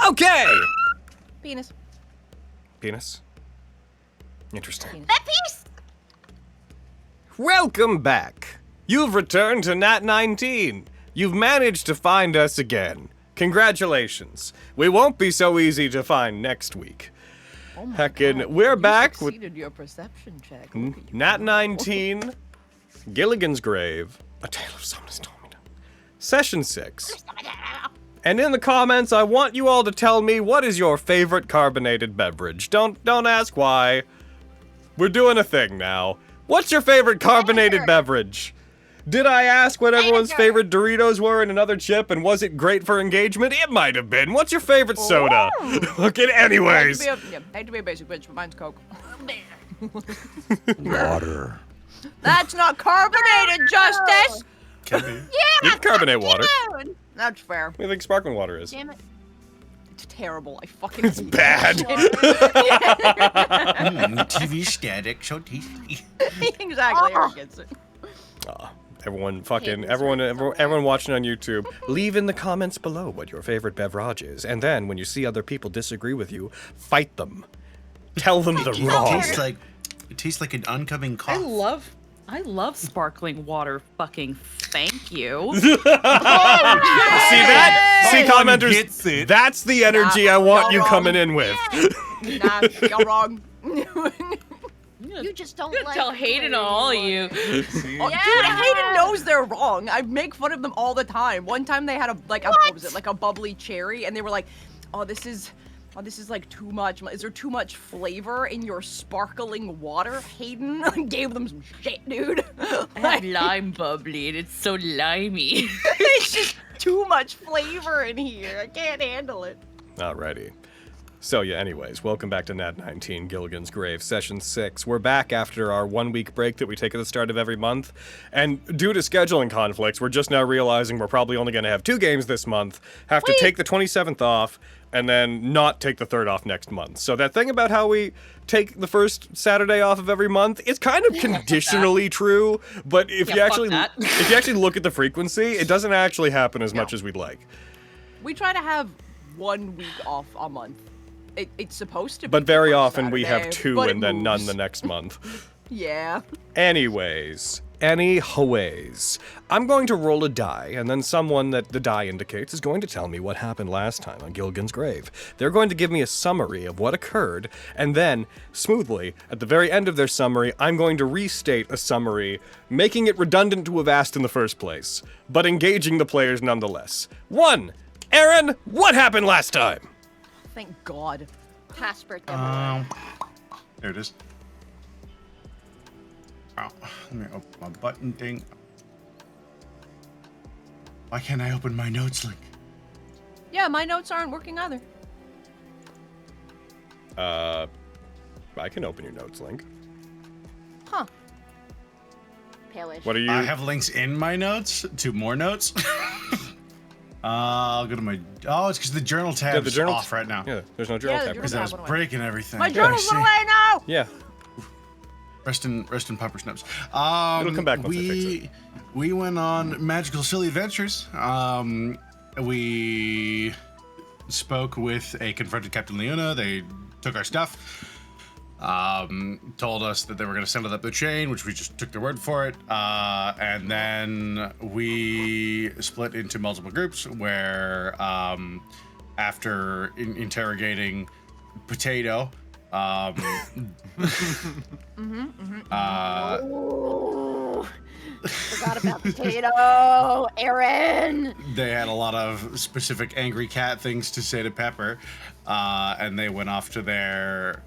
Okay! Penis. Penis? Interesting. That piece! Welcome back. You've returned to Nat19. You've managed to find us again. Congratulations. We won't be so easy to find next week. Oh my Heckin', God, we're you back with succeeded your perception check. Look at you. Nat19, Gilligan's Grave, A Tale of Somnus Domina, Session 6. And in the comments, I want you all to tell me what is your favorite carbonated beverage. Don't ask why. We're doing a thing now. What's your favorite carbonated beverage? Did I ask what everyone's favorite Doritos were in another chip, and was it great for engagement? It might have been. What's your favorite soda? Okay, anyways. Hate to be a basic bitch, but mine's Coke. Water. That's not carbonated, Justice! Can be. Yeah! You can carbonate water. Dude. That's fair. What do you think sparkling water is? Damn it. It's terrible. I fucking It's bad. TV static, so tasty. Exactly, Eric gets it. Everyone watching on YouTube, leave in the comments below what your favorite beverage is, and then when you see other people disagree with you, fight them. Tell them they're wrong. It tastes like an oncoming cough. I love sparkling water. Fucking thank you. See that? See, No one commenters, gets it. that's the energy I want you coming in with. Nah, you're wrong. You just don't I'm like tell Hayden all you. Oh, dude, Hayden knows they're wrong. I make fun of them all the time. One time they had what was it, like a bubbly cherry, and they were like, "Oh, this is like too much. Is there too much flavor in your sparkling water?" Hayden gave them some shit, dude. I have lime bubbly and it's so limey. It's just too much flavor in here. I can't handle it. Alrighty. So yeah, anyways, welcome back to Nat19, Gilligan's Grave, Session 6. We're back after our 1-week break that we take at the start of every month, and due to scheduling conflicts, we're just now realizing we're probably only going to have 2 games this month, have to take the 27th off, and then not take the 3rd off next month. So that thing about how we take the first Saturday off of every month, it's kind of conditionally true, but if you actually look at the frequency, it doesn't actually happen as much as we'd like. We try to have 1 week off a month. It's supposed to be. But very the first often we have Saturday, 2 but and it then none moves. the next month. Yeah. Anyways, I'm going to roll a die, and then someone that the die indicates is going to tell me what happened last time on Gilligan's Grave. They're going to give me a summary of what occurred, and then, smoothly, at the very end of their summary, I'm going to restate a summary, making it redundant to have asked in the first place, but engaging the players nonetheless. 1. Aaron, what happened last time? Thank God. Past birthday. There it is. Oh, let me open my button thing. Why can't I open my notes link? Yeah, my notes aren't working either. I can open your notes link. Huh. Palish. What are you? I have links in my notes to more notes. I'll go to my. Oh, it's because the journal tab is off right now. Yeah, there's no journal Yeah, the tab. journal Because I was tab went away. breaking everything. My journal's went away now! Yeah. Rest in pumper snips. It'll come back once I fix it. We went on magical silly adventures. We spoke with a confronted Captain Leona. They took our stuff. Told us that they were going to send it up the chain, which we just took their word for it. And then we split into multiple groups where, after interrogating Potato, Forgot about Potato. Aaron. they had a lot of specific angry cat things to say to Pepper, and they went off to their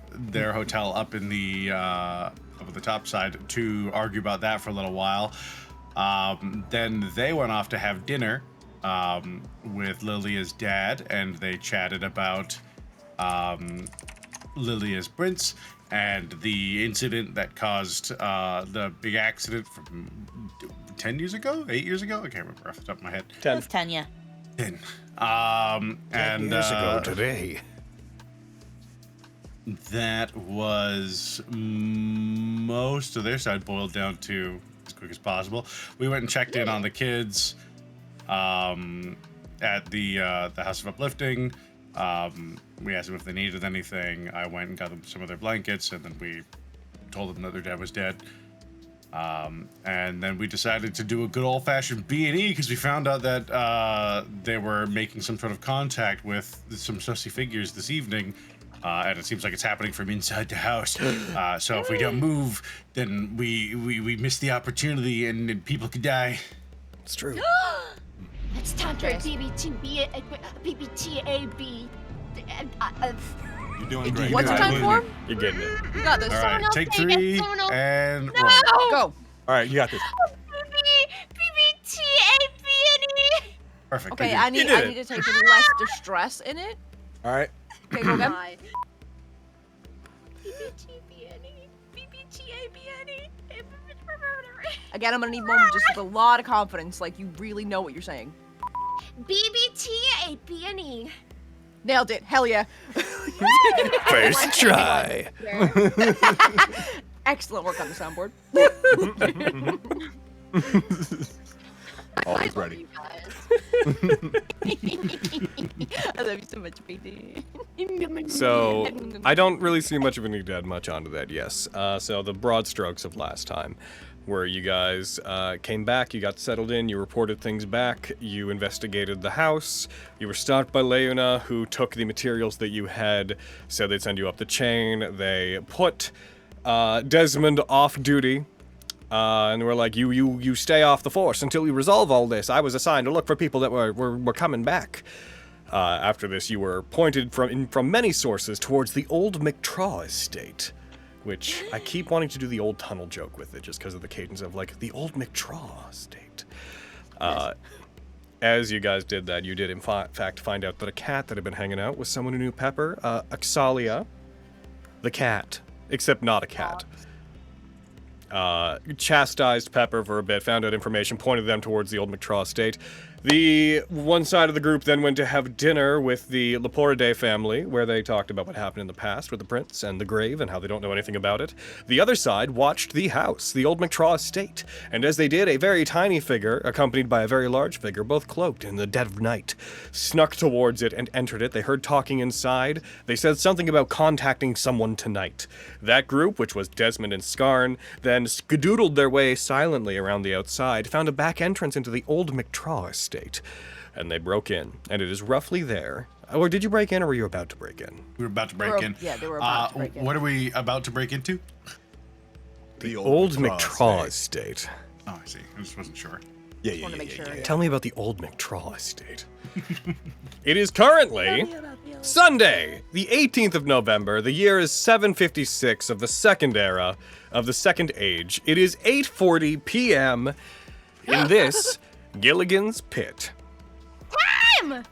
hotel up in the up at the top side to argue about that for a little while. Then they went off to have dinner with Lilia's dad, and they chatted about Lilia's prince and the incident that caused the big accident from 10 years ago, 8 years ago. I can't remember off the top of my head. 10. It's Tanya. 10. 10 years ago today. That was most of their side boiled down to as quick as possible. We went and checked in on the kids at the House of Uplifting. We asked them if they needed anything. I went and got them some of their blankets, and then we told them that their dad was dead. And then we decided to do a good old-fashioned B&E because we found out that they were making some sort of contact with some sussy figures this evening, and it seems like it's happening from inside the house. So if we don't move, then we miss the opportunity, and people could die. It's true. It's time for BBTAB. You're doing great. What's the time for? You're getting it. You got this. All right, else take take it, 3 someone else- and No! roll. Go. All right, you got this. BBTAB. Perfect. Okay, thank you. I need to take less distress in it. All right. Okay, go again. Again, I'm gonna need one just with a lot of confidence, like you really know what you're saying. BBTAB. Nailed it. Hell yeah. First try. Excellent work on the soundboard. Always ready. I love you so much, baby. So, I don't really see much of a need to add much onto that, yes. So, the broad strokes of last time, where you guys came back, you got settled in, you reported things back, you investigated the house, you were stopped by Leona, who took the materials that you had, said they'd send you up the chain, they put Desmond off duty, and we're like, you stay off the force until we resolve all this. I was assigned to look for people that were coming back. After this, you were pointed from many sources towards the old McTraw estate, which I keep wanting to do the old tunnel joke with it, just because of the cadence of, like, the old McTraw estate. As you guys did that, you did, in fact, find out that a cat that had been hanging out with someone who knew Pepper, Axalia, the cat, except not a cat. Chastised Pepper for a bit, found out information, pointed them towards the old McTraw estate. The one side of the group then went to have dinner with the Leporide family, where they talked about what happened in the past with the prince and the grave and how they don't know anything about it. The other side watched the house, the old McTraw estate, and as they did, a very tiny figure, accompanied by a very large figure, both cloaked in the dead of night, snuck towards it and entered it. They heard talking inside. They said something about contacting someone tonight. That group, which was Desmond and Scarn, then skedoodled their way silently around the outside, found a back entrance into the old McTraw estate. And they broke in, and it is roughly there. Or did you break in, or were you about to break in? We were about to break in. Yeah, they were about to break in. What are we about to break into? The old McTraw estate. Oh, I see. I just wasn't sure. Yeah. Wanna make sure. Tell me about the old McTraw estate. It is currently Sunday, the 18th of November. The year is 756 of the second era, of the second age. It is 8:40 p.m. in this Gilligan's Pit.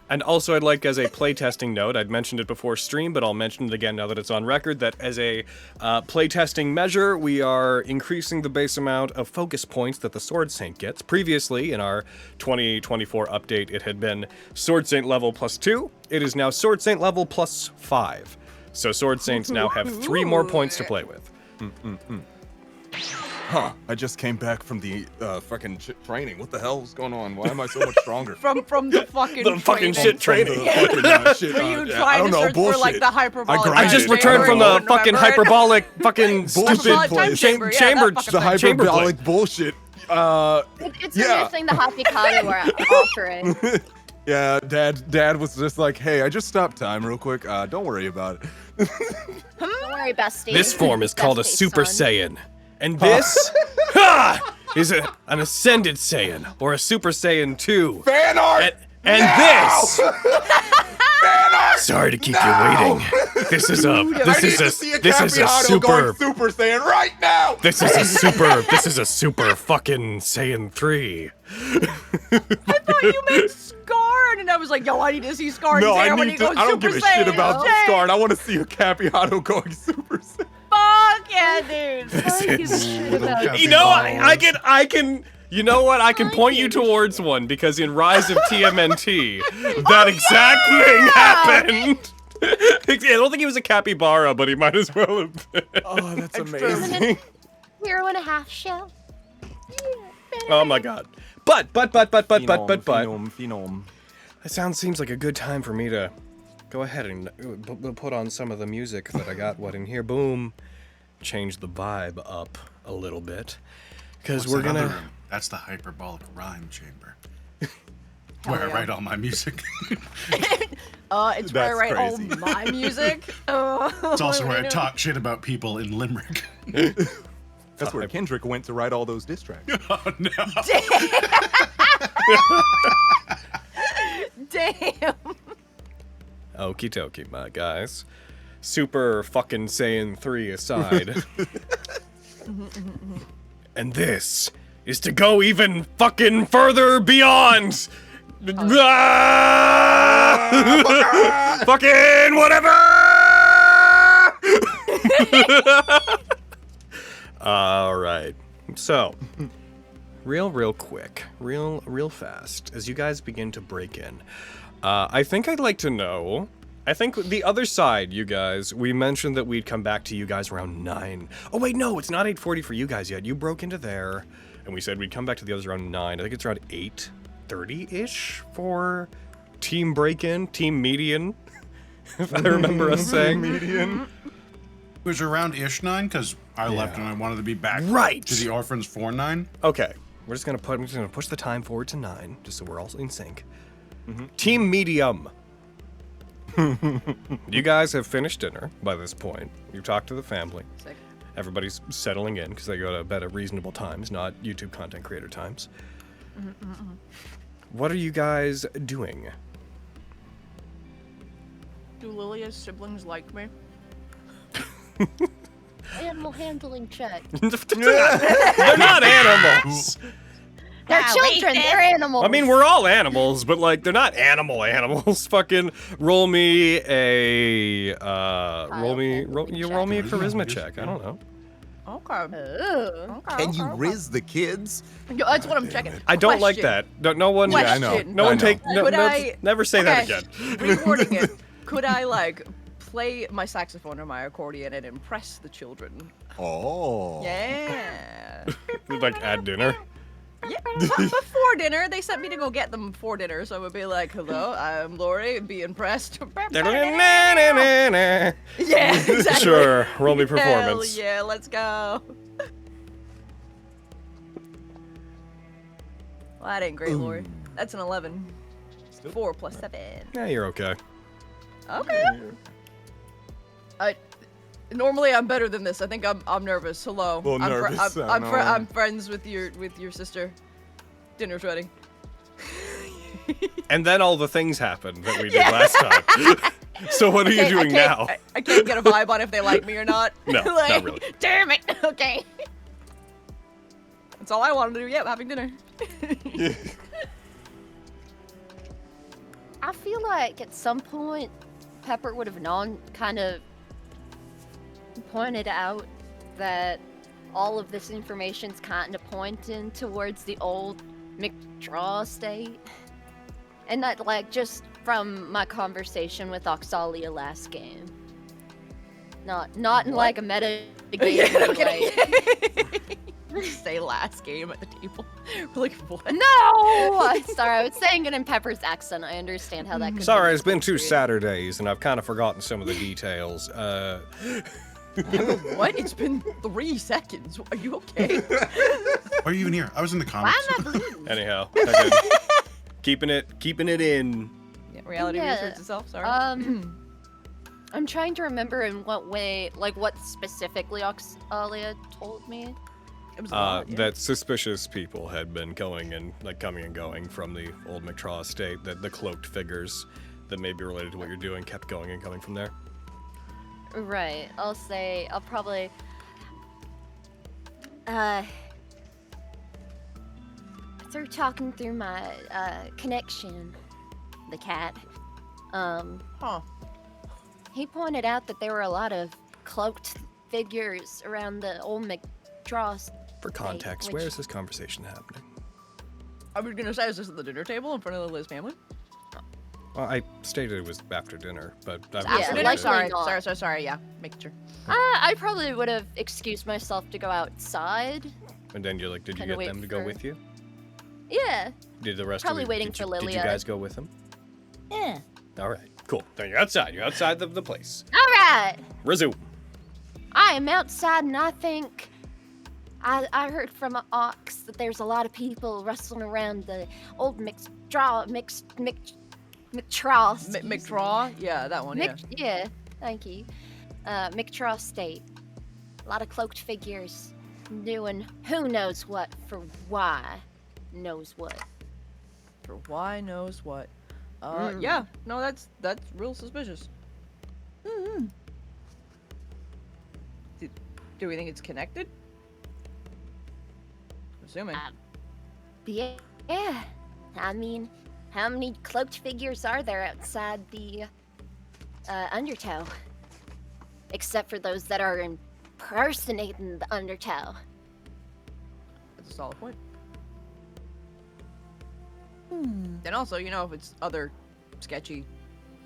And also, I'd like, as a playtesting note, I'd mentioned it before stream, but I'll mention it again now that it's on record, that as a playtesting measure, we are increasing the base amount of focus points that the Sword Saint gets. Previously, in our 2024 update, it had been Sword Saint level +2. It is now Sword Saint level +5. So Sword Saints now have 3 more points to play with. Huh. I just came back from the fucking training. What the hell is going on? Why am I so much stronger? From the fucking The fucking training. shit training. Shit, Were you yeah, I trying don't to know, search for like bullshit. the hyperbolic? I I just Right. returned from the Remember? fucking hyperbolic fucking Bullshit stupid place. Chamber, yeah, chamber that fucking The thing. chamber hyperbolic play. bullshit. It's the Yeah. new thing the Hapikado are offering. Yeah, Dad was just like, hey, I just stopped time real quick. Don't worry about it. Don't worry, bestie. This form is called a Bestie, Super son. Saiyan. And this is an Ascended Saiyan, or a Super Saiyan 2. Fan art! And this... Sorry to keep you waiting. This is a super... Super Saiyan right now! This is a super fucking Saiyan 3. I thought you meant Scarn, and I was like, yo, I need to see Scarn No, I when need he to. goes I don't Super give a shit Saiyan. about Shit. Scarn. I want to see a Capiato going Super Saiyan. Fuck yeah, dude. This is... Shit about You know, I can. You know what? I can point you towards one because in Rise of TMNT, that exact thing happened. I don't think he was a capybara, but he might as well have been. Oh, that's Extra. amazing. 0.5 shell. Oh my god. But. Phenom. That seems like a good time for me to go ahead and put on some of the music that I got in here. Boom. Change the vibe up a little bit. Because What's we're that other gonna... room? That's the hyperbolic rhyme chamber. Where I write all my music. It's where I That's write all crazy. my music. It's also where I talk shit about people in Limerick. That's where Kendrick went to write all those diss tracks. Oh no. Damn. Okie dokie, my guys. Super fucking Saiyan 3 aside. And this is to go even fucking further beyond. Fucking whatever. All right. So, real quick, real fast, as you guys begin to break in, I think I'd like to know. I think the other side, you guys, we mentioned that we'd come back to you guys around 9. Oh, wait, no, it's not 8:40 for you guys yet. You broke into there, and we said we'd come back to the others around 9. I think it's around 8:30-ish for team break-in, team median, if I remember us saying. Median. It was around ish 9 because I left and I wanted to be back Right. to the orphans for 9. Okay, I'm just gonna push the time forward to 9, just so we're all in sync. Team medium. You guys have finished dinner by this point. You've talked to the family. Sick. Everybody's settling in because they go to bed at reasonable times, not YouTube content creator times. What are you guys doing? Do Lilia's siblings like me? Animal handling check. They're not animals. They're children. They're animals. I mean, we're all animals, but like they're not animals. Fucking roll me a roll me a charisma check. I don't know. Okay. Ooh. Okay. Can you riz the kids? Yo, that's what I'm checking. I don't like Question. that. No one. Question. I know. No one take. No, Could no, I- never say that Okay, again. Rewording it. Could I like play my saxophone or my accordion and impress the children? Oh. Yeah. Like at dinner. Yeah. Before dinner, they sent me to go get them before dinner, so I would be like, "Hello, I'm Lori. Be impressed." Yeah, exactly. Sure. Roll me performance. Hell yeah, let's go. Well, that ain't great, Lori. That's an 11. 4 plus 7. Yeah, you're okay. Okay. Normally I'm better than this. I think I'm nervous. Hello. Well, I'm nervous, I I'm, know. I'm friends with your sister. Dinner's ready. And then all the things happened that we did last time. So what are you doing now? I can't get a vibe on if they like me or not. No, not really. Damn it. Okay. That's all I wanted to do. Yep, having dinner. I feel like at some point, Pepper would have known, kind of pointed out that all of this information's kind of pointing towards the old McDraw estate. And that, like, just from my conversation with Oxalia last game. Not in, like, a meta game way. Say last game at the table. We're like, what? No! Sorry, I was saying it in Pepper's accent. I understand how that could Sorry, be it's been 2 appropriate. Saturdays, and I've kind of forgotten some of the details. What? It's been 3 seconds. Are you okay? Why are you even here? I was in the Why comments. am I bleeding? Anyhow, okay. keeping it in. Yeah, reality Yeah. research itself, sorry. I'm trying to remember in what way, like what specifically Oxalia told me. It was a lot, yeah. That suspicious people had been coming and going from the old McTraw estate. That the cloaked figures that may be related to what you're doing kept going and coming from there. Right. I'll probably through talking through my connection, the cat. Huh. He pointed out that there were a lot of cloaked figures around the old McDraw. For context, which- where is this conversation happening? I was gonna say, is this at the dinner table in front of the Liz family? Well, I stated it was after dinner, but I've Yeah, After listened dinner? likely to- Sorry, not. sorry, yeah. Making sure. I probably would have excused myself to go outside. And then you're like, did you Kinda get wait them to go for- with you? Yeah. Did the rest Probably of you, waiting did for you, Did you Lilia. guys go with him? Yeah. All right. Cool. Then you're outside. You're outside the place. All right. Resume. I am outside, and I think I heard from an ox that there's a lot of people rustling around the old McTraw. McTraw? Yeah, that one, yeah. Yeah, thank you. McTraw State. A lot of cloaked figures doing who knows what for why knows what. For why knows what. Yeah, no, that's real suspicious. Do we think it's connected? Assuming. Yeah. I mean, how many cloaked figures are there outside the Undertow? Except for those that are impersonating the Undertow. That's a solid point. And also, if it's other sketchy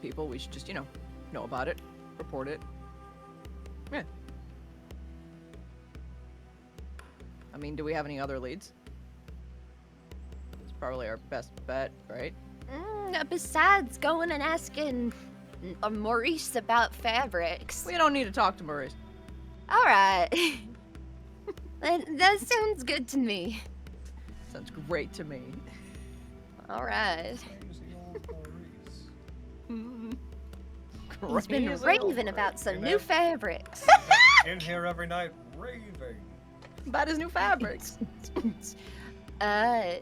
people, we should just, know about it, report it. Yeah. I mean, do we have any other leads? It's probably our best bet, right? Besides going and asking Maurice about fabrics. We don't need to talk to Maurice. All right. that sounds good to me. Sounds great to me. All right. He's been Crazy raving old about some you new know? fabrics. In here every night, raving. about his new fabrics. I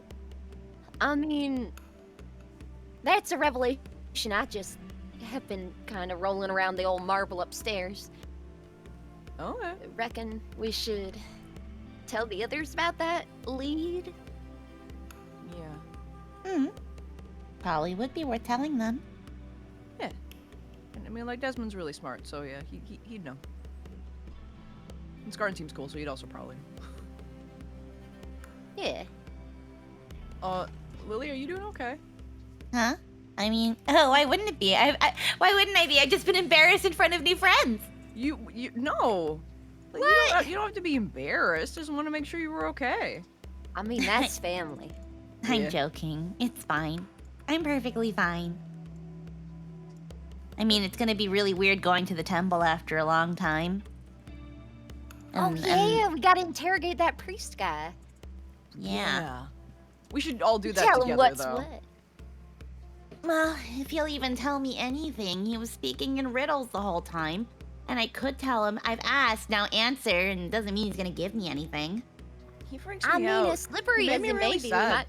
mean, that's a revelation. I just have been kind of rolling around the old marble upstairs. Okay. Reckon we should tell the others about that lead? Yeah. Probably would be worth telling them. Yeah. And I mean, like, Desmond's really smart, so yeah, he'd know. And Scarden seems cool, so he'd also probably know. Yeah. Lily, are you doing okay? Huh? I mean, why wouldn't it be? Why wouldn't I be? I've just been embarrassed in front of new friends. You no. Like, you don't have to be embarrassed. Just want to make sure you were okay. I mean, that's family. I'm Yeah. joking. It's fine. I'm perfectly fine. I mean, it's gonna be really weird going to the temple after a long time. Oh yeah, we gotta interrogate that priest guy. Yeah. We should all do that Tell together, him what's though. what. Well, if he'll even tell me anything, he was speaking in riddles the whole time. And I could tell him, I've asked, now answer, and it doesn't mean he's gonna give me anything. He freaks I me mean, out. as slippery He as made it me may really be, we sad. might...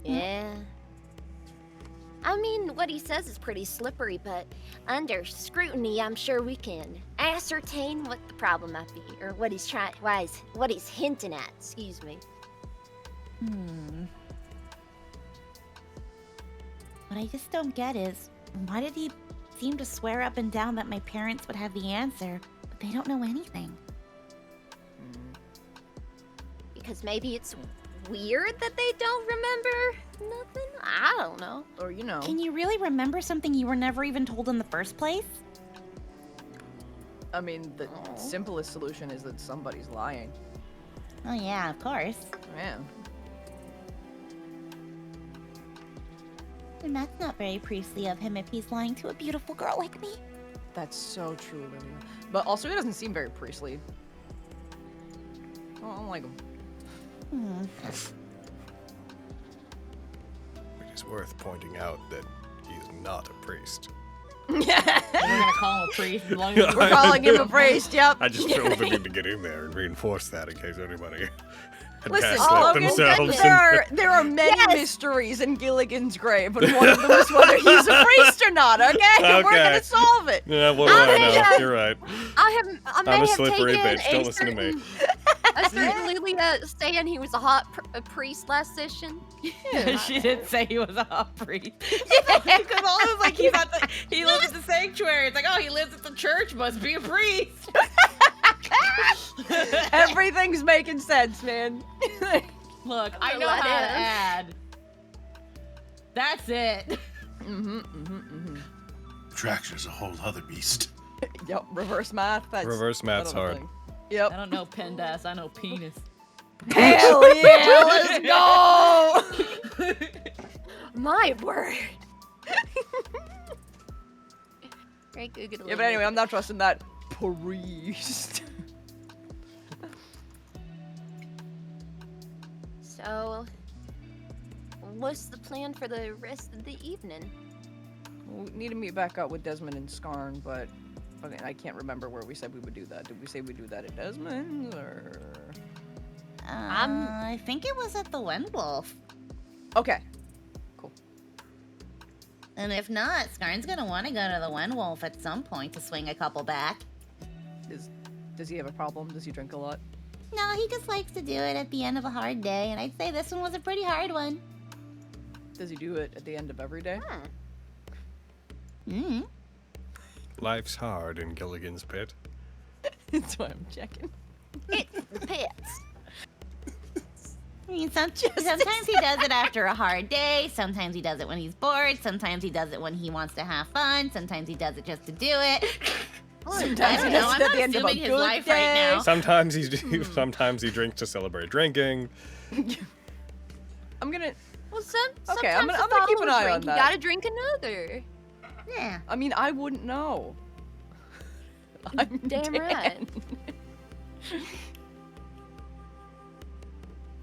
Yeah. I mean, what he says is pretty slippery, but under scrutiny, I'm sure we can ascertain what the problem might be, or what he's what he's hinting at. Excuse me. What I just don't get is, why did he seem to swear up and down that my parents would have the answer, but they don't know anything? Because maybe it's weird that they don't remember nothing? I don't know. Or, Can you really remember something you were never even told in the first place? I mean, the simplest solution is that somebody's lying. Oh yeah, of course. Yeah. And that's not very priestly of him if he's lying to a beautiful girl like me. That's so true, Lily. But also, he doesn't seem very priestly. Oh, I don't like him. It is worth pointing out that he's not a priest. We're gonna call him a priest. We're calling him a priest, yep. I just feel the need to get in there and reinforce that in case anybody had Listen, gaslit Logan, themselves. there are many mysteries in Gilligan's grave, but one of them is whether he's a priest or not, okay? We're gonna solve it. Yeah, what do I know? You're right. I may I'm a have slippery taken bitch. Don't listen to me. A certain Lilia saying he was a hot priest last session. She did say he was a hot priest. Because all of like he lives at the sanctuary. It's like, oh, he lives at the church, must be a priest. Everything's making sense, man. Look, I know how to add. That's it. Attraction is a whole other beast. Yep, reverse math. Reverse math's another hard. thing. Yep. I don't know pendas, I know penis. Hell yeah, let's go! My word. Very googly. Yeah, but anyway, I'm not trusting that priest. So, what's the plan for the rest of the evening? We need to meet back up with Desmond and Skarn, but okay, I can't remember where we said we would do that. Did we say we'd do that at Desmond's or? I think it was at the Wenwolf. Okay. And if not, Skarn's gonna want to go to the Wenwolf at some point to swing a couple back. Does he have a problem? Does he drink a lot? No, he just likes to do it at the end of a hard day, and I'd say this one was a pretty hard one. Does he do it at the end of every day? Mm-hmm. Life's hard in Gilligan's pit. That's why I'm checking. It's the pits. I mean, sometimes he does it after a hard day, sometimes he does it when he's bored, sometimes he does it when he wants to have fun, sometimes he does it just to do it. Sometimes he does I'm it at not the end of a assuming his good life day. right now. Sometimes he drinks to celebrate drinking. I'm gonna. Well, Okay, I'm sometimes gonna to keep follow an a eye drink, on you that. gotta drink another. Yeah. I mean, I wouldn't know. I'm Damn dead. right.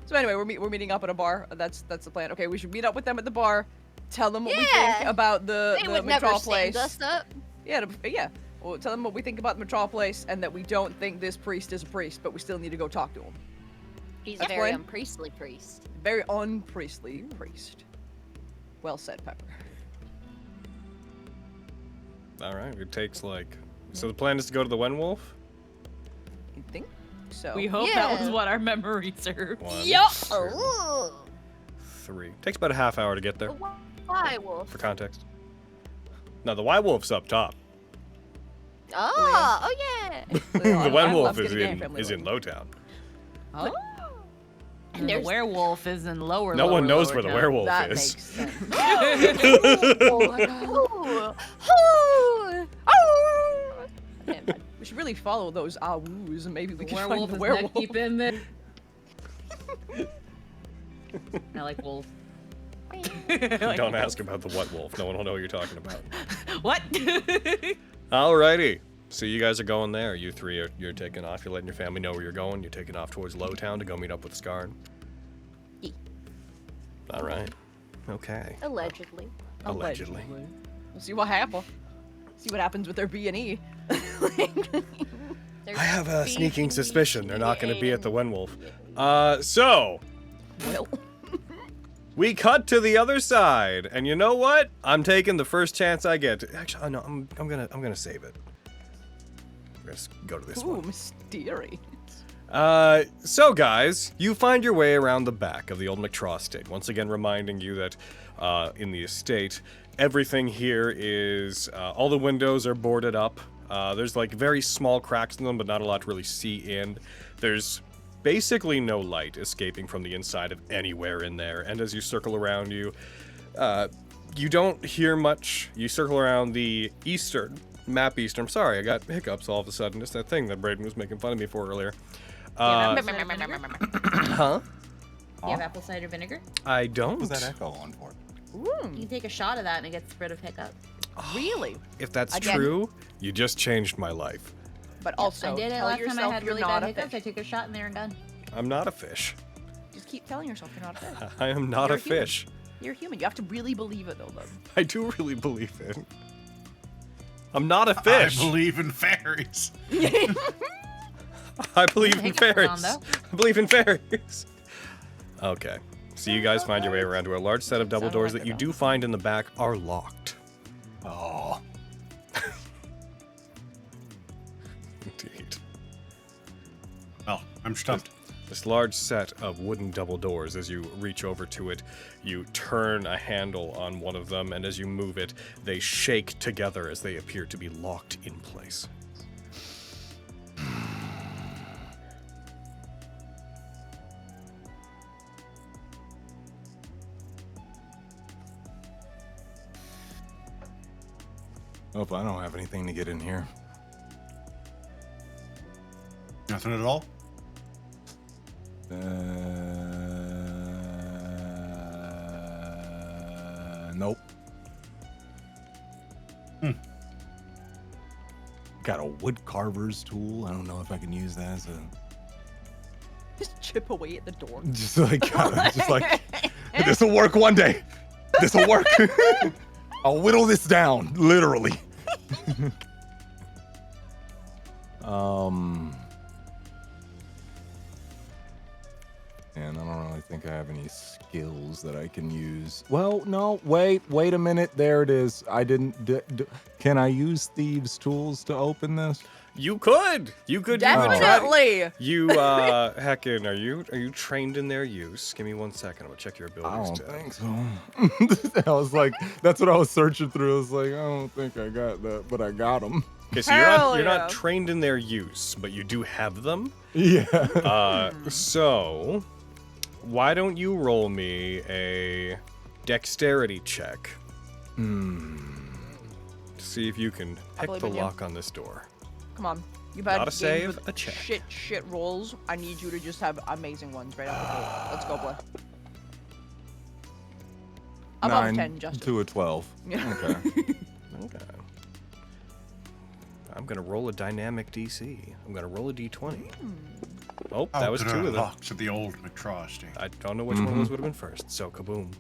So anyway, we're meeting up at a bar. That's the plan. Okay, we should meet up with them at the bar. Tell them what we think Yeah. about the They would never metropolis. stand us up. Yeah. We'll tell them what we think about the metropolis and that we don't think this priest is a priest, but we still need to go talk to him. He's That's a very fine. unpriestly priest. Very unpriestly priest. Well said, Pepper. All right, it takes like. So the plan is to go to the Wenwolf? You think so? We hope that was Yeah. what our memory served. 1, Yup. 2, Oh. 3. Takes about a half hour to get there, Why, Wolf? for context. No, the Y-Wolf's up top. Oh yeah. The I'm Wenwolf getting game is in family Lowtown. Oh. And And the there's- werewolf is in lower. No one knows where the Lower werewolf that is. makes sense. We should really follow those awoos and maybe we The can werewolf find the is werewolf. neck deep in there. I like wolf. Don't ask about the what wolf. No one will know what you're talking about. What? Alrighty. So you guys are going there. You three you're taking off. You're letting your family know where you're going. You're taking off towards Lowtown to go meet up with Skarn. Yeah. All right. Okay. Allegedly. Allegedly. We'll see what happens. See what happens with their B&E. There's I have a sneaking B, suspicion they're not going to be at the and- Wenwolf. So Well, we cut to the other side, and you know what? I'm taking the first chance I get. Actually, no, I'm gonna save it. Let's go to this ooh, one. mysterious. So guys, you find your way around the back of the old McTraw estate. Once again, reminding you that in the estate, everything here is all the windows are boarded up. There's like very small cracks in them, but not a lot to really see in. There's basically no light escaping from the inside of anywhere in there. And as you circle around you don't hear much. You circle around the eastern, map eastern. I'm sorry, I got hiccups all of a sudden. It's that thing that Braden was making fun of me for earlier. Huh? Do you have apple cider vinegar? I don't. What was that echo on for? You take a shot of that and it gets rid of hiccup. Really? If that's Again. true, you just changed my life. But also, I did it tell last time I yourself had you're really not bad a hiccups. I fish. took a shot and they were done. I'm not a fish. Just keep telling yourself you're not a fish. I am not You're a a human. fish. You're human. You have to really believe it, though. I do really believe it. I'm not a fish. I believe in fairies. I believe in Hiccups are fairies. gone, though. I believe in fairies. Okay. So you guys find your way around to a large set of double Sounded doors like that you it, do find in the back are locked. Oh. Indeed. Well, I'm stumped. This large set of wooden double doors, as you reach over to it, you turn a handle on one of them, and as you move it, they shake together as they appear to be locked in place. Hope I don't have anything to get in here. Nothing at all. Nope. got a wood carver's tool. I don't know if I can use that as a. Just chip away at the door. Just like, this will work one day. This will work. I'll whittle this down, literally. And I don't really think I have any skills that I can use. Well, no, wait a minute. There it is. I didn't. Can I use thieves' tools to open this? You could. You could. Definitely. You Heckin, are you trained in their use? Give me 1 second. I'm gonna check your I abilities. don't think so. I was like, that's what I was searching through. I was like, I don't think I got that, but I got them. Okay, so you're not trained in their use, but you do have them. Yeah. So why don't you roll me a dexterity check? To see if you can pick the believe in you. lock on this door. Come on. You've had Not a games save, with a check. shit rolls. I need you to just have amazing ones right off the bat. Let's go, boy. Above 9 10, Justin. to a 12. Yeah. Okay. Okay. I'm gonna roll a dynamic DC. I'm gonna roll a d20. Oh, that was 2 of them. Locks at the old McTraw estate. I don't know which one of those would have been first, so kaboom.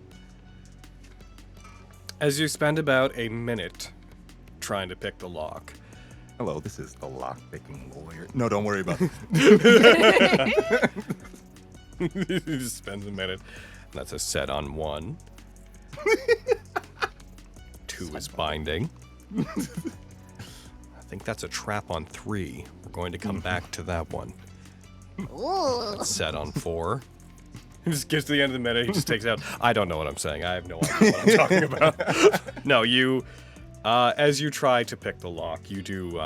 As you spend about a minute trying to pick the lock. Hello, this is the lock-picking lawyer. No, don't worry about it. You just spend a minute. That's a set on 1. 2 is binding. I think that's a trap on 3. We're going to come back to that one. That's set on 4. He just gets to the end of the minute, he just takes out. I don't know what I'm saying. I have no idea what I'm talking about. No, you, as you try to pick the lock, you do,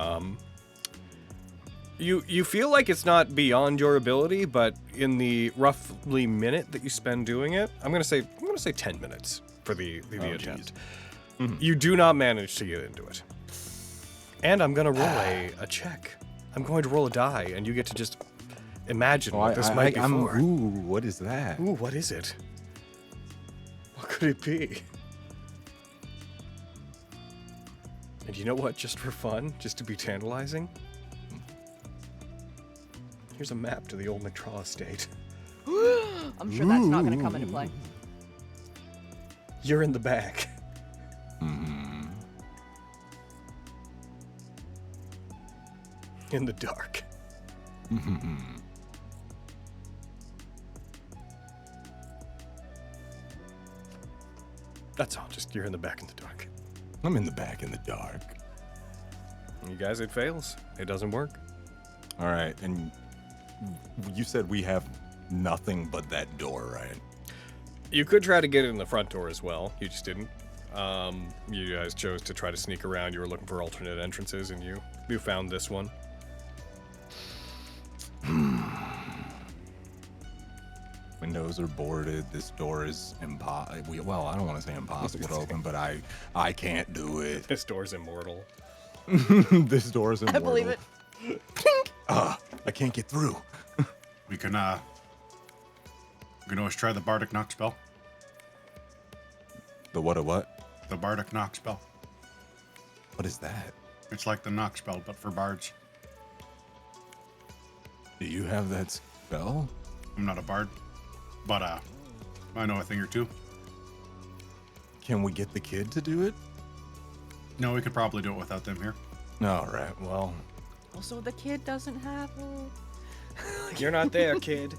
you feel like it's not beyond your ability, but in the roughly minute that you spend doing it, I'm gonna say 10 minutes for the attempt. You do not manage to get into it. And I'm gonna roll a check. I'm going to roll a die, and you get to just imagine what this might be for. Ooh, what is that? Ooh, what is it? What could it be? And you know what? Just for fun, just to be tantalizing, here's a map to the old McTraw estate. I'm sure that's not going to come into play. You're in the back. In the dark. That's all. Just you're in the back in the dark. I'm in the back in the dark. You guys, it fails. It doesn't work. All right, and you said we have nothing but that door, right? You could try to get in the front door as well. You just didn't. You guys chose to try to sneak around. You were looking for alternate entrances, and you found this one. Windows are boarded. This door is impossible. Well, I don't want to say impossible to open, but I can't do it. This door's immortal. This door is immortal. I believe it. I can't get through. We can always try the Bardic Knock spell. The what? The Bardic Knock spell. What is that? It's like the knock spell, but for bards. Do you have that spell? I'm not a bard, but I know a thing or two. Can we get the kid to do it? No, we could probably do it without them here. All right. Well, Also, the kid doesn't have it. You're not there, kid.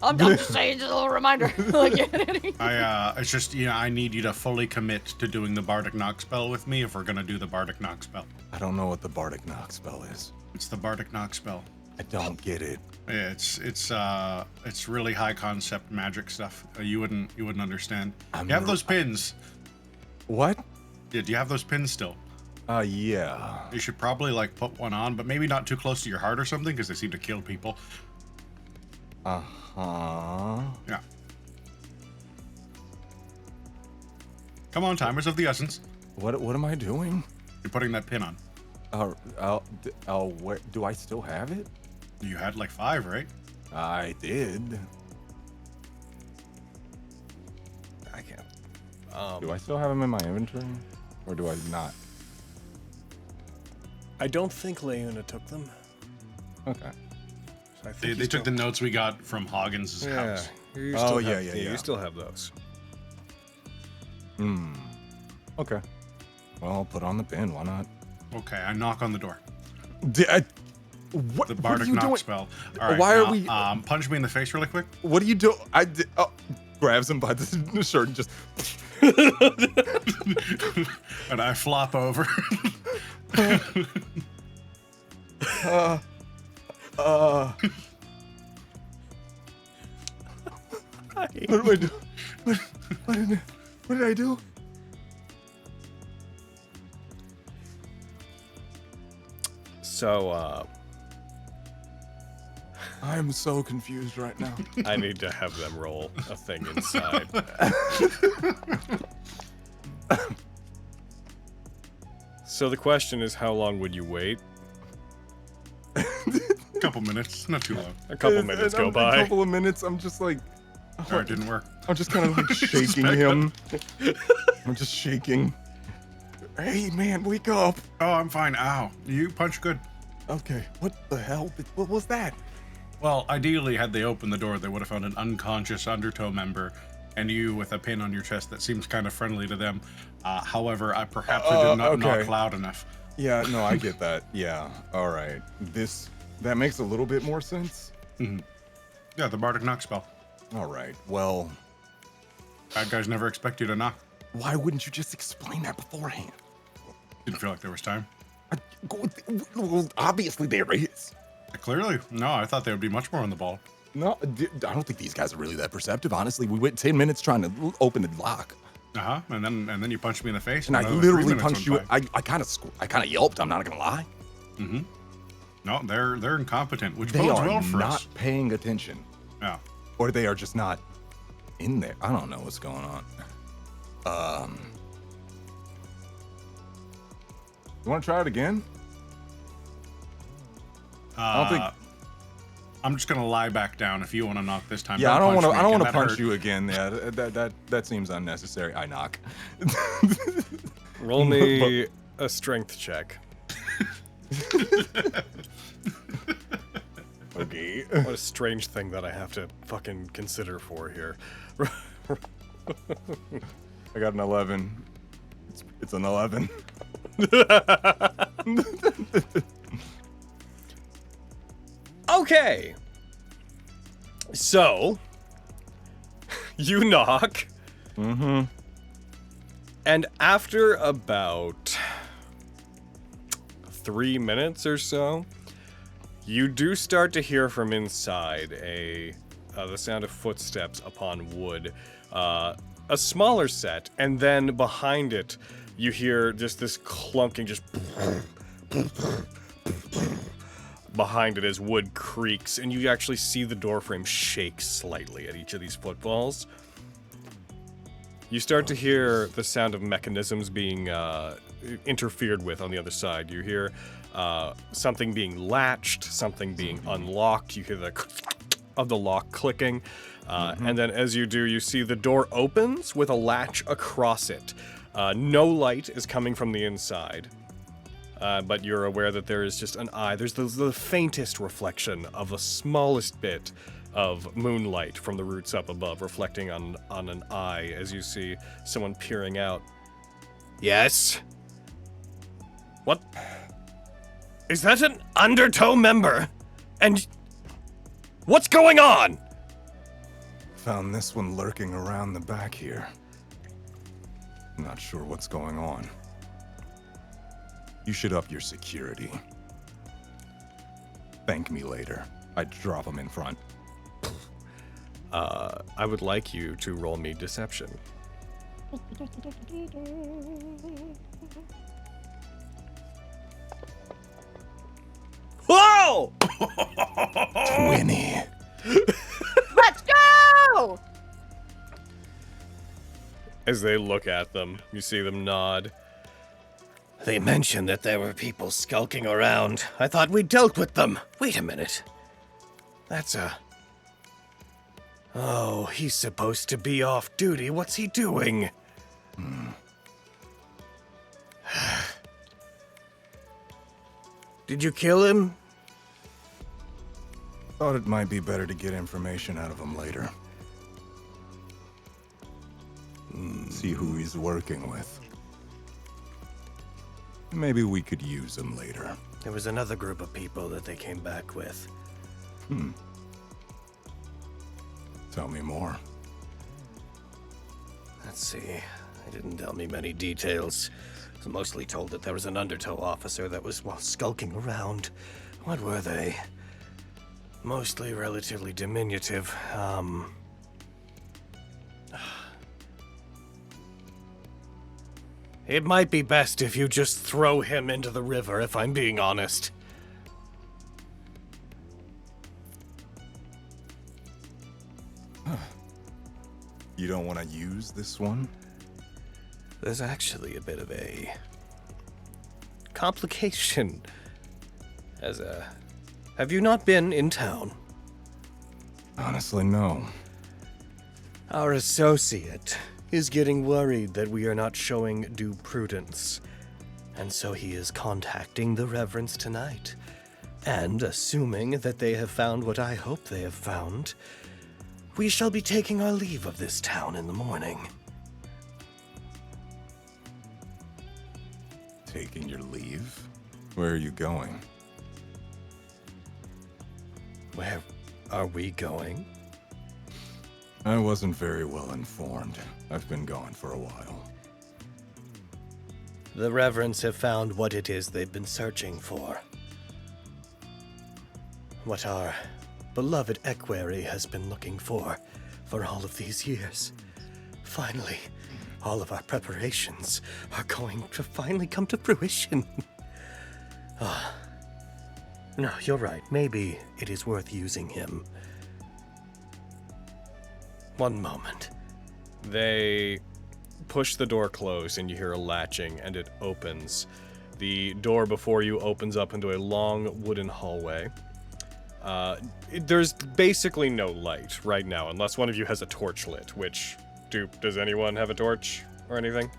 I'm just saying, just a little reminder. It's just, I need you to fully commit to doing the Bardic Knock spell with me if we're gonna do the Bardic Knock spell. I don't know what the Bardic Knock spell is. It's the Bardic Knock spell. I don't get it. Yeah, it's really high concept magic stuff. You wouldn't understand. You have those pins. What? Yeah, do you have those pins still? Yeah. You should probably put one on, but maybe not too close to your heart or something, because they seem to kill people. Yeah. Come on, time is of the essence. What am I doing? You're putting that pin on. Where, do I still have it? You had 5, right? I did. I can't. Do I still have them in my inventory? Or do I not? I don't think Leona took them. Okay. So I think They took the notes we got from Hoggins' house. You Oh, still yeah, have- yeah. You still have those. Okay. Well, I'll put on the pin. Why not? Okay, I knock on the door. What? The what are bardic you knock doing? spell. All right, Why are now, we? punch me in the face really quick. What do you do? Grabs him by the shirt and just. And I flop over. What do I do? What did I do? So, I'm so confused right now. I need to have them roll a thing inside. So the question is, how long would you wait? A couple minutes, not too long. A couple minutes go A by. couple of minutes. I'm just like. Or it didn't work. I'm just kind of like shaking him. I'm just shaking. Hey, man, wake up. Oh, I'm fine. Ow. You punch good. Okay, what the hell? What was that? Well, ideally, had they opened the door, they would have found an unconscious Undertow member and you with a pin on your chest that seems kind of friendly to them. However, I did not knock loud enough. Yeah, no, I get that. Yeah, all right. That makes a little bit more sense. Mm-hmm. Yeah, the bardic knock spell. All right, well. Bad guys never expect you to knock. Why wouldn't you just explain that beforehand? Didn't feel like there was time. Well, obviously there is. Clearly. No, I thought they would be much more on the ball. No, I don't think these guys are really that perceptive. Honestly, we went 10 minutes trying to open the lock. Uh-huh. And then you punched me in the face. And I another 3 literally minutes punched you. went by. I kind of yelped. I'm not gonna lie. Mm-hmm. No, they're incompetent, which They bodes are well for not us. paying attention, Yeah. or they are just not in there. I don't know what's going on. You want to try it again? I don't think. I'm just gonna lie back down if you want to knock this time. Yeah, I don't want to. I don't want to That punch hurt. you again. Yeah, that seems unnecessary. I knock. Roll me a strength check. Okay. What a strange thing that I have to fucking consider for here. I got an 11. It's an 11. Okay. So, you knock. Mm-hmm. And after about 3 minutes or so, you do start to hear from inside the sound of footsteps upon wood. A smaller set, and then behind it, you hear just this clunking, just behind it as wood creaks, and you actually see the doorframe shake slightly at each of these footfalls. You start to hear the sound of mechanisms being interfered with on the other side. You hear something being latched, something being unlocked. You hear the of the lock clicking. And then as you do, you see the door opens with a latch across it. No light is coming from the inside. But you're aware that there is just an eye. There's the faintest reflection of the smallest bit of moonlight from the roots up above, reflecting on an eye as you see someone peering out. Yes? What? Is that an Undertow member? And what's going on? Found this one lurking around the back here. Not sure what's going on. You should up your security. Thank me later. I'd drop him in front. I would like you to roll me deception. Whoa! 20. Let's go! As they look at them, you see them nod. They mentioned that there were people skulking around. I thought we dealt with them. Wait a minute. That's a... Oh, he's supposed to be off duty. What's he doing? Did you kill him? Thought it might be better to get information out of him later. See who he's working with. Maybe we could use him later. There was another group of people that they came back with. Tell me more. Let's see. They didn't tell me many details. I was mostly told that there was an undertow officer that was, well, skulking around. What were they? Mostly relatively diminutive. It might be best if you just throw him into the river, if I'm being honest. You don't want to use this one? There's actually a bit of a complication. Have you not been in town? Honestly, no. Our associate is getting worried that we are not showing due prudence, and so he is contacting the Reverends tonight. And assuming that they have found what I hope they have found, we shall be taking our leave of this town in the morning. Taking your leave? Where are you going? Where are we going? I wasn't very well informed. I've been gone for a while. The Reverends have found what it is they've been searching for. What our beloved equerry has been looking for all of these years. Finally, all of our preparations are going to finally come to fruition. No, you're right. Maybe it is worth using him. One moment. They push the door closed and you hear a latching and it opens. The door before you opens up into a long wooden hallway. There's basically no light right now unless one of you has a torch lit, which does anyone have a torch or anything?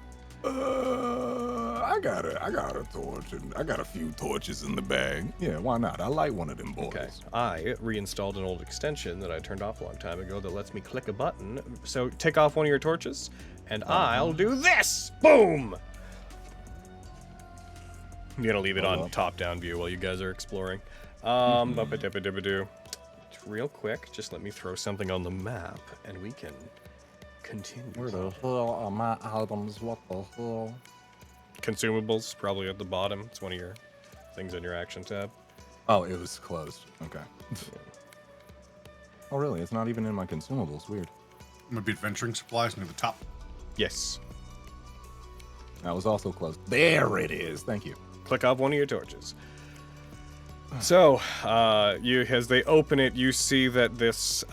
I got a torch, and I got a few torches in the bag. Yeah, why not? I light one of them boys. Okay. I reinstalled an old extension that I turned off a long time ago that lets me click a button. So take off one of your torches, and I'll do this! Boom! I'm gonna leave it on top-down view while you guys are exploring. Real quick, just let me throw something on the map, and we can continue. Where the hell are my items? What the hell? Consumables, probably at the bottom. It's one of your things in your action tab. Oh, it was closed. Okay. Oh, really? It's not even in my consumables. Weird. Maybe adventuring supplies near the top. Yes. That was also closed. There it is. Thank you. Click off one of your torches. So, as they open it, you see that this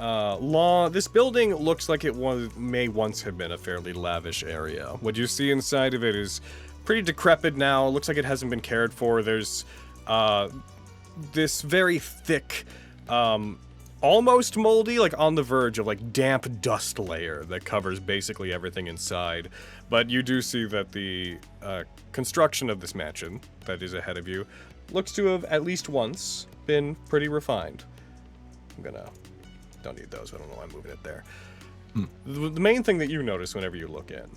this building looks like it may once have been a fairly lavish area. What you see inside of it is pretty decrepit now. It looks like it hasn't been cared for. There's this very thick, almost moldy, like on the verge of like damp dust layer that covers basically everything inside. But you do see that the construction of this mansion that is ahead of you looks to have at least once been pretty refined. Don't need those. I don't know why I'm moving it there. The main thing that you notice whenever you look in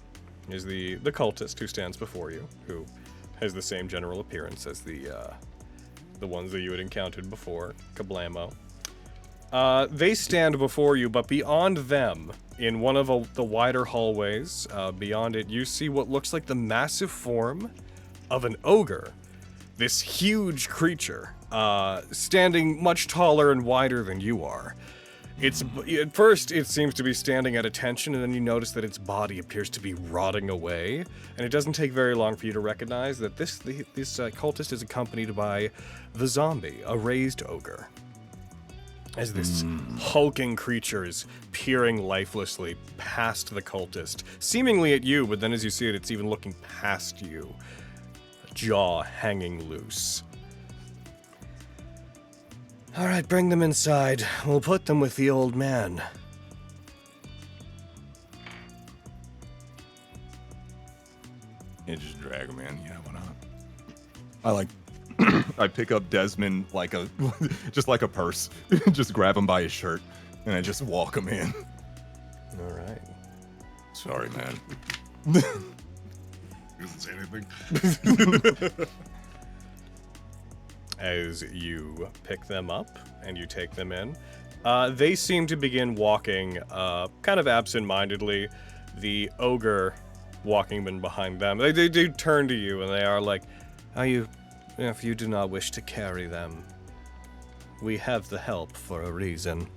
is the cultist who stands before you, who has the same general appearance as the ones that you had encountered before, Kablamo. They stand before you, but beyond them, in one of the wider hallways, beyond it, you see what looks like the massive form of an ogre. This huge creature, standing much taller and wider than you are. At first, it seems to be standing at attention, and then you notice that its body appears to be rotting away. And it doesn't take very long for you to recognize that this cultist is accompanied by the zombie, a raised ogre. As this hulking creature is peering lifelessly past the cultist, seemingly at you, but then as you see it, it's even looking past you. Jaw hanging loose. All right, bring them inside. We'll put them with the old man. Yeah, just drag them in. Yeah, why not? I I pick up Desmond like just like a purse. Just grab him by his shirt, and I just walk him in. All right. Sorry, man. He doesn't say anything. As you pick them up and you take them in, they seem to begin walking kind of absent-mindedly. The ogre walking in behind them. They do turn to you and they are like, if you do not wish to carry them, we have the help for a reason.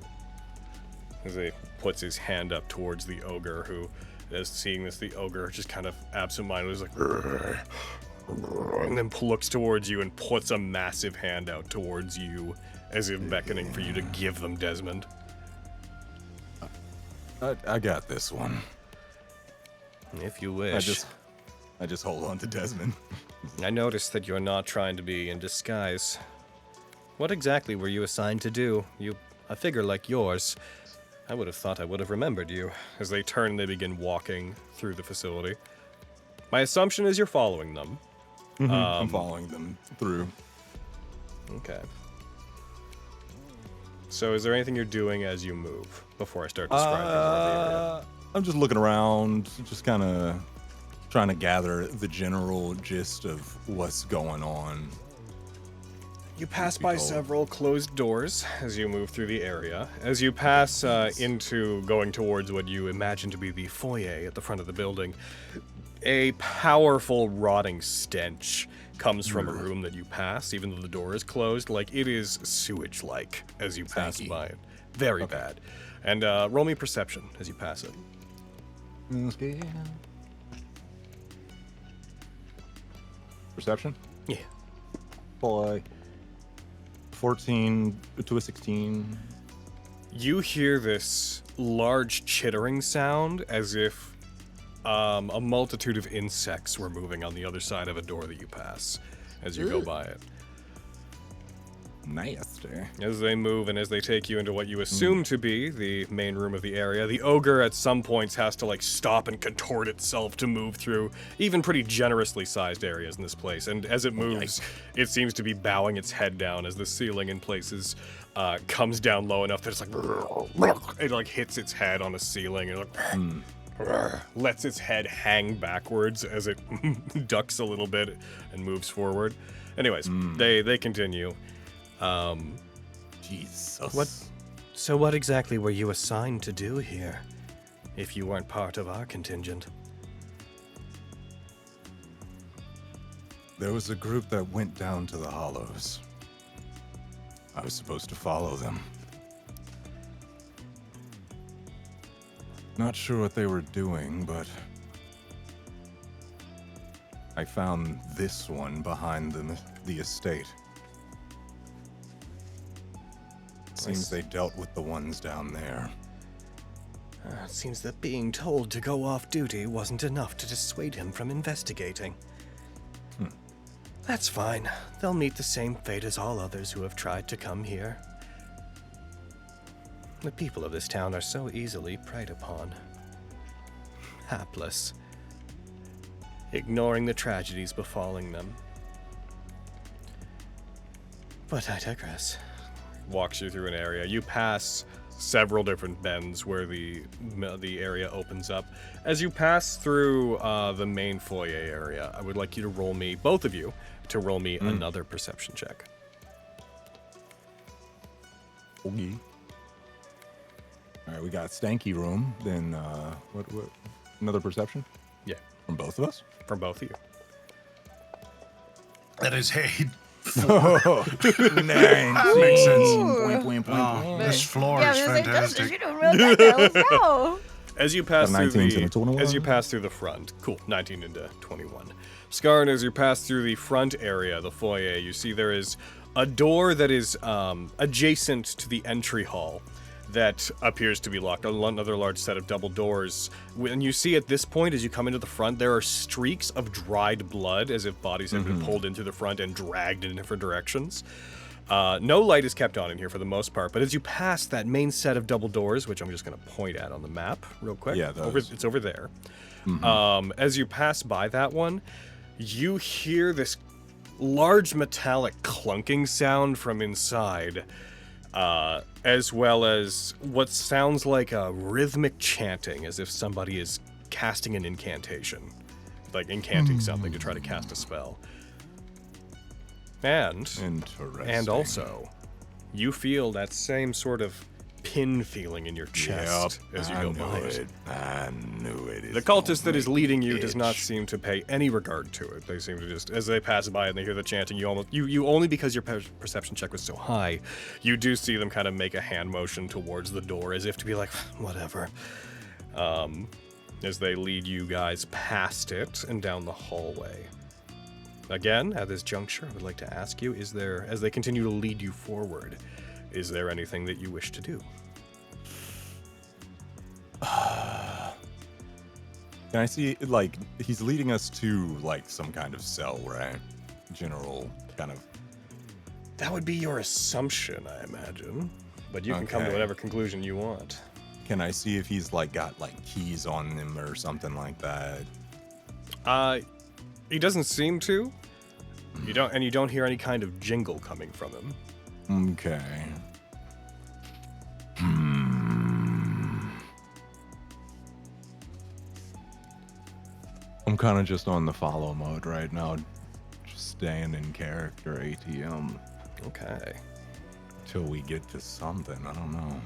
As he puts his hand up towards the ogre, who is seeing this, the ogre just kind of absent-mindedly is like, and then looks towards you and puts a massive hand out towards you as if beckoning for you to give them Desmond. I got this one. If you wish. I just hold on to Desmond. I noticed that you're not trying to be in disguise. What exactly were you assigned to do? A figure like yours. I would have thought I would have remembered you. As they turn, they begin walking through the facility. My assumption is you're following them. I'm following them through. Okay. So is there anything you're doing as you move before I start describing the area? I'm just looking around, just kind of trying to gather the general gist of what's going on. You pass by several closed doors as you move through the area. As you pass into going towards what you imagine to be the foyer at the front of the building, a powerful rotting stench comes from a room that you pass, even though the door is closed. Like, it is sewage-like as you pass by it. Very bad. And roll me perception as you pass it. Okay. Perception? Yeah. Boy. 14 to a 16. You hear this large chittering sound as if a multitude of insects were moving on the other side of a door that you pass as you go by it. Nasty. As they move and as they take you into what you assume to be the main room of the area, the ogre at some points has to stop and contort itself to move through even pretty generously sized areas in this place. And as it moves, it seems to be bowing its head down as the ceiling in places comes down low enough that it's it hits its head on the ceiling and lets its head hang backwards as it ducks a little bit and moves forward. Anyways, they continue. Jesus. So what exactly were you assigned to do here, if you weren't part of our contingent? There was a group that went down to the Hollows. I was supposed to follow them. Not sure what they were doing, but I found this one behind the estate. Seems they dealt with the ones down there. It seems that being told to go off duty wasn't enough to dissuade him from investigating. That's fine. They'll meet the same fate as all others who have tried to come here. The people of this town are so easily preyed upon. Hapless. Ignoring the tragedies befalling them. But I digress. Walks you through an area. You pass several different bends where the area opens up. As you pass through the main foyer area, I would like you to roll me, both of you, to roll me another perception check. Okay. All right, we got stanky room. Then what? Another perception? Yeah, From both of us? from both of you. That is hate. 19. Makes sense. Point, point, point, Oh, point. this floor Yeah, is I was like, Justice, you fantastic. don't real good there. Let's go. As you pass A through 19 to the 21. as you pass through the front, cool, 19 into 21. Scarn, as you pass through the front area, the foyer, you see there is a door that is adjacent to the entry hall that appears to be locked. Another large set of double doors. When you see at this point, as you come into the front, there are streaks of dried blood, as if bodies have been pulled into the front and dragged in different directions. No light is kept on in here for the most part, but as you pass that main set of double doors, which I'm just going to point at on the map real quick. Yeah, those. It's over there. As you pass by that one, you hear this large metallic clunking sound from inside, as well as what sounds like a rhythmic chanting, as if somebody is casting an incantation, like incanting something to try to cast a spell. And also, you feel that same sort of pin feeling in your chest as you go by it. I knew it. The cultist that is leading you does not seem to pay any regard to it. They seem to just, as they pass by and they hear the chanting, you only because your perception check was so high, you do see them kind of make a hand motion towards the door as if to be like, whatever. As they lead you guys past it and down the hallway. Again, at this juncture, I would like to ask you, is there, as they continue to lead you forward, is there anything that you wish to do? Can I see, like, he's leading us to, like, some kind of cell, right? General kind of... That would be your assumption, I imagine. But you can come to whatever conclusion you want. Can I see if he's, like, got, like, keys on him or something like that? He doesn't seem to. You don't hear any kind of jingle coming from him. Okay. I'm kind of just on the follow mode right now. Just staying in character ATM. Okay. Till we get to something, I don't know.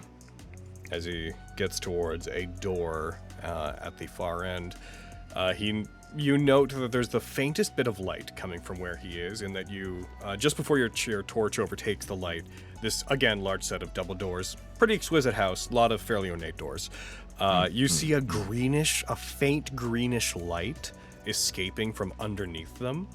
As he gets towards a door at the far end, you note that there's the faintest bit of light coming from where he is, and that you, just before your torch overtakes the light, this, again, large set of double doors, pretty exquisite house, a lot of fairly ornate doors. You see a faint greenish light escaping from underneath them.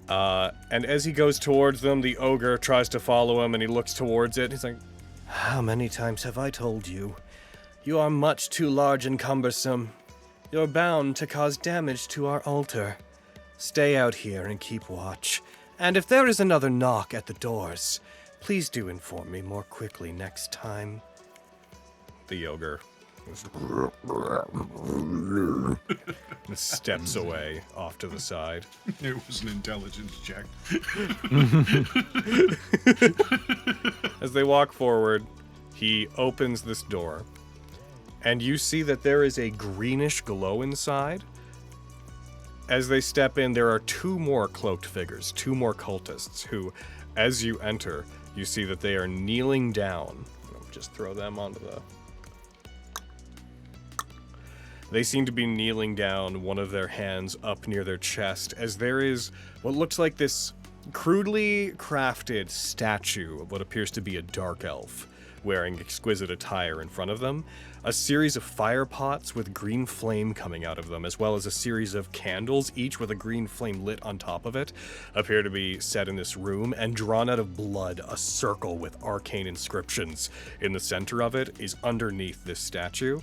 And as he goes towards them, the ogre tries to follow him, and he looks towards it. He's like, "How many times have I told you? You are much too large and cumbersome. You're bound to cause damage to our altar. Stay out here and keep watch. And if there is another knock at the doors, please do inform me more quickly next time." The ogre steps away off to the side. It was an intelligence check. As they walk forward, he opens this door, and you see that there is a greenish glow inside. As they step in, there are two more cloaked figures, two more cultists, who, as you enter, you see that they are kneeling down. I'll just throw them onto the... They seem to be kneeling down, one of their hands up near their chest, as there is what looks like this crudely crafted statue of what appears to be a dark elf, wearing exquisite attire in front of them, a series of fire pots with green flame coming out of them, as well as a series of candles, each with a green flame lit on top of it, appear to be set in this room, and drawn out of blood, a circle with arcane inscriptions in the center of it is underneath this statue,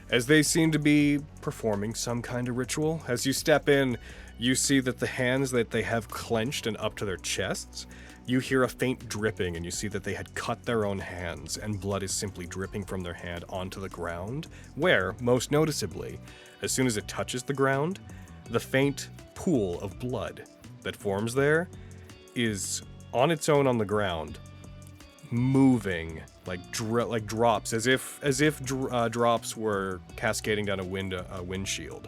as they seem to be performing some kind of ritual. As you step in, you see that the hands that they have clenched and up to their chests, you hear a faint dripping, and you see that they had cut their own hands, and blood is simply dripping from their hand onto the ground, where, most noticeably, as soon as it touches the ground, the faint pool of blood that forms there is on its own on the ground, moving like drops, as if drops were cascading down a windshield,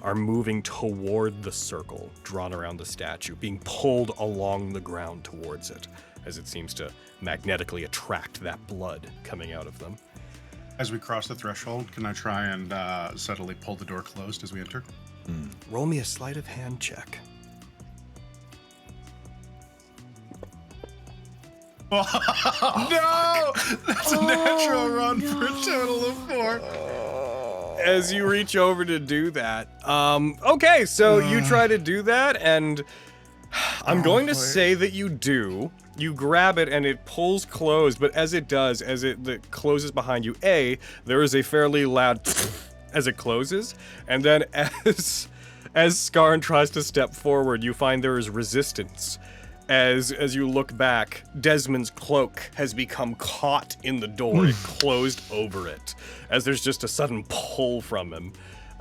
are moving toward the circle drawn around the statue, being pulled along the ground towards it, as it seems to magnetically attract that blood coming out of them. As we cross the threshold, can I try and subtly pull the door closed as we enter? Roll me a sleight of hand check. No! That's a natural run for a total of 4. As you reach over to do that, okay, so you try to do that, and I'm going to say that you do. You grab it, and it pulls closed, but as it does, as it closes behind you, there is a fairly loud as it closes, and then as Skarn tries to step forward, you find there is resistance. As you look back, Desmond's cloak has become caught in the door. It closed over it, as there's just a sudden pull from him.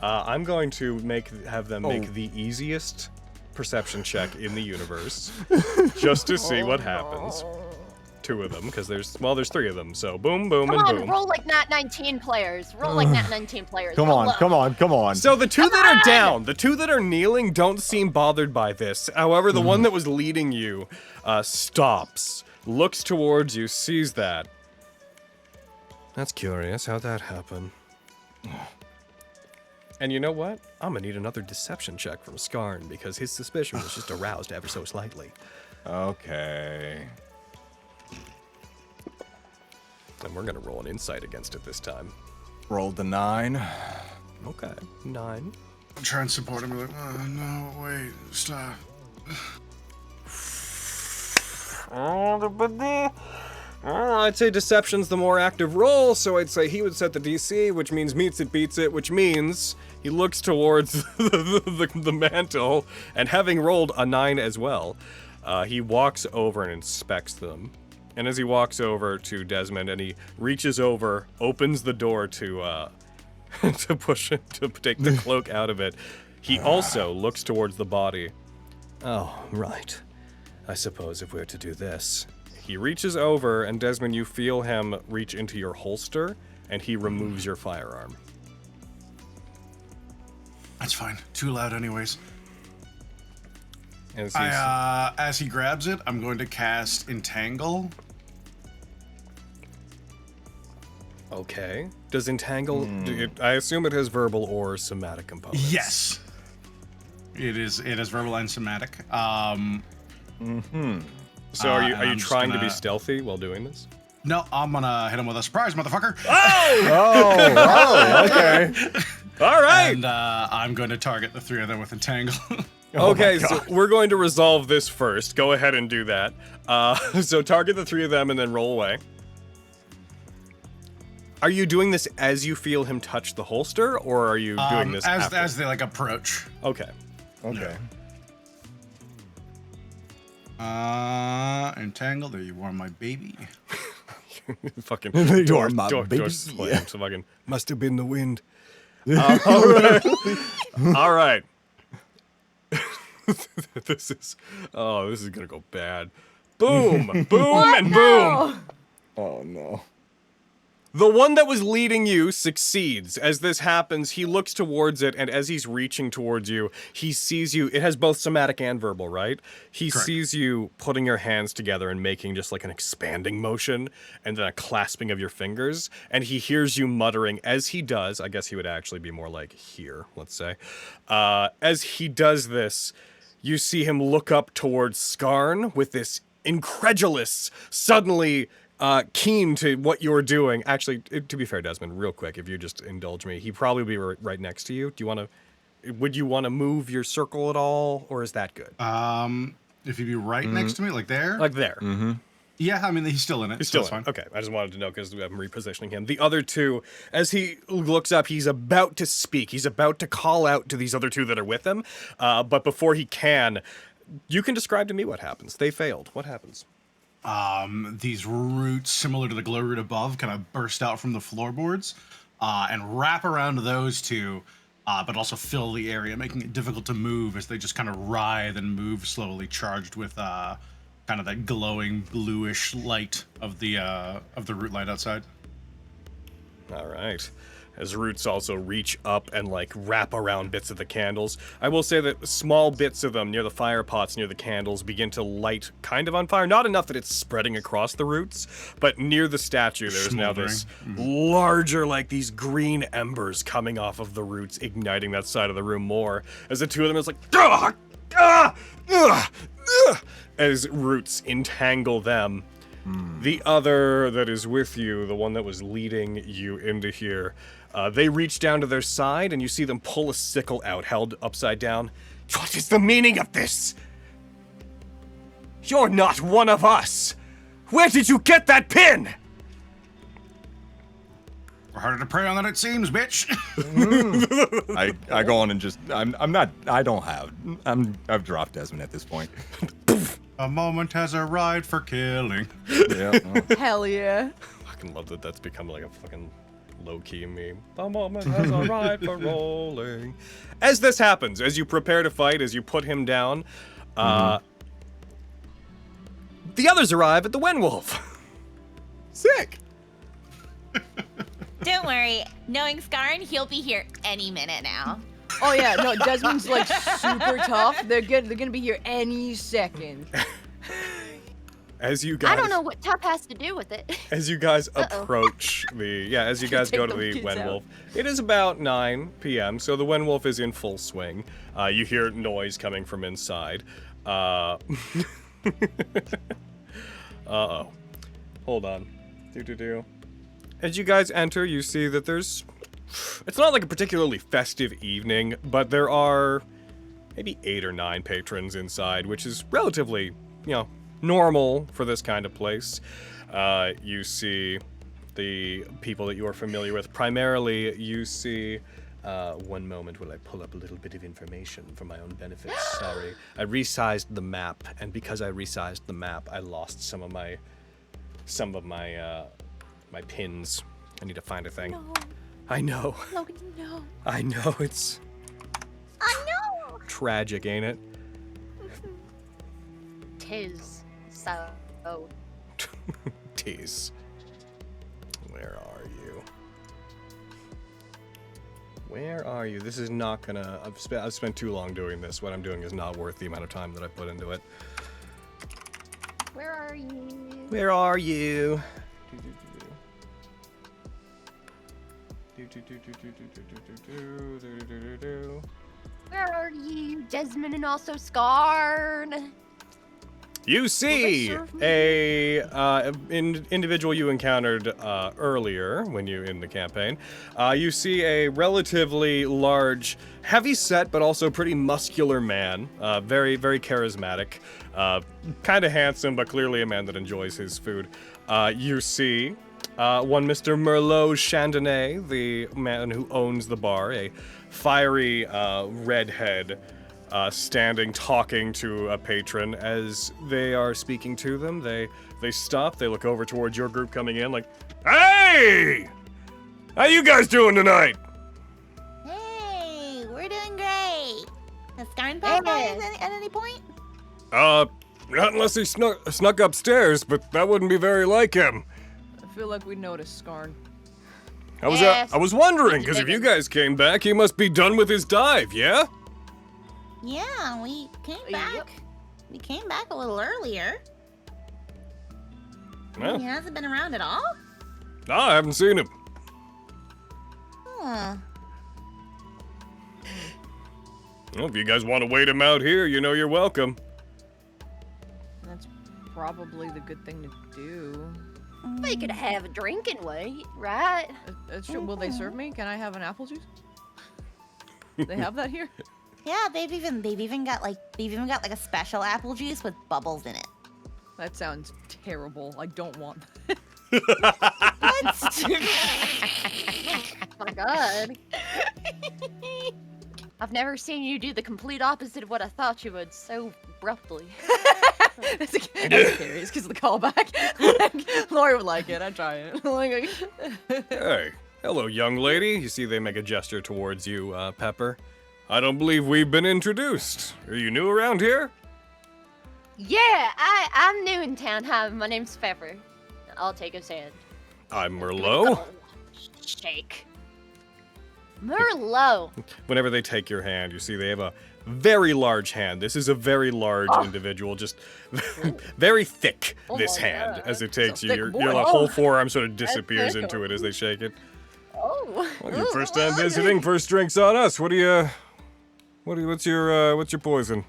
I'm going to have them make the easiest perception check in the universe, just to see what happens. 2 of them, because there's 3 of them. So boom, boom, Come and on, boom. roll like Nat19 players. Roll like Nat19 players. Come Roll on, low. come on, come on. So the 2 that are down, the 2 that are kneeling, don't seem bothered by this. However, the one that was leading you stops, looks towards you, sees that. That's curious. How'd that happen? And you know what? I'm gonna need another deception check from Skarn because his suspicion was just aroused ever so slightly. Okay. And we're gonna roll an insight against it this time. Rolled the 9. Okay, 9. Try and support him. Like, oh, no, wait, stop. I'd say deception's the more active roll, so I'd say he would set the DC, which means meets it, beats it, which means he looks towards the mantle, and having rolled a 9 as well, he walks over and inspects them. And as he walks over to Desmond and he reaches over, opens the door to to push it, to take the cloak out of it, he also looks towards the body. Oh, right. I suppose if we're to do this. He reaches over, and Desmond, you feel him reach into your holster, and he removes your firearm. That's fine. Too loud anyways. As As he grabs it, I'm going to cast Entangle. Okay. Does Entangle... I assume it has verbal or somatic components. Yes. It is verbal and somatic. So are you I'm just trying to be gonna- stealthy while doing this? No, I'm gonna hit him with a surprise, motherfucker. Oh, okay. All right! And I'm going to target the 3 of them with Entangle. Okay, so we're going to resolve this first. Go ahead and do that. So target the 3 of them and then roll away. Are you doing this as you feel him touch the holster, or are you doing this after? as they like approach. Okay. Okay. Entangle. There you are, my baby. Fucking You are my baby. door slams. So fucking must have been the wind. All right. All right. This is gonna go bad. Boom, boom, and boom. Oh no. The one that was leading you succeeds. As this happens, he looks towards it, and as he's reaching towards you, he sees you. It has both somatic and verbal, right? He Correct. sees you putting your hands together and making just like an expanding motion, and then a clasping of your fingers, and he hears you muttering. As he does, I guess he would actually be more like here, let's say. As he does this, you see him look up towards Skarn with this incredulous, suddenly keen to what you're doing. Actually, to be fair, Desmond, real quick, if you just indulge me, he'd probably be right next to you. Would you want to move your circle at all, or is that good? If you'd be right next to me, like there. Like there. Yeah, I mean he's still in it. He's so still it's in. fine. Okay, I just wanted to know because I'm repositioning him. The other 2, as he looks up, he's about to speak. He's about to call out to these other 2 that are with him. But before he can, you can describe to me what happens. They failed. What happens? These roots, similar to the glow root above, kind of burst out from the floorboards and wrap around those 2, but also fill the area, making it difficult to move as they just kind of writhe and move slowly, charged with kind of that glowing bluish light of the root light outside. All right. As roots also reach up and like wrap around bits of the candles. I will say that small bits of them near the fire pots, near the candles, begin to light kind of on fire. Not enough that it's spreading across the roots, but near the statue there's now this larger, like these green embers coming off of the roots, igniting that side of the room more. As the 2 of them is like, as roots entangle them. The other that is with you, the one that was leading you into here, they reach down to their side, and you see them pull a sickle out, held upside down. What is the meaning of this? You're not one of us! Where did you get that pin? We're harder to prey on than it seems, bitch. I go on and just I've dropped Desmond at this point. A moment has arrived for killing. Yeah. Hell yeah. I fucking love that that's become like a fucking low-key meme. The moment has arrived for rolling. As this happens, as you prepare to fight, as you put him down, the others arrive at the Wenwolf. Sick. Don't worry. Knowing Skarn, he'll be here any minute now. Oh yeah, no, Desmond's like super tough. They're gonna be here any second. As you guys, I don't know what tough has to do with it. As you guys approach as you guys go to the kids Wenwolf, it is about 9 p.m., so the Wenwolf is in full swing. You hear noise coming from inside. Uh-oh. Hold on. As you guys enter, you see that it's not like a particularly festive evening, but there are maybe 8 or 9 patrons inside, which is relatively, normal for this kind of place. You see the people that you are familiar with. Primarily, you see... one moment while I pull up a little bit of information for my own benefit. Sorry. I resized the map, and because I resized the map, I lost some of my my pins. I need to find a thing. No. I know. Logan, no. I know, it's I know. tragic, ain't it? Tis so. Tease. Where are you? Where are you? This is not gonna... I've spent too long doing this. What I'm doing is not worth the amount of time that I put into it. Where are you? Where are you? Where are you, Desmond, and also Skarn? You see a individual you encountered earlier when you in the campaign. You see a relatively large, heavy-set but also pretty muscular man. Very, very charismatic. Kind of handsome, but clearly a man that enjoys his food. You see one Mr. Merlot Chandonnay, the man who owns the bar, a fiery redhead. Standing, talking to a patron. As they are speaking to them, they stop, they look over towards your group coming in like, "Hey! How you guys doing tonight?" Hey, we're doing great. Has Skarn popped by at any point? Not unless he snuck upstairs, but that wouldn't be very like him. I feel like we noticed Skarn. I was wondering, because if you guys came back, he must be done with his dive, yeah? Yeah, we came back. Yep. We came back a little earlier. Well, He hasn't been around at all? no, I haven't seen him. Huh. Well, if you guys want to wait him out here, you're welcome. That's probably the good thing to do. We could have a drink and wait, right? That's true. Will they serve me? Can I have an apple juice? They have that here? Yeah, they've even got like a special apple juice with bubbles in it. That sounds terrible. I don't want What? Oh my god. I've never seen you do the complete opposite of what I thought you would so abruptly. That's curious because of the callback. Like, Lori would like it. I'd try it. Like, Hey, hello, young lady. You see they make a gesture towards you, Pepper. I don't believe we've been introduced. Are you new around here? Yeah, I'm new in town. Hi, my name's Febrian. I'll take his hand. I'm Merlot. Shake. Merlot. Whenever they take your hand, you see they have a very large hand. This is a very large individual, just very thick, Oh this my hand, God. as it takes you. thick Your boy. whole forearm sort of disappears thick. into it as they shake it. Oh. Well, your first time visiting, first drink's on us. What's your poison?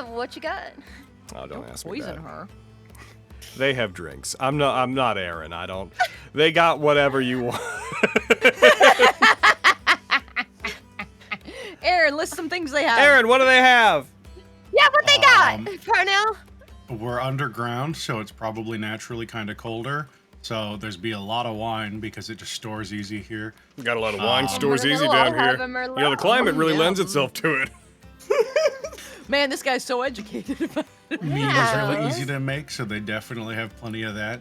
What you got? Oh, don't ask me poison that. her. They have drinks. I'm not Aaron. I don't. They got whatever you want. Aaron, list some things they have. Aaron, what do they have? Yeah, what they got? Parnell? We're underground, so it's probably naturally kind of colder. So there's be a lot of wine because it just stores easy here. We got a lot of wine stores Merlot, easy down I'll have here. a Merlot. The climate really Yeah. lends itself to it. Man, this guy's so educated about it. Mead is Yeah. really easy to make, so they definitely have plenty of that.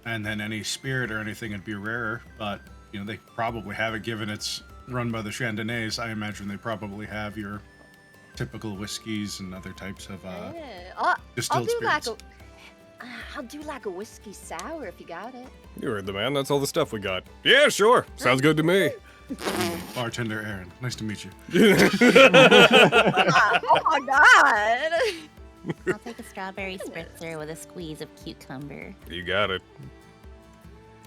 And then any spirit or anything would be rarer, but you know, they probably have it given it's run by the Chandonnais. I imagine they probably have your typical whiskeys and other types of distilled spirits. I'll do like a whiskey sour if you got it. You heard the man. That's all the stuff we got. Yeah, sure. Sounds good to me. Bartender Aaron, nice to meet you. Oh my god! I'll take a strawberry spritzer with a squeeze of cucumber. You got it.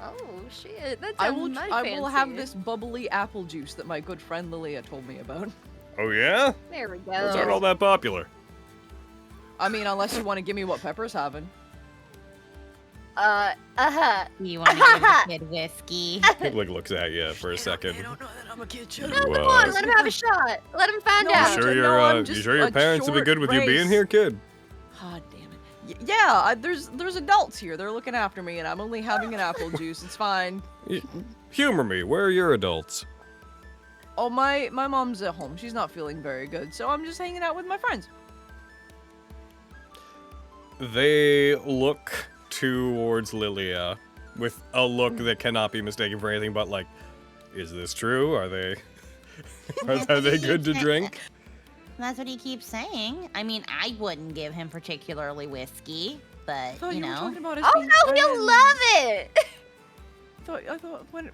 Oh shit, that's I will have this bubbly apple juice that my good friend Lilia told me about. Oh, yeah? There we go. Those aren't all that popular. I mean, unless you want to give me what Pepper's having. You want to give the kid whiskey? Like looks at you for a second. They don't know that I'm a kid. Shut No, up. come on, let him have a shot. Let him find No, out. You sure No, I'm you just sure your a parents would be short good with you being race. here, kid? God damn it. Yeah, there's adults here. They're looking after me, and I'm only having an apple juice. It's fine. Humor me. Where are your adults? Oh, my mom's at home. She's not feeling very good, so I'm just hanging out with my friends. They look towards Lilia with a look that cannot be mistaken for anything but like, is this true? Are they are they good to drink? That's what he keeps saying. I mean, I wouldn't give him particularly whiskey, but I thought you you were know. talking about us Oh being no, he'll friends. love it. I thought when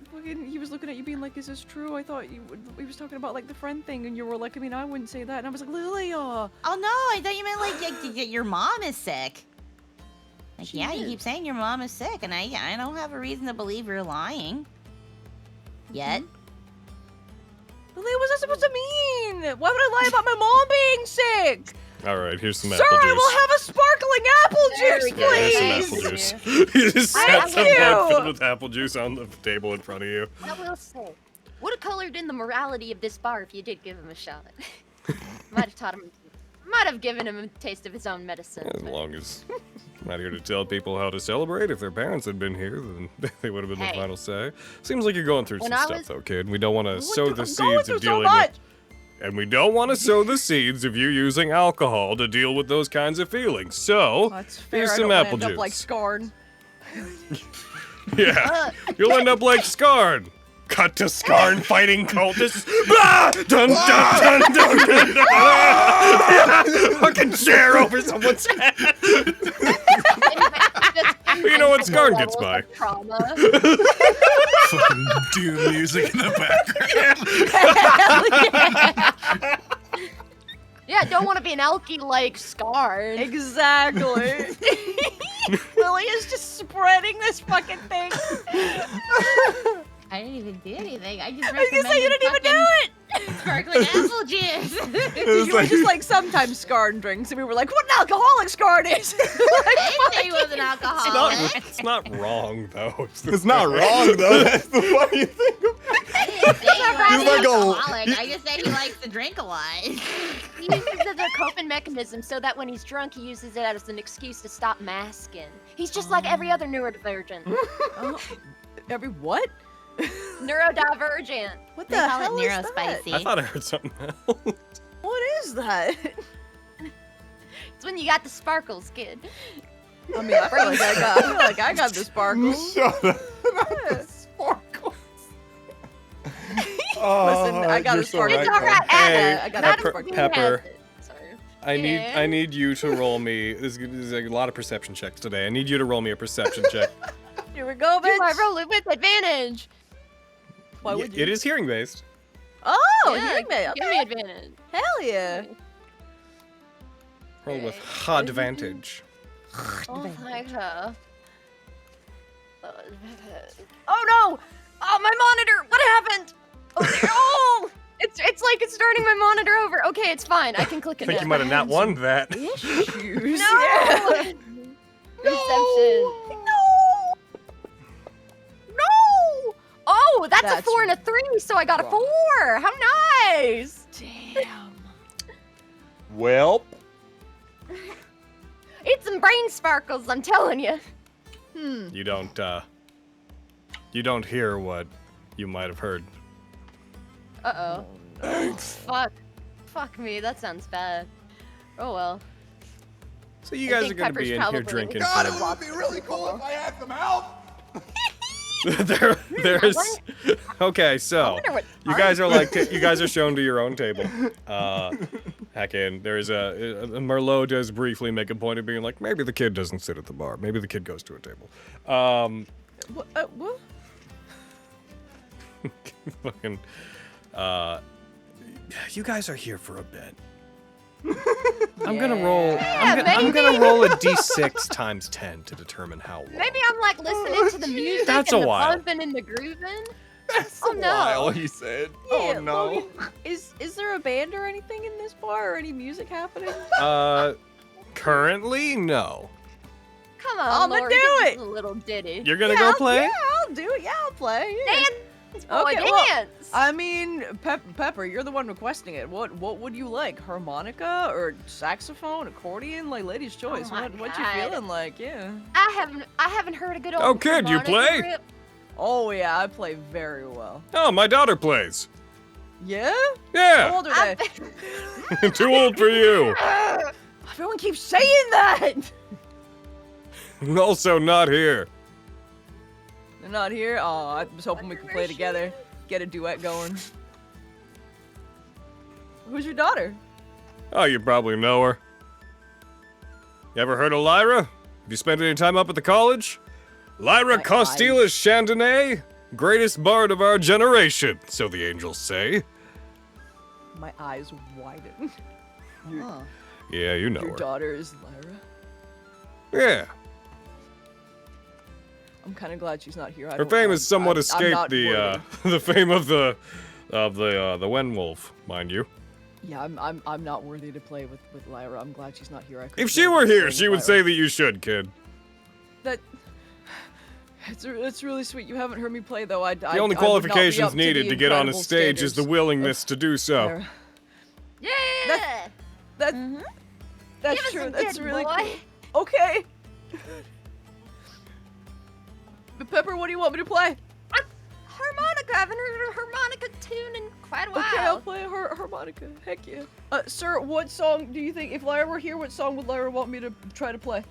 he was looking at you being like, is this true? I thought he was talking about like the friend thing, and you were like, I mean, I wouldn't say that. And I was like, Lilia. Oh no, I thought you meant like your mom is sick. Like, She yeah, you is. keep saying your mom is sick, and I don't have a reason to believe you're lying. Yet. Lilia, what's that supposed to mean? Why would I lie about my mom being sick? All right, here's some Sir, apple I juice. will have a sparkling apple There juice, we go. Here's some please. apple juice. He just Thank sets a you. mug filled with apple juice on the table in front of you. I will say, would have colored in the morality of this bar if you did give him a shot. Might have taught him. Might have given him a taste of his own medicine. As but- long as I'm not here to tell people how to celebrate. If their parents had been here, then they would have been the Hey. final say. Seems like you're going through When some I stuff, was- though, kid. We don't want to sow the I'm going seeds through of so dealing much. with. And we don't want to sow the seeds of you using alcohol to deal with those kinds of feelings. So, That's fair. here's I some don't wanna apple end juice. up like Scarn. Yeah, you'll end up like Scarn. Cut to Scarn fighting cultists. Ah! Dun dun dun dun dun dun! Ah! Fucking chair over someone's head. You know what Scarn gets by. Trauma. Fucking doom music in the background. Yeah, don't want to be an elky like Scarn. Exactly. Lilia's just spreading this fucking thing. I didn't even do anything. I just I was gonna say you didn't even do it. sparkling apple juice. You were just like sometimes Scarn drinks, and we were like, what an alcoholic Scarn is. I didn't say he was an alcoholic. It's not wrong though. It's not wrong though. That's the funny thing. I didn't say he was He's an like a- alcoholic. I just said he likes to drink a lot. He uses it as a coping mechanism so that when he's drunk, he uses it as an excuse to stop masking. He's just like every other neurodivergent. Every what? Neurodivergent. What They the call hell it is that? neurospicy. I thought I heard something else. What is that? It's when you got the sparkles, kid. I mean, I feel like I got the sparkles. Shut up. Yeah. Sparkles. Listen, I got you're a sparkle. It's right, all right. though. Hey, I got Not a everything Pepper. has it. Sorry. I Yeah. need you to roll me. There's a lot of perception checks today. I need you to roll me a perception check. Here we go, Do bitch. I roll it with advantage? Why would you? It is hearing based. Oh, Yeah, hearing me. Give me advantage. Hell yeah. Roll with hard advantage. Oh my god. Oh no! Oh, my monitor! What happened? Oh, there- oh! It's like it's starting my monitor over. Okay, it's fine. I can click I it think now. you might have not won that. Issues. No! Reception. No. No! Oh, that's a That's 4 and a 3, so I got a 4. How nice! Damn. Well, It's some brain sparkles, I'm telling you. You don't hear what you might have heard. Uh-oh. Fuck me, that sounds bad. Oh well. So you I guys think are gonna Pepper's be in here probably- drinking God, for it would be really cool if I had some help. There's okay, so wonder what you guys are like you guys are shown to your own table. Heck in there's a Merlot does briefly make a point of being like maybe the kid doesn't sit at the bar, maybe the kid goes to a table. What? Fucking you guys are here for a bit. I'm gonna roll. I'm gonna roll a d6 times 10 to determine how long. Maybe I'm like listening to the music That's and a the while. bumping and the grooving. That's Oh, a no. while, he said. Yeah, Oh no. Logan, is there a band or anything in this bar or any music happening? Currently, no. Come on, I'ma Lord, do give us it. a little ditty. You're gonna go play? Yeah, I'll do it. Yeah, I'll play. Yeah. Dance, boy, Okay, well, dance. I mean, Pepper, you're the one requesting it. What would you like? Harmonica or saxophone, accordion? Like lady's choice. Oh my What you God. feeling like? Yeah. I haven't heard a good old Oh, kid, you harmonica play? rip. Oh yeah, I play very well. Oh, my daughter plays. Yeah? How Yeah, old are they? too old for you. Everyone keeps saying that. Also not here. They're not here. Oh, I was hoping we could play together, get a duet going. Who's your daughter? Oh, you probably know her. You ever heard of Lyra? Have you spent any time up at the college? Lyra My Costilas Chandonnay, greatest bard of our generation, so the angels say. My eyes widen. Your, Yeah, you know your her. daughter is Lyra. Yeah. I'm kind of glad she's not here. Her fame has somewhat I'm escaped not the worried. the fame of the Wenwolf, mind you. Yeah, I'm not worthy to play with Lyra. I'm glad she's not here. I couldn't If she play were with here, Lyra. she would say that you should, kid. That. It's really sweet. You haven't heard me play though. The only qualifications needed to get on a stage is the willingness to do so. Yeah. That's Give us true. a That's good really boy. cool. Okay. But Pepper, what do you want me to play? Harmonica. I haven't heard a harmonica tune in quite a while. Okay, I'll play her harmonica. Heck yeah. Sir, what song do you think, if Lyra were here, what song would Lyra want me to try to play?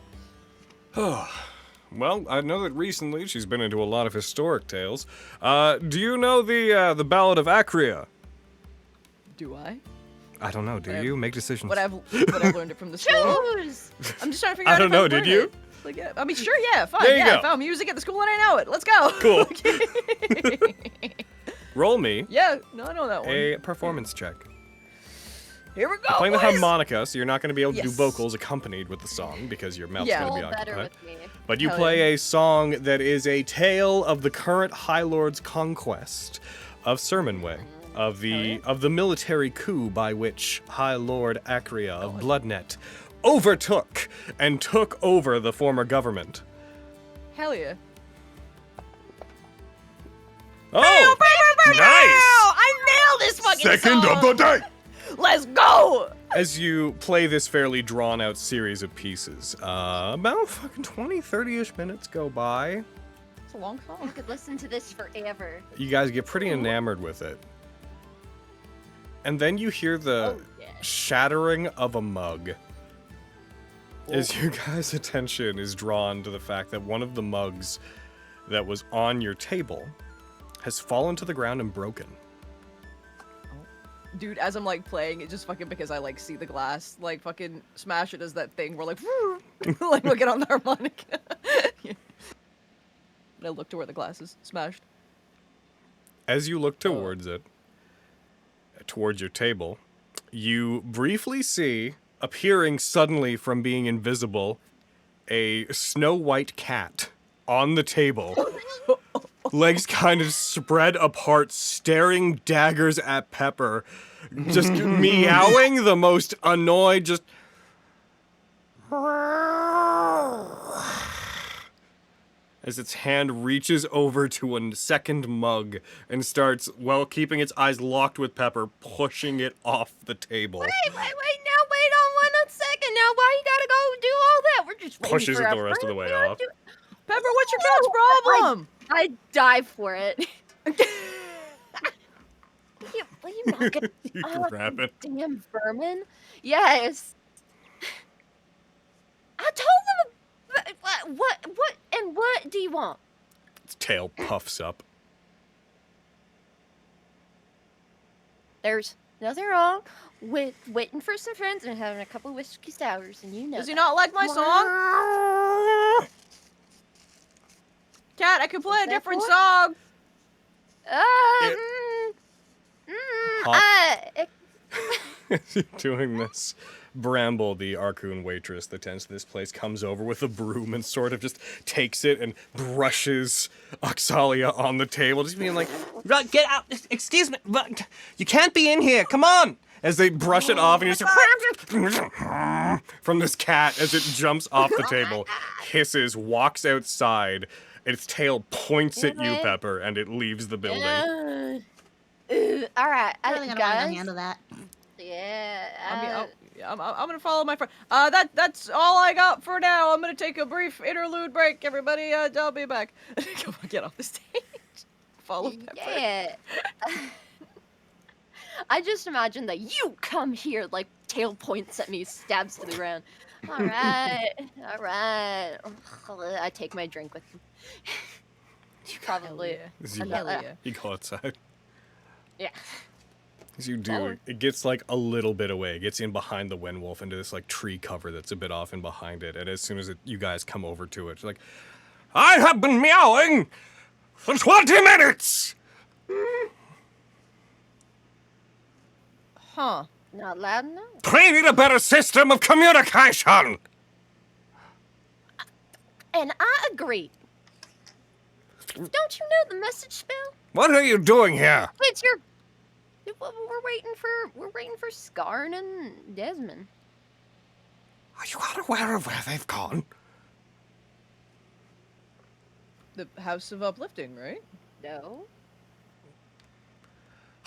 Well, I know that recently she's been into a lot of historic tales. Do you know the Ballad of Acrea? Do I? I don't know. Do Whatever. you make decisions? What I've learned it from the school. Choose. I'm just trying to figure I out. don't if know, I've did learned you? it. Like, yeah, I mean, sure, yeah, fine. There you yeah, go. I found music at the school and I know it. Let's go. Cool. Okay. Roll me Yeah, no, I know that one. a performance check. Here we go. You're playing the boys. harmonica, so you're not going to be able to do Yes. vocals accompanied with the song because your mouth's Yeah. going to be All better occupied. with me. But you Hell play a song that is a tale of the current High Lord's conquest of Sermonway, of the military coup by which High Lord Acrea of Bloodnet overtook and took over the former government. Hell yeah. Oh, Nice! nice! I nailed this fucking Second song. of the day. Let's go. As you play this fairly drawn-out series of pieces, about fucking 20, 30-ish minutes go by. It's a long I song. could listen to this forever. You guys get pretty enamored with it. And then you hear the Oh, yeah. shattering of a mug. As your guys' attention is drawn to the fact that one of the mugs that was on your table has fallen to the ground and broken. Dude, as I'm like playing it, just fucking because I like see the glass, like fucking smash it as that thing where like, like look it on the harmonica. Yeah. And I look to where the glass is smashed. As you look towards it, towards your table, you briefly see, appearing suddenly from being invisible, a snow white cat on the table. Legs kind of spread apart, staring daggers at Pepper, just meowing the most annoyed, just. As its hand reaches over to a second mug and starts, while keeping its eyes locked with Pepper, pushing it off the table. Wait, now wait on 1 second. Now, why you gotta go do all that? We're just waiting Pushes for it our the rest of the friend. way We don't off. do- Pepper, what's your cat's problem? I die for it. Will you not get You oh, grab it. damn vermin? Yes. I told them what do you want? Its tail puffs up. There's nothing wrong with waiting for some friends and having a couple whiskey sours, and you know. Does he not like my song? Cat, I could play a that different for? song. Doing this, Bramble, the Arcoon waitress that tends to this place, comes over with a broom and sort of just takes it and brushes Oxalia on the table, just being like, "Get out! Excuse me, but you can't be in here. Come on!" As they brush it off, and you just from this cat as it jumps off the table, hisses, walks outside, and its tail points at you, Pepper, and it leaves the building. All right, I really gonna guys. handle that. Yeah. I'm gonna follow my friend. That's all I got for now. I'm gonna take a brief interlude break, everybody. I'll be back. Come on, get off the stage. Follow Pepper. Yeah. I just imagine that you come here, like tail points at me, stabs to the ground. All right, all right. I take my drink with me. Probably. You go outside. Yeah. As you do, it gets like a little bit away. It gets in behind the Wenwolf into this like tree cover that's a bit off and behind it. And as soon as you guys come over to it, it's like, "I have been meowing for 20 minutes!" Huh. Not loud enough. We need a better system of communication! And I agree. Don't you know the message spell? What are you doing here? It's your. We're waiting for Skarn and Desmond. Are you unaware of where they've gone? The House of Uplifting, right? No.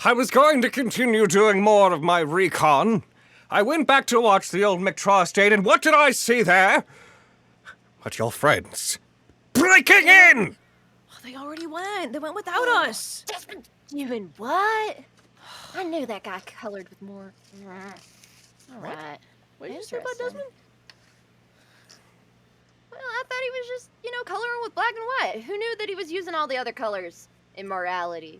I was going to continue doing more of my recon. I went back to watch the old McTraw estate, and what did I see there? But your friends breaking in! Oh, they already went. They went without us. Desmond, doing what? I knew that guy colored with more. All right. What did you say about Desmond? Well, I thought he was just, coloring with black and white. Who knew that he was using all the other colors in morality?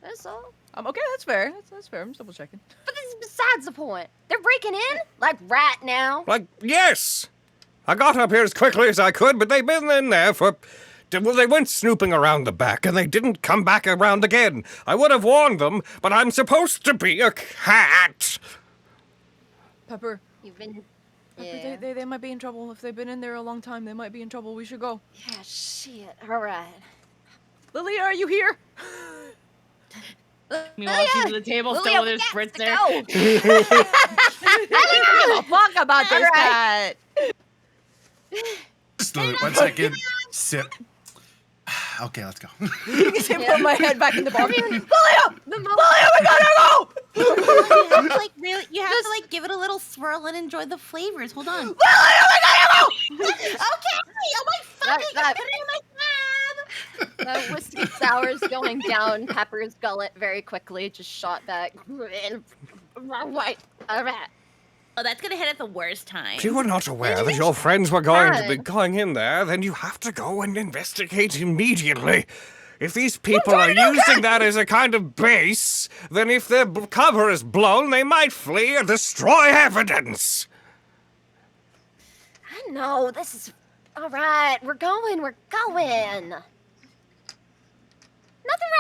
That's all. Okay, that's fair. That's fair. I'm just double checking. But this is besides the point. They're breaking in? Like right now? Like, yes! I got up here as quickly as I could, but they've been in there for... Well, they went snooping around the back, and they didn't come back around again. I would have warned them, but I'm supposed to be a cat! Pepper. You've been... Pepper, Yeah. they might be in trouble. If they've been in there a long time, they might be in trouble. We should go. Yeah, shit. All right. Lilia, are you here? Meanwhile, she's at the table still with her spritz there. I don't give a fuck about this cat. Just 1 second. Sip. Okay, let's go. Put my head back in the bar. Lilia! The Lilia, we gotta go! You have to give it a little swirl and enjoy the flavors. Hold on. Lilia, we gotta go! Okay, oh my fucking That- put it in my tab. The whiskey sour's going down Pepper's gullet very quickly, just shot back. Right. All right. Oh, that's gonna hit at the worst time. If you were not aware that your friends were going to be God. going in there, then you have to go and investigate immediately. If these people are using that as a kind of base, then if their cover is blown, they might flee or destroy evidence. I know, this is... All right, we're going. Nothing wrong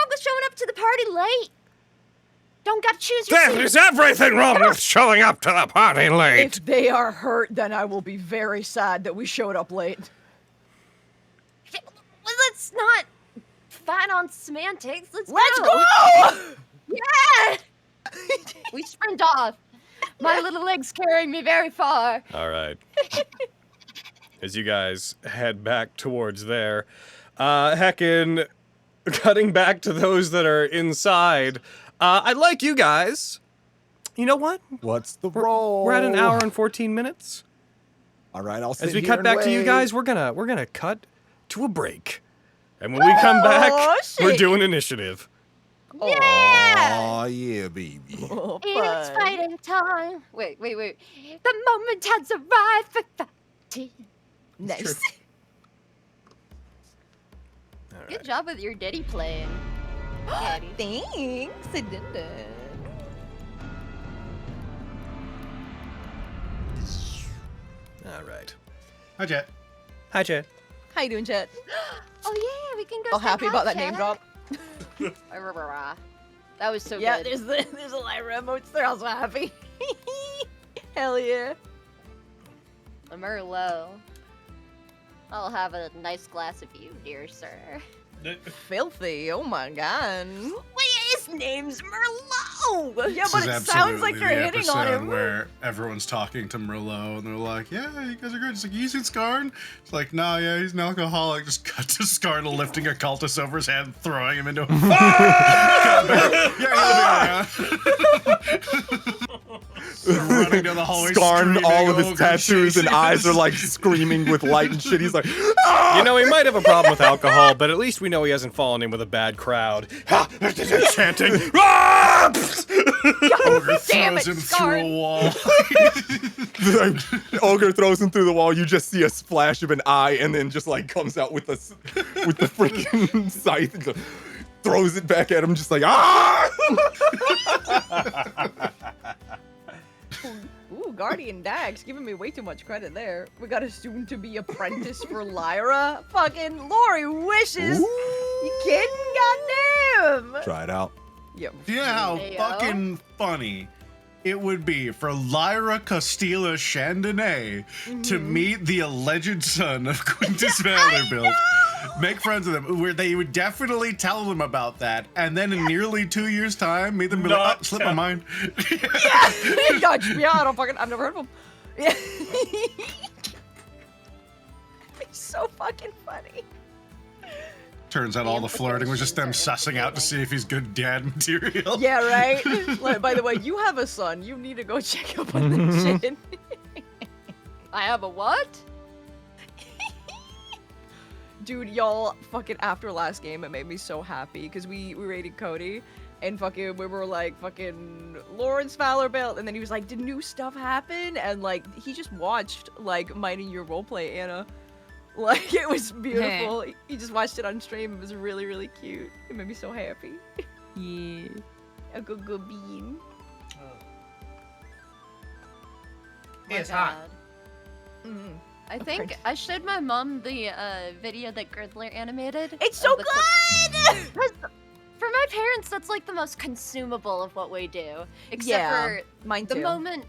with showing up to the party late. Don't gotta choose your There is everything wrong with showing up to the party late. If they are hurt, then I will be very sad that we showed up late. Let's not fight on semantics. Let's go! Yeah! We sprint off. My little leg's carrying me very far. All right. As you guys head back towards there, heckin', cutting back to those that are inside, I'd like you guys, you know what? What's the roll? We're at an hour and 14 minutes. All right, I'll sit As we here cut and back to you wait. guys, we're gonna cut to a break. And when we come back, we're shit. doing initiative. Yeah! Aw, yeah, baby. Oh, It's fun. fighting time. Wait. The moment has arrived for fighting. Nice. All Good job with your ditty playing. Daddy. Thanks, I did it. All right. Hi, Jet. Hi, Jet. How you doing, Chet? Oh yeah, we can go. Oh, say happy hi, about that name Chet. drop. That was so Yeah, good. there's a Lyra emotes. They're also happy. Hell yeah. A Merlot. I'll have a nice glass of you, dear sir. Filthy. Oh my god. Wait, his name's Merlot. Yeah, This but is it sounds like absolutely you're the hitting on episode him. where everyone's talking to Merlot and they're like, "Yeah, you guys are good." It's like, "You seen Skarn?" It's like, "No, yeah, he's an alcoholic." Just cut to Skarn lifting a cultist over his head, throwing him into a yeah, running down the hallway, Scarring all of his screaming, tattoos and Jesus. eyes are like screaming with light and shit. He's like, You know, he might have a problem with alcohol, but at least we know he hasn't fallen in with a bad crowd. Chanting. Ogre Damn throws it, him through a wall. Ogre throws him through the wall. You just see a splash of an eye, and then just like comes out with the freaking scythe and just throws it back at him, just like ah. Ooh, Guardian Dax giving me way too much credit there. We got a soon-to-be apprentice for Lyra. Fucking Lori wishes. You kidding? Goddamn. Try it out. Yeah. Do you know how Heyo. fucking funny it would be for Lyra Costilla Chandonnay to meet the alleged son of Quintus Vanderbilt, make friends with him, where they would definitely tell them about that, and then in nearly 2 years' time, meet them and be like, "Oh, slipped my mind." Yeah, I've never heard of him. Yeah. He's so fucking funny. Turns out all the flirting was just them sussing out to see if he's good dad material. Yeah, right? Like, by the way, you have a son. You need to go check up on this shit. I have a what? Dude, y'all, fucking after last game, it made me so happy because we raided Cody and fucking we were like fucking Lawrence Fowler built, and then he was like, "Did new stuff happen?" And like he just watched like mine and your roleplay, Anna. Like it was beautiful. He just watched it on stream. It was really, really cute. It made me so happy. Yeah, a good bean. It's hot. Mm. I think I showed my mom the video that Gridler animated. It's so of the good. For my parents, that's like the most consumable of what we do. Except Yeah, for mine the too. moment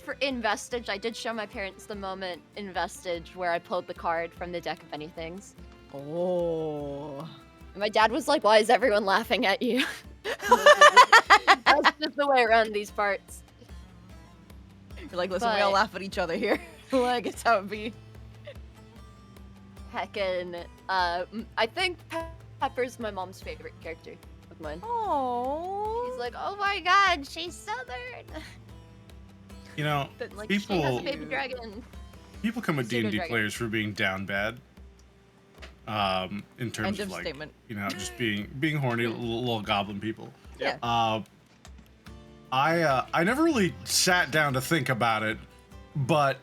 for in Vestige, I did show my parents the moment in Vestige where I pulled the card from the deck of anythings. Oh. And my dad was like, "Why is everyone laughing at you?" That's just the way around these parts. You're like, listen, we all But- laugh at each other here. Like, it's how it be. Heckin', I think Pepper's my mom's favorite character of mine. Oh. She's like, "Oh my god, she's southern!" You know, Like, she has a people baby dragon. come at Pseudo D&D dragon. players for being down bad. In terms End of of like, statement. you know, just being horny little goblin people. Yeah. I never really sat down to think about it, but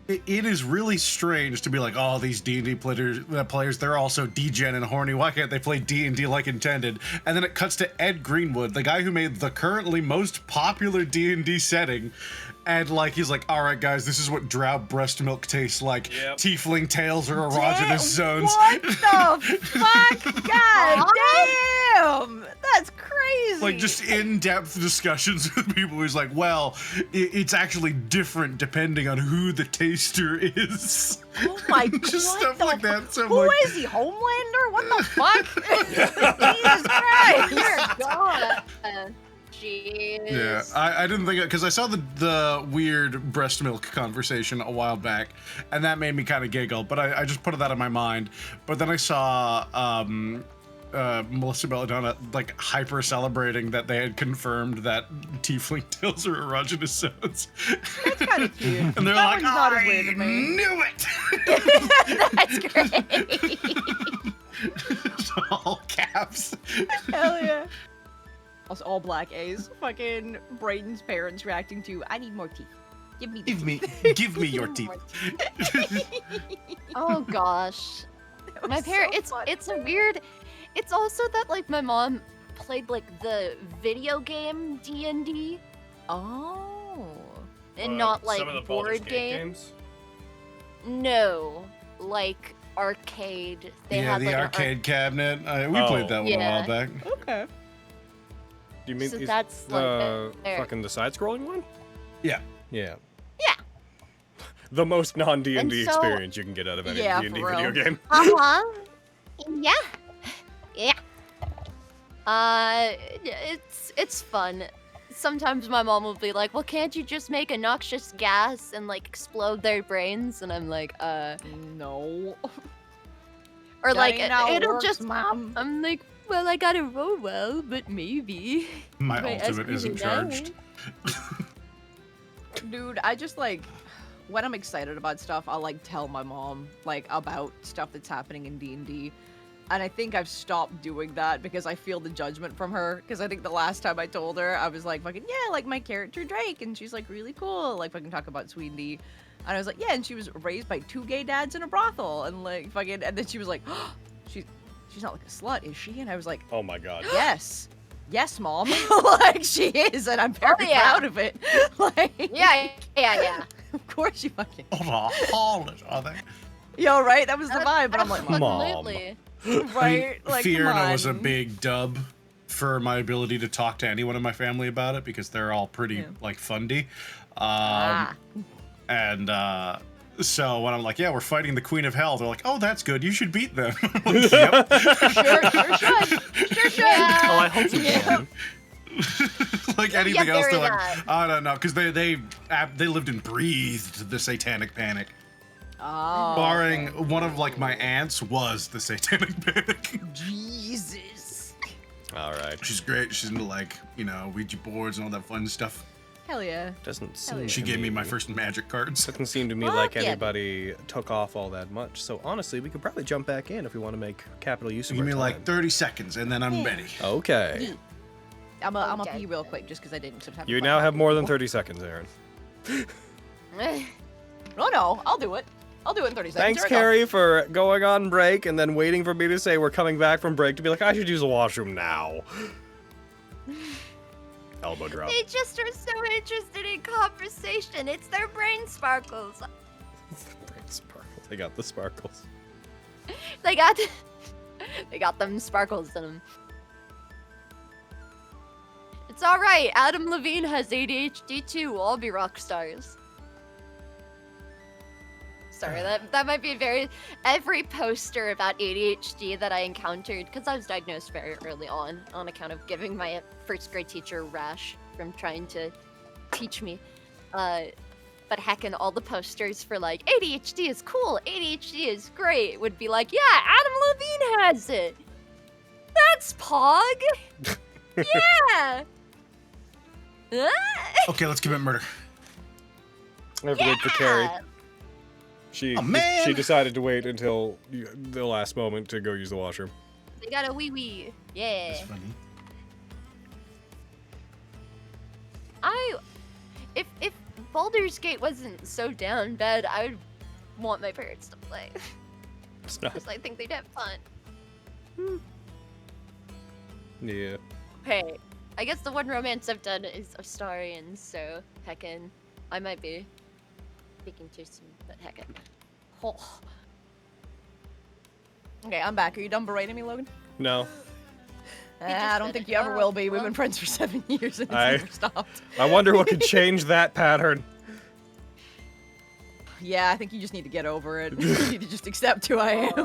it is really strange to be like, "Oh, these D&D players, they're also degen and horny. Why can't they play D&D like intended?" And then it cuts to Ed Greenwood, the guy who made the currently most popular D&D setting. And like he's like, "All right, guys, this is what drow breast milk tastes like. Yep. Tiefling tails are erogenous zones." What the fuck? God damn! That's crazy. Like just in-depth discussions with people who's like, "Well, it's actually different depending on who the taster is." Oh my god. Just stuff like that. So I'm Who like, is he? Homelander? What the fuck? Jesus Christ! Dear God. Jeez. yeah, I didn't think it because I saw the weird breast milk conversation a while back, and that made me kind of giggle. But I just put that in my mind. But then I saw Melissa Belladonna like hyper celebrating that they had confirmed that tiefling tails are erogenous zones. That's kind of cute. And they're That like, one's not as "I weird to me." knew it!" That's great. All caps. Hell yeah. Also, all black A's. Fucking Braden's parents reacting to, "I need more teeth. Give me the Give me your teeth. Oh gosh. My parents, it's a weird. It's also that like my mom played like the video game D&D Oh. and not like some of the Baldur's board Gate games. No, like arcade. They Yeah, had the like arcade cabinet. We played that one a Yeah. while back. Okay. Do you mean So is that's, like, there. fucking the side-scrolling one? Yeah. Yeah. Yeah. The most non-D&D And so- experience you can get out of any Yeah, D&D for video real. game. Yeah. Yeah. It's fun. Sometimes my mom will be like, "Well, can't you just make a noxious gas and like explode their brains?" And I'm like, No. or That like ain't how it it'll works, just. Mom. I'm like, well, I gotta roll well, but maybe. My Wait, ultimate escalating isn't charged. Dude, I just like when I'm excited about stuff, I'll like tell my mom like about stuff that's happening in D&D. And I think I've stopped doing that because I feel the judgment from her. Because I think the last time I told her, I was like, fucking, yeah, like my character Drake. And she's like, really cool. Like, fucking talk about Sweet D. And I was like, yeah, and she was raised by 2 gay dads in a brothel. And like, fucking, and then she was like, oh, she's not like a slut, is she? And I was like, Oh my god. yes. Yes, mom. Like, she is. And I'm very yeah. proud of it. Like, Yeah. of course you fucking. Hold it, are they? Yo, right? That was the vibe. But I'm like, Absolutely. right? Like, come Fiona was a on. big dub for my ability to talk to anyone in my family about it because they're all pretty like fundy. And so when I'm like, yeah, we're fighting the Queen of Hell, they're like, oh, that's good. You should beat them. I'm like, yep. Sure should. Yeah. Oh, I hope you can. Like anything else, very they're like, that. I don't know, because they lived and breathed the Satanic Panic. Oh, Barring one of like my aunts was the Satanic Panic. Jesus. All right. She's great. She's into like Ouija boards and all that fun stuff. Hell yeah. Doesn't seem She to gave me my first magic cards. Doesn't seem to me Fuck like yeah. anybody took off all that much. So honestly, we could probably jump back in if we want to make capital use of Give our me time. like 30 seconds and then I'm ready. Okay. I'm a Okay. pee real quick just because I didn't. Sometimes You now have more than 30 seconds, Aaron. No, I'll do it. I'll do it in 30 seconds. Thanks, Here we go. Carrie, for going on break and then waiting for me to say we're coming back from break to be like, I should use the washroom now. Elbow drop. They just are so interested in conversation. It's their brain sparkles. Brain sparkles. They got the sparkles. They got them sparkles in them. It's all right. Adam Levine has ADHD too. We'll all be rock stars. Sorry, that might be every poster about ADHD that I encountered, because I was diagnosed very early on account of giving my first grade teacher rash from trying to teach me. But heckin' all the posters for like ADHD is cool, ADHD is great would be like, yeah, Adam Levine has it. That's Pog. Yeah. Okay, let's commit murder. Never did for Carrie. She Oh, man. she decided to wait until the last moment to go use the washroom. They got a wee wee. Yeah. That's funny. If Baldur's Gate wasn't so down bad, I would want my parents to play. It's not. Because I think they'd have fun. Yeah. Hey, I guess the one romance I've done is Astarian, so heckin', I might be speaking too soon, but heckin'. Oh. Okay, I'm back. Are you done berating me, Logan? No. I don't think you ever will be. We've been friends for 7 years and it's I- never stopped. I wonder what could change that pattern. Yeah, I think you just need to get over it. You need to just accept who I am. Oh,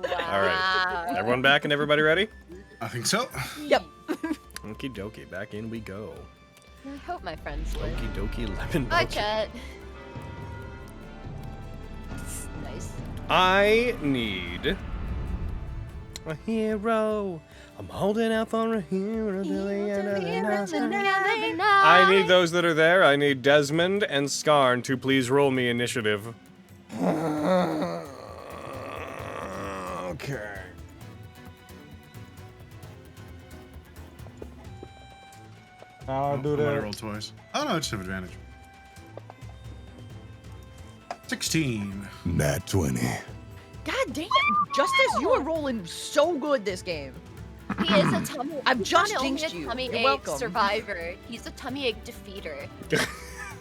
wow. All right. Everyone back and everybody ready? I think so. Yep. Okie dokie, back in we go. I hope my friends live. Okie dokie, lemon Bye, milk. chat. Nice. I need a hero. I'm holding out for a hero till the end of the night. I need those that are there. I need Desmond and Skarn to please roll me initiative. Okay. I'll do I'm gonna that. roll twice. Oh no, I just have advantage. 16. Nat 20. God damn, Justice, you are rolling so good this game. He is a tummy. I've he's just not only jinxed a you. tummy You're ache welcome. survivor. He's a tummy ache defeater.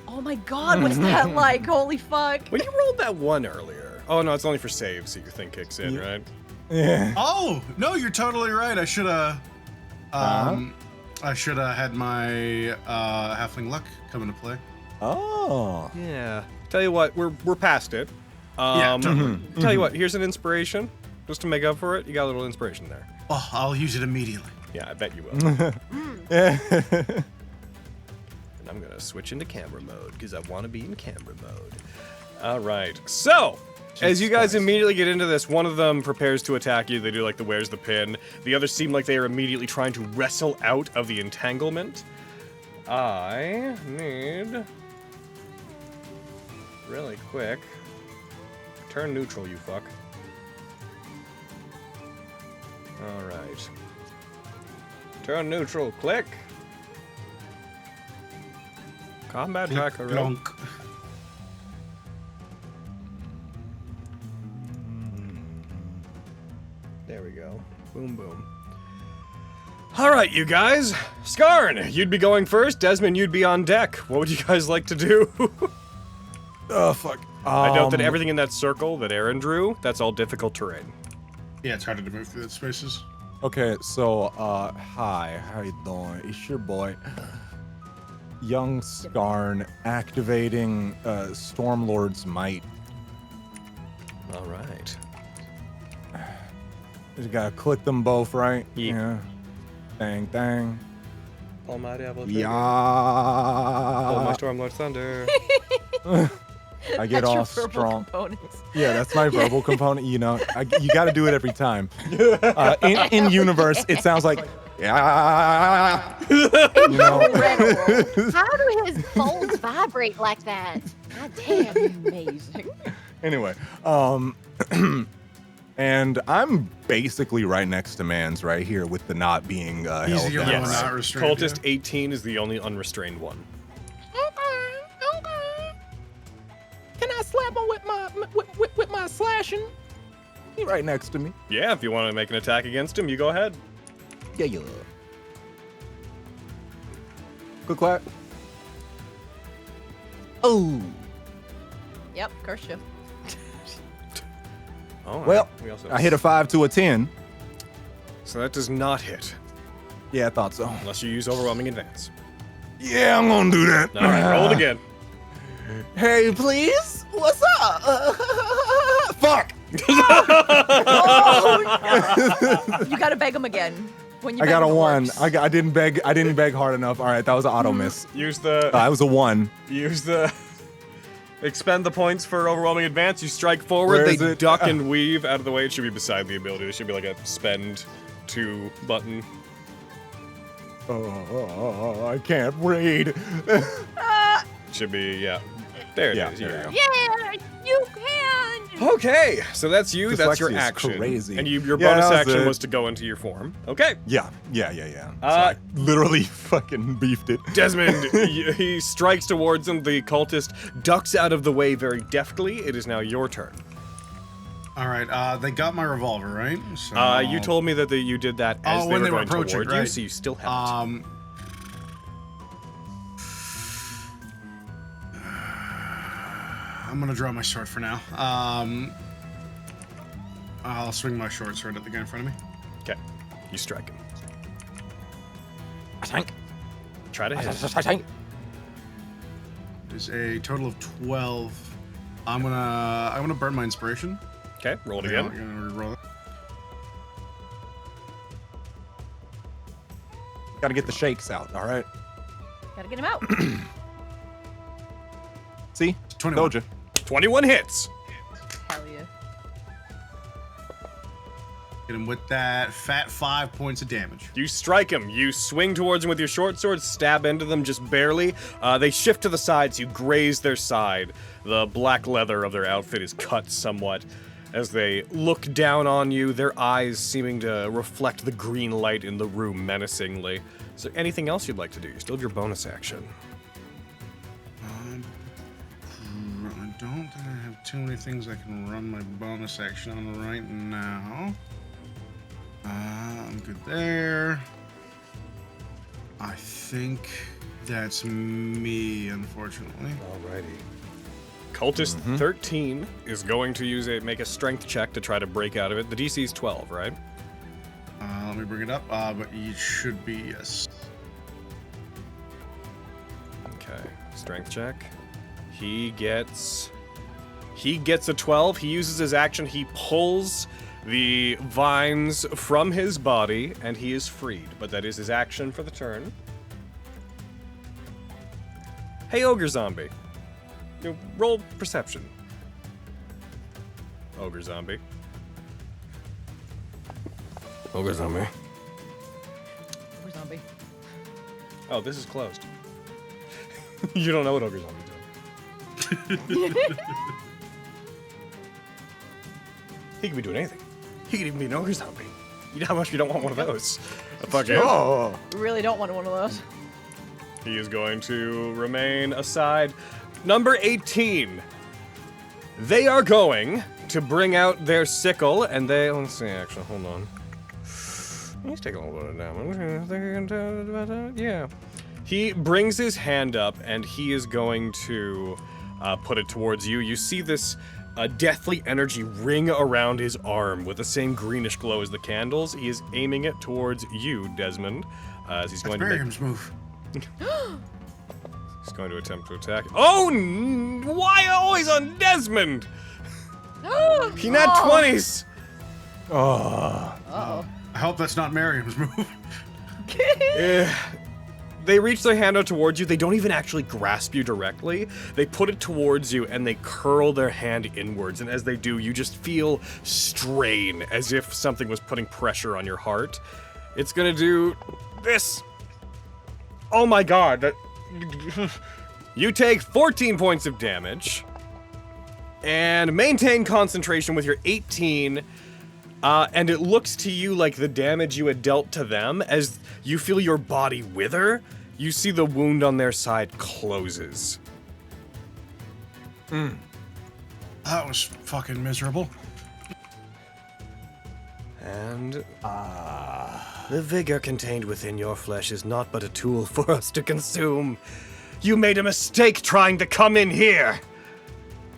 Oh my god, what's that like? Holy fuck. Well, you rolled that one earlier. Oh no, it's only for saves, so your thing kicks in, right? Yeah. Oh no, you're totally right. I should have. I should have had my halfling luck come into play. Oh. Yeah. Tell you what, we're past it. Yeah, totally. Tell you what, here's an inspiration, just to make up for it. You got a little inspiration there. Oh, I'll use it immediately. Yeah, I bet you will. And I'm gonna switch into camera mode because I want to be in camera mode. All right. So, as you guys immediately get into this, one of them prepares to attack you. They do like the where's the pin. The others seem like they are immediately trying to wrestle out of the entanglement. I need really quick. Turn neutral, you fuck. All right. Turn neutral, click. Combat tracker. Glonk. There we go. Boom, boom. All right, you guys. Skarn, you'd be going first. Desmond, you'd be on deck. What would you guys like to do? Oh, fuck. I note that everything in that circle that Aaron drew, that's all difficult terrain. Yeah, it's harder to move through those spaces. Okay, so, hi, how you doing? It's your boy, Young Skarn, activating, Stormlord's Might. All right. You gotta click them both, right? Yeah. Dang, dang. Almighty Evil. Yeah. Oh, my Stormlord Thunder. I get That's your all verbal strong. components. Yeah, that's my verbal component. You know, you got to do it every time. In universe, it sounds like, yeah. You know. Incredible. How do his bowls vibrate like that? God damn. Amazing. Anyway, and I'm basically right next to Mans right here with the knot being He's held the only down. one Yes. not restrained. Cultist 18 is the only unrestrained one. Can I slap him with my slashing? He right next to me. Yeah, if you want to make an attack against him, you go ahead. Yeah. Good clap. Oh. Yep, curse you. Oh, Well, we also I hit a 5 to a 10. So that does not hit, Yeah, I thought so. unless you use overwhelming advance. Yeah, I'm gonna do that. All right, roll it again. Hey, please? What's up? Fuck! You gotta beg him again. When you I beg got a him, it 1. works. I didn't beg hard enough. All right, that was an auto miss. Use the I was a 1. expend the points for overwhelming advance. You strike forward. Where They is it? duck and weave out of the way. It should be beside the ability. There should be like a spend 2 button. Oh, I can't read. Should be There it is. Yeah, Here there we you go. Yeah, you can. Okay, so that's you. That's your Dyslexia is action. crazy. And your Yeah, bonus that was action it. was to go into your form. Okay. Yeah. So Uh, I literally fucking beefed it. Desmond, he strikes towards him. The cultist ducks out of the way very deftly. It is now your turn. All right, they got my revolver, right? So, You told me that you did that as when they were going approaching, toward you, right? so you still have it. I'm gonna draw my sword for now. I'll swing my short sword at the guy in front of me. Okay, you strike him. Tank. Try to hit. There's a total of 12. I'm gonna burn my inspiration. Okay, roll it I'm again. gonna reroll it. Gotta get the shakes out, all right? Gotta get him out. See? 21. Told you. 21 hits. Hell yeah. Hit him with that fat 5 points of damage. You strike him. You swing towards him with your short sword, stab into them just barely. They shift to the sides. You graze their side. The black leather of their outfit is cut somewhat as they look down on you, their eyes seeming to reflect the green light in the room menacingly. Is there anything else you'd like to do? You still have your bonus action. I don't think I have too many things I can run my bonus action on right now. I'm good there. I think that's me, unfortunately. Alrighty. Cultist 13 is going to make a strength check to try to break out of it. The DC is 12, right? Let me bring it up, but it should be, yes. Okay, strength check. He gets a 12. He uses his action. He pulls the vines from his body, and he is freed. But that is his action for the turn. Hey, Ogre Zombie. Roll perception. Ogre Zombie. Ogre Zombie. We're zombie. Oh, this is closed. You don't know what Ogre Zombie does. He could be doing anything. He could even be an Ogre Zombie. You know how much you don't want one of those. Oh. We really don't want one of those. He is going to remain aside. Number 18. They are going to bring out their sickle, and let's see, actually, hold on. He's taking a little bit of damage. Yeah. He brings his hand up, and he is going to put it towards you. You see this deathly energy ring around his arm with the same greenish glow as the candles. He is aiming it towards you, Desmond, as he's going to make... Miriam's move. He's going to attempt to attack. Oh, why always on Desmond? He nat 20s. Uh-oh. I hope that's not Miriam's move. They reach their hand out towards you. They don't even actually grasp you directly. They put it towards you and they curl their hand inwards. And as they do, you just feel strain as if something was putting pressure on your heart. It's gonna do this. Oh my god. You take 14 points of damage and maintain concentration with your 18. And it looks to you like the damage you had dealt to them. As you feel your body wither, you see the wound on their side closes. That was fucking miserable. And the vigor contained within your flesh is not but a tool for us to consume. You made a mistake trying to come in here.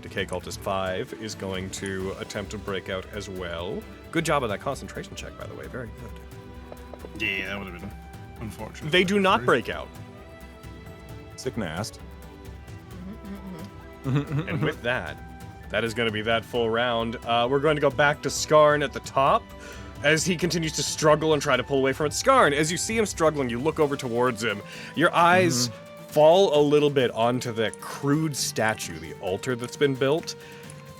Decay Cultist 5 is going to attempt to break out as well. Good job on that concentration check, by the way. Very good. Yeah, that would have been unfortunate. They do not break out. Sick nast. And with that, that is going to be that full round. We're going to go back to Skarn at the top as he continues to struggle and try to pull away from it. Skarn, as you see him struggling, you look over towards him. Your eyes fall a little bit onto the crude statue, the altar that's been built.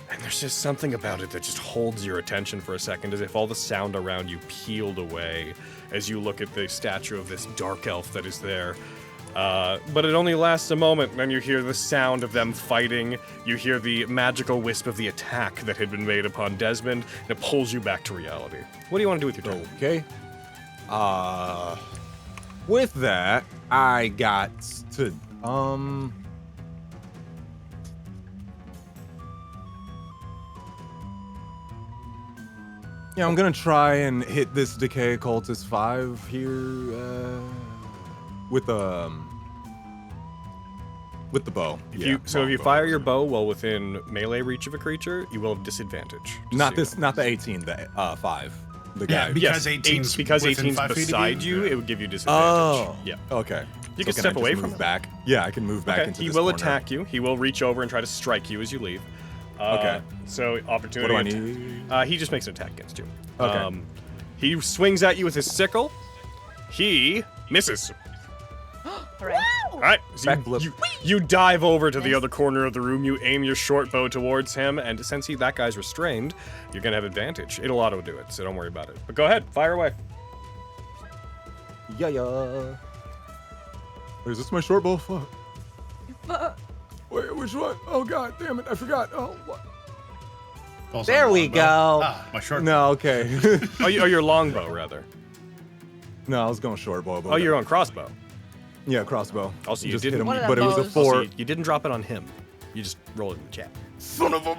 And there's just something about it that just holds your attention for a second, as if all the sound around you peeled away as you look at the statue of this dark elf that is there. But it only lasts a moment, then you hear the sound of them fighting, you hear the magical wisp of the attack that had been made upon Desmond, and it pulls you back to reality. What do you want to do with your turn? Okay. With that, I got to, yeah, I'm gonna try and hit this Decay Cultist 5 here, with the bow. If you fire your bow while within melee reach of a creature, you will have disadvantage. Not the 18, the 5. The guy. Yeah, because 18's because within 18's 5 feet of beside you, yeah. it would give you disadvantage. Oh. Yeah. Okay. You So can step I away just from move him. back. Yeah, I can move back Okay, into he this will corner. attack you. He will reach over and try to strike you as you leave. Okay. So opportunity. What do I need? He just makes an attack against you. Okay. He swings at you with his sickle. He misses. Hooray. All right. So Backflip. you dive over to the other corner of the room. You aim your short bow towards him, and since that guy's restrained, you're gonna have advantage. It'll auto do it, so don't worry about it. But go ahead, fire away. Yeah. Is this my short bow? Fuck. Wait, which one? Oh god, damn it! I forgot. Oh. What? Also There my we longbow. go. Ah, my short. No, okay. Oh, your longbow rather. No, I was going short bow. But Oh, you're on crossbow. Yeah, crossbow. Also, you just hit didn't- him, One of them but it was a bows. 4. Also, you didn't drop it on him. You just rolled it in the chat. Son of a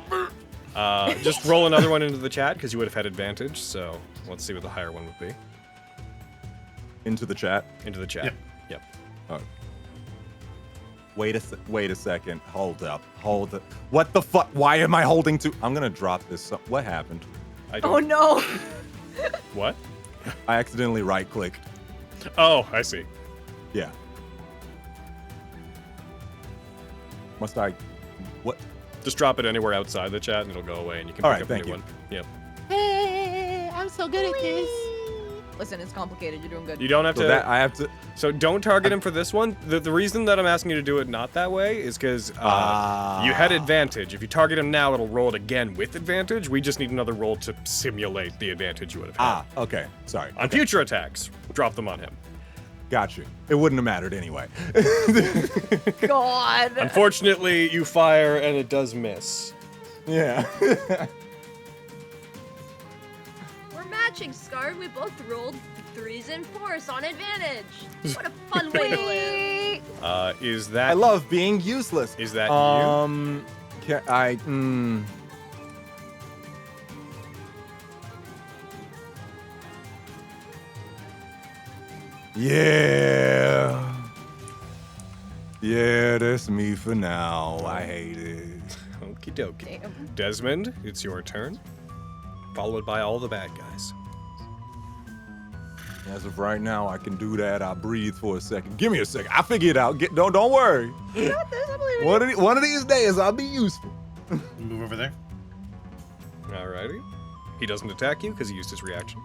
bitch. Just roll another one into the chat because you would have had advantage. So let's see what the higher one would be. Into the chat. Into the chat. Yep. Yep. Oh. Wait a second. Hold up. Hold it. What the fuck? Why am I holding to? I'm gonna drop this. What happened? I don't, Oh no. What? I accidentally right-clicked. Oh, I see. Yeah. Must I? What? Just drop it anywhere outside the chat and it'll go away and you can All pick right, up a thank new you. one. Yep. Hey, I'm so good at this. Listen, it's complicated. You're doing good. You don't have So to. that I have to. So don't target him for this one. The reason that I'm asking you to do it not that way is because you had advantage. If you target him now, it'll roll it again with advantage. We just need another roll to simulate the advantage you would have had. Okay. Sorry. On future attacks, drop them on him. Got you. It wouldn't have mattered anyway. God. Unfortunately, you fire and it does miss. Yeah. We're matching, Scar. We both rolled 3s and 4s on advantage. What a fun way to live. Is that? I love being useless. Is that you? Can I? Yeah. Yeah, that's me for now. I hate it. Okie dokie. Damn. Desmond, it's your turn. Followed by all the bad guys. As of right now, I can do that. I'll breathe for a second. Give me a second. I'll figure it out. Don't worry. You got this. I believe in you. One of these days, I'll be useful. Move over there. Alrighty. He doesn't attack you because he used his reaction.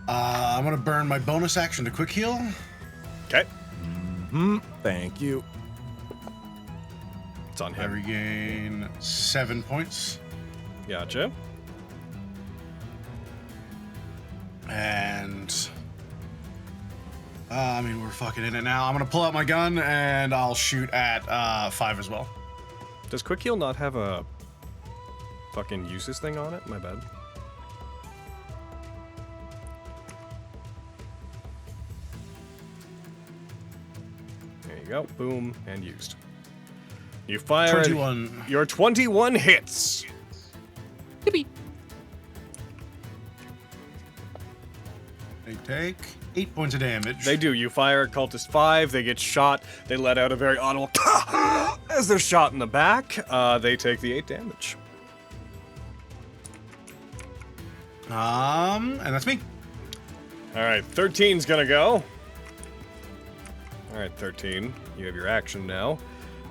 I'm gonna burn my bonus action to quick heal. Okay. Thank you. It's on I him. regain 7 points. Gotcha. And I mean, we're fucking in it now. I'm gonna pull out my gun and I'll shoot at 5 as well. Does Quick Heal not have a fucking uses thing on it? My bad. There you go. Boom. And used. You fire. 21. Your 21 hits. They take 8 points of damage. They do. You fire at Cultist 5. They get shot. They let out a very audible as they're shot in the back. They take the 8 damage. And that's me. All right, 13's gonna go. All right, 13, you have your action now.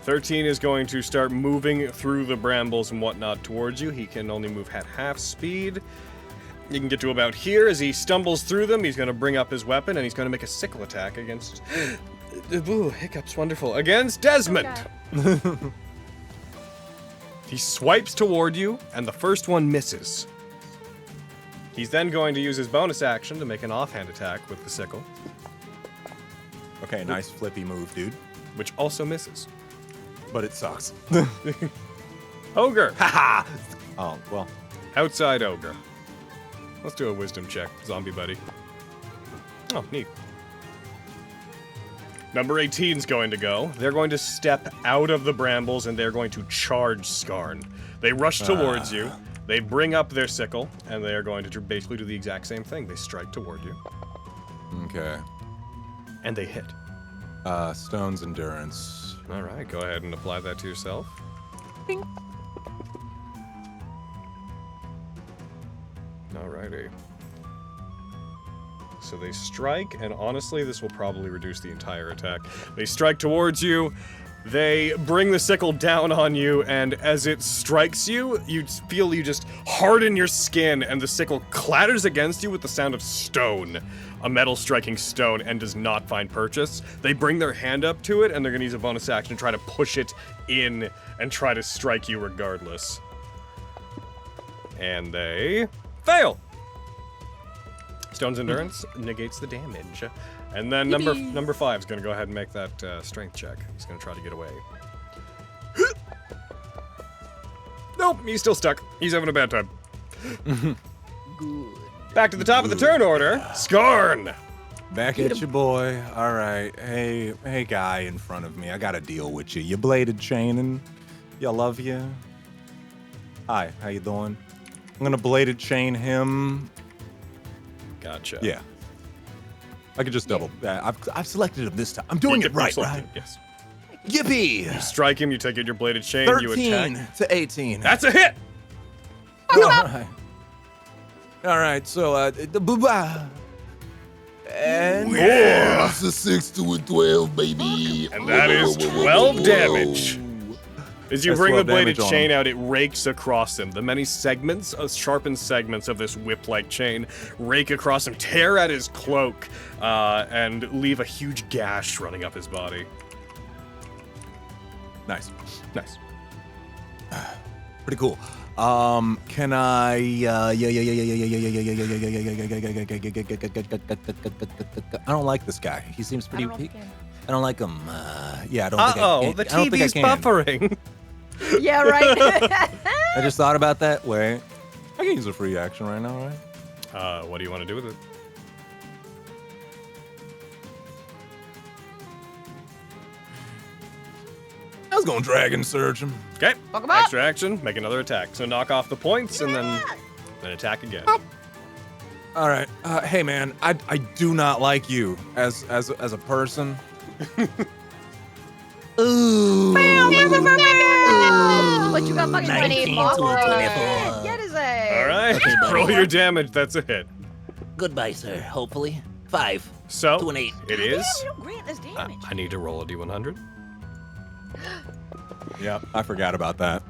13 is going to start moving through the brambles and whatnot towards you. He can only move at half speed. You can get to about here. As he stumbles through them, he's going to bring up his weapon and he's going to make a sickle attack against... Ooh, hiccups, wonderful. Against Desmond. He swipes toward you, and the first one misses. He's then going to use his bonus action to make an offhand attack with the sickle, Okay, nice flippy move, dude. which also misses. But it sucks. Ogre. Haha. Oh, well. Outside ogre. Let's do a wisdom check, zombie buddy. Oh, neat. Number 18's going to go. They're going to step out of the brambles and they're going to charge Skarn. They rush towards you. They bring up their sickle and they are going to basically do the exact same thing. They strike toward you Okay. and they hit. Stone's endurance. All right, go ahead and apply that to yourself. Bing. Alrighty. So they strike, and honestly, this will probably reduce the entire attack. They strike towards you, they bring the sickle down on you, and as it strikes you, you feel you just harden your skin, and the sickle clatters against you with the sound of stone. A metal striking stone, and does not find purchase. They bring their hand up to it, and they're gonna use a bonus action to try to push it in and try to strike you regardless. And they fail! Stone's endurance negates the damage. And then number 5 is going to go ahead and make that strength check. He's going to try to get away. Nope, he's still stuck. He's having a bad time. Good. Back to the top of the turn order. Skarn! Back at you, boy. All right. Hey, guy in front of me. I got to deal with you. You bladed chaining. You love you. Hi, how you doing? I'm gonna bladed chain him. Gotcha. Yeah. I could just double. I've selected him this time. I'm doing it right, right? Yes. Yippee! You strike him, you take out your bladed chain, you 13 attack. to 18. That's a hit! All right, so the booba. And It's a 6 to a 12, baby. And that is 12 damage. As you That's bring the 12 bladed damage on chain out, it rakes across him. The many segments, sharpened segments of this whip-like chain rake across him, tear at his cloak, and leave a huge gash running up his body. Nice. Nice. Pretty cool. Can I? I don't like this guy. He seems pretty. I don't like him. Yeah, I don't think I can. The I don't think I TV's can. buffering. Yeah, right. I just thought about that. Wait, I can use a free action right now, right? What do you want to do with it? I was gonna Dragon Surge him. Okay. Fuck him up. Extra action, make another attack. So knock off the points and then attack again. All right. Hey, man, I do not like you as a person. Ooh. But you got fucking 19 20 to a 24. Get his ass. All right. Okay, buddy. Roll your damage. That's a hit. Goodbye, sir. Hopefully. 5 So to an 8. it is. You don't grant this damage. I need to roll a d100. Yep, I forgot about that.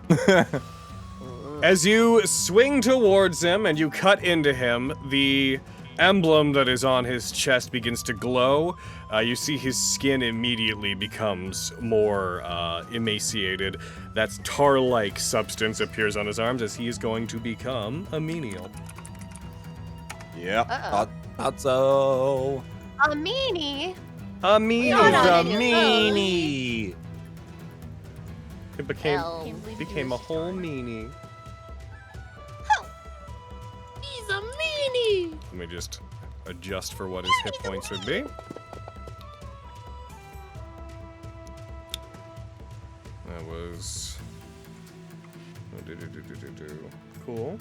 As you swing towards him and you cut into him, the emblem that is on his chest begins to glow. You see his skin immediately becomes more emaciated. That tar-like substance appears on his arms as he is going to become a menial. Yep. Uh-oh. Thought so. A meanie. A menial. No, no, The no, no. meanie. It became Well, a whole meanie. He's a meanie. Let me just adjust for what his hit points would be. That was... Cool.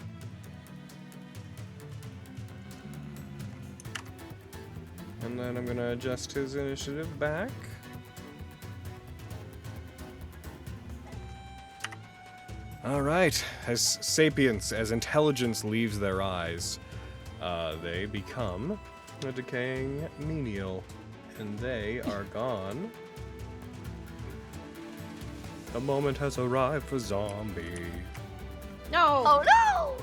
And then I'm gonna adjust his initiative back. All right, as sapience, as intelligence leaves their eyes, they become a decaying menial, and they are gone. The moment has arrived for zombie. No. Oh no.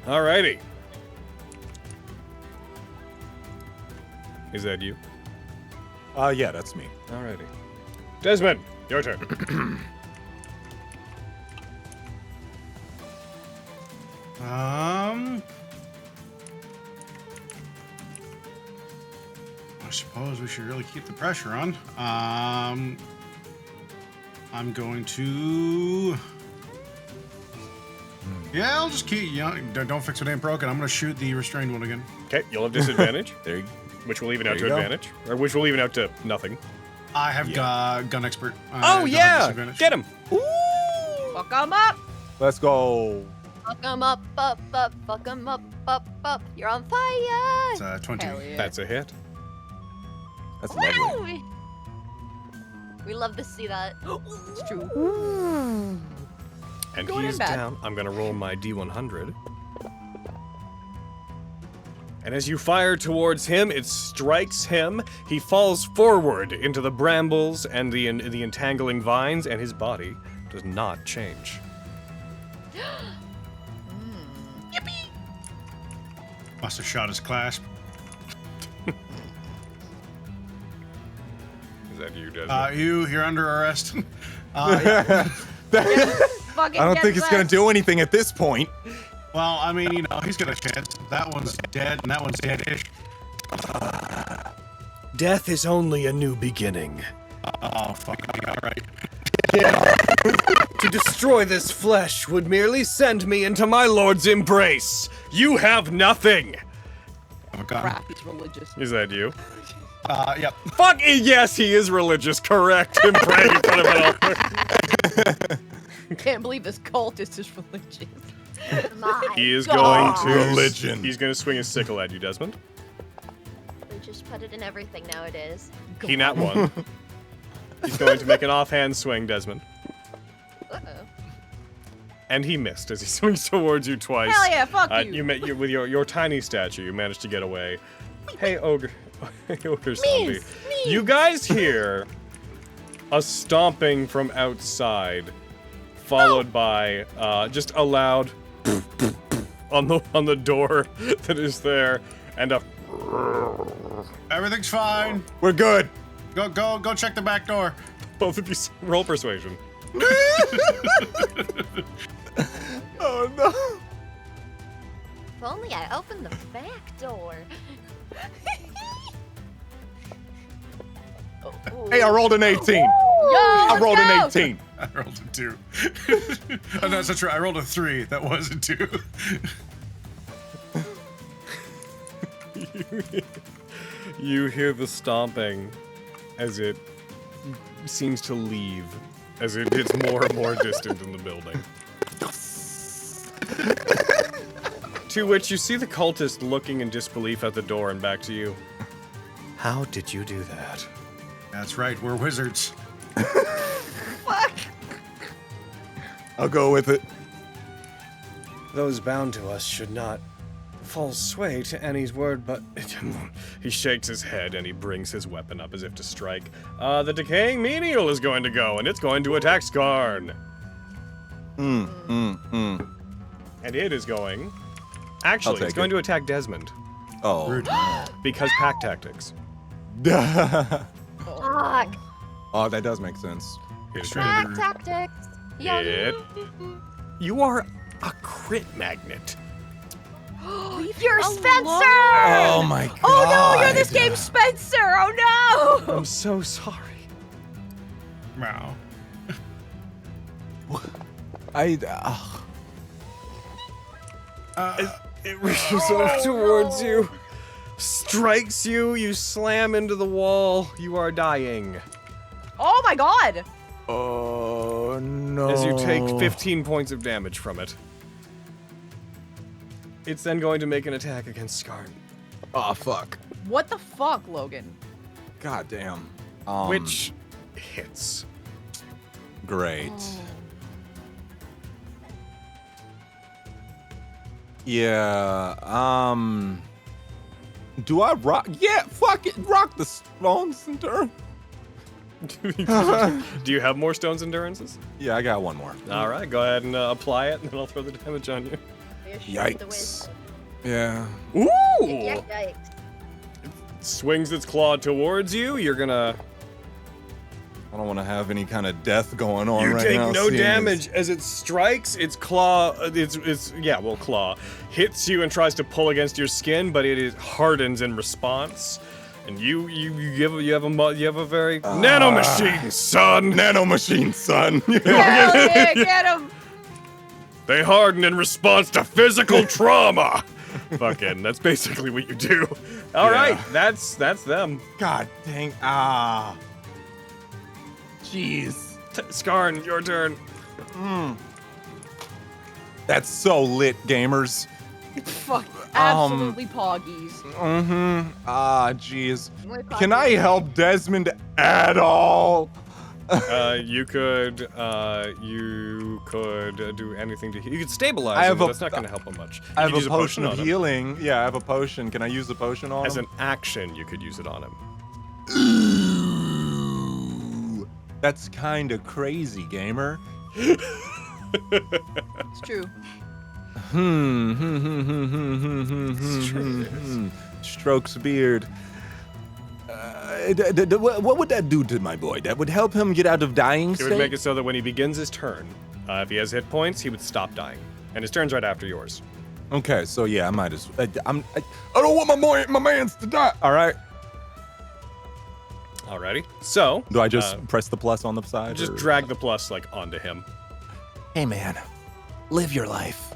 Alrighty. Is that you? Yeah, that's me. Alrighty. Desmond, your turn. I suppose we should really keep the pressure on. I'm going to. Yeah, I'll just keep. Don't fix what ain't broken. I'm gonna shoot the restrained one again. Okay, you'll have disadvantage, There you which will even out to There you go. advantage, or which will even out to nothing. I have gun expert. Oh don't have yeah, disadvantage. get him. Fuck him up. Let's go. Fuck 'em up, up, up. Fuck 'em up, up, up. You're on fire. It's 20. Hell yeah. That's a hit. That's lovely. Woo! We love to see that. It's true. And Going in he's bad. down. I'm gonna roll my D100. And as you fire towards him, it strikes him. He falls forward into the brambles and the entangling vines, and his body does not change. Must have shot his clasp. Is that you, Desmond? You're under arrest. Fucking I don't get think it's that. gonna do anything at this point. Well, I mean, he's got a chance. That one's dead, and that one's dead-ish. Death is only a new beginning. Oh, fuck. All right. To destroy this flesh would merely send me into my lord's embrace. You have nothing. Have a gun. Crap, he's religious. Is that you? Yep. Fuck yes, he is religious. Correct. Him praying in front of an altar. Can't believe this cultist is religious. My He is God. going to Religion. He's going to swing his sickle at you, Desmond. We just put it in everything nowadays. He nat 1. He's going to make an offhand swing, Desmond. Uh-oh. And he missed as he swings towards you twice. Hell yeah, fuck you. You met you with your tiny stature. You managed to get away. Hey, ogre, ogre zombie. You guys hear a stomping from outside, followed by just a loud on the door that is there, and a. Everything's fine. We're good. Go check the back door. Both of you roll persuasion. Oh no. If only I opened the back door. Hey, I rolled an 18. Yo, I rolled let's an go. 18. I rolled a 2. Oh, no, that's not true. I rolled a 3. That was a 2. You hear the stomping as it seems to leave, as it gets more and more distant in the building. To which you see the cultist looking in disbelief at the door and back to you. How did you do that? That's right. We're wizards. I'll go with it. Those bound to us should not fall sway to any's word, but he shakes his head and he brings his weapon up as if to strike. The decaying Menial is going to go, and it's going to attack Skarn. And it is going. Actually, it's take going it. to attack Desmond Oh. Rude. because pack tactics. Fuck. Oh, that does make sense. It is Extremely Back rude. tactics. Yum. It. You are a crit magnet. You're Spencer! Oh my god. Oh no, you're this game's Spencer! Oh no! I'm so sorry. Wow. It reaches out towards you, strikes you, you slam into the wall, you are dying. Oh my god! Oh no. As you take 15 points of damage from it. It's then going to make an attack against Skarn, Oh fuck. What the fuck, Logan? God damn. which hits. Great. Yeah, do I rock? Yeah, fuck it. Rock the stones and turn. Do you have more stones endurances? Yeah, I got one more. All right, go ahead and apply it, and then I'll throw the damage on you. Yikes. Yeah. Ooh! Yikes. Swings its claw towards you. You're gonna. I don't want to have any kind of death going on You right take now. no seeing damage as it strikes. Its claw, claw hits you and tries to pull against your skin, but it hardens in response. And you have a very nanomachine, son. Nanomachine, son. Hell yeah, get him! They harden in response to physical trauma. Fucking, that's basically what you do. All right, that's them. God dang. Ah. Jeez. Skarn, your turn. That's so lit, gamers. Fuck, absolutely poggies. Mm-hmm. Ah, jeez. We're Can I help Desmond at all? You could do anything to. You could stabilize I him, have but a- that's not going to help him much. I You have could use a potion of on him. healing. Yeah, I have a potion. Can I use the potion on As him? an action, you could use it on him. Ooh, that's kind of crazy, gamer. It's true. Strokes beard. What would that do to my boy? That would help him get out of dying It state? would make it so that when he begins his turn, if he has hit points, he would stop dying, and his turn's right after yours. Okay, so yeah, I might as I don't want my mans to die. All right. Alrighty. So Do I just press the plus on the side? just or- drag the plus onto him. Hey man, live your life.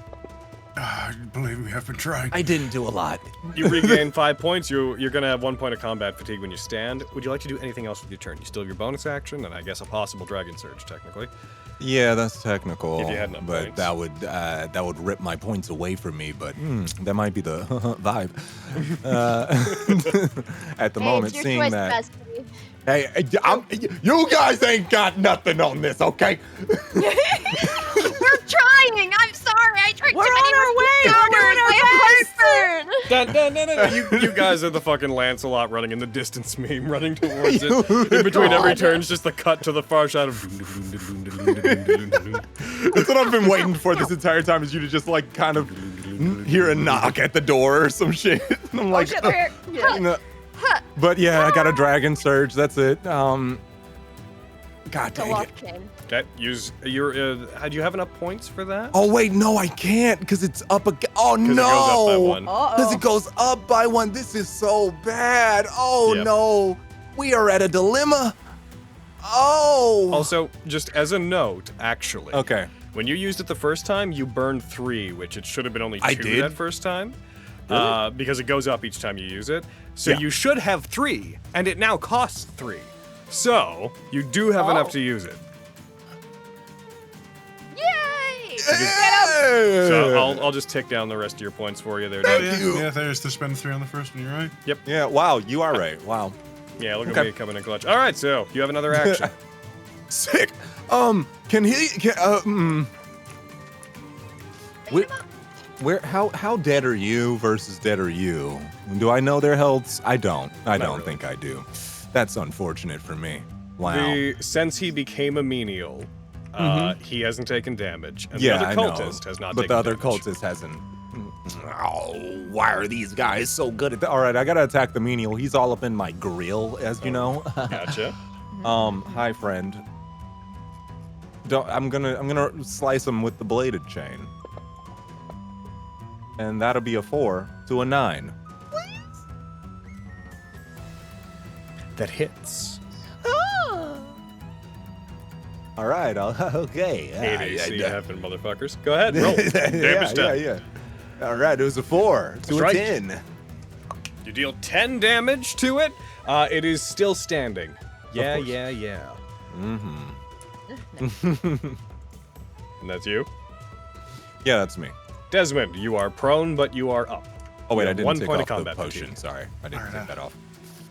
Believe me, I've been trying. I didn't do a lot. You regain 5 points. You're gonna have 1 point of combat fatigue when you stand. Would you like to do anything else with your turn? You still have your bonus action, and I guess a possible dragon surge, technically. Yeah, that's technical. If you had enough but points. that would rip my points away from me. But that might be the vibe. At the Hey, moment, it's your seeing choice, that. bestie. Hey, you guys ain't got nothing on this, okay? We're trying. I'm sorry. I drank We're too many on our way. powders. I have heartburn. You guys are the fucking Lancelot running in the distance meme, running towards it. In between every turn, it's just the cut to the far side of. That's what I've been waiting for this entire time, is you to just like kind of hear a knock at the door or some shit. And I'm like, shit, they're here. you know. But yeah, I got a dragon surge. That's it. God The dang it. lock chain. Okay, use your. Do you have enough points for that? Oh wait, no, I can't because it's up again. Oh 'Cause it no! goes up by 1. Because it goes up by 1. This is so bad. Oh Yep. no, we are at a dilemma. Oh. Also, just as a note, actually. Okay. When you used it the first time, you burned 3, which it should have been only 2 I did? that first time. Really? Because it goes up each time you use it. So Yeah. you should have 3, and it now costs 3. So you do have enough to use it. Yay! So I'll just tick down the rest of your points for you there, Thank Dave. you. Yeah, there's to spend 3 on the first one. You're right. Yeah. Wow, you are right. Wow. Yeah, look Okay. at me coming in clutch. All right, so you have another action. Sick. Can he? Where? How dead are you versus dead are you? Do I know their healths? I don't. I don't really. think I do. That's unfortunate for me. Wow. Since he became a menial, he hasn't taken damage, and Yeah, the I other know. cultist has not But taken the other damage. cultist hasn't. Oh, why are these guys so good at that? All right, I gotta attack the menial. He's all up in my grill, as you know. Gotcha. Hi, friend. I'm gonna slice him with the bladed chain, and that'll be a 4 to a 9. That hits. All right, okay. 8 AC happen, motherfuckers. Go ahead, roll. Damage done. yeah. All right, it was a 4 to Strike. a 10. You deal 10 damage to it. It is still standing. Yeah. Mm-hmm. And that's you. Yeah, that's me. Desmond, you are prone, but you are up. Oh wait, You I have didn't 1 take point off of combat the potion. fatigue. Sorry, I didn't Alright, take that off.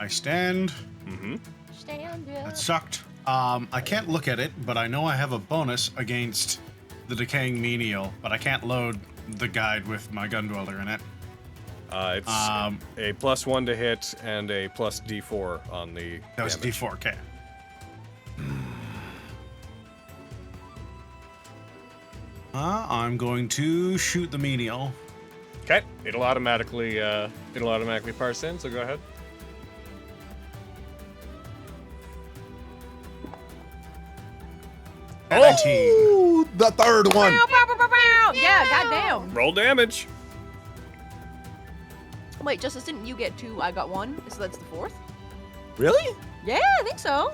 I stand. Mm-hmm. Stand That up. sucked. I can't look at it, but I know I have a bonus against the decaying menial, but I can't load the guide with my gun dweller in it. It's a +1 to hit and a plus D4 on the That was damage. D4. Okay. I'm going to shoot the menial. Okay, it'll automatically parse in. So go ahead. At 19. Ooh, the third one. Bow, bow, bow, bow, bow. Yeah, goddamn. Roll damage. Wait, Justice, didn't you get 2? I got 1, so that's the 4th? Really? Yeah, I think so.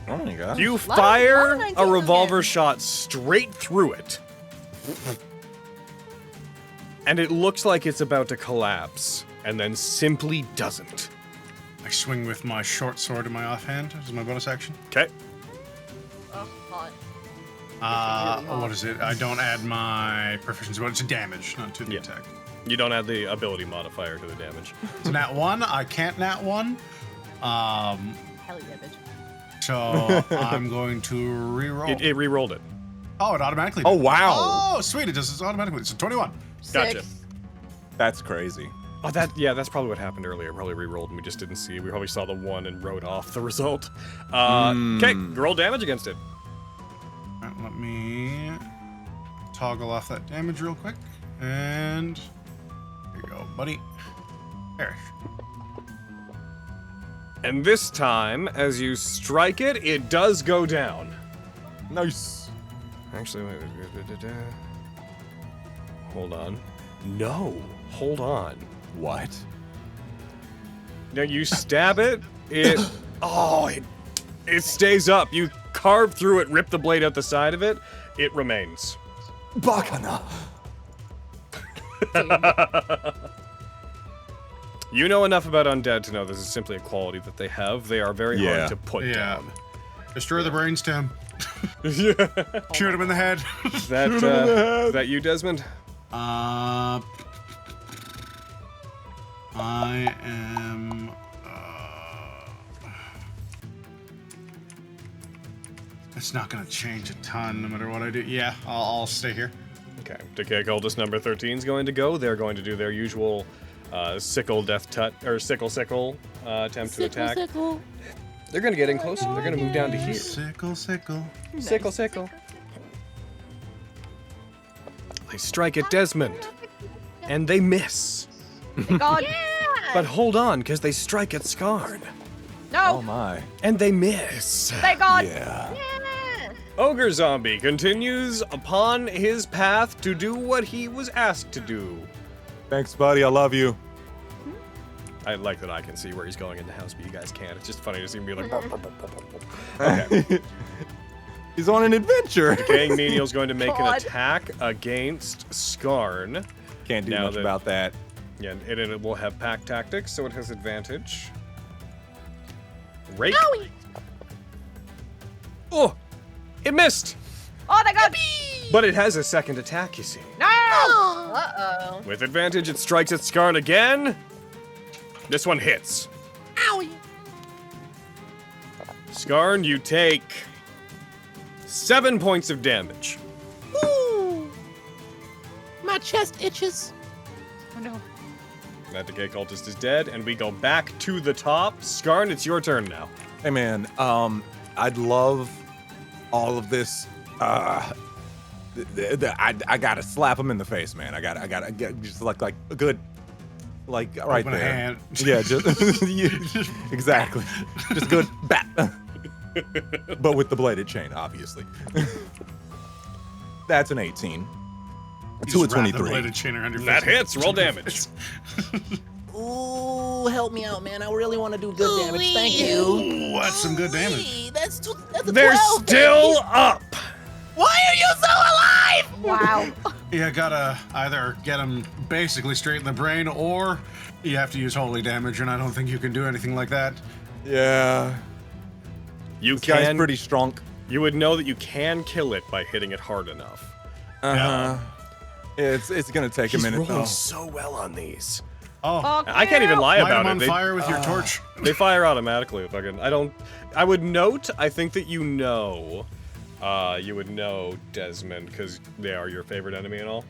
Oh my god. You lot fire of a 19s revolver again. shot straight through it. And it looks like it's about to collapse, and then simply doesn't. I swing with my short sword in my offhand as my bonus action. Okay. Oh, hot. What is it? I don't add my proficiency, but it's a damage, not to the Yeah. attack. You don't add the ability modifier to the damage. It's a nat 1. I can't nat 1. Hell yeah, bitch. So I'm going to re-roll. It re-rolled it. Oh, it automatically Oh did. wow. Oh, sweet. It does this automatically. It's a 21. Gotcha. Sick. That's crazy. Oh, that's probably what happened earlier. Probably re-rolled and we just didn't see. We probably saw the 1 and wrote off the result. Okay, roll damage against it. All right, let me toggle off that damage real quick. And here you go, buddy. Perish. And this time, as you strike it, it does go down. Nice. Actually, wait. Hold on. No. Hold on. What? Now you stab it. It stays up. You carve through it, rip the blade out the side of it. It remains. Bacana. You know enough about undead to know this is simply a quality that they have. They are very hard to put down. Destroy the brainstem. Yeah. Shoot him in the head. Is that you, Desmond? I am. It's not gonna change a ton no matter what I do. Yeah, I'll stay here. Okay. Decay Cultist number 13 is going to go. They're going to do their usual sickle death sickle attempt to attack. Sickle. They're going to get in close. They're going to move down to here. Sickle. Sickle. They strike at Desmond, and they miss. God. But hold on, because they strike at Skarn, Oh No. my. and they miss. Thank God. Yeah. Ogre Zombie continues upon his path to do what he was asked to do. Thanks, buddy. I love you. I like that I can see where he's going in the house, but you guys can't. It's just funny to see him be like... "Burp, burp, burp, burp, burp, burp." Okay. He's on an adventure. Decaying Menial's going to make an God. attack against Skarn. Can't do Now much that- about that. Yeah, and it will have pack tactics, so it has advantage. Rake. Oh! It missed! Oh, thank God. But it has a second attack, you see. No. Uh-oh. With advantage, it strikes at Skarn again. This one hits. Owie. Skarn, you take 7 points of damage. Ooh. My chest itches. Oh no. That Decay Cultist is dead, and we go back to the top. Skarn, it's your turn now. Hey man, I'd love all of this. I gotta slap him in the face, man. I gotta get just like a good, like right Open a there. hand. Yeah, just exactly. Just good bat. But with the bladed chain, obviously. That's an 18. You To a just wrap the 23. bladed chain around your That face. hits. Roll damage. Ooh, help me out, man. I really want to do good damage. Thank you. Ooh, that's some good damage. Ooh-wee. That's a They're 12, still baby. up. Why are you so alive? Wow. You gotta either get him basically straight in the brain, or you have to use holy damage, and I don't think you can do anything like that. Yeah. You This guy's can. pretty strong. You would know that you can kill it by hitting it hard enough. Uh-huh. It's gonna take a minute though. so well on these. Oh, I can't even lie light about him it. on fire with your torch. They fire automatically. Fucking. I would note. I think that you would know Desmond because they are your favorite enemy and all.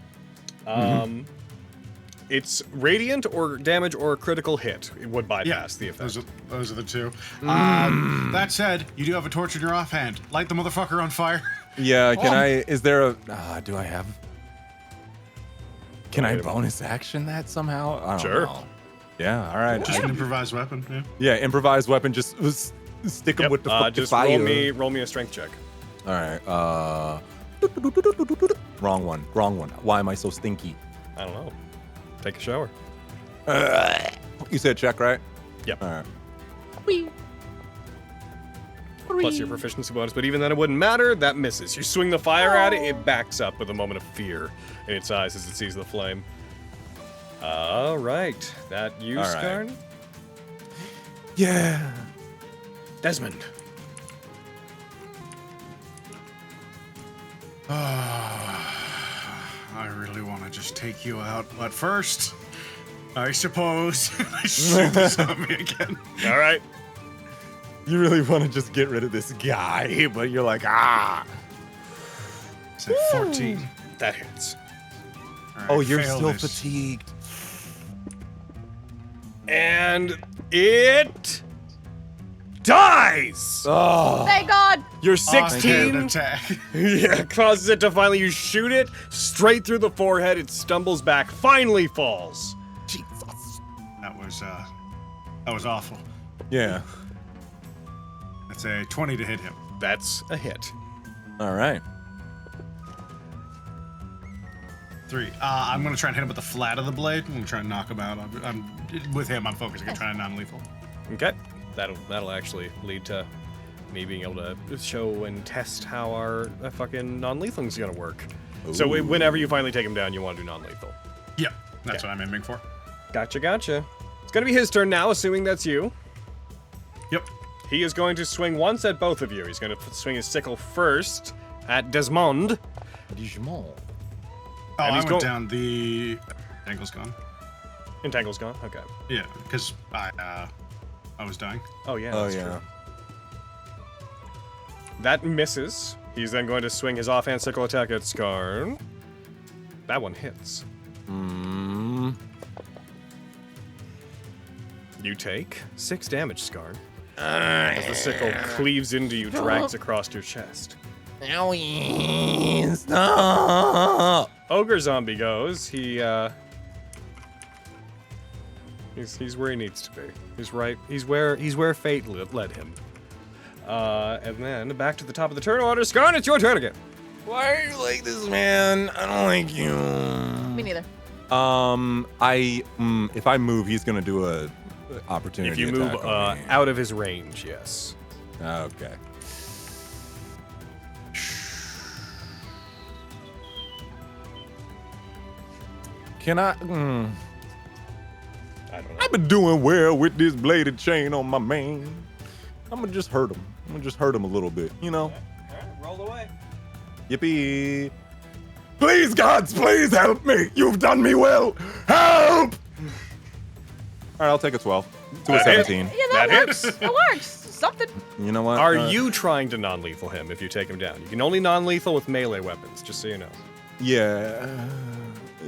It's radiant or damage or a critical hit. It would bypass the effect. Those are the two. That said, you do have a torch in your offhand. Light the motherfucker on fire. Yeah, is there a, do I have, can I Wait a minute. bonus action that somehow? I don't Sure. know. Yeah, all right. Just an improvised weapon. Yeah. Yeah, improvised weapon, just stick him Yep, with the fucking just fire. roll me a strength check. All right, wrong one. Why am I so stinky? I don't know. Take a shower. You said check, right? Yep. All right. Wee. Plus your proficiency bonus, but even then it wouldn't matter. That misses. You swing the fire at it, it backs up with a moment of fear in its eyes as it sees the flame. All right. That you, All right. Skarn? Yeah. Desmond. I really want to just take you out, but first, I suppose I shoot the zombie again. All right. You really want to just get rid of this guy, but you're like, Say 14. That hits. All right, oh, you're fail still this. fatigued. And it dies. Oh, Thank God. You're Offhand 16. attack. Yeah, causes it to finally. You shoot it straight through the forehead. It stumbles back, finally falls. Jesus. That was awful. Yeah. That's a 20 to hit him. That's a hit. All right. 3. I'm gonna try and hit him with the flat of the blade. I'm gonna try and knock him out. I'm with him. I'm focusing on trying non-lethal. Okay, that'll actually lead to me being able to show and test how our fucking non-lethal's gonna work. So whenever you finally take him down, you want to do non-lethal. Yep, that's what I'm aiming for. Gotcha. It's gonna be his turn now, assuming that's you. Yep. He is going to swing once at both of you. He's going to swing his sickle first at Desmond. Digimon. Oh, And I he's went go- down the... Entangle's gone. Entangle's gone? Okay. Yeah, because I was dying. Oh, yeah. Oh, that's yeah. True. That misses. He's then going to swing his offhand sickle attack at Skarn. That one hits. You take 6 damage, Skarn. As the sickle cleaves into you, drags across your chest. Owie, stop! Ogre zombie goes. He's where he needs to be. He's right. He's where fate led him. And then back to the top of the turn order. Skarn, it's your turn again. Why are you like this, man? I don't like you. Me neither. If I move, he's gonna do a opportunity If you move attack on me. out of his range, yes. Okay. Can I? I don't know. I've been doing well with this bladed chain on my man. I'm gonna just hurt him. A little bit, you know? Alright, roll away. Yippee. Please, gods, please help me. You've done me well. Help! All right, I'll take a 12 to a That hits. 17. Yeah, That that hits. works. That works. Something. You know what? Are you trying to non-lethal him if you take him down? You can only non-lethal with melee weapons, just so you know. Yeah.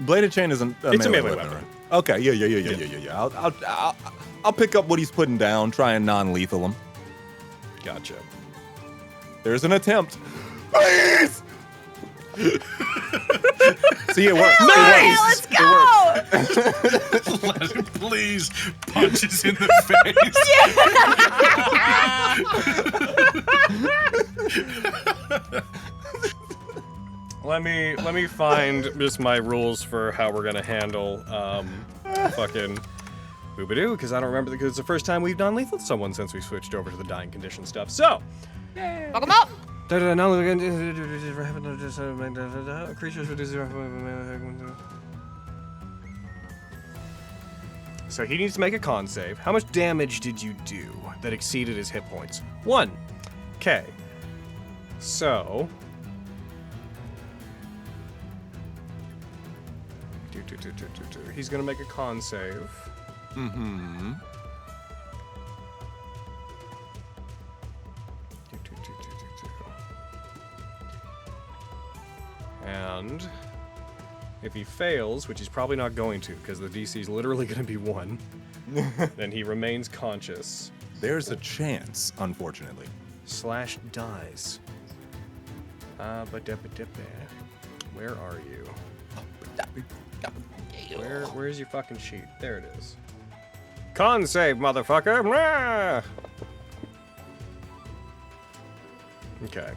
Bladed chain isn't a It's a melee melee weapon. weapon. Right? Okay, yeah. I'll pick up what he's putting down, try and non-lethal him. Gotcha. There's an attempt. Please! See, it works. Let's go. Let him please punches in the face. Let me find just my rules for how we're gonna handle fucking boobadoo, because I don't remember because it's the first time we've non-lethal someone since we switched over to the dying condition stuff. So Fuck him up. So he needs to make a con save. How much damage did you do that exceeded his hit points? 1. Okay. So he's gonna make a con save. Mm-hmm. And if he fails, which he's probably not going to, because the DC is literally going to be 1, then he remains conscious. There's a chance, unfortunately. / dies. Where are you? Where's your fucking sheet? There it is. Con save, motherfucker! Mwah! Okay.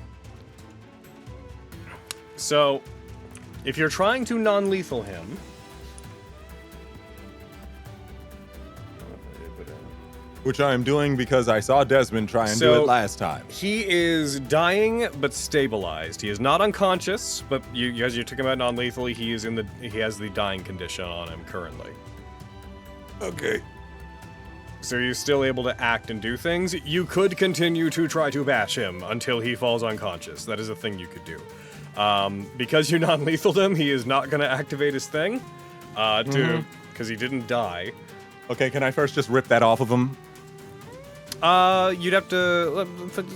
So, if you're trying to non-lethal him, Which I am doing because I saw Desmond try and do So- it last time. he is dying but stabilized. He is not unconscious, but as you took him out non-lethally, he has the dying condition on him currently. Okay. So he's still able to act and do things. You could continue to try to bash him until he falls unconscious. That is a thing you could do. Because you non-lethaled him, he is not going to activate his thing, because he didn't die. Okay, can I first just rip that off of him? You'd have to,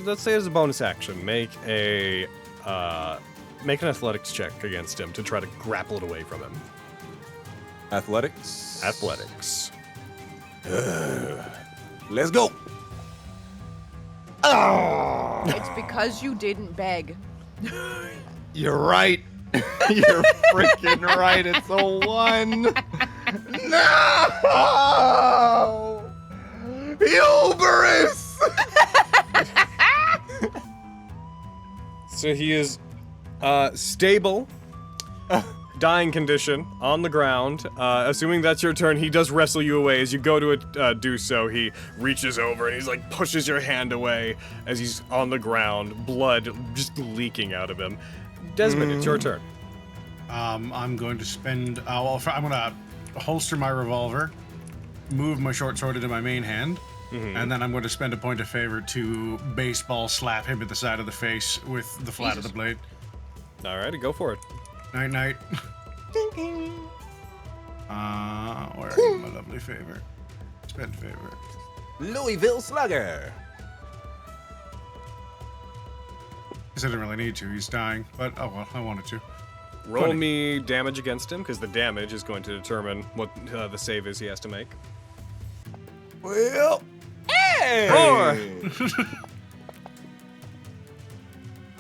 let's say as a bonus action, make an athletics check against him to try to grapple it away from him. Athletics? Athletics. Let's go. It's because you didn't beg. You're right. You're freaking right. It's a 1. No! Hubris! So he is stable, dying condition, on the ground. Assuming that's your turn, he does wrestle you away. As you go to do so, he reaches over and he's like pushes your hand away as he's on the ground, blood just leaking out of him. Desmond, it's your turn. I'm going to spend. I'm gonna holster my revolver, move my short sword into my main hand, and then I'm going to spend a point of favor to baseball slap him at the side of the face with the flat of the blade. Alrighty, go for it. Night, night. Where are you, my lovely favor? Spend favor. Louisville Slugger. Because I didn't really need to. He's dying, but oh well, I wanted to. Roll 20. me damage against him, because the damage is going to determine what the save is he has to make. Well, hey! 4!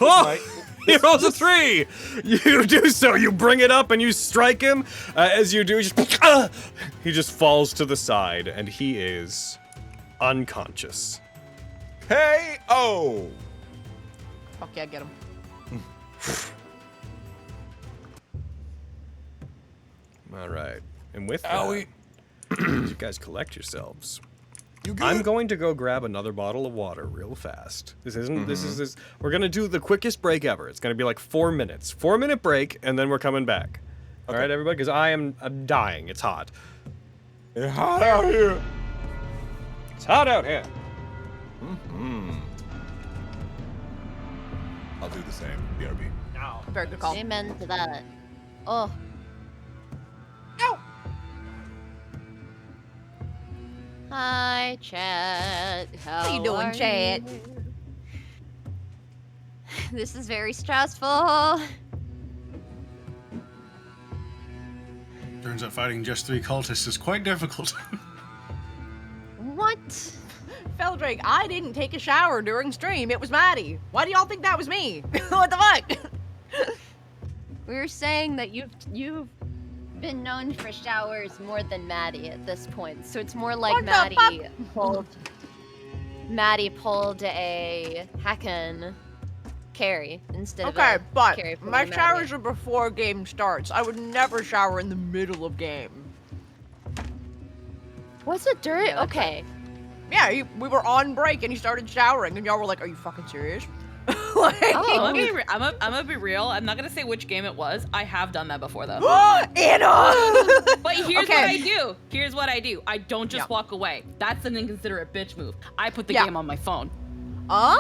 Oh! He rolls a 3! You do so, you bring it up and you strike him. As you do, he just falls to the side, and he is unconscious. Hey, oh! Fuck yeah, get him. All right, and with that, Owie. you guys collect yourselves. You good? I'm going to go grab another bottle of water real fast. This isn't. This. We're gonna do the quickest break ever. It's gonna be like 4 minutes. 4-minute break, and then we're coming back. All right, everybody, because I'm dying. It's hot. It's hot out here. It's hot out here. I'll do the same. BRB. Very good call. Amen to that. Oh. Ow! Hi, Chad. How you doing, are Chad? you? This is very stressful. Turns out fighting just 3 cultists is quite difficult. What? Feldrake, I didn't take a shower during stream. It was Maddie. Why do y'all think that was me? What the fuck? We were saying that you've been known for showers more than Maddie at this point, so it's more like What the Maddie pulled a heckin' Carrie instead of Okay, a but Carrie pulling my a Maddie. showers are before game starts. I would never shower in the middle of game. Was it during? Okay. Yeah, we were on break and he started showering, and y'all were like, "Are you fucking serious?" Like, Oh. I'm gonna be real. I'm not gonna say which game it was. I have done that before though. Anna! But here's Okay. what I do. Here's what I do. I don't just Yeah. walk away. That's an inconsiderate bitch move. I put the Yeah. game on my phone. Oh,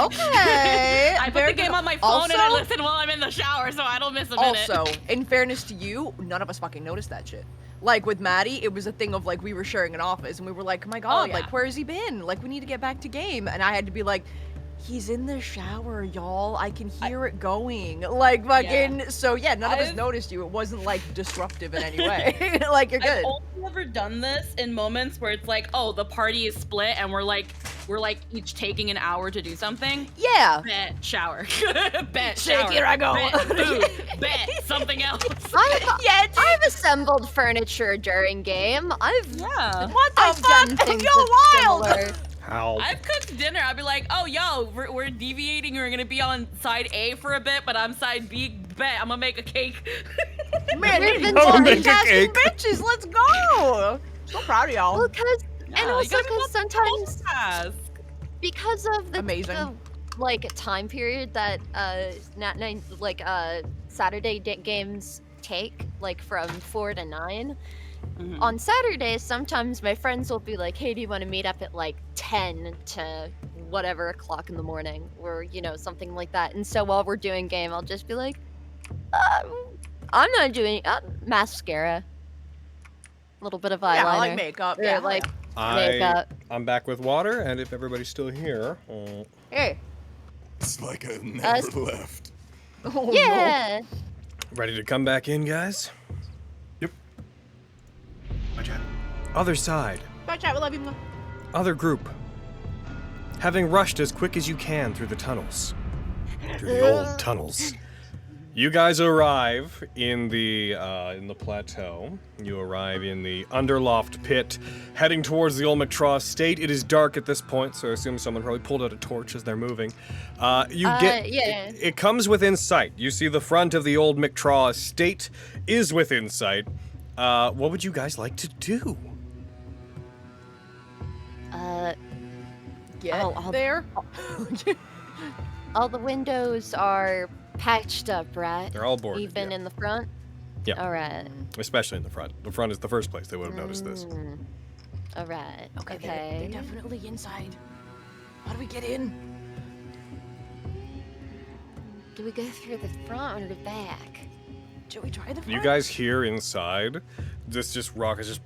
okay. I put Very the game good. on my phone and I Also- listen while I'm in the shower so I don't miss a minute. Also, in fairness to you, none of us fucking noticed that shit. Like with Maddie, it was a thing of like we were sharing an office and we were like, oh my god, yeah. like where has he been? Like we need to get back to game. And I had to be like, he's in the shower, y'all. I can hear it going. Like fucking. So yeah, none of us I've- noticed you. It wasn't like disruptive in any way. Like you're good. I've only ever done this in moments where it's like, oh, the party is split and we're like each taking an hour to do something. Yeah. Bet shower. Bet Shake, shower. here I go. Bet food. Bet something else. I've assembled furniture during game. Yeah. What the I've done fuck? things You're that's wild. similar. How? I've cooked dinner. I'd be like, oh, yo, we're deviating. We're gonna be on side A for a bit, but I'm side B. Bet I'm gonna make a cake. Man, We've these been multitasking cake. bitches. Let's go. So proud of y'all. Well, cause and Yeah, you also gotta be because sometimes multitask. because of the Amazing. the, like time period that Nat19 Saturday games take, like from 4 to 9. Mm-hmm. On Saturdays, sometimes my friends will be like, "Hey, do you want to meet up at like 10 to whatever o'clock in the morning, or something like that?" And so while we're doing game, I'll just be like, "I'm not doing mascara, a little bit of eyeliner, Yeah, I like makeup. or Yeah, like makeup." I'm back with water, and if everybody's still here, Hey. It's like I never left. Oh, Yeah. ready to come back in, guys? My chat. Other side. No. Bye, chat. We love you. Other group. Having rushed as quick as you can through the tunnels. Through the old tunnels. You guys arrive in the plateau. You arrive in the underloft pit, heading towards the old McTraw estate. It is dark at this point, so I assume someone probably pulled out a torch as they're moving. Yeah. It comes within sight. You see the front of the old McTraw estate is within sight. What would you guys like to do? Get I'll- there. All the windows are patched up, right? They're all boarded. Even yeah. in the front? Yeah. Alright. Especially in the front. The front is the first place they would have noticed this. Alright. Okay, Okay. They're definitely inside. How do we get in? Do we go through the front or the back? Should we try the front? You guys hear inside, this just rock is just.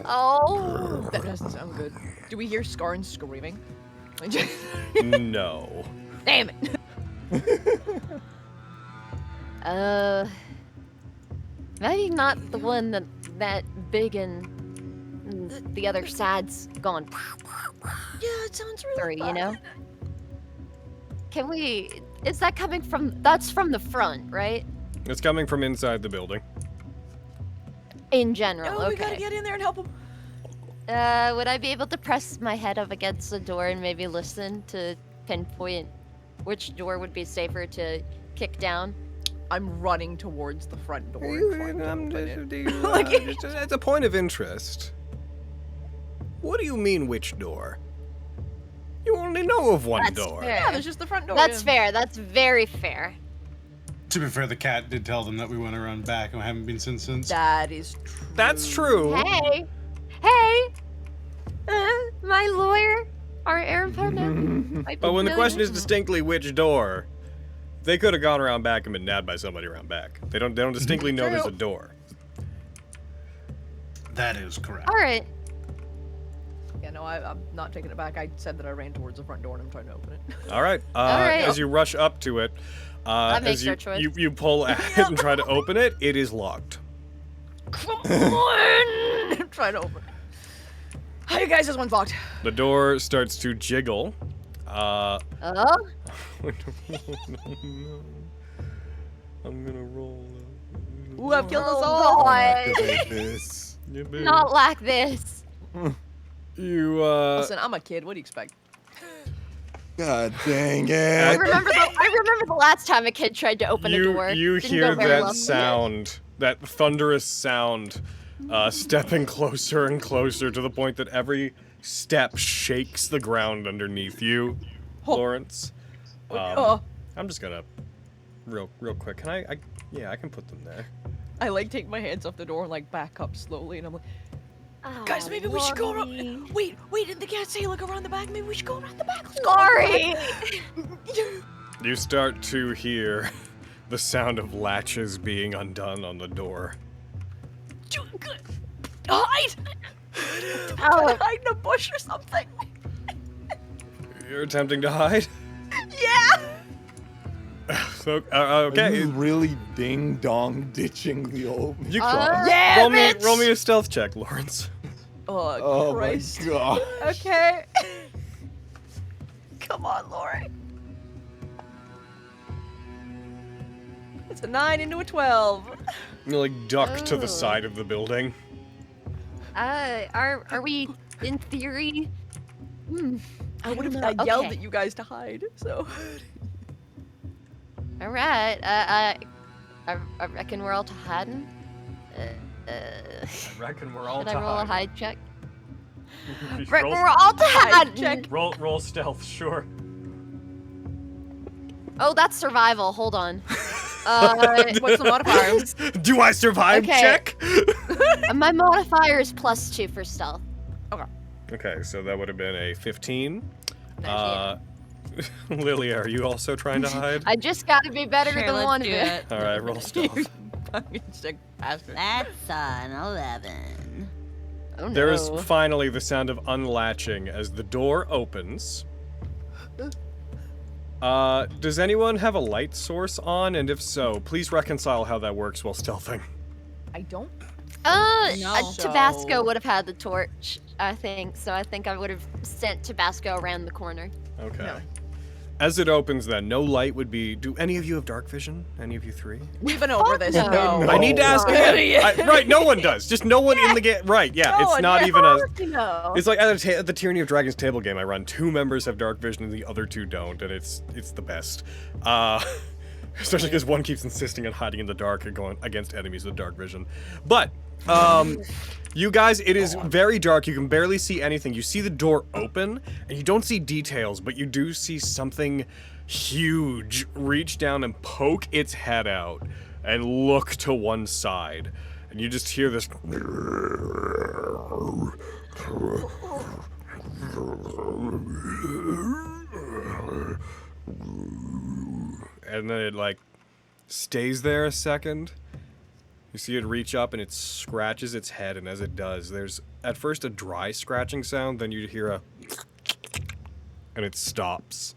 Oh! That doesn't sound good. Do we hear Scarn screaming? No. Damn it! Maybe not the one that big and the other side's going Yeah, it sounds really through, bad. you know? Can we... Is that coming from... That's from the front, right? It's coming from inside the building. In general, Oh, we okay. gotta get in there and help him. Would I be able to press my head up against the door and maybe listen to pinpoint which door would be safer to kick down? I'm running towards the front door. and trying to open it. Like, it's a point of interest. What do you mean, which door? You only know of one That's door. fair. Yeah, there's just the front door. That's yeah. fair. That's very fair. To be fair, the cat did tell them that we went around back and we haven't been since. That is true. That's true. Hey! Hey! My lawyer, our heir partner. But when the question is distinctly which door, they could have gone around back and been nabbed by somebody around back. They don't distinctly know there's a door. That is correct. All right. Yeah, no, I'm not taking it back. I said that I ran towards the front door and I'm trying to open it. All right. right. As you rush up to it, makes as our choice. you pull at it and try to open it, it is locked. Come on! I'm trying to open it. Hi, you guys, this one's locked. The door starts to jiggle. Oh? No. I'm gonna roll. Ooh, I've killed us Oh, all. boy. Activate this. Yeah, baby. Not like this. You Listen, I'm a kid. What do you expect? God dang I it. remember the last time a kid tried to open a door. You Didn't hear go very that well. sound, that thunderous sound, stepping closer and closer to the point that every step shakes the ground underneath you, Lawrence. I'm just gonna, real quick. Can I? Yeah, I can put them there. I like take my hands off the door and like back up slowly, and I'm like, guys, Oh, maybe we should go Lonnie. around. Wait, didn't the cat say look around the back? Maybe we should go around the back. Let's go Sorry. You start to hear the sound of latches being undone on the door. Hide! Oh. Hide in a bush or something. You're attempting to hide? Yeah. So, Are okay. you really ding dong ditching the old. You Yeah, roll me bitch! a stealth check, Lawrence. Oh, Oh Christ. my god. Okay. Come on, Lori. It's a 9 into a 12. You like duck to Oh. the side of the building. Are we in theory? I would have know. yelled Okay. at you guys to hide, so. All right. I reckon we're all to hiding. I reckon we're all Should I roll a hide check? Roll, Reckon we're all to hide. check. roll stealth, sure. Oh, that's survival. Hold on. What's the modifier? Do I survive Okay. check? My modifier is +2 for stealth. Okay, so that would have been a 15. Yeah. Lily, are you also trying to hide? I just gotta be better Sure, than let's one of do you. it. All right, roll stealth. Fucking sick bastard. That's an 11. Oh no. There is finally the sound of unlatching as the door opens. Does anyone have a light source on? And if so, please reconcile how that works while stealthing. I don't. No. So- Tabasco would have had the torch, I think. So I think I would have sent Tabasco around the corner. Okay. No. As it opens then, no light would be... Do any of you have dark vision? Any of you three? We've been over this. no. No. I need to ask No. again. Right, no one does. Just no one in the game. Right, yeah, No it's one, not yeah. even a... No. It's like at the Tyranny of Dragons table game I run, 2 members have dark vision and the other 2 don't, and it's the best. Especially because one keeps insisting on hiding in the dark and going against enemies with dark vision. But, you guys, it is very dark. You can barely see anything. You see the door open, and you don't see details, but you do see something huge, reach down and poke its head out and look to one side. And you just hear this. And then it like stays there a second. You see it reach up and it scratches its head, and as it does, there's at first a dry scratching sound, then you hear a and it stops.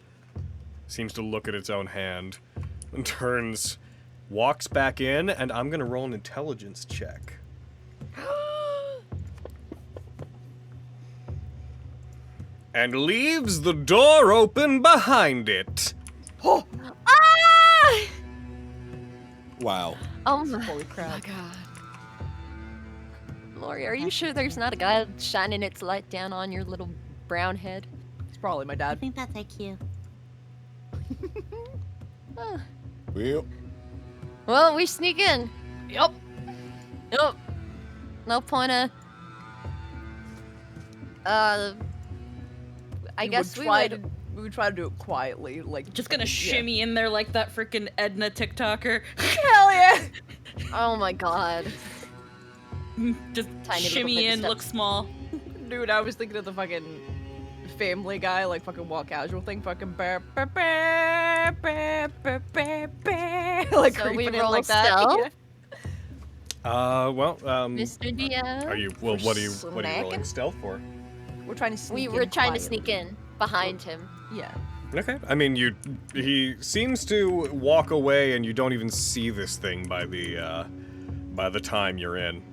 Seems to look at its own hand and turns, walks back in, and I'm gonna roll an intelligence check. And leaves the door open behind it. Ah! Wow. Oh my, Holy crap. my god. Lori, are you sure there's not a guy shining its light down on your little brown head? It's probably my I dad. think that's IQ. Oh. Well, Well, we sneak in. Yup. Yup. No point of... I guess we would... We would try to do it quietly, like Just gonna shimmy in there like that freaking Edna TikToker. Hell yeah! Oh my god. Just Tiny little shimmy baby in, steps. look small. Dude, I was thinking of the fucking Family Guy, like fucking walk casual thing, fucking like So creeping we in roll like that. stealth? Yeah. Mr. DM? Are you, well, what are you rolling Snacking? stealth for? We're trying to sneak We in were trying to quietly. sneak in behind him. Yeah. Okay. I mean, he seems to walk away, and you don't even see this thing by the time you're in.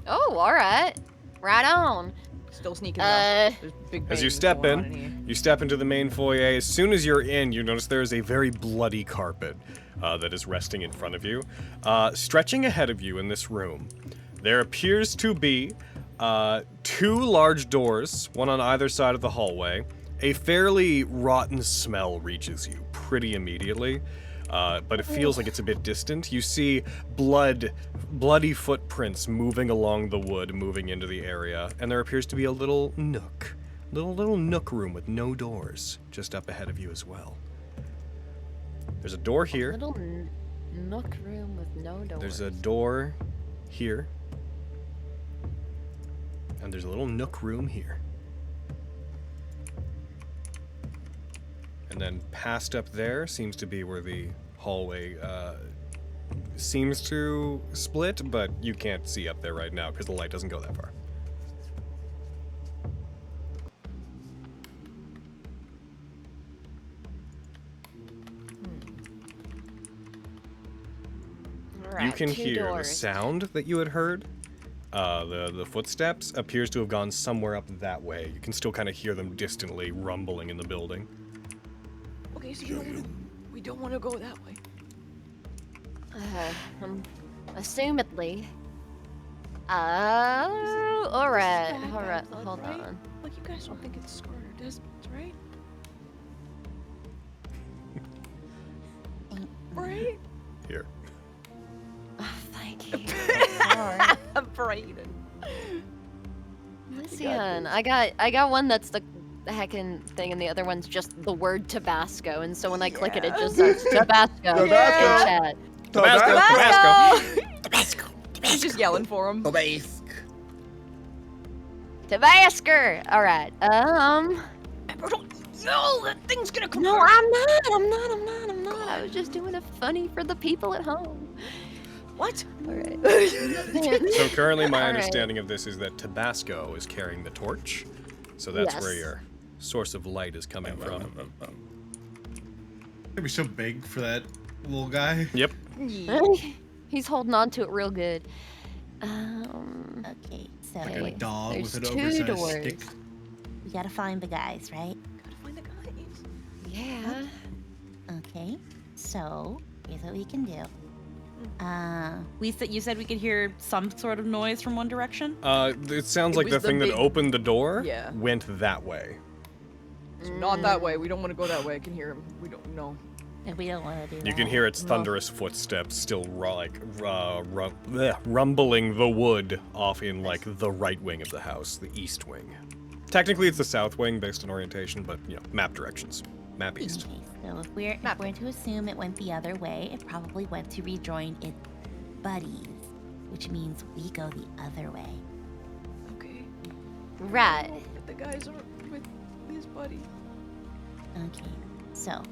Oh, alright. Right on. Still sneaking around. There's big As you bangs step going on in, here. you step into the main foyer. As soon as you're in, you notice there is a very bloody carpet that is resting in front of you. Stretching ahead of you in this room, there appears to be 2 large doors, one on either side of the hallway. A fairly rotten smell reaches you pretty immediately, but it feels like it's a bit distant. You see bloody footprints moving along the wood, moving into the area, and there appears to be a little nook. Little nook room with no doors, just up ahead of you as well. There's a door here. Little nook room with no doors. There's a door here. And there's a little nook room here. And then past up there seems to be where the hallway seems to split, but you can't see up there right now because the light doesn't go that far. Alright, You can 2 hear doors. the sound that you had heard. The footsteps appears to have gone somewhere up that way. You can still kind of hear them distantly rumbling in the building. Okay, so we don't want to go that way. Assumedly. Alright, bad alright, blood, hold right? on. Like, you guys don't think it's Scar or Desmond's, right? Right? Here. Oh, thank you. Braden. Listen, I got one that's the heckin' thing, and the other one's just the word Tabasco, and so when I click it, it just says Tabasco in chat. Tabasco! He's just yelling for him. Tabasco! Alright, No, that thing's gonna come No, first. I'm not. I was just doing a funny for the people at home. What? Alright. So currently my All right. understanding of this is that Tabasco is carrying the torch. So that's where Yes. your source of light is coming from. It'd be so big for that little guy. Yep. He's holding on to it real good. Okay, so Like a dog there's with an 2 oversized doors. stick. we gotta find the guys, right? Gotta find the guys. Yeah. Okay, so here's what we can do. You said we could hear some sort of noise from one direction? It sounds It like was the the thing that big- opened the door Yeah. went that way. So not that way. We don't want to go that way. I can hear him. We don't know. And we don't want to do that. You can hear its thunderous footsteps still rumbling the wood off in like the right wing of the house, the east wing. Technically it's the south wing based on orientation, but you know, map directions Map east. Okay, so if we're to assume it went the other way, it probably went to rejoin its buddies, which means we go the other way. Okay. Right. But the guys are with his buddy. Okay, so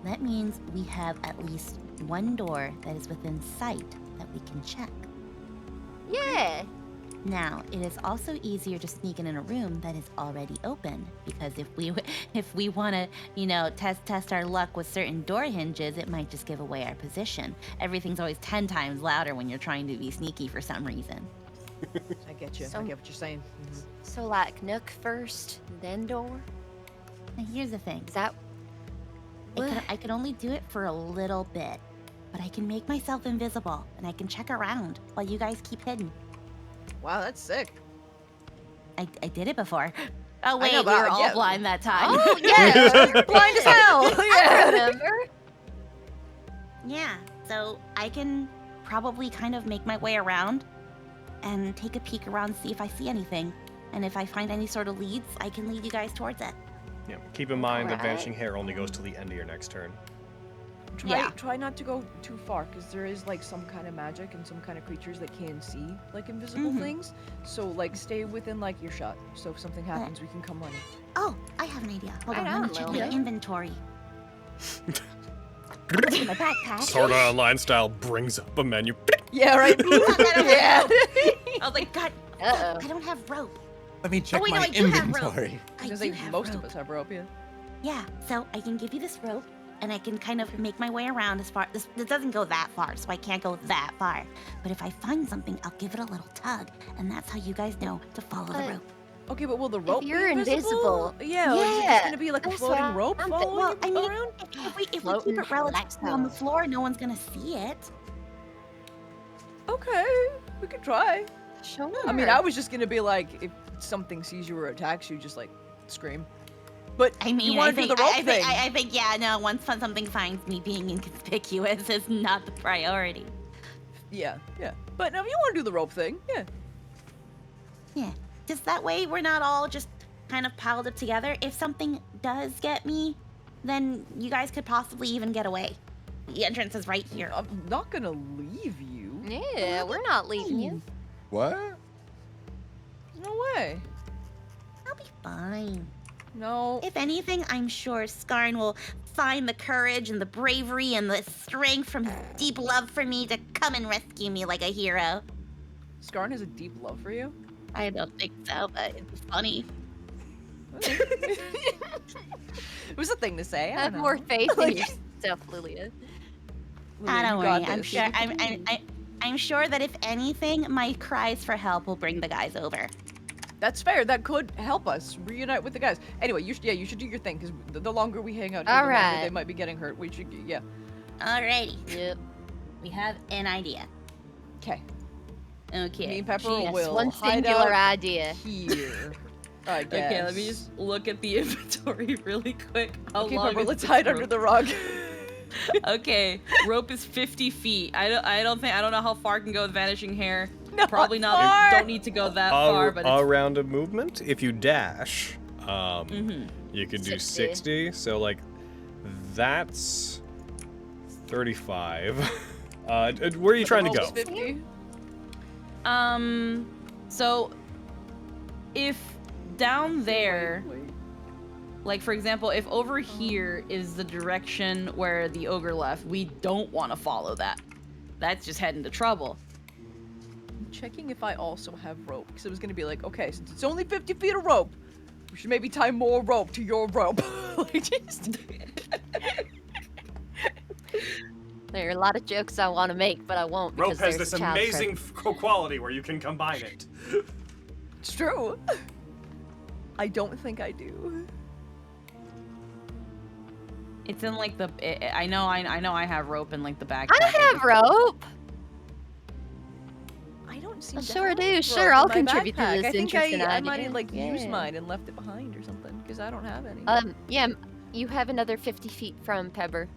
that means we have at least one door that is within sight that we can check. Yeah. Now, it is also easier to sneak in a room that is already open, because if we want to, you know, test our luck with certain door hinges, it might just give away our position. Everything's always 10 times louder when you're trying to be sneaky for some reason. I get you. So- I get what you're saying. So like Nook first, then door. Now, here's the thing. Is that? I could only do it for a little bit, but I can make myself invisible, and I can check around while you guys keep hidden. Wow, that's sick. I did it before. Oh, I wait, know, we but were all yeah. blind that time. Oh yeah, blind as hell. I remember. Yeah, so I can probably kind of make my way around and take a peek around, see if I see anything. And if I find any sort of leads, I can lead you guys towards it. Yeah. Keep in mind that Alright. vanishing hair only goes to the end of your next turn. Try not to go too far, because there is like some kind of magic and some kind of creatures that can see like invisible things. So like stay within like your shot. So if something happens, we can come running. Oh, I have an idea. Hold I on, know, let me check my Logan. inventory. In my backpack. Sword Art Online style brings up a menu. Yeah, right. Yeah. I was like, God, Uh I don't have rope. Let me check wait, no, my I do have rope. inventory. I was gonna say most of us have rope, yeah. Yeah, so I can give you this rope, and I can kind of make my way around as far. This doesn't go that far, so I can't go that far. But if I find something, I'll give it a little tug, and that's how you guys know to follow the But- rope. Okay, but will the rope you're be invisible, Yeah, or is it just yeah, gonna be like a that's floating what rope I'm following Well, I you mean, around? if we keep Floating it relatively on the floor, no one's gonna see it. Okay, we could try. Sure. I mean, I was just gonna be like, if something sees you or attacks you, just like scream. But I mean, you wanna do the rope thing. I think, yeah, no. Once something finds me, being inconspicuous is not the priority. Yeah. But if you want to do the rope thing, yeah. Yeah, just that way we're not all just kind of piled up together. If something does get me, then you guys could possibly even get away. The entrance is right here. I'm not gonna leave you. Yeah, we're not leaving you. What? No way. I'll be fine. No. If anything, I'm sure Skarn will find the courage and the bravery and the strength from his deep love for me to come and rescue me like a hero. Skarn has a deep love for you. I don't think so, but it's funny. It was a thing to say. I Have don't more know. faith in yourself, Lilia. Lilia, Don't you got worry. I'm this. sure. I'm sure that if anything, my cries for help will bring the guys over. That's fair. That could help us reunite with the guys. Anyway, you should do your thing, because the longer we hang out here, the longer Alright. they might be getting hurt. We should, yeah. Alrighty, Yep. we have an idea. Okay. Okay. Me and Pepper Yes, will one hide singular out idea. here. I guess. Okay, let me just look at the inventory really quick. How Okay, long Pepper, is let's this hide rope? under the rug. Okay, rope is 50 feet. I don't know how far it can go with vanishing hair. Not Probably not. far. Don't need to go that far, but All it's, round of movement. If you dash, Mhm. you can do 60. 60. So like, that's 35. Where are you trying to go? Almost 50. So if down there, Wait. like for example, if over here is the direction where the ogre left, we don't want to follow that. That's just heading to trouble. I'm checking if I also have rope, because it was gonna be like, okay, since it's only 50 feet of rope, we should maybe tie more rope to your rope. Like, just... There are a lot of jokes I want to make, but I won't because there's child quality where you can combine it. It's true. I don't think I do. It's in like the. I know I have rope in like the back. I have rope. I don't seem I to sure have do. rope Sure, in I'll my contribute to backpack. this I think interesting I idea. might have like used Yeah. mine and left it behind or something, because I don't have any. Yeah, you have another 50 feet from Pepper.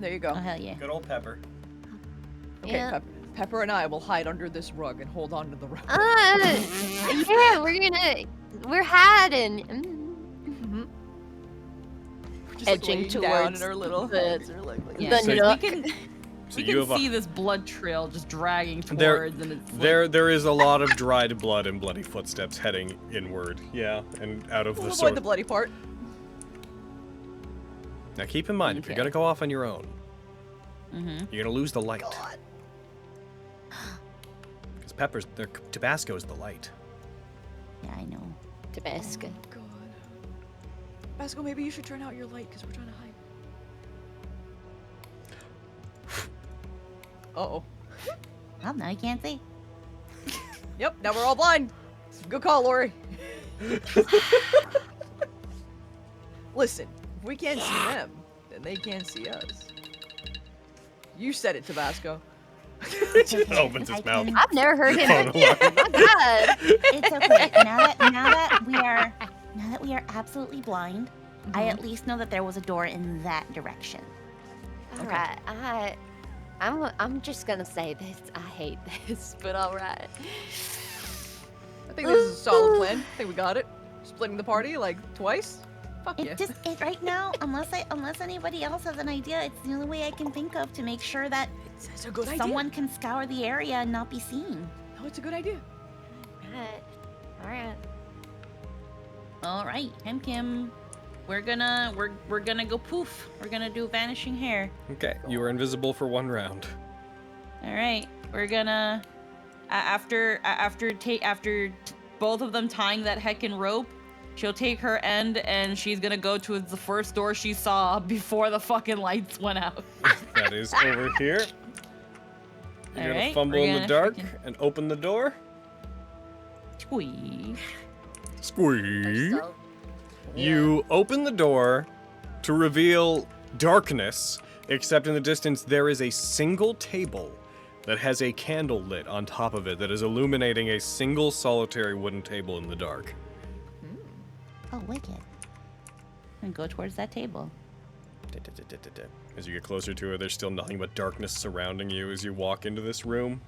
There you go. Oh hell yeah. Good old Pepper. Okay, Yeah. Pepper and I will hide under this rug and hold on to the rug. Yeah, we're hiding. Mhm. edging laying down towards in her little the- heads or like the so nook. We you can have see this blood trail just dragging There- towards, and it's like, there is a lot of dried blood and bloody footsteps heading inward. Yeah, and out of we'll the avoid sword. the bloody part. Now keep in mind, if you're Okay. gonna go off on your own, Mm-hmm. you're gonna lose the light. Because Tabasco is the light. Yeah, I know. Tabasco. God. Basco, maybe you should turn out your light because we're trying to hide. Uh-oh. Well, now you can't see. Yep, now we're all blind. Good call, Lori. Listen, if we can't see them, then they can't see us. You said it, Tabasco. Opens his I mouth. can- I've never heard him. Oh, My God. It's okay. Now that we are absolutely blind, I at least know that there was a door in that direction. All right. I'm just gonna say this. I hate this, but all right. I think this is a solid plan. I think we got it. Splitting the party like twice. Fuck yeah. It right now, unless anybody else has an idea, it's the only way I can think of to make sure that It's a good idea. someone can scour the area and not be seen. No, it's a good idea. All right. All right, Kim. We're gonna go poof. We're gonna do vanishing hair. Okay, you were invisible for 1 round. All right, we're gonna after both of them tying that heckin' rope, she'll take her end and she's gonna go to the first door she saw before the fucking lights went out. That is over here. You're gonna Alright, fumble we're in the gonna dark freaking- and open the door. Squeeze. Squeeze. So, You open the door to reveal darkness, except in the distance there is a single table that has a candle lit on top of it that is illuminating a single solitary wooden table in the dark. Oh, wicked. And go towards that table. As you get closer to it, there's still nothing but darkness surrounding you as you walk into this room.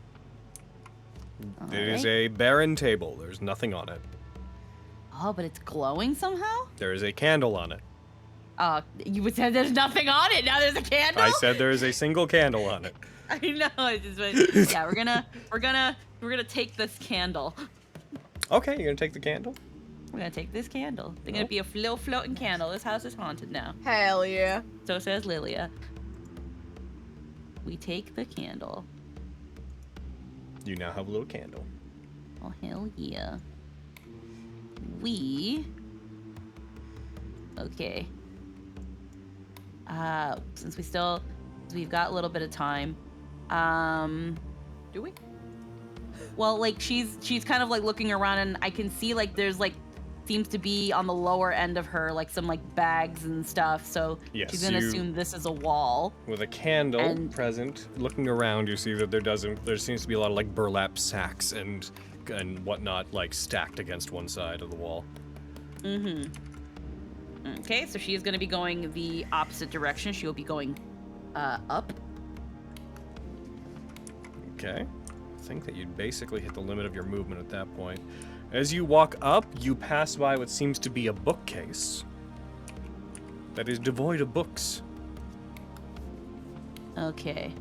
It is Alright. a barren table. There's nothing on it. Oh, but it's glowing somehow? There is a candle on it. You said there's nothing on it. Now there's a candle. I said there is a single candle on it. I know. I just went, yeah, we're gonna take this candle. Okay, you're gonna take the candle? We're gonna take this candle. They're gonna be a little floating candle. This house is haunted now. Hell yeah. So says Lilia. We take the candle. You now have a little candle. Oh hell yeah. We. Okay. Since we've got a little bit of time. Do we? Well, like she's kind of like looking around, and I can see like there's like seems to be on the lower end of her like some like bags and stuff. So Yes, she's gonna you- assume this is a wall. With a candle And- present, looking around, you see that there seems to be a lot of like burlap sacks and whatnot like stacked against one side of the wall. Mm-hmm. Okay, so she is gonna be going the opposite direction. She will be going up. Okay. I think that you'd basically hit the limit of your movement at that point. As you walk up, you pass by what seems to be a bookcase that is devoid of books. Okay.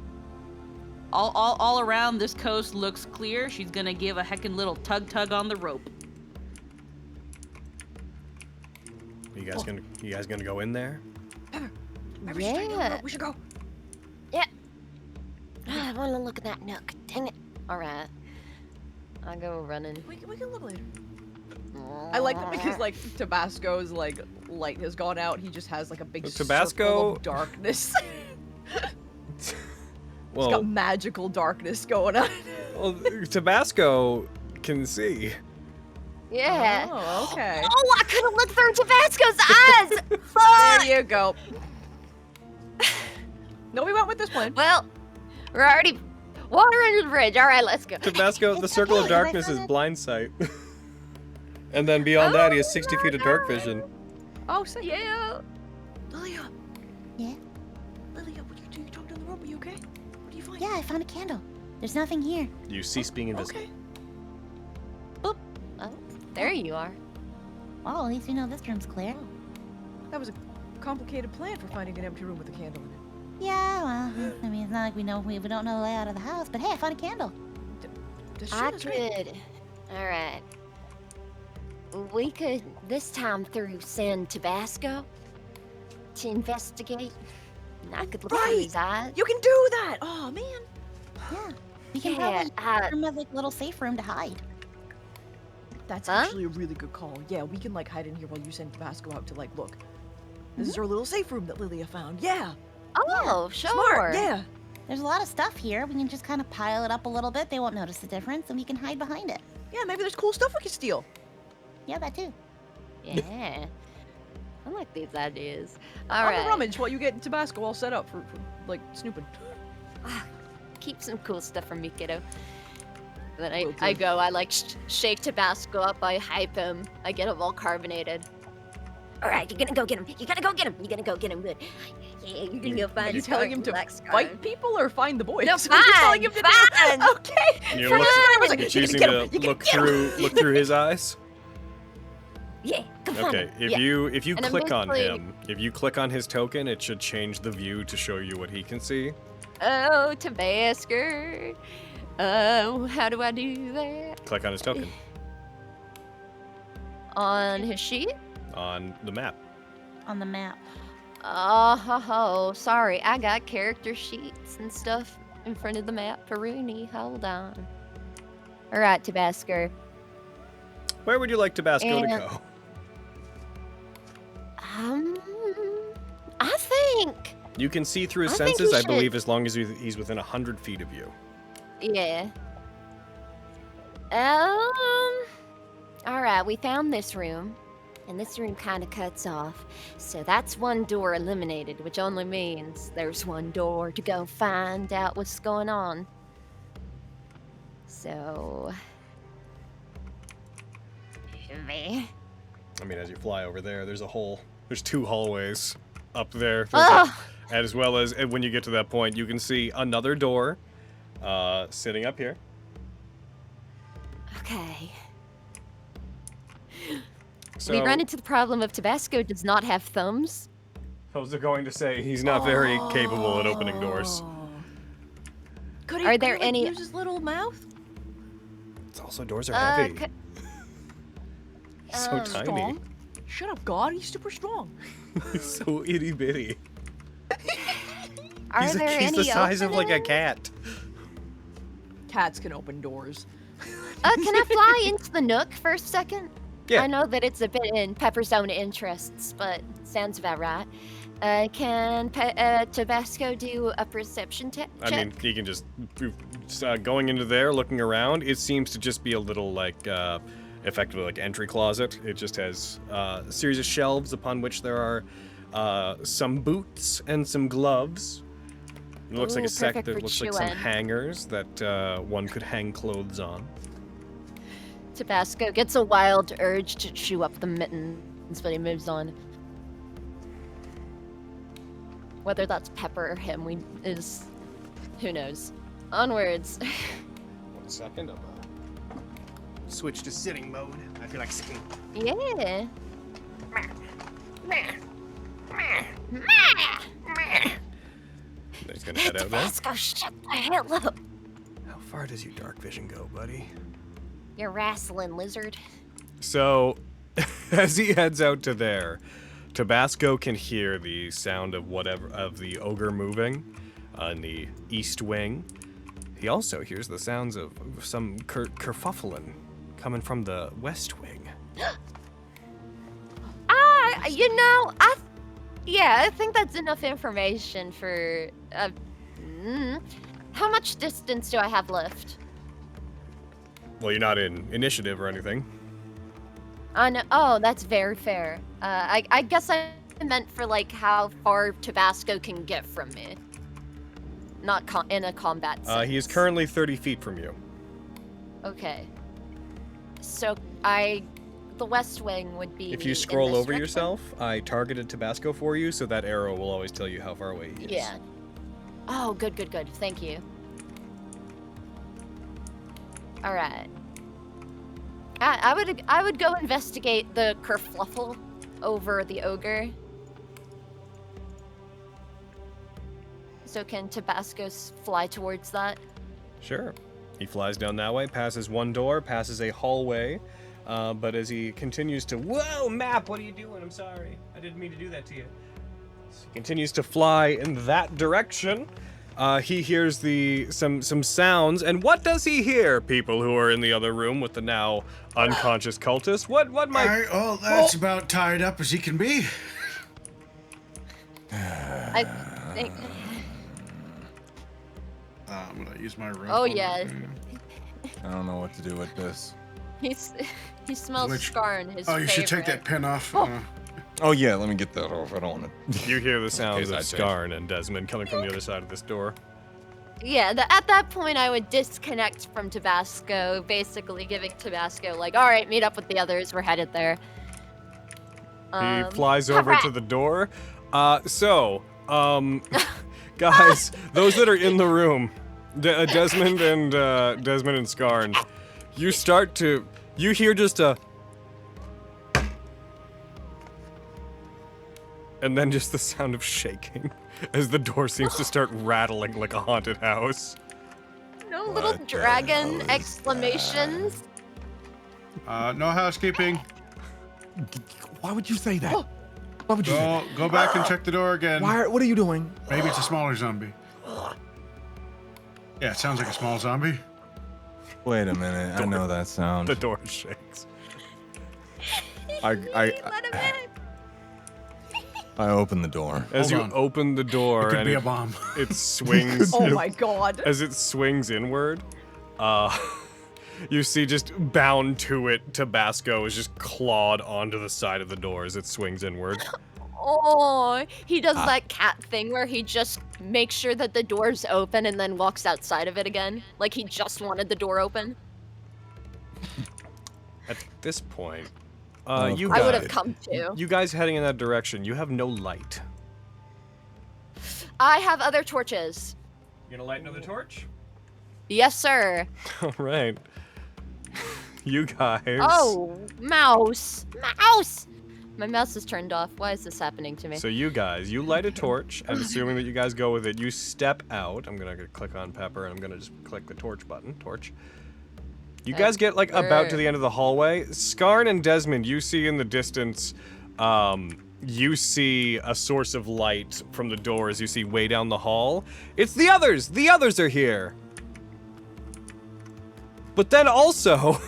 All around this coast looks clear. She's gonna give a heckin' little tug on the rope. You guys gonna go in there? Maybe we should tighten up. We should go. Yeah. I want to look at that nook. Dang it. All right. I'll go running. We can look later. I like that because like Tabasco's like light has gone out. He just has like a big Tabasco- circle of darkness. He's Well, got magical darkness going on. well, Tabasco can see. Yeah. Oh, okay. Oh, I could have looked through Tabasco's eyes. Fuck. There you go. No, we went with this plan. Well, we're already water under the bridge. All right, let's go. Tabasco, the circle of darkness is blind sight. And then beyond that, he has 60 feet of dark vision. Oh, say Yeah. Lilia. Yeah? Lilia, what do you do? You talked on the rope. Are you okay? What do you find? Yeah, I found a candle. There's nothing here. You cease being invisible. Okay. Oh, there you are. Well, at least we know this room's clear. That was a complicated plan for finding an empty room with a candle in it. Yeah, well, I mean, it's not like we don't know the layout of the house, but hey, I found a candle. That's I that's great. could. All right. We could this time through send Tabasco to investigate. And I could look through Right. his eyes. You can do that. Oh man. Yeah, we can Yeah, probably room as like a little safe room to hide. That's Huh? actually a really good call. Yeah, we can like hide in here while you send Tabasco out to like look. This is our little safe room that Lilia found. Yeah. Oh, sure. Smart. Yeah. There's a lot of stuff here. We can just kind of pile it up a little bit. They won't notice the difference, and we can hide behind it. Yeah. Maybe there's cool stuff we can steal. Yeah, that too. Yeah. I like these ideas. All I'm right. gonna rummage while you get Tabasco all set up for like snooping. Keep some cool stuff from me, kiddo. Then Will I do. go, I like shake Tabasco up, I hype him, I get him all carbonated. All right, you're gonna go get him. You gotta go get him. You gotta go get him. Good. Yeah, you're gonna go find. Are you telling him to fight people or find the boys? No, What are you telling him to fine. do? Okay. You're, From look, the start, I was like, you're "You gotta choosing get to him, you gotta look get him." through his eyes. Yeah, go find Okay, him. if you And I'm click on basically- him, if you click on his token, it should change the view to show you what he can see. Oh, Tabasco. Oh, how do I do that? Click on his token On his sheet? on the map. On the map. Oh, sorry. I got character sheets and stuff in front of the map. Peruni, hold on. All right, Tabasco. Where would you like Tabasco to And- go? I think. You can see through his I think senses, he I believe, should- as long as he's within 100 feet of you. Yeah. All right, we found this room, and this room kind of cuts off. So that's one door eliminated, which only means there's one door to go find out what's going on. So. Me. I mean, as you fly over there, there's two hallways up there. Ugh. And as well as and when you get to that point, you can see another door sitting up here. Okay. So, We run into the problem of Tabasco does not have thumbs. I was going to say he's not very capable at opening doors. Could he, Are could there he, like, any- use his little mouth? It's also doors are heavy. c- so tiny. Strong. Shut up, God. He's super strong. He's so itty bitty. Are He's there the any size of like a openings? cat. Cats can open doors. Can I fly into the Nook for a second? Yeah. I know that it's a bit in Pepper's own interests, but sounds about right. Can Tabasco do a perception check? I mean, he can just going into there, looking around. It seems to just be a little like effectively like entry closet. It just has a series of shelves upon which there are some boots and some gloves. It looks like Ooh, a set perfect that for looks like some chewing. hangers that one could hang clothes on. Tabasco gets a wild urge to chew up the mittens, but he moves on. Whether that's Pepper or him, who knows. Onwards. 1 second, I'll switch to sitting mode. I feel like sitting. Yeah. He's gonna head out there. Tabasco, shut the hell up. How far does your dark vision go, buddy? You wrestling lizard. So, as he heads out to there, Tabasco can hear the sound of the ogre moving in the east wing. He also hears the sounds of some kerfuffling coming from the west wing. I think that's enough information for. How much distance do I have left? Well, you're not in initiative or anything. I know. Oh, that's very fair. I guess I meant for like how far Tabasco can get from me. Not in a combat sense. He is currently 30 feet from you. Okay. So the West Wing would be. If you in scroll this over direction? yourself, I targeted Tabasco for you, so that arrow will always tell you how far away he is. Yeah. Oh, good. Thank you. All right. I would go investigate the kerfluffle over the ogre. So can Tabasco fly towards that? Sure. He flies down that way, passes one door, passes a hallway, but as he continues to, whoa, map, what are you doing? I'm sorry. I didn't mean to do that to you. So he continues to fly in that direction. He hears some sounds, and what does he hear, people who are in the other room with the now unconscious cultist? What might... Oh, that's about tied up as he can be. I think. I'm gonna use my rope. Oh yeah. I don't know what to do with this. He smells Scarn, his Oh, you should take favorite. that pin off. Oh yeah, let me get that off. I don't want to. You hear the sounds of I'd say. Scarn and Desmond coming from the other side of this door. Yeah, at that point I would disconnect from Tabasco, basically giving Tabasco like, all right, meet up with the others. We're headed there. He flies over to the door. Guys, those that are in the room, Desmond and Scarn, you hear just a, and then just the sound of shaking as the door seems to start rattling like a haunted house. No little What the dragon hell is exclamations. No housekeeping. Why would you say that? Why would you say that? Go back and check the door again. What are you doing? Maybe it's a smaller zombie. Yeah, it sounds like a small zombie. Wait a minute. I know that sound. The door shakes. Let him in. I open the door. As Hold you on. open the door It could and be a bomb. it swings. Oh my god. As it swings inward, you see just bound to it, Tabasco is just clawed onto the side of the door as it swings inward. Oh, he does that cat thing where he just makes sure that the door's open and then walks outside of it again. Like he just wanted the door open. At this point, Oh, you I would guys, have come to. you guys heading in that direction, you have no light. I have other torches. You gonna light another torch? Yes, sir. All right. You guys. Oh, mouse. Mouse! My mouse is turned off. Why is this happening to me? So you guys, you light a torch, and assuming that you guys go with it, you step out. I'm gonna click on Pepper, and I'm gonna just click the torch button. Torch. You guys get like about to the end of the hallway. Scarn and Desmond, you see in the distance, you see a source of light from the doors. You see way down the hall. It's the others. The others are here. But then also,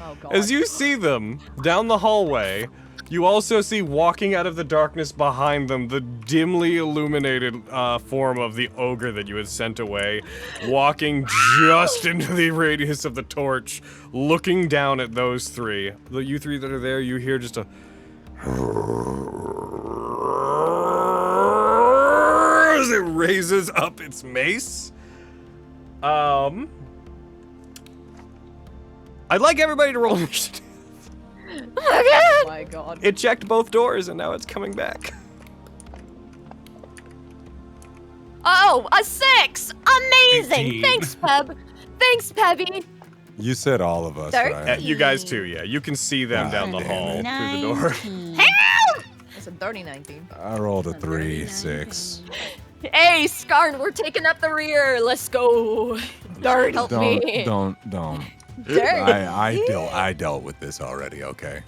Oh god. as you see them down the hallway, you also see walking out of the darkness behind them the dimly illuminated form of the ogre that you had sent away, walking just into the radius of the torch, looking down at those three. You three that are there, you hear just a as it raises up its mace. I'd like everybody to roll initiative. Oh my god. It checked both doors and now it's coming back. Oh, a 6! Amazing! 18. Thanks, Peb. Thanks, Pebby. You said all of us, Thirteen. right? You guys too, yeah. You can see them down the hall through the door. 19. It's a 30-19. I rolled a 3, 6. Hey, Scarn, we're taking up the rear. Let's go. Dart, help me. Don't. Dart. I dealt with this already. Okay.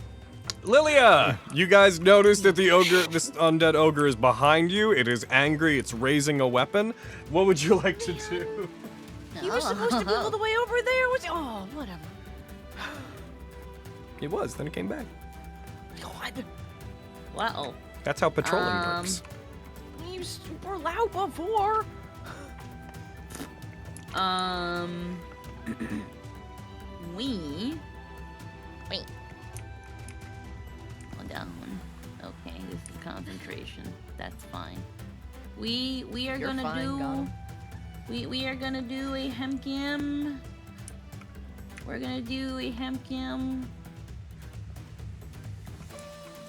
Lilia, you guys notice that the ogre, this undead ogre, is behind you. It is angry. It's raising a weapon. What would you like to do? He was supposed to be all the way over there. Oh, whatever. It was. Then it came back. God. Well, That's how patrolling works. He was super loud before. Wait. Hold on. Okay, this is concentration. That's fine. We are You're gonna fine, do. Gunham. We are gonna do a hemcam. We're gonna do a hemcam.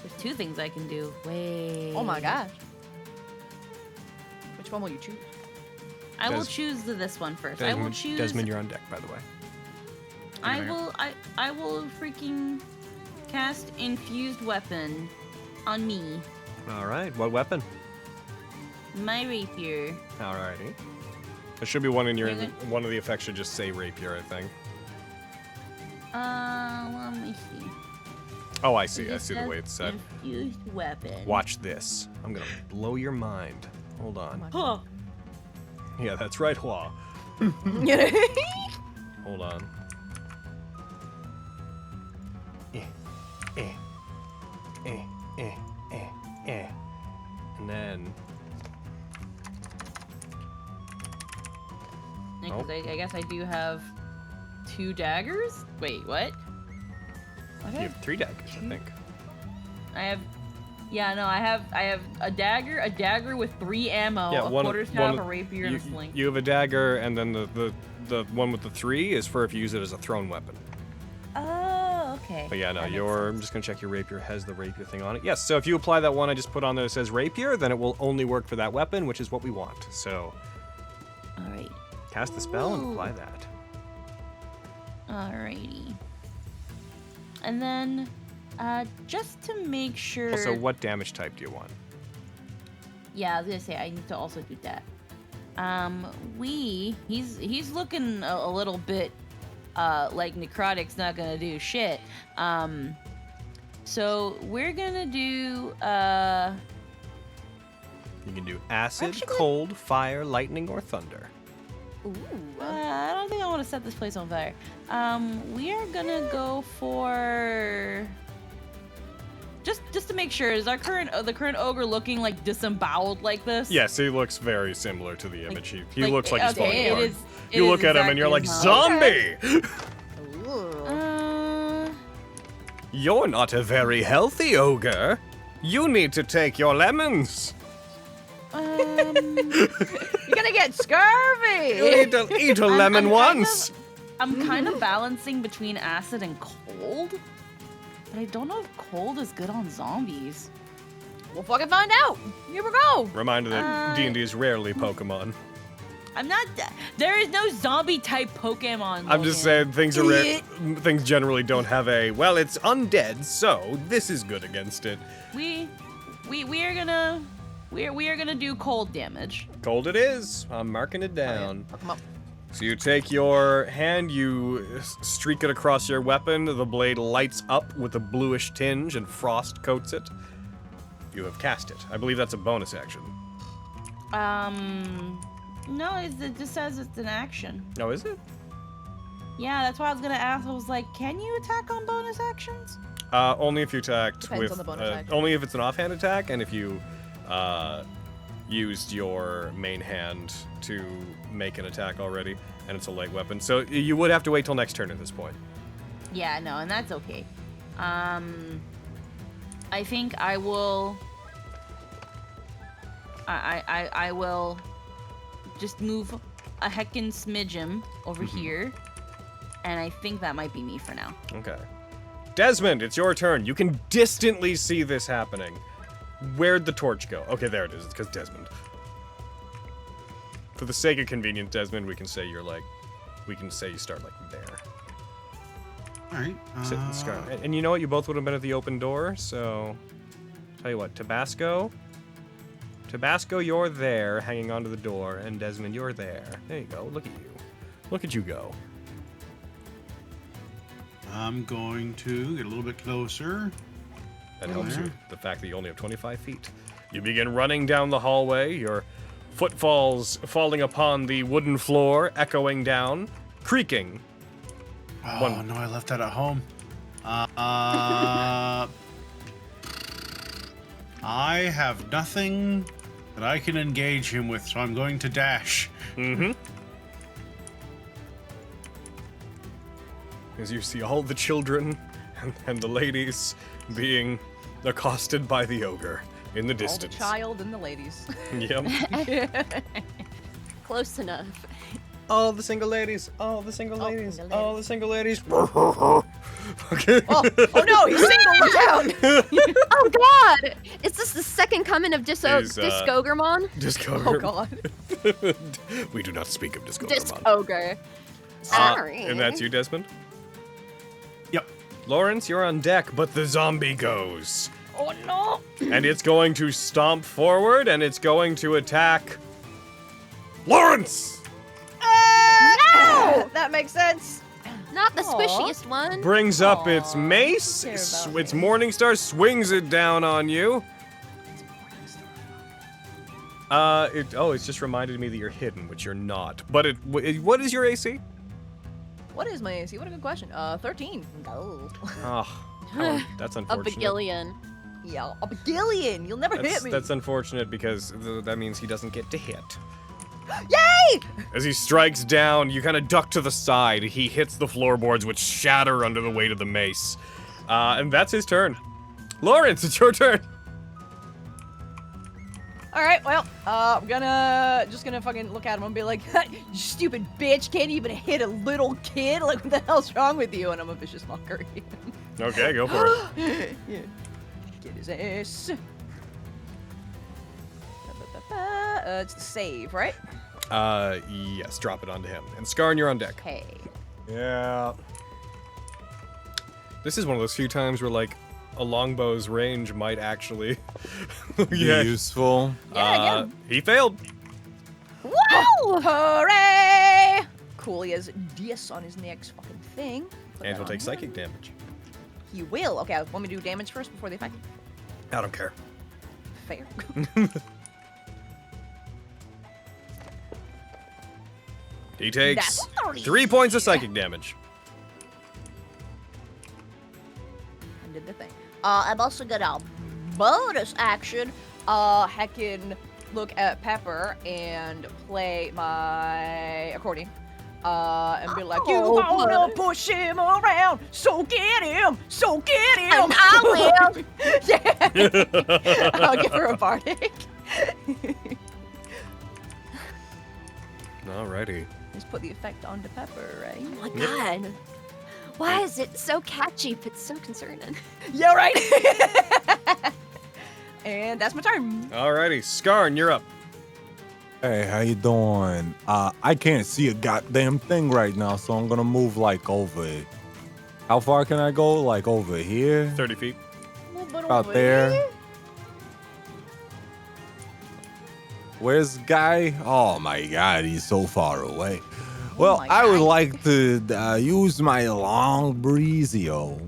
There's 2 things I can do. Wait. Oh my gosh. Which one will you choose? I will Des- choose this one first. I will choose. Desmond, you're on deck, by the way. I will freaking cast infused weapon on me. All right. What weapon? my rapier. Alrighty. There should be one in your Okay. one of the effects should just say rapier, I think. Let me see. Oh, I see. I It see the says way it's set. Infused weapon. Watch this. I'm gonna blow your mind. Hold on. Huh. Yeah, that's right, Hua. Hold on. And then Because I guess I do have 2 daggers. Wait, what? you have 3 daggers, I think. I have. Yeah, no, I have a dagger with 3 ammo, Yeah, a quarterstaff, a rapier, and a sling. You have a dagger, and then the one with the 3 is for if you use it as a thrown weapon. Oh, okay. But yeah, no, That makes I'm just gonna check your rapier has the rapier thing on it. Yes, so if you apply that one I just put on there that says rapier, then it will only work for that weapon, which is what we want. So All right. cast the spell and Ooh. apply that. Alrighty. And then, just to make sure. Also, what damage type do you want? Yeah, I was gonna say I need to also do that. He's looking a little bit like necrotic's not gonna do shit. So we're gonna do You can do acid, Actually- cold, fire, lightning, or thunder. Ooh. I don't think I want to set this place on fire. We are gonna go for just to make sure. Is our the current ogre looking like disemboweled like this? Yes, he looks very similar to the image. He like- looks like he's falling okay, apart. it You is look at him and you're like, exactly zombie! Ooh. You're not a very healthy ogre. You need to take your lemons. You're gonna get scurvy. You need to eat a lemon once. I'm kind of balancing between acid and cold, but I don't know if cold is good on zombies. We'll fucking find out. Here we go. Reminder that D&D is rarely Pokemon. I'm not. There is no zombie type Pokemon. I'm just Logan. saying things are rare. Things generally don't have a, well, it's undead, so this is good against it. We are gonna do cold damage. Cold it is. I'm marking it down. Fuck 'em up. So you take your hand, you streak it across your weapon. The blade lights up with a bluish tinge and frost coats it. You have cast it. I believe that's a bonus action. No, it just says it's an action. Oh, is it? Yeah, that's why I was gonna ask. I was like, can you attack on bonus actions? Only if you attacked Depends with. on the bonus action. Only if it's an offhand attack, and if you used your main hand to make an attack already, and it's a light weapon. So you would have to wait till next turn at this point. Yeah, no, and that's okay. I think I will. I will just move a heckin' smidgen over here, and I think that might be me for now. Okay. Desmond, it's your turn. You can distantly see this happening. Where'd the torch go? Okay, there it is. It's because Desmond. For the sake of convenience, Desmond, we can say you start like there. All right. Sit in the sky. And you know what? You both would have been at the open door, so... Tell you what, Tabasco, you're there, hanging onto the door, and Desmond, you're there. There you go. Look at you. Look at you go. I'm going to get a little bit closer. That helps you. The fact that you only have 25 feet. You begin running down the hallway, your footfalls falling upon the wooden floor, echoing down, creaking. Oh no, I left that at home. I have nothing that I can engage him with, so I'm going to dash. Mm-hmm. As you see all the children and the ladies being accosted by the ogre in the All the distance. child and the ladies. Yep. Close enough. All the single ladies. All the single All ladies. single All the single ladies. Okay. Oh no, he's single. Look out. Oh God! Is this the second coming of Is, Discogremon? Disco. Oh god. We do not speak of Disco. Discogre. Sorry. And that's you, Desmond? Yep. Lawrence, you're on deck, but the zombie goes. Oh no! And it's going to stomp forward, and it's going to attack Lawrence! No! That makes sense. Not the Aw. squishiest one. Brings up its mace. care about Its me. Morningstar swings it down on you. It's just reminded me that you're hidden, which you're not. But what is your AC? What is my AC? What a good question. 13. No. Oh, that's A unfortunate. bagillion. Yeah, a bagillion. You'll never hit me. That's unfortunate because that means he doesn't get to hit. Yay! As he strikes down, you kind of duck to the side. He hits the floorboards, which shatter under the weight of the mace. And that's his turn. Lawrence, it's your turn. All right, well, I'm just gonna fucking look at him and be like, you stupid bitch, can't even hit a little kid? Like, what the hell's wrong with you? And I'm a vicious mockery. Okay, go for it. Yeah. Get his ass. It's the save, right? Yes, drop it onto him. And Skarn, you're on deck. Okay. Yeah. This is one of those few times where, like, a longbow's range might actually Be useful. Yeah, He failed. Woo! Hooray! Cool, he has DS on his next fucking thing. Put And that he'll on take him. psychic damage. He will. Okay, let me do damage first before the effect. I don't care. Fair. He takes That's 3 points of psychic damage. I did the thing. I'm also gonna bonus action. Heckin' look at Pepper and play my accordion. And be like, you wanna push him around, so get him, so get him. And I will. Yeah. I'll give her a bardic. Alrighty. Just put the effect onto Pepper, right? Oh my god. Why is it so catchy but so concerning? Yeah, right. And that's my turn. Alrighty, Skarn, you're up. Hey, how you doing? I can't see a goddamn thing right now, so I'm gonna move like over it. How far can I go? Like over here? 30 feet. About there. Where's the guy? Oh my god, he's so far away. Well, my I would God. like to use my long breezio.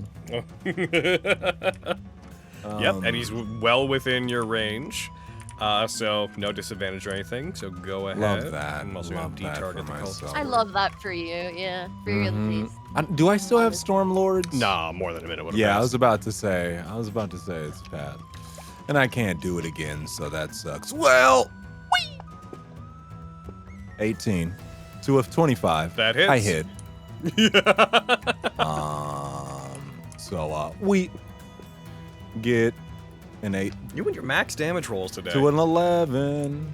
Yep, and he's well within your range. So no disadvantage or anything, so go ahead. Love that. I'm also Love going to that for de-target the myself. cultist. I love that for you, yeah. For you at least. Do I still have Stormlords? Nah, more than a minute would have Yeah, I passed. was about to say it's bad. And I can't do it again, so that sucks. Well, 18. 2 of 25. That hits. I hit. So we get an 8 You and your max damage rolls today. to an 11.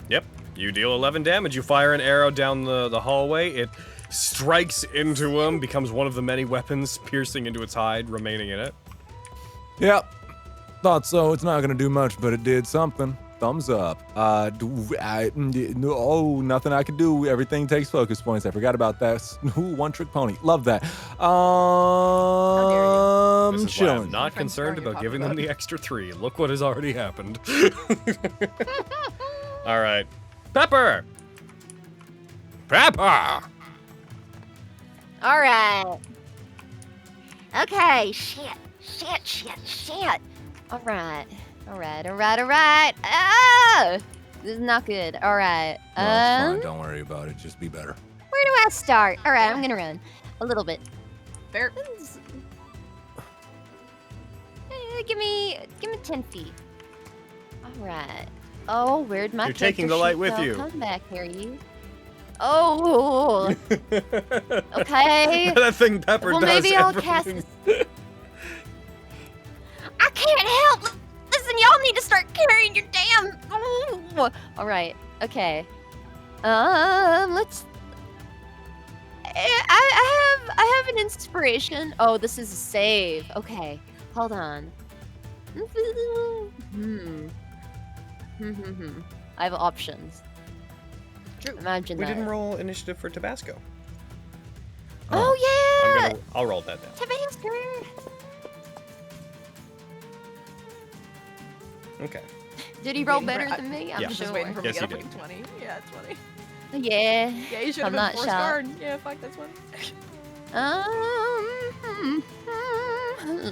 Yep, you deal 11 damage. You fire an arrow down the hallway. It strikes into him, becomes one of the many weapons piercing into its hide, remaining in it. Yep. Thought so. It's not gonna do much, but it did something. Thumbs up. Nothing I could do. Everything takes focus points. I forgot about that. Ooh, one trick pony. Love that. This is why Chilling. I'm not Friends concerned throwing about your giving pocket them the extra 3. Look what has already happened. All right. Pepper! Pepper! All right. Okay, shit. All right. Ah! This is not good. All right. No, it's fine. Don't worry about it. Just be better. Where do I start? All right, I'm gonna run a little bit. Fair. Give me 10 feet. All right. Oh, where'd my You're taking character the light sheet with go? you. Come back here, you. Oh. Okay. That thing Pepper Well, does maybe I'll everything. cast this. I can't help. Listen, y'all need to start carrying your damn. Ooh. All right. Okay. Let's. I have an inspiration. Oh, this is a save. Okay. Hold on. I have options. True. Imagine We that. didn't roll initiative for Tabasco. Oh yeah. I'll roll that down. Tabasco. Okay. Did he roll Waiting for- better than me? I'm Yeah. Just sure. waiting for me Yes, to get he a did. fucking 20. Yeah, 20. Yeah. Yeah, you should have I'm been not forced shocked. guard. Yeah, fuck, that's funny.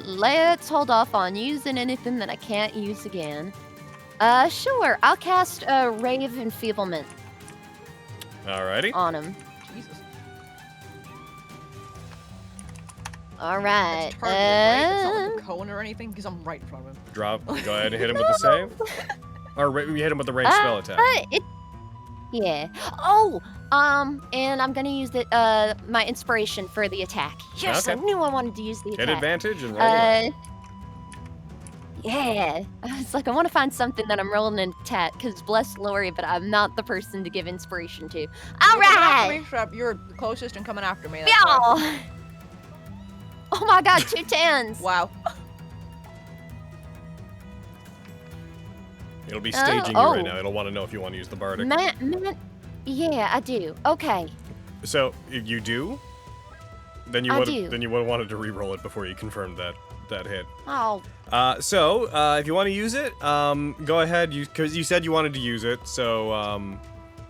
Let's hold off on using anything that I can't use again. Sure. I'll cast a Ray of Enfeeblement Alrighty. on him. Jesus. All right. That's targeted, right? That's not like a cone or anything, because I'm right in front of him. Drop. Go ahead and hit him with the save. Or we hit him with the ranged spell attack. Yeah. Oh, and I'm gonna use my inspiration for the attack. Yes, I Okay. knew I wanted to use the attack. Hit advantage and roll away. Yeah. I was like, I want to find something that I'm rolling an attack, because bless Lori, but I'm not the person to give inspiration to. All You're coming after right. me, Shrub. You're the closest and coming after me. That's why. Yeah. Oh my God, 2 10s. Wow. It'll be staging you right oh. now. It'll want to know if you want to use the bardic. Man, yeah, I do. Okay. So if you do, then you I would do. then you would have wanted to re-roll it before you confirmed that hit. Oh, So if you want to use it, go ahead. Because you said you wanted to use it, so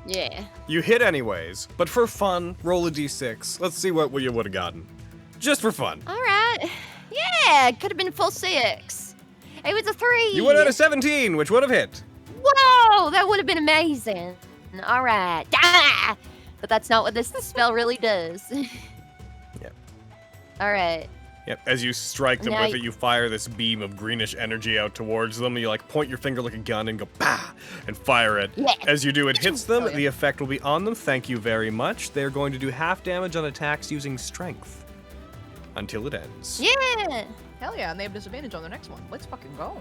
yeah. you hit anyways. But for fun, roll a d6. Let's see what you would have gotten, just for fun. All right. Yeah, it could have been full 6. It was a 3. You would have had a 17, which would have hit. Whoa, that would have been amazing. All right. Ah! But that's not what this spell really does. Yep. All right. Yep. As you strike them Now with it, you fire this beam of greenish energy out towards them. You like point your finger like a gun and go bah, and fire it. Yeah. As you do, it hits them. Oh, yeah. The effect will be on them. Thank you very much. They're going to do half damage on attacks using strength until it ends. Yeah. Hell yeah, and they have disadvantage on the next one. Let's fucking go.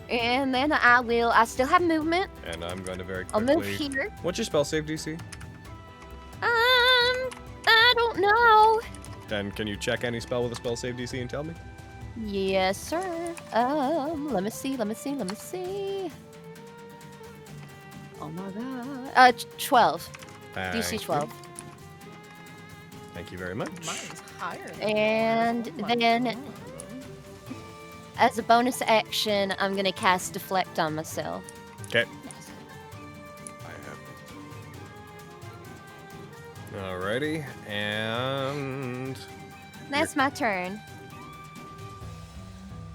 And then I still have movement. And I'm going to very I'll quickly. move here. What's your spell save DC? I don't know. Then can you check any spell with a spell save DC and tell me? Yes, sir. Let me see. Oh my God. 12. Thank DC you. 12. Thank you very much. Mine's higher. And Oh my then, God. as a bonus action, I'm gonna cast Deflect on myself. Okay. Alrighty, and That's my turn.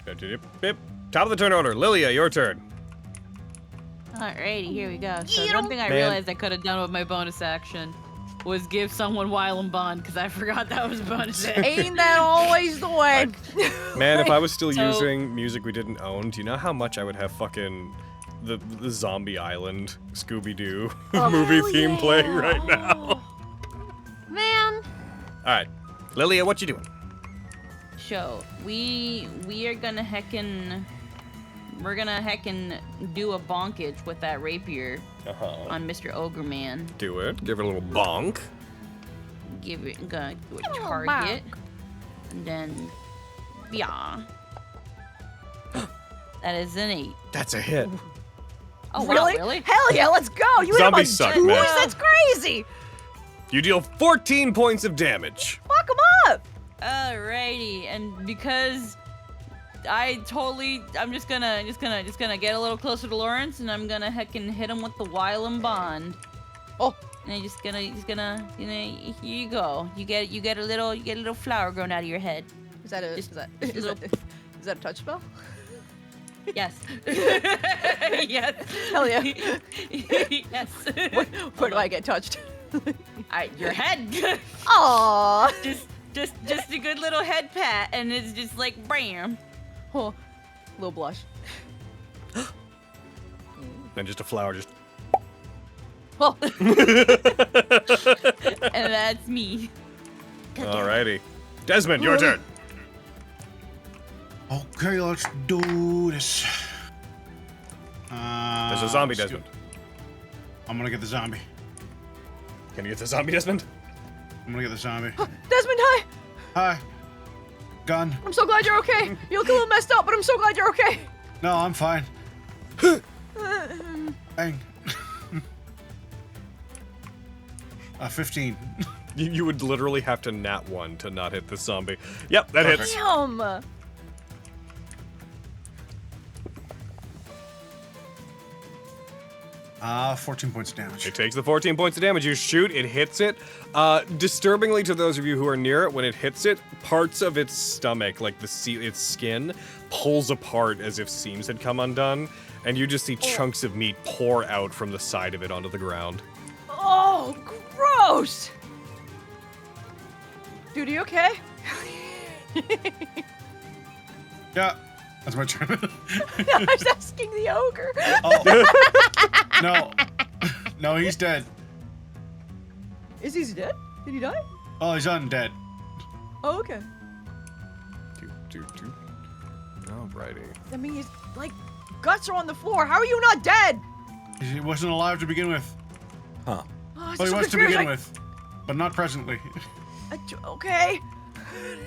top of the turn order. Lilia, your turn. Alrighty, here we go. So Yeetle. one thing I Man. realized I could have done with my bonus action was give someone While and Bond, because I forgot that was a bonus action. Ain't that always the way? Man, if I was still So- using music we didn't own, do you know how much I would have fucking the Zombie Island Scooby-Doo movie theme playing right now? Man. Alright. Lilia, what you doing? So we are gonna heckin' do a bonkage with that rapier Uh-huh. on Mr. Ogre Man. Do it. Give it a little bonk. Gonna do a target, and then yeah. That is an 8. That's a hit. Oh wow, Really? really? Hell yeah, let's go. You hit him on Zombies suck, twos? man. That's crazy. You deal 14 points of damage. Fuck him up. Alrighty, and because I'm just gonna get a little closer to Lawrence, and I'm gonna heckin' hit him with the While and Bond. Oh. And I'm just gonna, here you go. You get a little flower growing out of your head. Is that a Just- is that just a is that, little- is that a touch spell? Yes. Yes. Hell yeah. Yes. Where do I get touched? Your head. Aww. just a good little head pat, and it's just like bam. Oh, little blush. Then just a flower just Oh. And that's me. Alrighty. Desmond, your turn. Okay, let's do this. There's a zombie, let's Desmond. I'm gonna get the zombie. Can you get the zombie, Desmond? I'm gonna get the zombie. Desmond, hi. Hi. Gun. I'm so glad you're okay. You look a little messed up, but I'm so glad you're okay. No, I'm fine. Bang. 15. You would literally have to nat 1 to not hit the zombie. Yep, that hits. Damn. 14 points of damage. It takes the 14 points of damage. You shoot, it hits it. Disturbingly to those of you who are near it, when it hits it, parts of its stomach, like its skin, pulls apart as if seams had come undone, and you just see chunks of meat pour out from the side of it onto the ground. Oh, gross! Dude, are you okay? Yeah, that's my turn. I was asking the ogre. Oh. No, he's dead. Is he dead? Did he die? Oh, he's undead. Oh, okay. Alrighty. I mean, he's like, guts are on the floor. How are you not dead? He wasn't alive to begin with. Huh. Oh, it's Well, he so was to confusing. begin with, but not presently. Okay.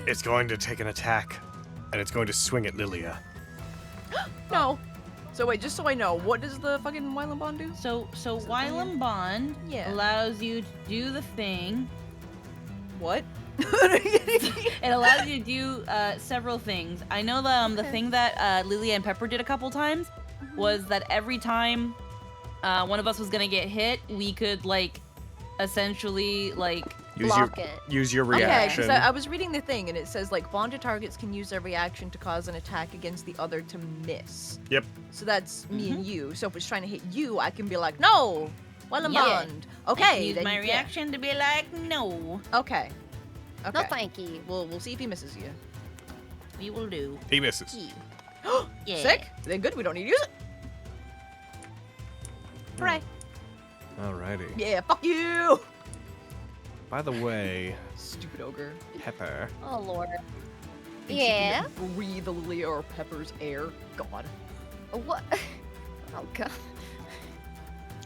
It's going to take an attack, and it's going to swing at Lilia. No. So wait, just so I know, what does the fucking Wylam Bond do? So Wylam Bond Yeah. allows you to do the thing. What? It allows you to do several things. I know the thing that Lilia and Pepper did a couple times was that every time one of us was gonna get hit, we could like essentially like Use your Okay, reaction. because I was reading the thing and it says like bonded targets can use their reaction to cause an attack against the other to miss. Yep. So that's me and you. So if it's trying to hit you, I can be like, no, Wylam Yeah. Bond. I Okay. can use then my yeah. reaction to be like no. Okay. No, Okay. thank you. We'll see if he misses you. We will do. He misses. Yeah. Sick. Then good. We don't need to use it. Hooray. Alrighty. Yeah. Fuck you. By the way, Stupid ogre. Pepper. Oh lord. Thinks he can Yeah. Breathe Lilia or Pepper's air. God. What? Oh god.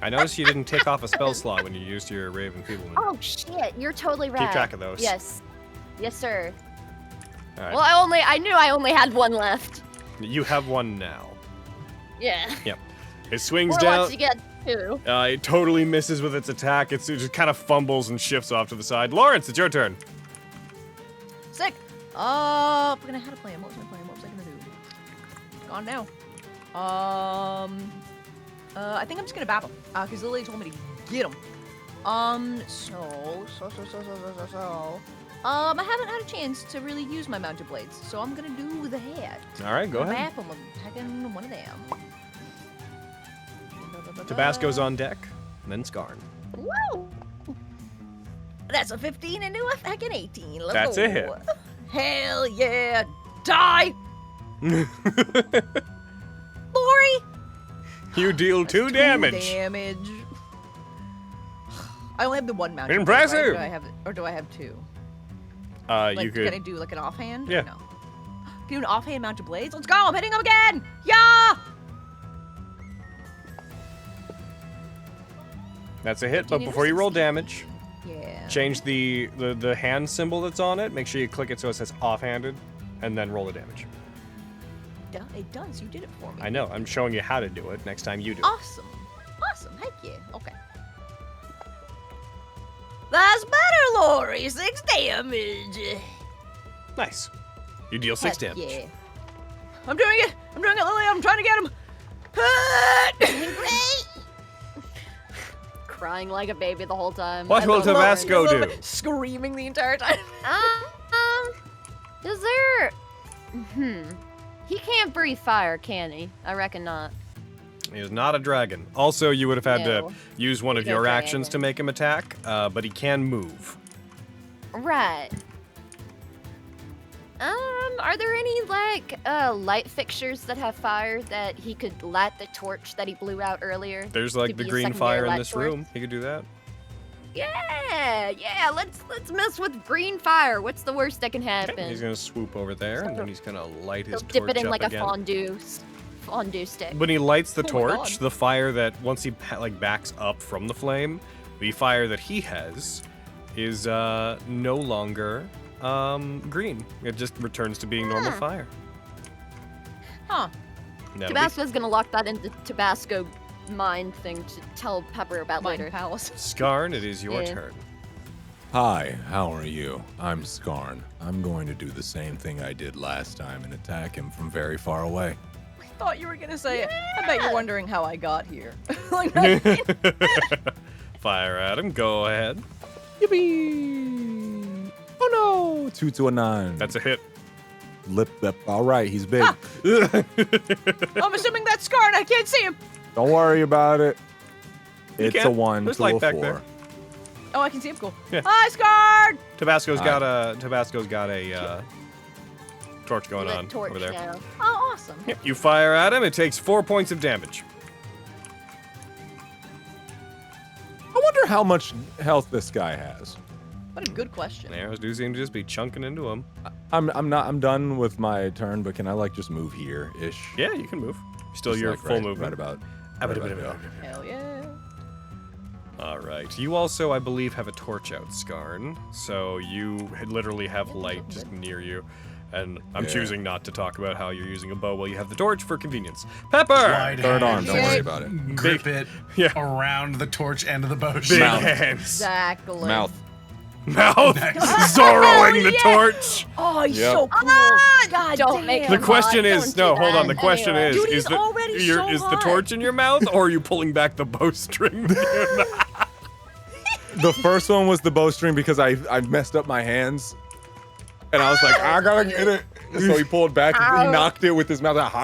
I noticed you didn't tick off a spell slot when you used your Raven Feeblement. Oh shit. You're totally right. Keep track of those. Yes. Yes, sir. All right. Well, I knew I only had one left. You have one now. Yeah. Yep. It swings Warlocks, down. you get two. It totally misses with its attack. It just kind of fumbles and shifts off to the side. Lawrence, it's your turn. Sick. We're gonna have a plan. What was my plan? What was I gonna do? Gone now. I think I'm just gonna battle. Cause Lily told me to get him. I haven't had a chance to really use my mounted blades, so I'm gonna do that. All right, go ahead. Map him. I'm attacking one of them. Tabasco's on deck, and then Skarn. Woo! That's a 15 and a fucking 18. Let's That's go. a hit. Hell yeah! Die! Lori! You deal That's 2 damage. Damage. I only have the one mounted. Impressive. Right? Do I have two? You Like, could. can I do like an offhand? Yeah. Or no. Can I do an offhand mounted blades? Let's go! I'm hitting him again! Yeah! That's a hit, but Continue to before you roll 16. damage, Yeah. change the hand symbol that's on it. Make sure you click it so it says offhanded, and then roll the damage. It does. You did it for me. I know. I'm showing you how to do it next time you do it. Awesome. Awesome. Heck yeah. Okay. That's better, Lori. 6 damage. Nice. You deal 6 Heck damage. Yeah. I'm doing it. I'm doing it, Lily. I'm trying to get him. Great. Crying like a baby the whole time. What I will love it. Tabasco do? Screaming the entire time. Is there? He can't breathe fire, can he? I reckon not. He is not a dragon. Also, you would have had No. to use one of He's a your actions dragon. to make him attack, but he can move. Right. Are there any like light fixtures that have fire that he could light the torch that he blew out earlier? There's like Could the be a green secondary fire in light this source? room. He could do that. Yeah. Let's mess with green fire. What's the worst that can happen? He's gonna swoop over there, and then he's gonna light his He'll torch dip it in up like again. a fondue stick. When he lights the Oh my torch, God. the fire that once he like backs up from the flame, the fire that he has is no longer green. It just returns to being normal Huh. fire. Huh. Now, Tabasco's gonna lock that into Tabasco mind thing to tell Pepper about Mind later. Palace. Skarn, it is your Yeah. turn. Hi, how are you? I'm Skarn. I'm going to do the same thing I did last time and attack him from very far away. thought you were gonna say, I bet you're wondering how I got here. Like, Fire at him. Go ahead. Yippee! Oh no! 2 to a 9. That's a hit. Lip. All right, he's big. I'm assuming that's scarred. I can't see him. Don't worry about it. It's a can't. 1 There's to light a back 4. there. Oh, I can see him. Cool. Yeah. Hi, scarred. Tabasco's got a torch going Lit on torch over there. now. Oh, awesome. Yep, you fire at him. It takes 4 points of damage. I wonder how much health this guy has. What a good question. Arrows do seem to just be chunking into him. I'm done with my turn, but can I like just move here ish? Yeah, you can move. Still Just, your like, full right movement. about Abba-dabba-dabba. Hell yeah. All right. You also, I believe, have a torch out, Skarn. So you literally have light just near you. And I'm Yeah. choosing not to talk about how you're using a bow while you have the torch for convenience. Pepper! Wide Third arm, hands. don't worry about it. Grip it Yeah. around the torch end of the bow. Big Mouth. hands. Exactly. Mouth. Mouth. Nice. Zorroing the yeah. torch. Oh, he's Yep. so cool. God Don't make damn. The Come question on, is, don't no, do hold on. that. The question Anyway. is, Dude, is he's the already so is the hot. torch in your mouth, or are you pulling back the bowstring? The first one was the bowstring because I messed up my hands. And I was like, I gotta get it. So he pulled back and he knocked it with his mouth out.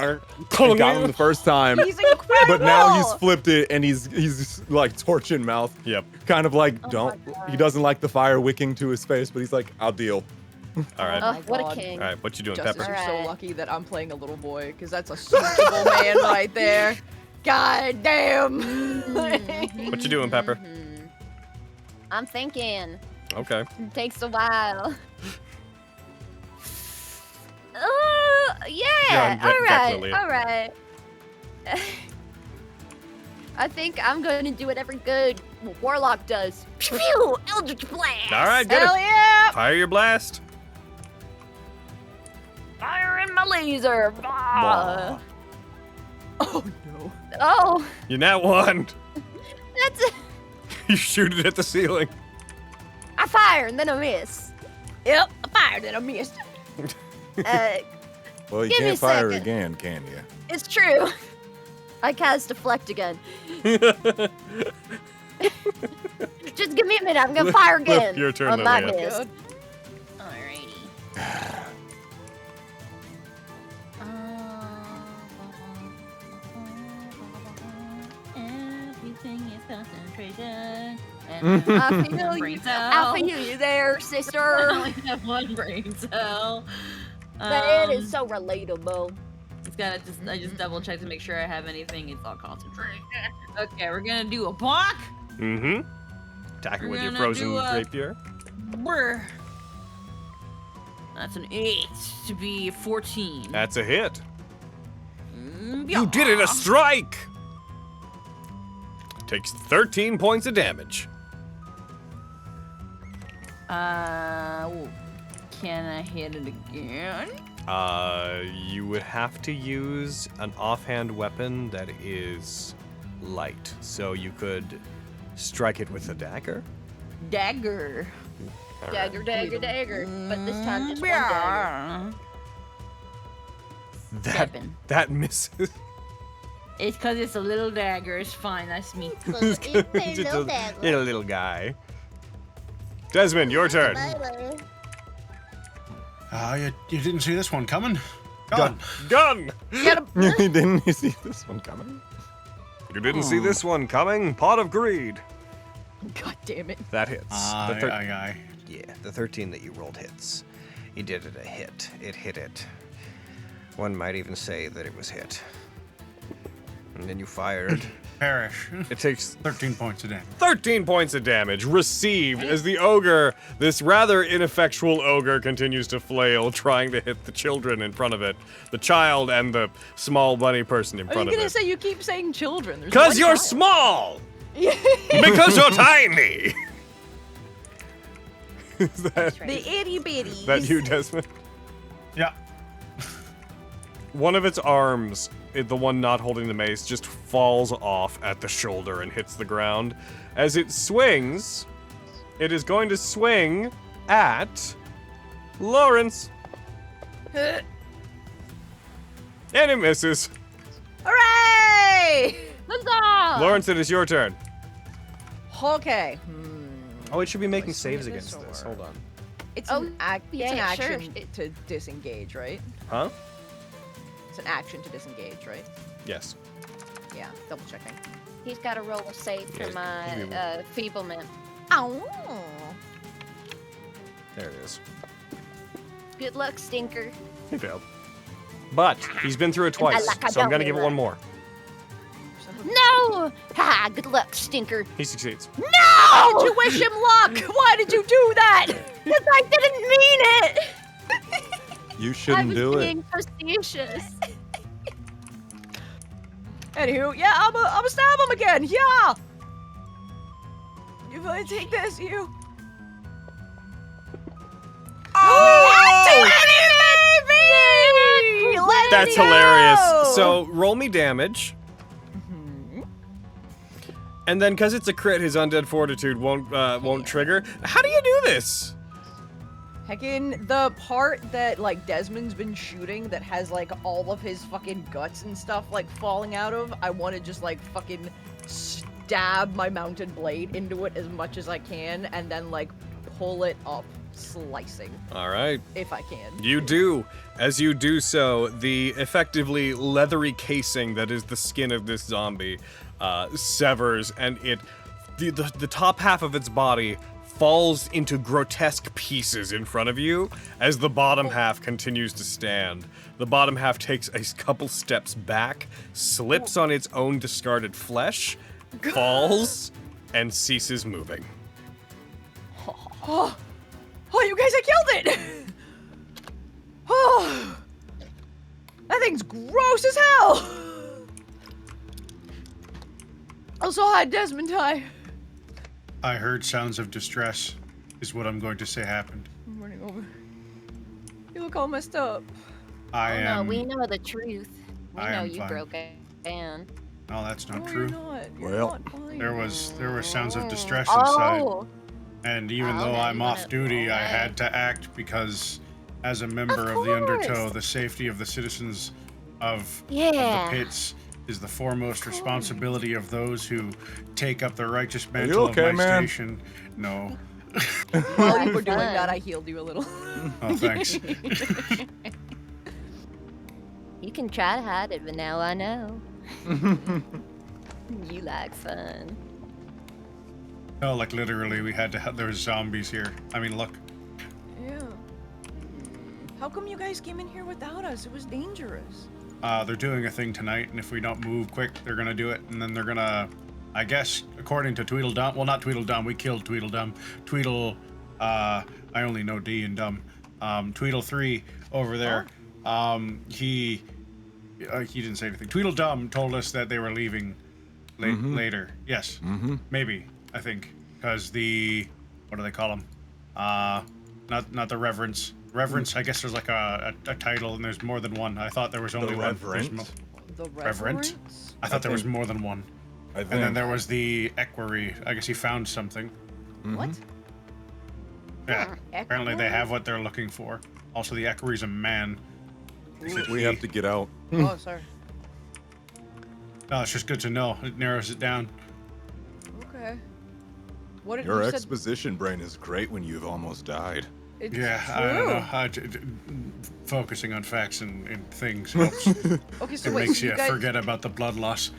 And got him the first time. He's incredible. But now he's flipped it and he's like torch in mouth. Yep. Kind of like Oh he doesn't like the fire wicking to his face, but he's like, I'll deal. All right. Oh, my what God. a king. All right. What you doing, Justice, Pepper? you're so Alright. lucky that I'm playing a little boy, because that's a suitable man right there. God damn. What you doing, Pepper? I'm thinking. Okay. It takes a while. Yeah, Yeah. get All right. Lily. All right. I think I'm going to do what every good warlock does. Pew! Eldritch blast. All right. Get Hell it. yeah. Fire your blast. Fire in my laser. Ah. Oh no. Oh, You nat one. that's it. You shoot it at the ceiling. I fire and then I miss. Yep, I fired and I missed. Well, you Give me can't a fire second. again, can you? It's true. I cast deflect again. Just give me a minute. I'm gonna fire again. Your turn, on my Lilia. miss. Good. Alrighty. Everything is concentration. I feel you. Brain I cell. feel you there, I sister. only have one brain cell. That is so relatable. It's gotta just I just double check to make sure I have anything. It's all concentrated. Okay, we're gonna do a block. Mm-hmm. Attack it We're with your gonna frozen do a- rapier. Brr. That's an 8 to be 14. That's a hit. Mm, You did it, a strike! Takes 13 points of damage. Can I hit it again? You would have to use an offhand weapon that is light. So you could strike it with a dagger. Dagger. All right. Dagger, dagger, dagger. But this time just one dagger. That misses. It's because it's a little dagger. It's fine. That's me. Just a little guy. Desmond, your turn. You didn't see this one coming? Gun. Gun! Didn't you see this one coming? You didn't see this one coming? Pot of greed. God damn it. That hits. Aye. Yeah, the 13 that you rolled hits. You did it a hit. It hit it. One might even say that it was hit. And then you fired. Perish. It takes 13 points of damage. 13 points of damage received as the ogre, this rather ineffectual ogre, continues to flail, trying to hit the children in front of it. The child and the small bunny person in Are you front of gonna it. say you keep saying children? There's Because one you're child. small! Because you're tiny! Is that, The itty bitties. that you, Desmond? Yeah. One of its arms, the one not holding the mace, just falls off at the shoulder and hits the ground. As it swings, it is going to swing at Lawrence. And it misses. Yay! Huzzah! Lawrence, it is your turn. Okay. Oh, it should be making swing saves at this against this. or- Hold on. It's Oh, an it's yeah, an sure. action to disengage, right? Huh? It's an action to disengage, right? Yes. Yeah, double checking. He's got to roll a save for Yeah, my feeblement. Ow! There it is. Good luck, Stinker. He failed. But he's been through it twice, like I so I'm don't gonna give it mean one that. more. No! Ha! Good luck, Stinker. He succeeds. No! Why did you wish him luck? Why did you do that? Because I didn't mean it! You I shouldn't was do it. being facetious. Anywho, yeah, I'm a stab him again. Yeah. You gonna take this, you? Oh! That's hilarious. So roll me damage. And then, because it's a crit, his undead fortitude won't trigger. How do you do this? Heckin', the part that, like, Desmond's been shooting that has, like, all of his fucking guts and stuff, like, falling out of, I want to just, like, fucking stab my mounted blade into it as much as I can, and then, like, pull it up, slicing, All right. if I can. You do. As you do so, the effectively leathery casing that is the skin of this zombie severs, and the top half of its body falls into grotesque pieces in front of you as the bottom half continues to stand. The bottom half takes a couple steps back, slips on its own discarded flesh, falls, and ceases moving. Oh, you guys, I killed it! Oh, that thing's gross as hell! Also, hi, Desmond, hi. I heard sounds of distress, is what I'm going to say happened. I'm running over. You look all messed up. I Oh no, am. we know the truth. We I know am you fine. broke it down. No, that's not No, true. You're not. You're Well, not fine. There were sounds of distress inside, Oh! and even Oh, though now I'm you off wanna- duty, I alright. had to act because, as a member Of of the Undertow, course. the safety of the citizens of Yeah. the pits is the foremost responsibility of those who take up the righteous you mantle okay, of my man? station. No. While you were doing Fun. that, I healed you a little. Oh, thanks. You can try to hide it, but now I know. You like fun. No, like literally, we had to. There's zombies here. I mean, look. Yeah. How come you guys came in here without us? It was dangerous. They're doing a thing tonight, and if we don't move quick, they're gonna do it, and then they're gonna, I guess, according to Tweedledum. Well, not Tweedledum. We killed Tweedledum. Tweedle. I only know D and Dumb. Tweedle 3 over there. He didn't say anything. Tweedledum told us that they were leaving later. Yes. Maybe. I think because what do they call them? Not the reverence. Reverence. I guess there's like a title, and there's more than one. I thought there was only one. There's Reverent? The Reverent? reverence? I thought there was more than one. I think. And then there was the equerry. I guess he found something. What? Yeah. Apparently they have what they're looking for. Also, the equerry's a man. We have to get out. Oh, sorry. No, it's just good to know. It narrows it down. Okay. What did Your you said? exposition brain is great when you've almost died. It's Yeah, true. I don't know. Focusing on facts and things helps. Okay, so It wait, makes so you you guys, forget about the blood loss.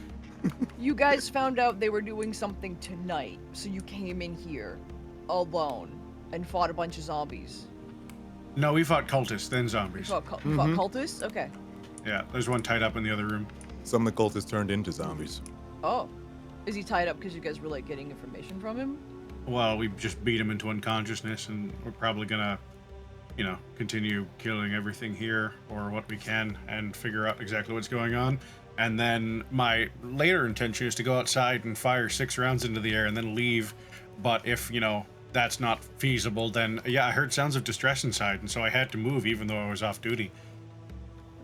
you guys found out they were doing something tonight, so you came in here alone and fought a bunch of zombies. No, we fought cultists, then You zombies. fought, you fought cultists? Okay. Yeah, there's one tied up in the other room. Some of the cultists turned into zombies. Oh. Is he tied up because you guys were like getting information from him? Well, we just beat him into unconsciousness, and we're probably gonna, continue killing everything here or what we can and figure out exactly what's going on. And then my later intention is to go outside and fire 6 rounds into the air and then leave. But if, that's not feasible, then yeah, I heard sounds of distress inside, and so I had to move even though I was off duty.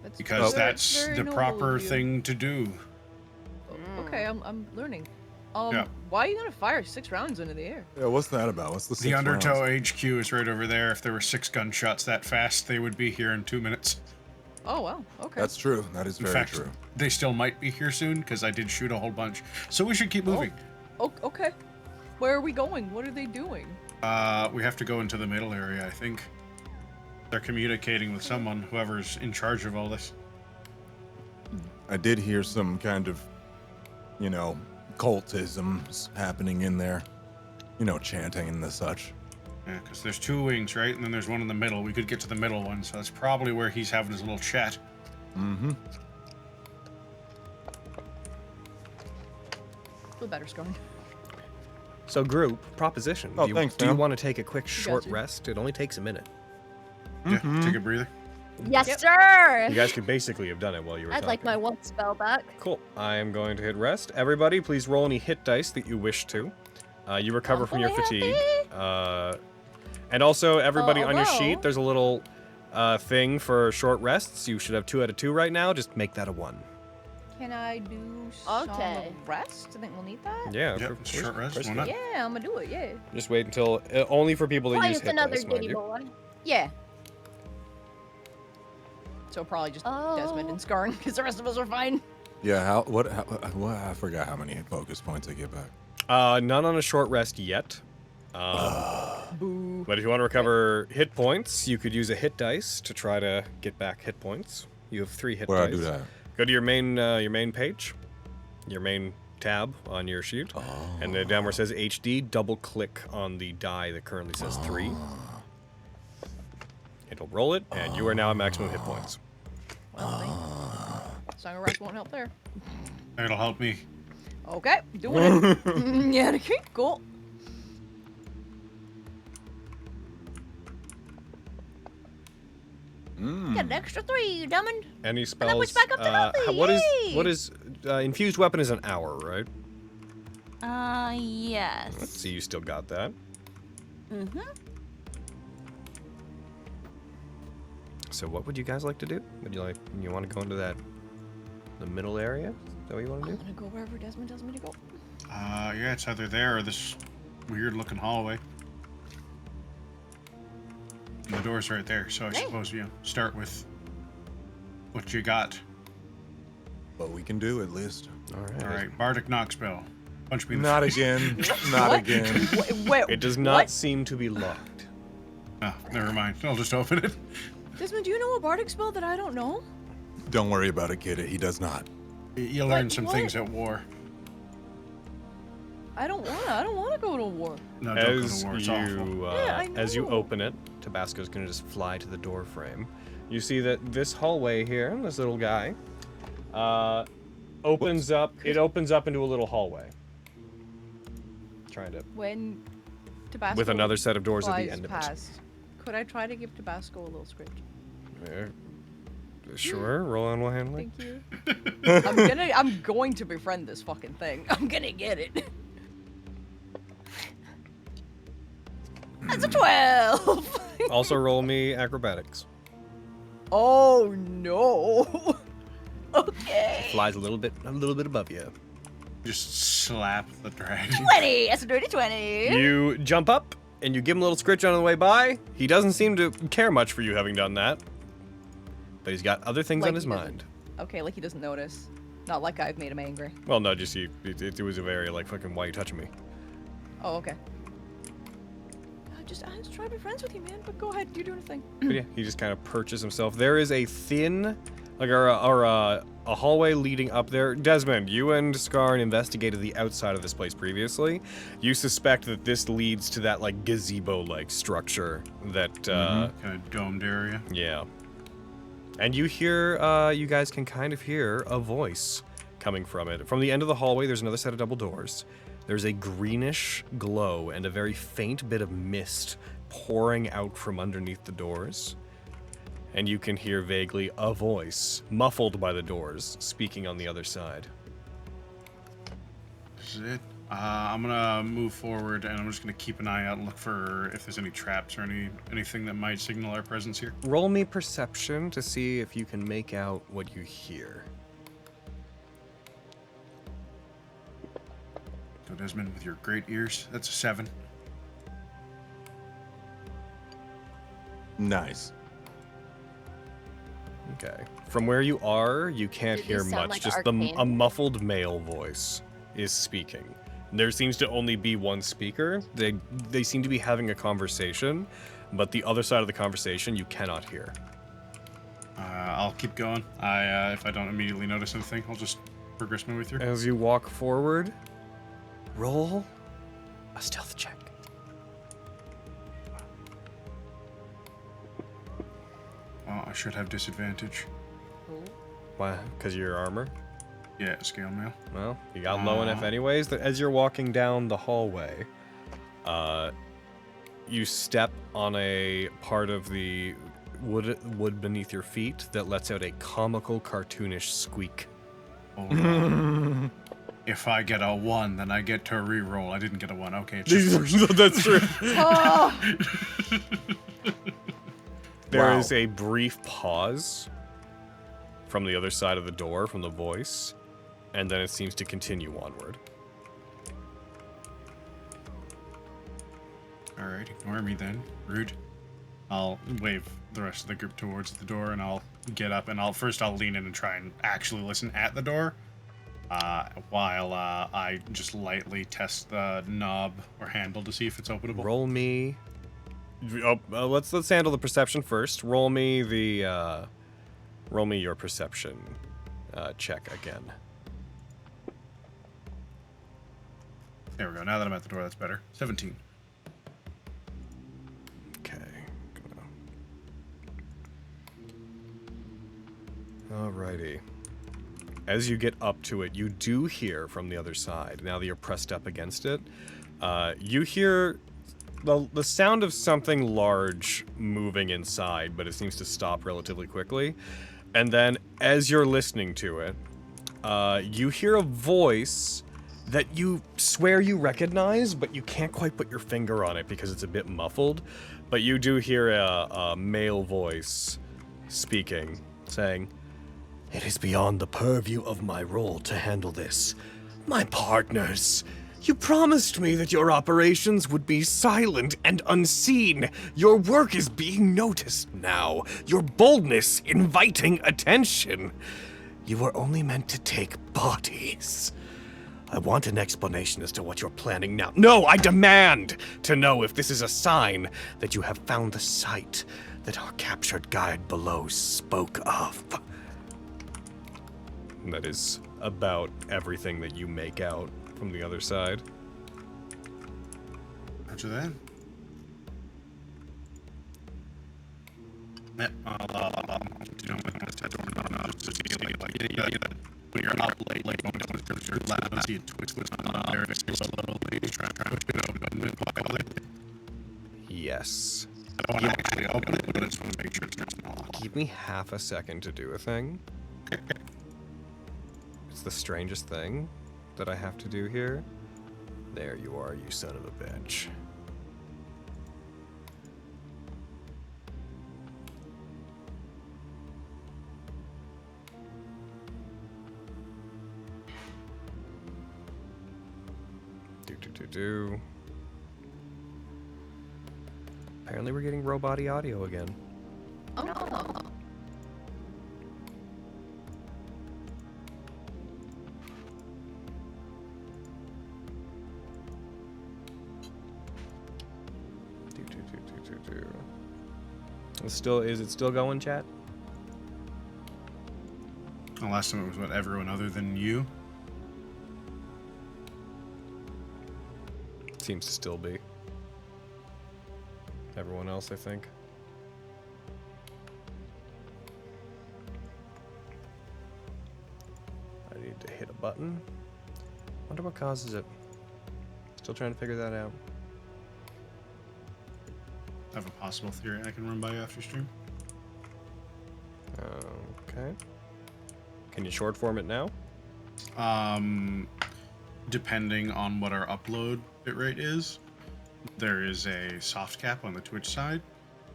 That's Because very- that's very the noble proper of you. thing to do. Okay, I'm learning. Yeah. Why are you gonna fire 6 rounds into the air? Yeah, what's that about? What's the The 6 Undertow rounds? HQ is right over there. If there were 6 gunshots that fast, they would be here in 2 minutes. Oh, well, okay. That's true. That is In very fact, true. they still might be here soon because I did shoot a whole bunch. So we should keep moving. Oh, okay. Where are we going? What are they doing? We have to go into the middle area, I think. They're communicating with someone, whoever's in charge of all this. I did hear some kind of, cultisms happening in there. Chanting and the such. Yeah, because there's 2 wings, right? And then there's one in the middle. We could get to the middle one, so that's probably where he's having his little chat. Mm-hmm. Feel better, Scorn. So, group, proposition. Oh, do you, thanks, do you man. want to take a quick short you. rest? It only takes a minute. Yeah, take a breather. Yes, Yep. sir. You guys could basically have done it while you were I'd talking. like my one spell back. Cool. I am going to hit rest. Everybody, please roll any hit dice that you wish to. You recover from your fatigue. And also, everybody on your sheet, there's a little thing for short rests. You should have 2 out of 2 right now. Just make that a 1. Can I do some Okay. rest? I think we'll need that. Yeah. Yep, short rest, why not? Yeah, I'm gonna do it, yeah. Just wait until only for people that Why use is hit another dice, mind ditty you. boy? Yeah. So probably just Desmond and Scarn, because the rest of us are fine. Yeah, I forgot how many focus points I get back. None on a short rest yet. Boo. But if you want to recover hit points, you could use a hit dice to try to get back hit points. You have 3 hit Where dice. I do that? Go to your main page, your main tab on your sheet, and then down where it says HD, double click on the die that currently says 3. It'll roll it, and you are now at maximum hit points. Well, Song of Rest won't help there. It'll help me. Okay, doing it. Yeah, okay, cool. Got an extra 3, Drummond. Any that spells? puts back up to healthy, what is infused weapon is an hour, right? Yes. Let's see, you still got that. Mm-hmm. So what would you guys like to do? Would you want to go into the middle area? Is that what you want to I'm do? gonna go wherever Desmond tells me to go. Yeah, it's either there or this weird-looking hallway. And the door's right there, so I suppose start with what you got. What we can do, at least. All right. All right, Bardic Knock spell. Punch me in the Not face. again. Not What? again. Wait, It does not what? seem to be locked. Oh, never mind. I'll just open it. Desmond, do you know a bardic spell that I don't know? Don't worry about it, kid. He does not. You learn some what? things at war. I don't wanna go to war. No, don't go As to war. It's awful. you Yeah, I as you know. open it, Tabasco's gonna just fly to the door frame. You see that this hallway here, this little guy, opens up. It opens up into a little hallway. Trying to When Tabasco with another set of doors at flies the end of past, could I try to give Tabasco a little script? it. Sure, roll on one handling. Thank you. I'm going to befriend this fucking thing. I'm gonna get it. That's a 12. Also roll me acrobatics. Oh no. Okay. Flies a little bit above you. Just slap the dragon. 20. That's a dirty 20. You jump up and you give him a little scritch on the way by. He doesn't seem to care much for you having done that, but he's got other things Like on his he doesn't- mind. Okay, like he doesn't notice. Not like I've made him angry. Well, no, just it was a very like fucking why you touching me. Oh, okay. I just try to be friends with you, man. But go ahead, you're doing a thing. But yeah, he just kind of perches himself. There is a thin, like a hallway leading up there. Desmond, you and Scarn investigated the outside of this place previously. You suspect that this leads to that like gazebo-like structure that. Kind of domed area. Yeah. And you hear, you guys can kind of hear a voice coming from it. From the end of the hallway, there's another set of double doors. There's a greenish glow and a very faint bit of mist pouring out from underneath the doors. And you can hear vaguely a voice, muffled by the doors, speaking on the other side. This is it. I'm gonna move forward, and I'm just gonna keep an eye out and look for if there's any traps or anything that might signal our presence here. Roll me perception to see if you can make out what you hear. Go, Desmond, with your great ears. That's a 7. Nice. Okay. From where you are, you can't Do hear these sound much. like Just arcane? a muffled male voice is speaking. There seems to only be one speaker. They seem to be having a conversation, but the other side of the conversation you cannot hear. I'll keep going. If I don't immediately notice anything, I'll just progress my way through. As you walk forward, roll a stealth check. Oh, I should have disadvantage. Why? Because of your armor? Yeah, scale mail. Well, you got low enough anyways that as you're walking down the hallway, you step on a part of the wood beneath your feet that lets out a comical, cartoonish squeak. Hold on. If I get a 1, then I get to re-roll. I didn't get a 1. Okay, it's just That's true. Oh, There is a brief pause from the other side of the door, from the voice, and then it seems to continue onward. Alright, ignore me then. Rude. I'll wave the rest of the group towards the door, and I'll get up, and I'll lean in and try and actually listen at the door, while I just lightly test the knob or handle to see if it's openable. Roll me. Let's handle the perception first. Roll me your perception check again. There we go. Now that I'm at the door, that's better. 17. Okay. Alrighty. As you get up to it, you do hear from the other side, now that you're pressed up against it, you hear the sound of something large moving inside, but it seems to stop relatively quickly. And then, as you're listening to it, you hear a voice that you swear you recognize, but you can't quite put your finger on it because it's a bit muffled. But you do hear a male voice speaking, saying, "It is beyond the purview of my role to handle this. My partners, you promised me that your operations would be silent and unseen. Your work is being noticed now. Your boldness inviting attention. You were only meant to take bodies. I want an explanation as to what you're planning now. No, I demand to know if this is a sign that you have found the site that our captured guide below spoke of." And that is about everything that you make out from the other side. Roger that. Yep, I'll you know, when you're out late, going to your lab, see it twist on there, slowly try to open it. Yes. I don't want to actually open it, but I just want to make sure it's not locked. Give me half a second to do a thing. It's the strangest thing that I have to do here. There you are, you son of a bitch. Do. Apparently we're getting robot-y audio again. Oh no. Is it still going, chat? The last time it was what, everyone other than you? Seems to still be. Everyone else, I think. I need to hit a button. Wonder what causes it. Still trying to figure that out. I have a possible theory I can run by you after stream. Okay. Can you short form it now? Depending on what our upload bitrate is, there is a soft cap on the Twitch side,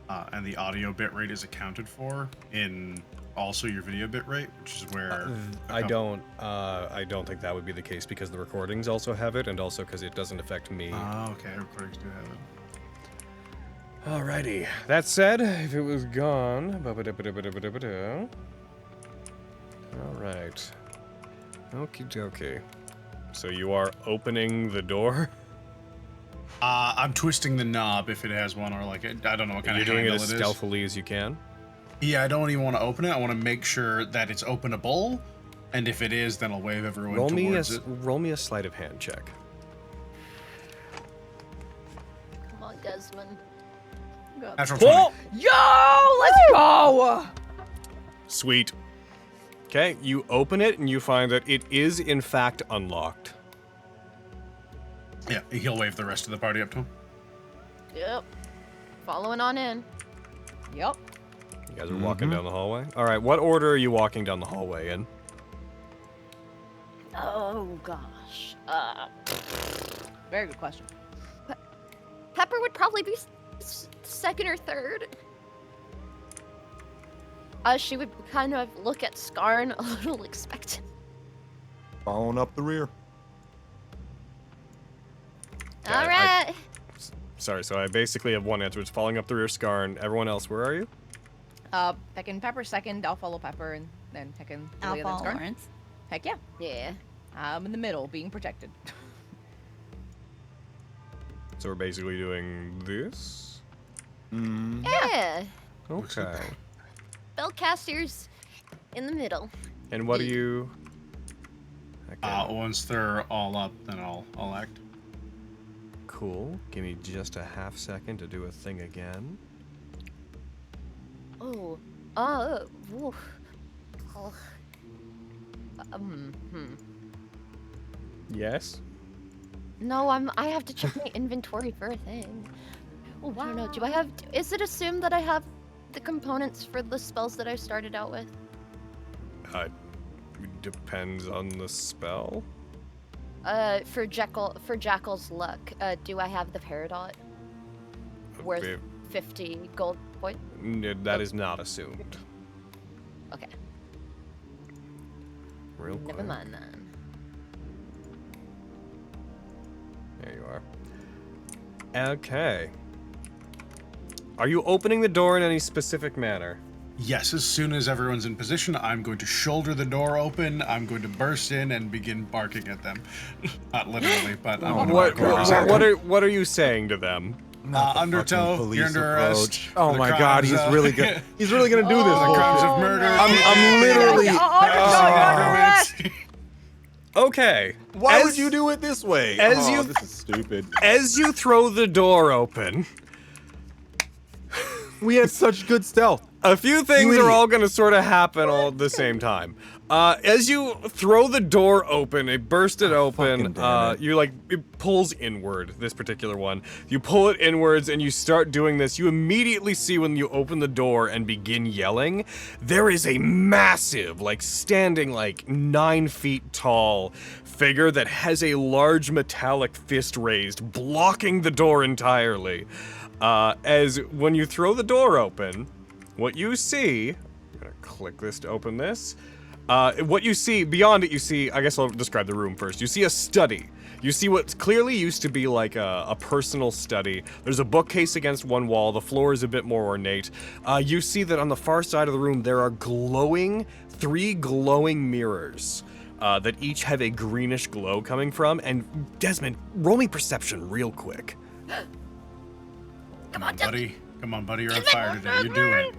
and the audio bitrate is accounted for in also your video bitrate, which is where I don't think that would be the case because the recordings also have it, and also because it doesn't affect me. Oh, okay, recordings do have it. Alrighty. That said, if it was gone, All right. Okie dokie. So you are opening the door? I'm twisting the knob if it has one, or like I don't know what kind You're of doing it handle as it is. stealthily as you can? Yeah, I don't even want to open it. I want to make sure that it's openable, and if it is, then I'll wave everyone towards it. Roll me a sleight of hand check. Come on, Desmond. Go. Natural 20. Yo, let's go! Sweet. Okay, you open it and you find that it is in fact unlocked. Yeah, he'll wave the rest of the party up to him. Yep. Following on in. Yep. You guys are walking down the hallway? All right, what order are you walking down the hallway in? Oh gosh. Very good question. Pepper would probably be second or third. She would kind of look at Skarn a little expectant. Following up the rear. Okay, All right. Sorry, so I basically have one answer. It's falling up the rear Skarn. Everyone else, where are you? Peckin' Pepper second, I'll follow Pepper, and then Peckin' I'll Julia, then follow Skarn. Lawrence. Heck yeah. Yeah. I'm in the middle, being protected. So we're basically doing this? Yeah. Okay. Spellcasters in the middle. And what do you... Okay. Once they're all up, then I'll act. Cool. Give me just a half second to do a thing again. Oh. Oof. Oh. Yes? No, I have to check my inventory for a thing. Oh, I don't know. Do I have? Is it assumed that I have the components for the spells that I started out with? Depends on the spell. For Jackal's luck, do I have the Peridot? Worth Wait. 50 gold point? That is not assumed. Okay. Real quick. Never mind then. There you are. Okay. Are you opening the door in any specific manner? Yes, as soon as everyone's in position, I'm going to shoulder the door open. I'm going to burst in and begin barking at them. Not literally, but I'm What are you saying to them? Undertow, you're under arrest. Oh The my God, crimes, he's really good. He's really gonna do this. The crimes of bullshit. murder. I'm literally. Okay. Why would you do it this way? As you- this is stupid. As you throw the door open, We had such good stealth. a few things You are idiot. all going to sort of happen all at the same time. As you throw the door open, it burst it open. fucking damn it. You like it pulls inward. This particular one, you pull it inwards, and you start doing this. You immediately see when you open the door and begin yelling, there is a massive, like standing like 9 feet tall figure that has a large metallic fist raised, blocking the door entirely. As when you throw the door open, what you see, I'm gonna click this to open this. What you see, beyond it, you see, I guess I'll describe the room first. You see a study. You see what clearly used to be like a personal study. There's a bookcase against one wall. The floor is a bit more ornate. You see that on the far side of the room, there are 3 glowing mirrors that each have a greenish glow coming from. And Desmond, roll me perception real quick. Come on, buddy. Come on, buddy. You're on fire today. You're doing it.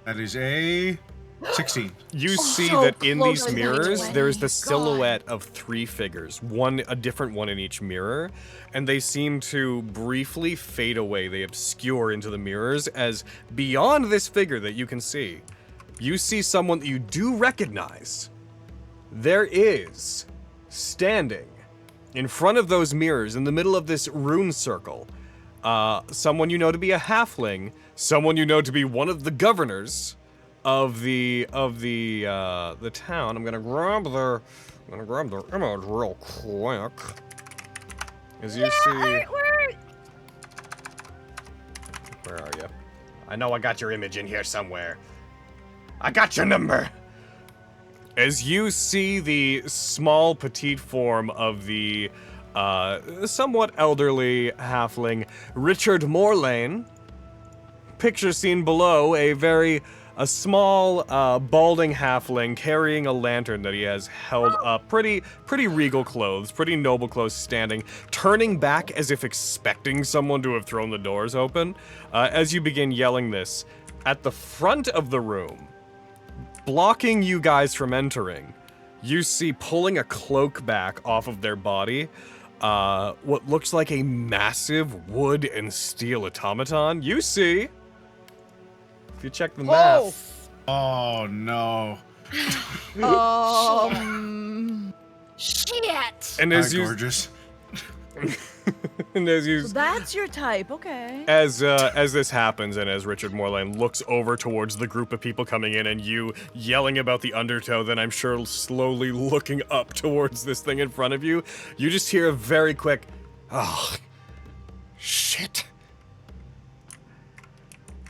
That is a 16. You see so that in these close to mirrors, 20. there's the God. silhouette of 3 figures, a different one in each mirror, and they seem to briefly fade away. They obscure into the mirrors as beyond this figure that you can see, you see someone that you do recognize. There is, standing in front of those mirrors, in the middle of this rune circle, someone you know to be a halfling, someone you know to be one of the governors of the town. I'm gonna grab their image real quick. As you see, where are you? I know I got your image in here somewhere. I got your number. As you see the small, petite form of the somewhat elderly halfling Richard Morlane, picture seen below a very a small, balding halfling carrying a lantern that he has held up. Pretty regal clothes, pretty noble clothes, standing, turning back as if expecting someone to have thrown the doors open. As you begin yelling this, at the front of the room, blocking you guys from entering, you see pulling a cloak back off of their body, what looks like a massive wood and steel automaton. You see, if you check the map. Oh no. Shit! And as you, gorgeous. and as you, So that's your type, okay. as this happens, and as Richard Morlane looks over towards the group of people coming in, and you yelling about the undertow, then I'm sure slowly looking up towards this thing in front of you, you just hear a very quick, oh, shit.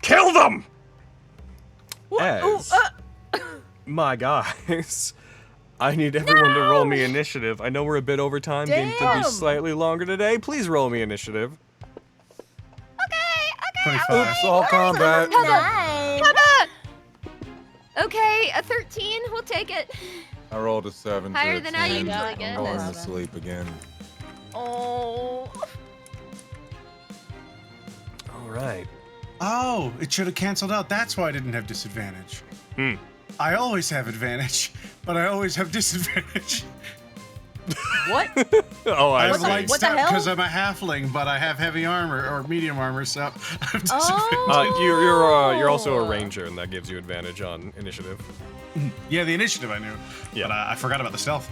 Kill them! As, my guys, I need everyone to roll me initiative. I know we're a bit over time, game could be slightly longer today. Please roll me initiative. Okay. 25. Oops, all combat. Nice. Okay, a 13. We'll take it. I rolled a 7. Higher than I usually I'm get. going to sleep again. Oh. All right. Oh, it should have canceled out. That's why I didn't have disadvantage. I always have advantage, but I always have disadvantage. What? Oh, I I have see. light What the stuff hell? because I'm a halfling, but I have heavy armor or medium armor, so I have disadvantage. You're also a ranger, and that gives you advantage on initiative. Yeah, the initiative I knew, Yeah. but I forgot about the stealth.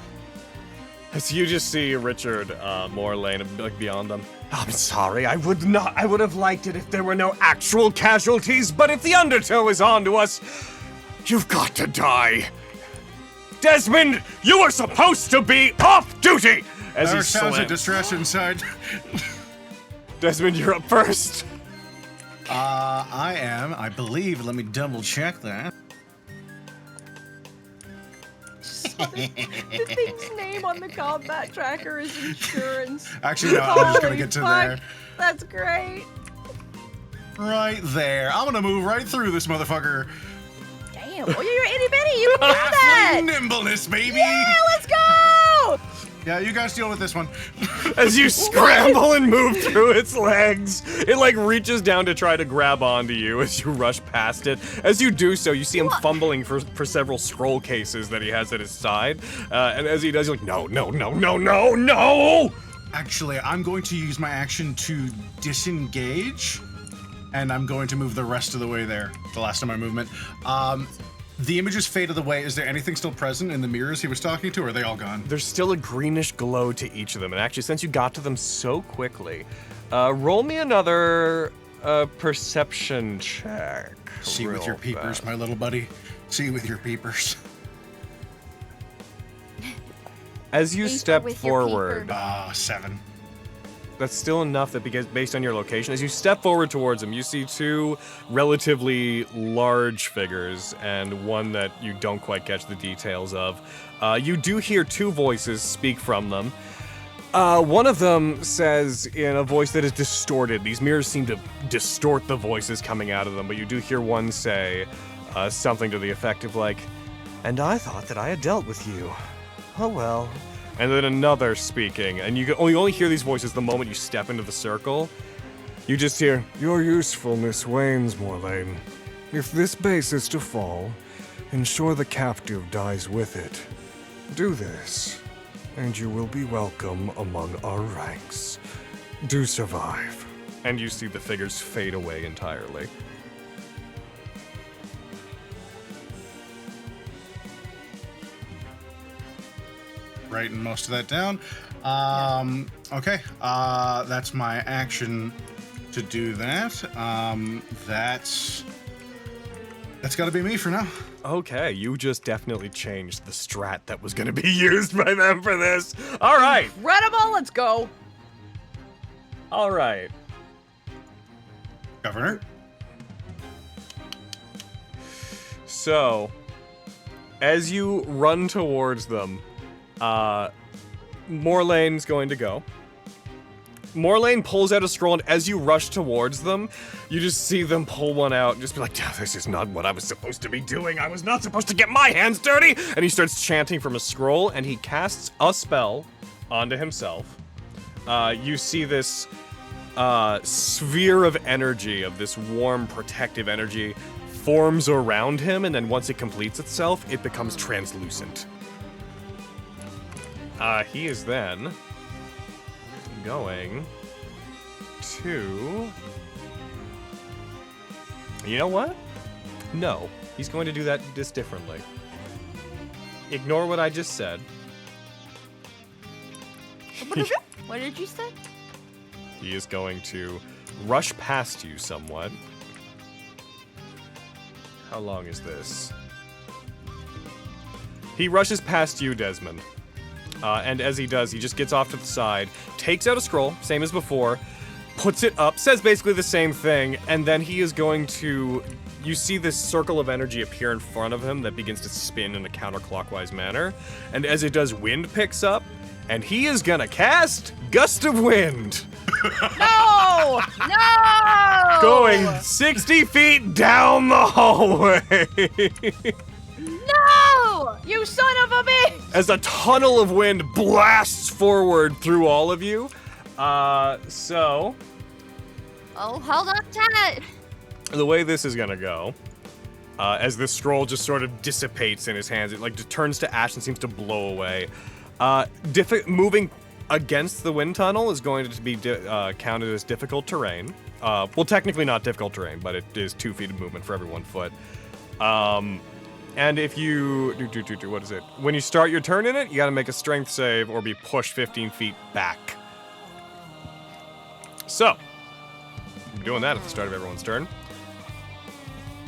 So you just see Richard Morlane like beyond them. I'm sorry, I would have liked it if there were no actual casualties, but if the undertow is onto us, you've got to die. Desmond, you are supposed to be off duty! As he There sounds of slams. distress inside. Desmond, you're up first. I am, I believe. Let me double check that. The thing's name on the combat tracker is insurance. Actually, no, I'm just gonna Holy get to fuck, there. That's great. Right there. I'm gonna move right through this motherfucker. Damn. Oh, you're itty bitty. You can do that. Halfling nimbleness, baby. Yeah, let's go. Yeah, you guys deal with this one. As you scramble and move through its legs, it like reaches down to try to grab onto you as you rush past it. As you do so, you see him fumbling for several scroll cases that he has at his side. And as he does, you're like, no, no, no, no, no, no! Actually, I'm going to use my action to disengage, and I'm going to move the rest of the way there. The last of my movement. The images faded away. Is there anything still present in the mirrors he was talking to, or are they all gone? There's still a greenish glow to each of them. And actually, since you got to them so quickly, roll me another perception check. See with your real peepers, fast. my little buddy. See with your peepers. As you Peeper step with your forward, peeper. 7. that's still enough that because based on your location, as you step forward towards them, you see two relatively large figures and one that you don't quite catch the details of. You do hear two voices speak from them. One of them says in a voice that is distorted. These mirrors seem to distort the voices coming out of them, but you do hear one say something to the effect of like, "And I thought that I had dealt with you. Oh well." And then another speaking, and you only hear these voices the moment you step into the circle. You just hear, "Your usefulness wanes, Morlane. If this base is to fall, ensure the captive dies with it. Do this, and you will be welcome among our ranks. Do survive." And you see the figures fade away entirely. Writing most of that down. Okay. That's my action to do that. That's got to be me for now. Okay, you just definitely changed the strat that was going to be used by them for this. All right. Incredible. Let's go. All right. Governor. So, as you run towards them, Morlane's going to go. Morlane pulls out a scroll, and as you rush towards them, you just see them pull one out and just be like, this is not what I was supposed to be doing. I was not supposed to get my hands dirty. And he starts chanting from a scroll, and he casts a spell onto himself. You see this sphere of energy, of this warm, protective energy, forms around him, and then once it completes itself, it becomes translucent. He is then going to... You know what? No. He's going to do this differently. Ignore what I just said. What did you say? He is going to rush past you somewhat. How long is this? He rushes past you, Desmond. And as he does, he just gets off to the side, takes out a scroll, same as before, puts it up, says basically the same thing, and then he is going to... You see this circle of energy appear in front of him that begins to spin in a counterclockwise manner. And as it does, wind picks up, and he is gonna cast Gust of Wind. No! No! Going 60 feet down the hallway. No! You son of a bitch! As a tunnel of wind blasts forward through all of you. So... Oh, hold on tight. The way this is gonna go, as this scroll just sort of dissipates in his hands, it like just turns to ash and seems to blow away. Moving against the wind tunnel is going to be counted as difficult terrain. Well, technically not difficult terrain, but it is 2 feet of movement for every 1 foot. And if you what is it? When you start your turn in it, you got to make a strength save or be pushed 15 feet back. So, I'm doing that at the start of everyone's turn.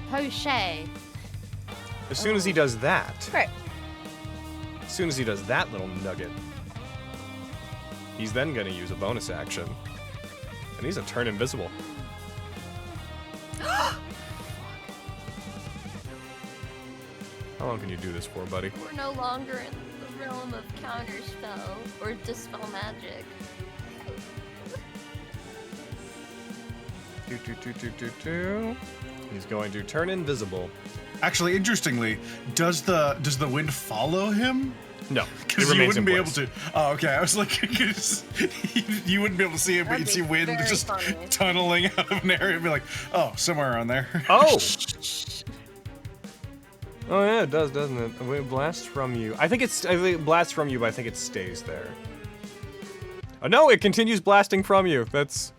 Poche. As soon as he does that, Great. as soon as he does that little nugget, he's then going to use a bonus action, and he's a turn invisible. How long can you do this for, buddy? We're no longer in the realm of counterspell or dispel magic. He's going to turn invisible. Actually, interestingly, does the wind follow him? No, Because you remains wouldn't in be place. able to. Oh, okay. I was like, 'cause you wouldn't be able to see it, but That'd you'd see be wind very just funny. tunneling out of an area and be like, oh, somewhere around there. Oh! Oh yeah, it does, doesn't it? It blasts from you. I think it blasts from you, but I think it stays there. Oh no, it continues blasting from you. That's...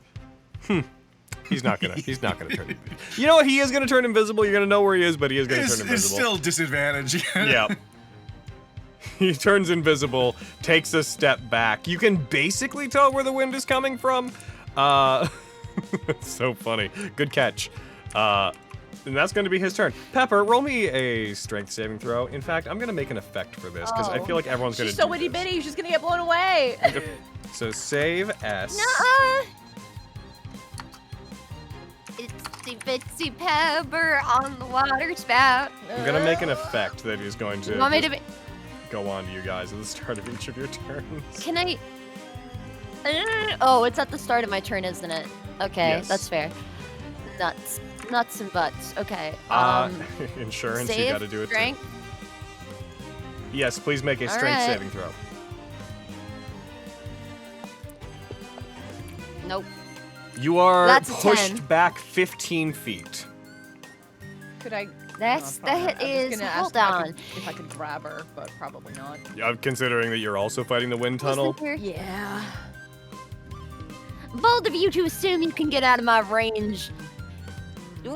He's not gonna turn... You know what? He is gonna turn invisible. You're gonna know where he is, but he is gonna turn It's invisible. still disadvantage. Yeah. He turns invisible, takes a step back. You can basically tell where the wind is coming from. It's so funny. Good catch. And that's going to be his turn. Pepper, roll me a strength saving throw. In fact, I'm going to make an effect for this, because I feel like everyone's going to She's do so itty this. bitty, she's gonna get blown away. So save S. Nuh-uh. Itsy bitsy pepper on the water spout. I'm going to make an effect that is going to, You want me to be... go on to you guys at the start of each of your turns. Can I... Oh, it's at the start of my turn, isn't it? Okay, Yes. that's fair. Nuts and butts. Okay. Insurance, you save, got to do it strength. too. Yes, please make a strength Alright. saving throw. Nope. You are That's a pushed 10. back 15 feet. Could I? That's probably not. that I was is. gonna Hold ask on. if I could grab her, but probably not. Considering that you're also fighting the wind tunnel. Isn't there- Yeah. Bold of you to assume you can get out of my range. Ooh,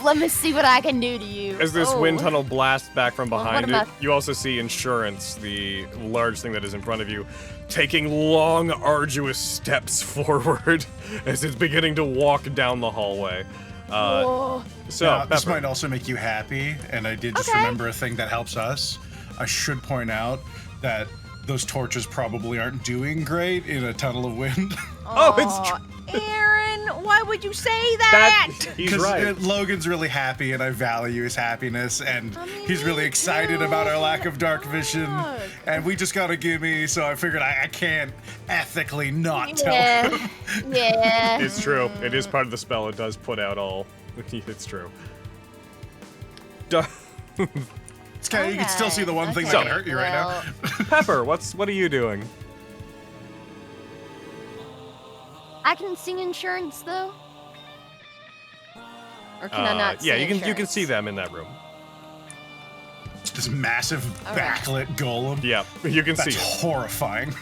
let me see what I can do to you. As this Oh. wind tunnel blasts back from Well, behind what it, you also see Insurance, the large thing that is in front of you, taking long, arduous steps forward as it's beginning to walk down the hallway. Whoa. So, Now, this Pepper, might also make you happy, and I did just Okay. remember a thing that helps us. I should point out that those torches probably aren't doing great in a tunnel of wind. Oh, it's Aaron, why would you say that? He's 'Cause, right. Logan's really happy, and I value his happiness, and he's really excited about our lack of dark vision, and we just got a gimme, so I figured I can't ethically not tell him. Yeah. It's true. It is part of the spell. It does put out all. It's true. It's kinda, you can still see the one thing that Okay. can hurt you right now. Pepper, what are you doing? I can see insurance though. Or can I not see Yeah, you can insurance? see them in that room. This massive All right. backlit golem. Yeah, you can That's see it. horrifying.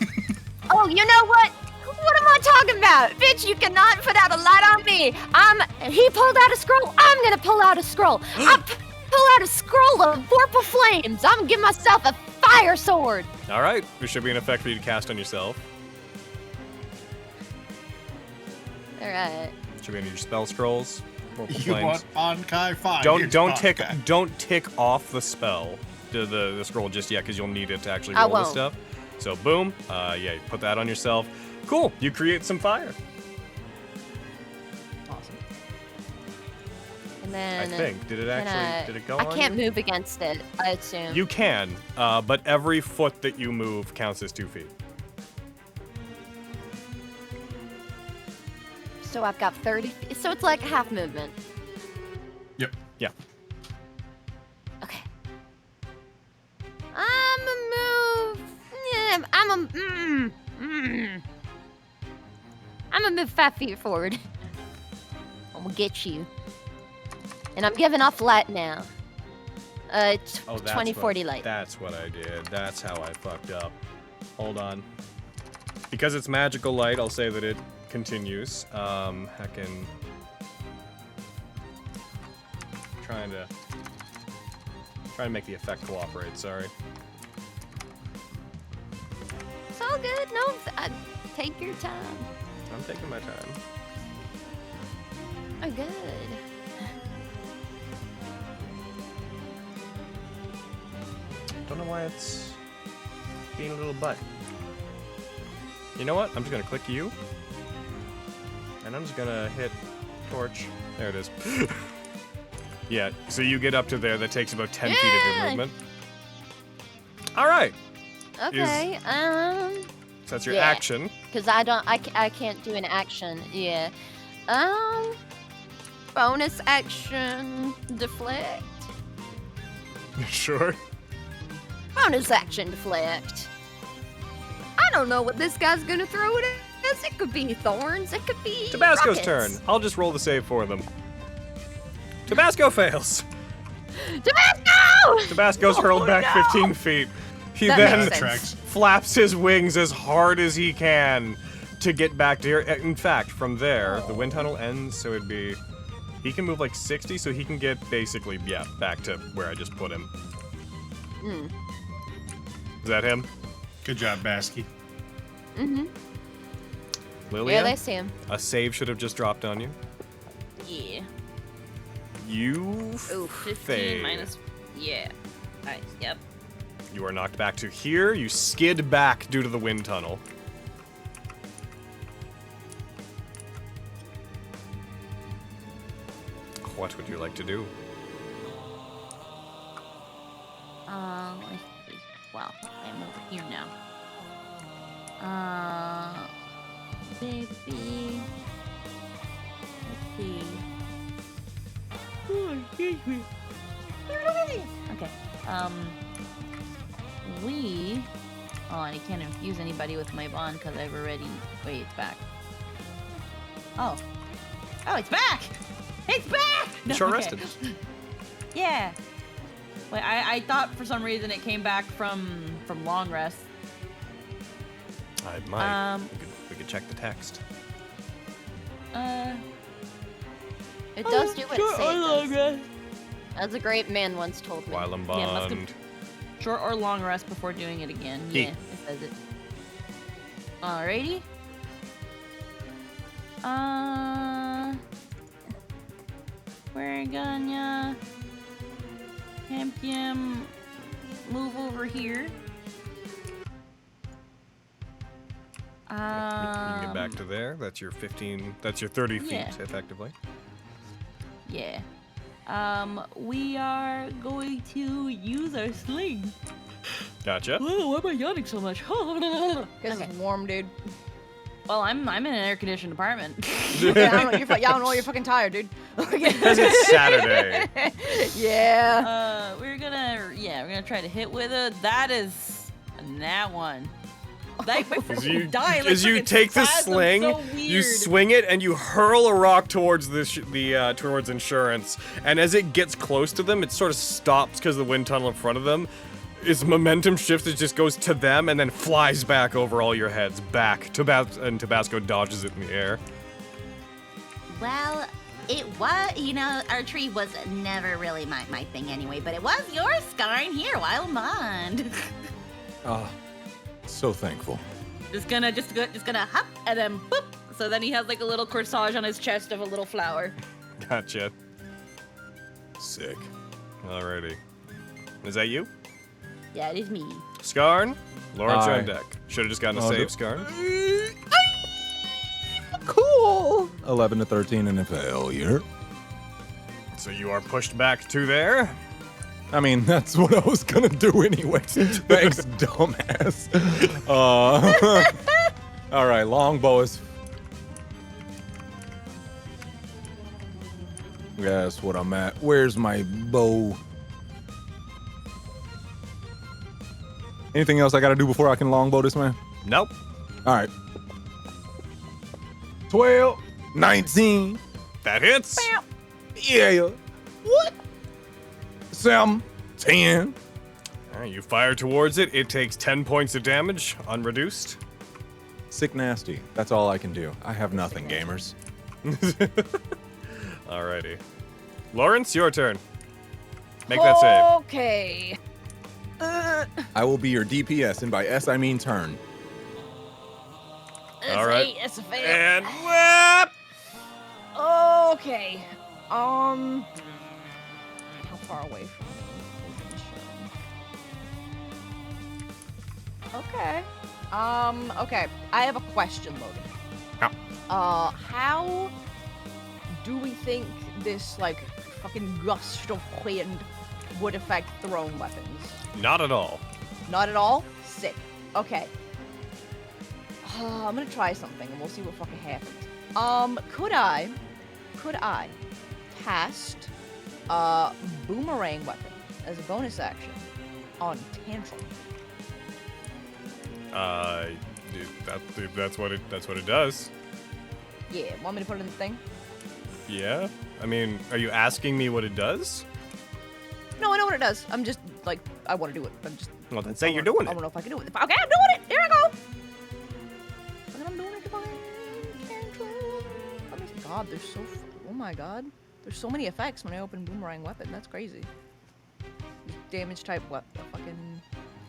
Oh, you know what? What am I talking about? Bitch, you cannot put out a light on me. He pulled out a scroll. I'm gonna pull out a scroll. Pull out a scroll of vorpal flames. I'm gonna give myself a fire sword. All right, there should be an effect for you to cast on yourself. All right. Should be in your spell scrolls. Vorpal You flames. want Onkai 5. Don't tick off the spell, the scroll just yet, because you'll need it to actually I roll this won't. stuff. So boom, yeah, you put that on yourself. Cool, you create some fire. Awesome. And then I think. Did it go I on can't you? move against it, I assume. You can, but every foot that you move counts as 2 feet. So I've got 30. So it's like half movement. Yep. Yeah. Okay. I'm a move. Yeah, I'm gonna move 5 feet forward. I'm gonna get you. And I'm giving off light now. 20, 40 light. That's what I did. That's how I fucked up. Hold on. Because it's magical light, I'll say that it continues. Heckin'. Trying to make the effect cooperate, sorry. It's all good. No, take your time. I'm taking my time. Oh, good. Don't know why it's being a little butt. You know what? I'm just gonna click you. And I'm just gonna hit torch. There it is. Yeah, so you get up to there. That takes about 10 feet of your Yeah. movement. All right. Okay. So that's your Yeah. action. Because I can't do an action. Yeah. Bonus action deflect. Sure. Bonus action deflect. I don't know what this guy's gonna throw it as. It could be thorns. It could be Tabasco's rockets. turn. I'll just roll the save for them. Tabasco fails. Tabasco! Tabasco's hurled back 15 feet. He That then makes sense. flaps his wings as hard as he can to get back to here. In fact, from there, the wind tunnel ends, so it'd be... He can move like 60, so he can get basically, yeah, back to where I just put him. Is that him? Good job, Basky. Mm-hmm. Lillian? Yeah, they see him. A save should have just dropped on you. Yeah. You Ooh, 15 fail. minus. Yeah. Nice. Yep. You are knocked back to here. You skid back due to the wind tunnel. What would you like to do? Let's see. Well, I'm over here now. Baby. Let's see. Oh, excuse me. Okay. Oh, I can't infuse anybody with my bond because I've already. Wait, it's back. Oh. Oh, it's back! It's back! No, Short okay. rested. Yeah. Wait, I thought for some reason it came back from long rest. I might. We could check the text. It does do what it says. Does. As a great man once told me. While I'm Yeah, it must have- bond. Short or long rest before doing it again. He. Yeah, it says it. Alrighty. We're gonna him move over here. You can get back to there. That's your 15. That's your 30 feet, Yeah. effectively. Yeah. We are going to use our sling. Gotcha. Whoa, why am I yawning so much? Because Okay. it's warm, dude. Well, I'm in an air-conditioned apartment. Yeah, I don't know. You're fucking tired, dude. Because it's Saturday. Yeah. We're gonna try to hit with it. That is a nat one. Like, my As you, die, like, as you freaking take the spasm, sling, so you weird. swing it and you hurl a rock towards towards insurance. And as it gets close to them, it sort of stops because the wind tunnel in front of them. Its momentum shifts, it just goes to them and then flies back over all your heads, back. And Tabasco dodges it in the air. Well, it was, archery was never really my thing anyway, but it was yours, Skarn. Here, wild mind. So thankful. Just gonna hop and then boop. So then he has like a little corsage on his chest of a little flower. Gotcha. Sick. Alrighty. Is that you? That is me. Skarn? Lawrence Aye. on deck. Should have just gotten a I'll save, do- Skarn. Cool. 11 to 13 and a failure. So you are pushed back to there. I mean, that's what I was gonna do anyway. Thanks, dumbass. All right, longbow is. Guess what I'm at. Where's my bow? Anything else I gotta do before I can longbow this man? Nope. All right. 12, 19. That hits. Yeah. What? 7, 10. Alright, you fire towards it. It takes 10 points of damage, unreduced. Sick nasty. That's all I can do. I have nothing, gamers. Alrighty. Lawrence, your turn. Make that save. Okay. I will be your DPS, and by S I mean turn. All right. It's a fail. And whap! Okay. How far away from me? Okay. Okay. I have a question, Logan. Yeah. How do we think this, like, fucking gust of wind would affect thrown weapons? Not at all. Not at all? Sick. Okay. I'm gonna try something and we'll see what fucking happens. Could I cast a boomerang weapon as a bonus action on Tantrum? That's what it does. Yeah, want me to put it in the thing? Yeah? I mean, are you asking me what it does? No, I know what it does. I'm just, like, I want to do it. I'm just... Well, then say you're doing I it. don't know if I can do it. Okay, I'm doing it! Here I go! I'm doing it. Tantrum. Oh my god, there's so... Oh my god. There's so many effects when I open boomerang weapon. That's crazy. Damage type, what? The fucking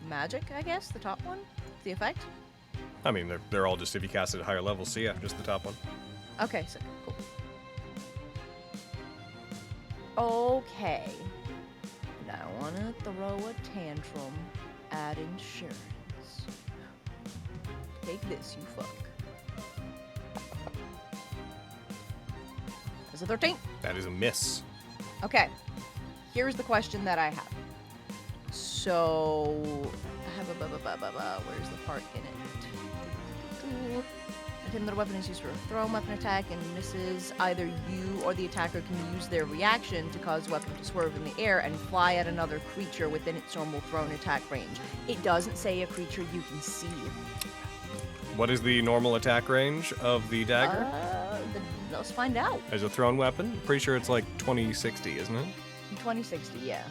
magic, I guess? The top one? The effect? I mean, they're all just if you cast it at higher levels, so yeah, just the top one. Okay, sick. Cool. Okay. Now I want to throw a tantrum at insurance. Take this, you fuck. That's a 13. That is a miss. Okay. Here's the question that I have. So, where's the part in it? Attempt that a weapon is used for a thrown weapon attack and misses. Either you or the attacker can use their reaction to cause the weapon to swerve in the air and fly at another creature within its normal thrown attack range. It doesn't say a creature you can see. What is the normal attack range of the dagger? Let's find out. As a thrown weapon? Pretty sure it's like 2060, isn't it? 2060, yeah.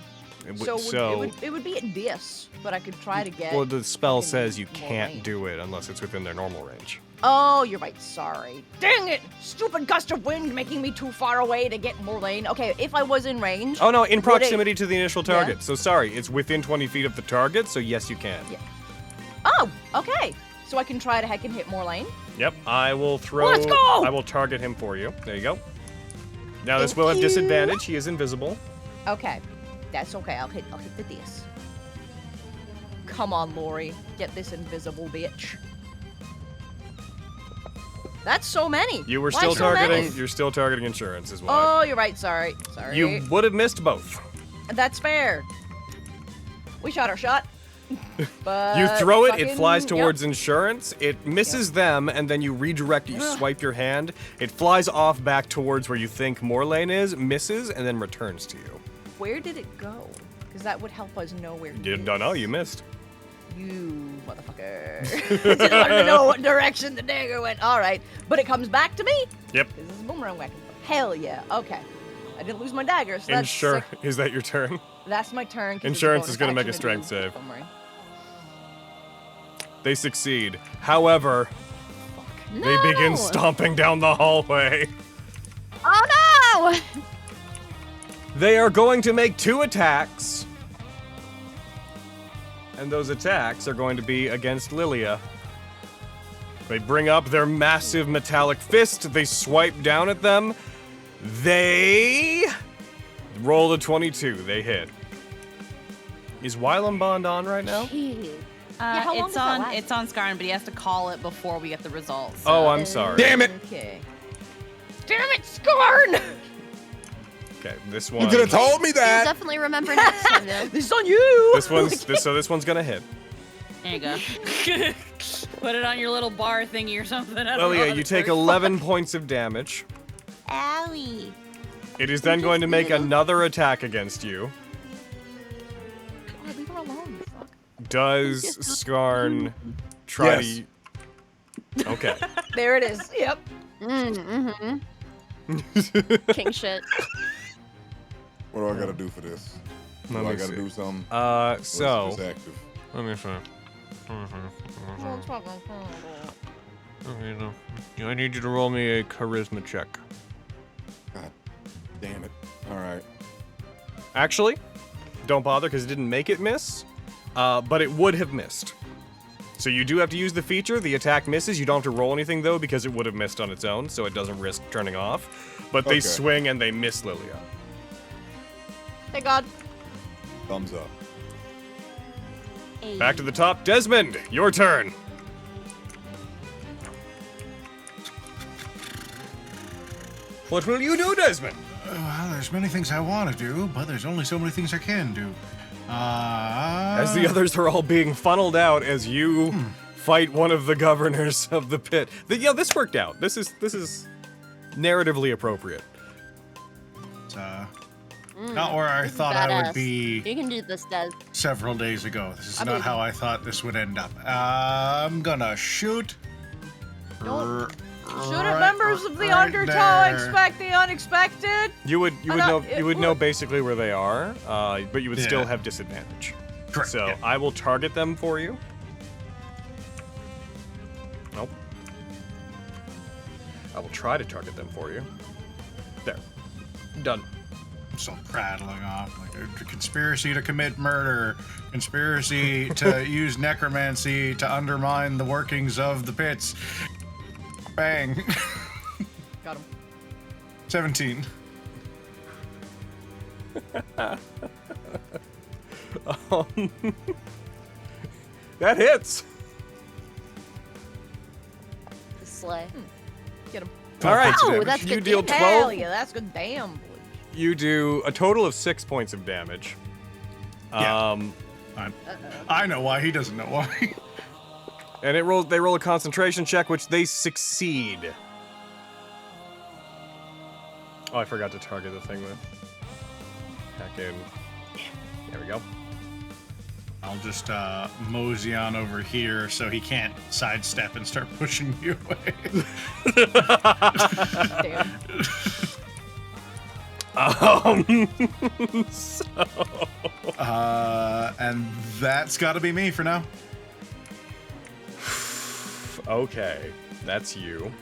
It would be at this, but I could try to get. Well, the spell fucking says you more can't range. do it unless it's within their normal range. Oh, you're right. Sorry. Dang it! Stupid gust of wind making me too far away to get more lane. Okay, if I was in range. Oh no, in would it- proximity to the initial Yeah. target. So sorry, it's within 20 feet of the target, so yes, you can. Yeah. Oh, okay. So I can try to heckin' hit more lane. Yep, I will throw. Let's go! I will target him for you. There you go. Now this Thank will have you. disadvantage. He is invisible. Okay, that's okay. I'll hit the this. Come on, Lori, get this invisible bitch. That's so many. You were Why still so targeting. many? You're still targeting insurance, is why. Oh, you're right. Sorry. You would have missed both. That's fair. We shot our shot. But You throw it, it fucking- flies yep. towards insurance, it misses them, and then you redirect it, you swipe your hand, it flies off back towards where you think Morlane is, misses, and then returns to you. Where did it go? Because that would help us know where. You don't know, you missed. You motherfucker. Just wanted to know what direction the dagger went. All right, but it comes back to me. Yep. This is boomerang whacking. Hell yeah. Okay. I didn't lose my dagger, so that's sick. Is that your turn? That's my turn. 'cause it's Insurance bonus is gonna make a action to strength do save. boomerang. They succeed. However, they begin stomping down the hallway. Oh no! They are going to make 2 attacks. And those attacks are going to be against Lilia. They bring up their massive metallic fist. They swipe down at them. They roll a 22. They hit. Is Wylam Bond on right now? how long It's does that on. last? It's on Skarn, but he has to call it before we get the results. Oh, I'm sorry. Damn it! Okay. Damn it, Scorn! Okay, this You one. could have told me You'll that. definitely remember next time, though. This is on you! This one's gonna hit. There you go. Put it on your little bar thingy or something. I don't know Lilia, how you this take works. 11 points of damage. Owie. It is then going to make another attack against you. God, leave her alone. Fuck. Does Skarn try Yes. to... Okay. There it is. Yep. King shit. What do I gotta do for this? Do Let I me gotta see. do something? So... It's active. Let me see. I need you to roll me a charisma check. God damn it. Alright. Actually, don't bother because it didn't make it miss, but it would have missed. So you do have to use the feature. The attack misses. You don't have to roll anything though because it would have missed on its own, so it doesn't risk turning off. But they Okay. swing and they miss Lilia. Thank God. Thumbs up. Back to the top. Desmond, your turn. What will you do, Desmond? Well, there's many things I want to do, but there's only so many things I can do. As the others are all being funneled out as you fight one of the governors of the pit. Yeah, this worked out. This is narratively appropriate. It's, not where I thought I would Badass. be You can do this, Des. several days ago. This is I not believe how you. I thought this would end up. I'm gonna shoot. Don't- Shouldn't Right- members of the right Undertow there. expect the unexpected? You would not- know basically where they are, but you would still Yeah. have disadvantage. Correct, So yeah. I will target them for you. Nope. I will try to target them for you. There. Done. So prattling off like a conspiracy to commit murder, conspiracy to use necromancy to undermine the workings of the pits. Bang. Got him. 17. That hits. Slay. Get him. All right. points of Oh, damage. that's You good deal damage. 12. Hell yeah, that's good. Damn, boy. You do a total of 6 points of damage. Yeah. I know why. He doesn't know why. And they roll a concentration check, which they succeed. Oh, I forgot to target the thing with. Back in. There we go. I'll just mosey on over here so he can't sidestep and start pushing you away. Damn. So, And that's got to be me for now. okay, that's you.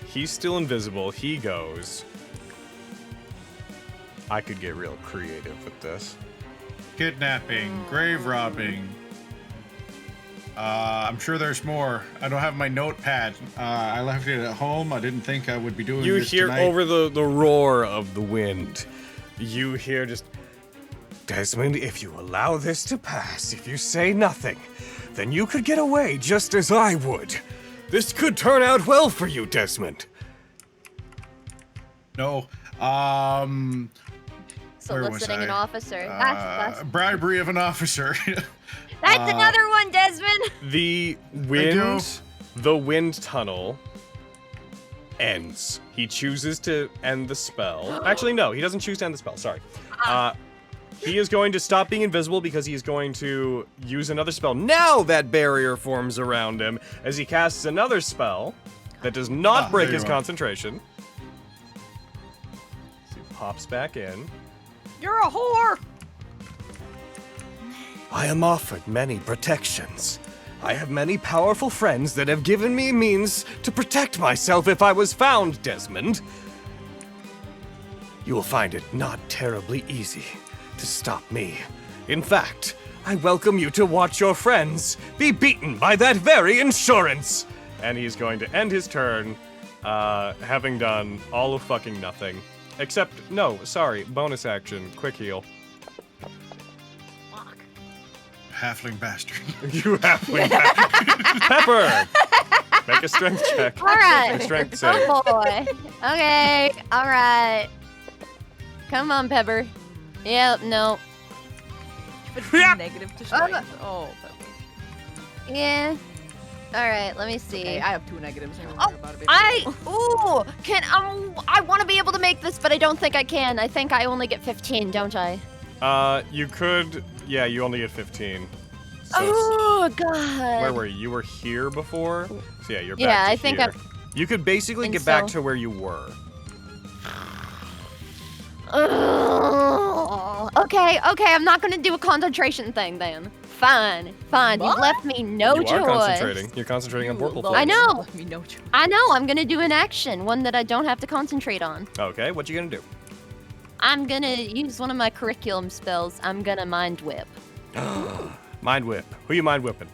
He's still invisible. He goes. I could get real creative with this. Kidnapping, grave robbing. I'm sure there's more. I don't have my notepad. I left it at home. I didn't think I would be doing You this hear tonight. over the roar of the wind. You hear just, Desmond, if you allow this to pass, if you say nothing, then you could get away just as I would. This could turn out well for you, Desmond. No. Where was Soliciting an I? officer. That's Bribery of an officer. That's another one, Desmond. The wind tunnel ends. He chooses to end the spell. Actually, no, he doesn't choose to end the spell. Sorry. He is going to stop being invisible because he is going to use another spell. Now that barrier forms around him as he casts another spell that does not break his concentration. So he pops back in. You're a whore! I am offered many protections. I have many powerful friends that have given me means to protect myself if I was found, Desmond. You will find it not terribly easy to stop me. In fact, I welcome you to watch your friends be beaten by that very insurance. And he's going to end his turn, having done all of fucking nothing. Except, no, sorry, bonus action, quick heal. Fuck. Halfling bastard. You halfling bastard. Pepper! Make a strength check. All right. Make a strength save. Oh boy. Okay. All right. Come on, Pepper. Yep. No. But Yep. negative to strength. Oh, Yeah. All right. Let me see. hey, I have 2 negatives. Don't Oh, worry about it, baby. I want to be able to make this, but I don't think I can. I think I only get 15, don't I? You could, yeah, you only get 15. So Oh God. where were you? You were here before? So yeah, you're back Yeah, to I think here. You could basically think get back so. to where you were. Okay. I'm not gonna do a concentration thing then. Fine. You've left me no you choice. are concentrating. You're concentrating on purple I flames. know. Let me know. I know. I'm gonna do an action, one that I don't have to concentrate on. Okay, what you gonna do? I'm gonna use one of my curriculum spells. I'm gonna mind whip. Mind whip. Who you mind whipping?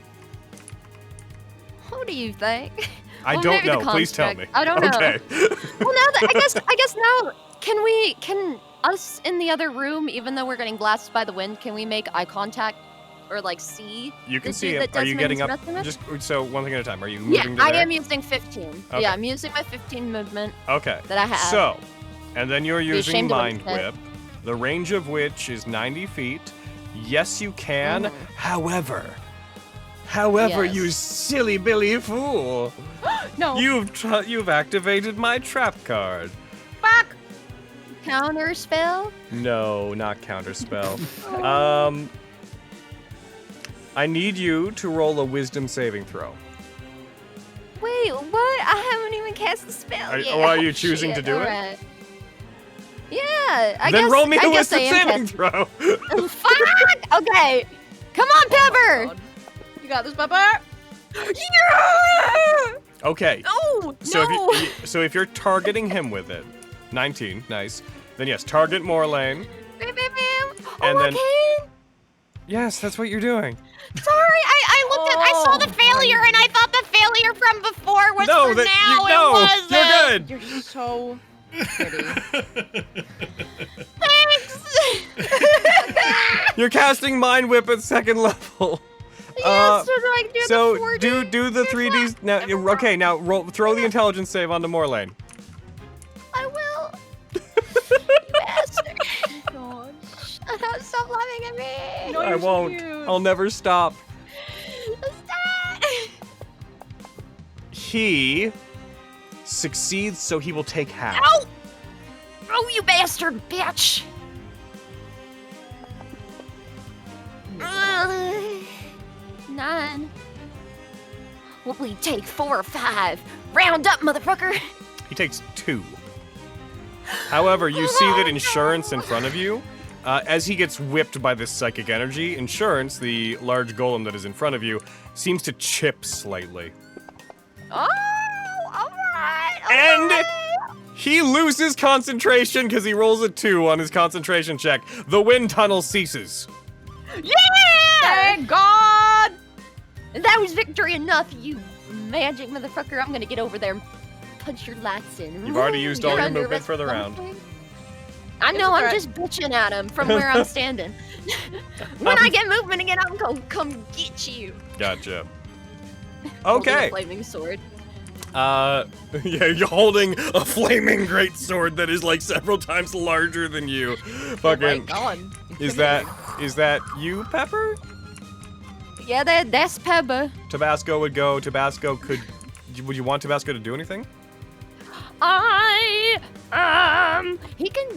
Who do you think? I Well, don't maybe the know. Please tell me. construct. I don't know. Okay. Well, now that I guess now can us in the other room, even though we're getting blasted by the wind, can we make eye contact or like see? You can the see dude him. that Are you getting up? Desmond's messing with? Just so one thing at a time. Are you Yeah, moving to I there? am using 15. Okay. Yeah, I'm using my 15 movement Okay. that I have. So, and then you're using ashamed of what Mind he said. Whip, the range of which is 90 feet. Yes, you can. However, Yes. you silly Billy fool, No. you've activated my trap card. Fuck! Counter spell? No, not counterspell. I need you to roll a wisdom saving throw. Wait, what? I haven't even cast the spell Are- yet. oh, are you choosing to Shit, do it? alright. Yeah, I Then guess. roll me I a guess I wisdom am saving casting- throw. Fuck! Okay. Come on, Pepper! God. You got this, Pepper? Yeah! Okay. Oh, So no! so if you're targeting him with it, 19, nice. Then yes, target Morlane. Bam, bam, bam. And Oh, then- I can? Yes, that's what you're doing. Sorry, I looked at, I saw the failure, and I thought the failure from before was for now. You're good. You're so pretty. Thanks! You're casting Mind Whip at 2nd level. Yes, so do I do So the 4D? do the 3Ds now. Okay, now throw the intelligence save onto Morlane. I will. You bastard. God. Shut up, stop laughing at me. No, I you're so won't. cute. I'll never stop. Stop. He succeeds, so he will take half. Ow! Oh, you bastard bitch! Ugh. 9. Will we take 4 or 5? Round up, motherfucker! He takes 2. However, you see that Insurance in front of you, as he gets whipped by this psychic energy, Insurance, the large golem that is in front of you, seems to chip slightly. Oh, alright! And he loses concentration because he rolls a 2 on his concentration check. The wind tunnel ceases. Yeah! Thank God! That was victory enough, you magic motherfucker. I'm gonna get over there and punch your lights in. You've already used all You're your under movement arrest for the for round. something? I know, It's a I'm threat. just bitching at him from where I'm standing. When I get movement again, I'm gonna come get you. Gotcha. Holding a Okay. flaming sword. Yeah, you're holding a flaming great sword that is like several times larger than you. Fucking. God. Is that you, Pepper? Yeah, that's Pepper. Tabasco would go. Tabasco could. Would you want Tabasco to do anything? He can,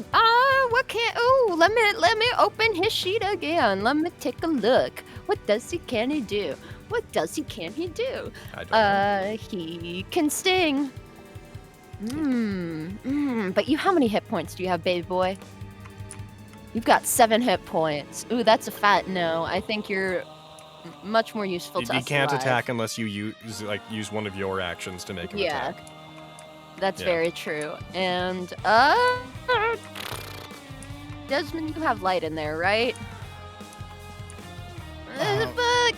what can, let me open his sheet again. Let me take a look. What does he, can he do? What does he, can he do? I don't know. He can sting. But how many hit points do you have, baby boy? You've got 7 hit points. Ooh, that's a fat no. I think you're much more useful to us You can't alive. attack unless you use one of your actions to make him attack. That's Yeah. very true. And, Desmond, you have light in there, right?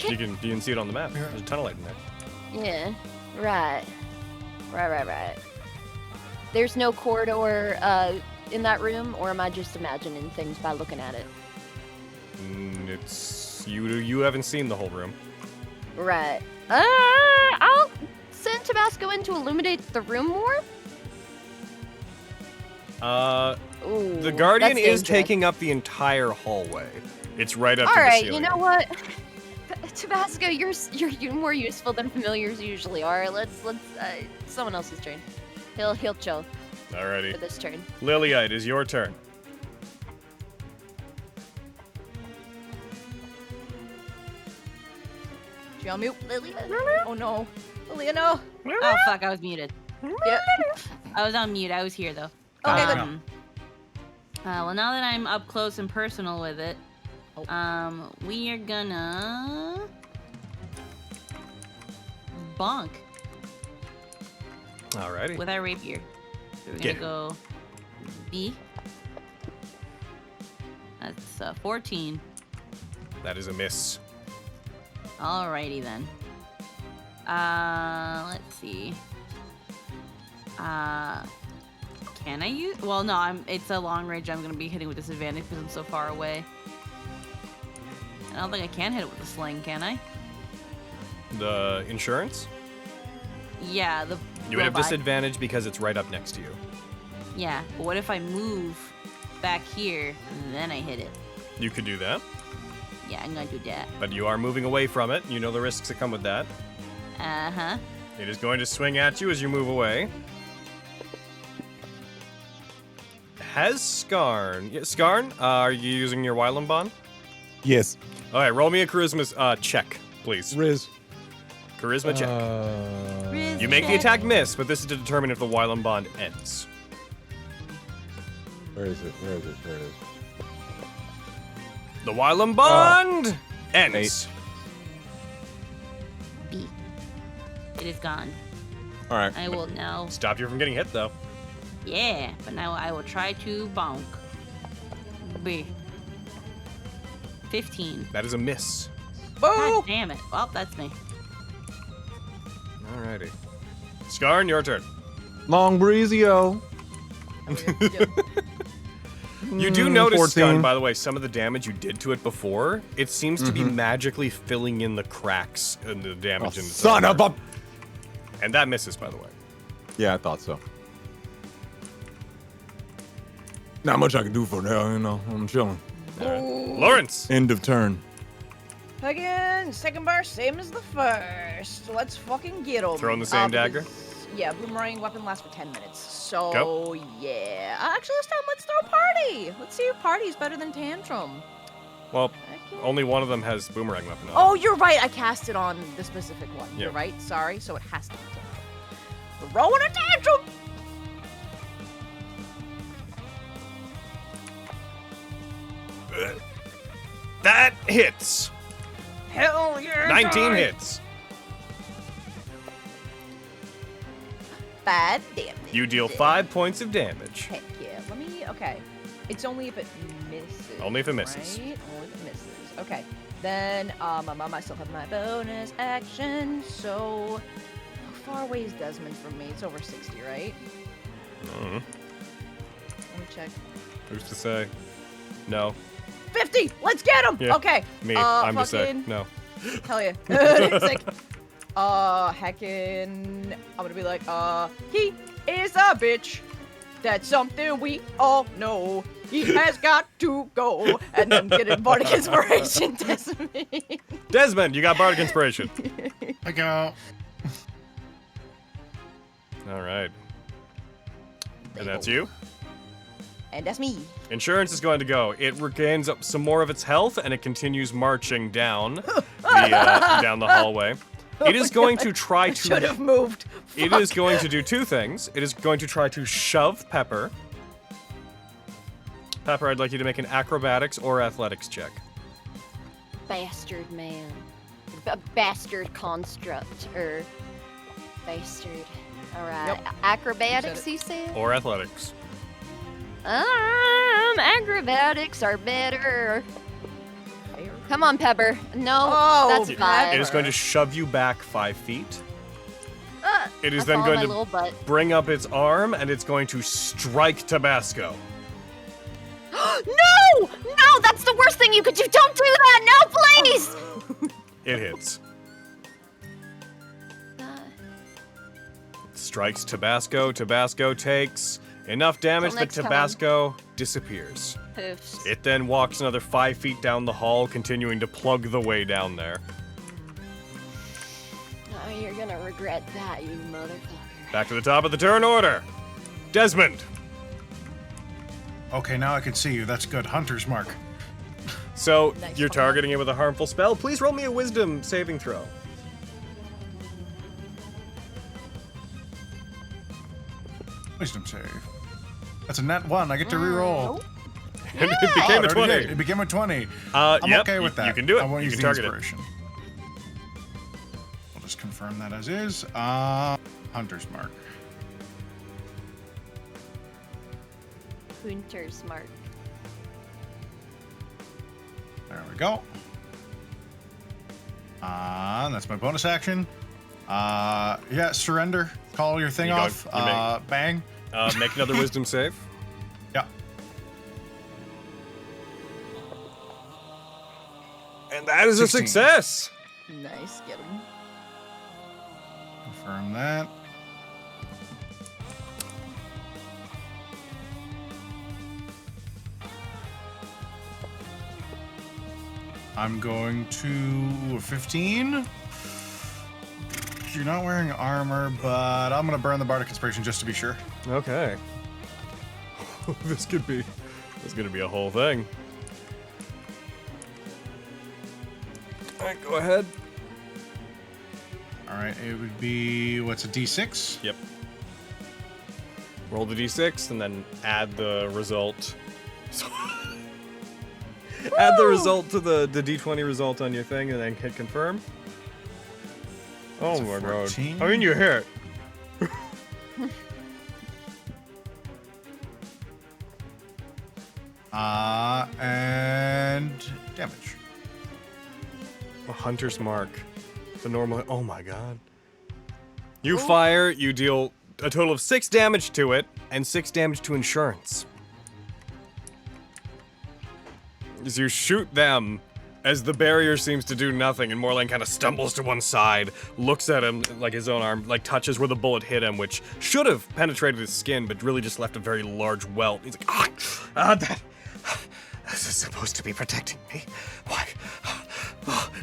You can see it on the map. There's a ton of light in there. Yeah, right. There's no corridor, in that room, or am I just imagining things by looking at it? It's you haven't seen the whole room. Right. I'll send Tabasco in to illuminate the room more. Ooh, The Guardian that's is dangerous. taking up the entire hallway. It's right up to All the right, ceiling. you know what? Tabasco, you're more useful than familiars usually are. Let's someone else's turn. He'll chill Alrighty. for this turn. Liliite, it is your turn. She on mute? Lilia. Oh no. Lilia, no. Oh fuck, I was muted. Yeah. I was on mute. I was here though. Okay, good. Well, now that I'm up close and personal with it, Oh. we are gonna bonk Alrighty. with our rapier. So we're Get gonna it. go B. That's 14. That is a miss. Alrighty then. Let's see. Can I use? Well, no. It's a long range. I'm gonna be hitting with disadvantage because I'm so far away. I don't think I can hit it with a sling, can I? The insurance? Yeah, the You would have robot. disadvantage because it's right up next to you. Yeah, but what if I move back here and then I hit it? You could do that, Yeah, I'm gonna do that. but you are moving away from it. You know the risks that come with that. Uh-huh. It is going to swing at you as you move away. Has Skarn... Yeah, Skarn, are you using your Wylam bond? Yes. All right, roll me a charisma check, please. Riz. Charisma check. Riz You make the check. attack miss, but this is to determine if the Wylam bond ends. Where is it? Where is it? There it is. The Wylam bond ends. B. It is gone. All right. I will now. Stop you from getting hit, though. Yeah, but now I will try to bonk. B. 15. That is a miss. God damn it. Well, that's me. Alrighty. Skarn, your turn. Long breezio. You do notice, 14. Skarn, by the way, some of the damage you did to it before, it seems to be magically filling in the cracks and the damage in the Son of a... And that misses, by the way. Yeah, I thought so. Not much I can do for now, you know. I'm chilling. Lawrence! End of turn. Again, second bar, same as the first. So let's fucking get over. Throwing the same dagger? Yeah, boomerang weapon lasts for 10 minutes. So, Go. yeah. Actually, this time let's throw party. Let's see if party's better than tantrum. Well, Okay. only one of them has boomerang weapon on. Oh, you're right. I cast it on the specific one. Yeah. You're right. Sorry. So it has to be tantrum. Throwing a tantrum. That hits. Hell yeah. 19 hits. Bad damage. You deal 5 points of damage. Heck yeah. Let me. Okay. It's only if it misses. Only if it misses. Right? Only if it misses. Okay. Then I still have my bonus action. So how far away is Desmond from me? It's over 60, right? Mhm. Let me check. Who's to say? No. 50. Let's get him. Yeah. Okay. Me. I'm to say. fucking- No. Hell yeah. It's like, heckin'. I'm gonna be like, he is a bitch. That's something we all know. He has got to go. And then get a bardic inspiration, Desmond. Desmond, you got bardic inspiration. I go. All right. And that's you? And that's me. Insurance is going to go. It regains up some more of its health, and it continues marching down down the hallway. It is going to try to... Should have moved. It is going to do two things. It is going to try to shove Pepper. Pepper, I'd like you to make an acrobatics or athletics check. Bastard man. Bastard construct. Bastard. Alright. Yep. Acrobatics, you said? Or athletics. Acrobatics are better. Come on, Pepper. No, Oh, that's fine. It is going to shove you back 5 feet. It is I then follow going my to little butt. bring up its arm, and it's going to strike Tabasco. No! No, that's the worst thing you could do. Don't do that. No, please. It hits. Strikes Tabasco. Tabasco takes enough damage Till that next time. Tabasco disappears. Poofs. It then walks another 5 feet down the hall, continuing to plug the way down there. Oh, you're gonna regret that, you motherfucker. Back to the top of the turn order. Desmond. Okay, now I can see you. That's good. Hunter's mark. So Nice you're one. targeting it with a harmful spell. Please roll me a wisdom saving throw. Wisdom save. That's a net 1. I get to reroll. And it became a it already 20. did. It became a 20. I'm okay with that. You can do it. I won't You use can the target it. inspiration. I'll just confirm that as is. Hunter's mark. Hunter's mark. There we go. That's my bonus action. Yeah, surrender. Call your thing You go- off. you make- Bang. Make another wisdom save. Yeah. And that is a 16. success. Nice, get him. Confirm that. I'm going to 15. You're not wearing armor, but I'm gonna burn the bardic inspiration just to be sure. Okay. This could be a whole thing. All right, go ahead. All right, it would be what's a D6? Yep. Roll the d6 and then add the result. Add the result to the d20 result on your thing and then hit confirm. Oh That's a my god. 14. I mean, you hit. And damage. A hunter's mark. The normal. Oh my god. You fire, you deal a total of 6 damage to it, and 6 damage to insurance. As you shoot them, as the barrier seems to do nothing, and Morlane kind of stumbles to one side, looks at him like his own arm, like touches where the bullet hit him, which should have penetrated his skin, but really just left a very large welt. He's like, this is supposed to be protecting me. Why?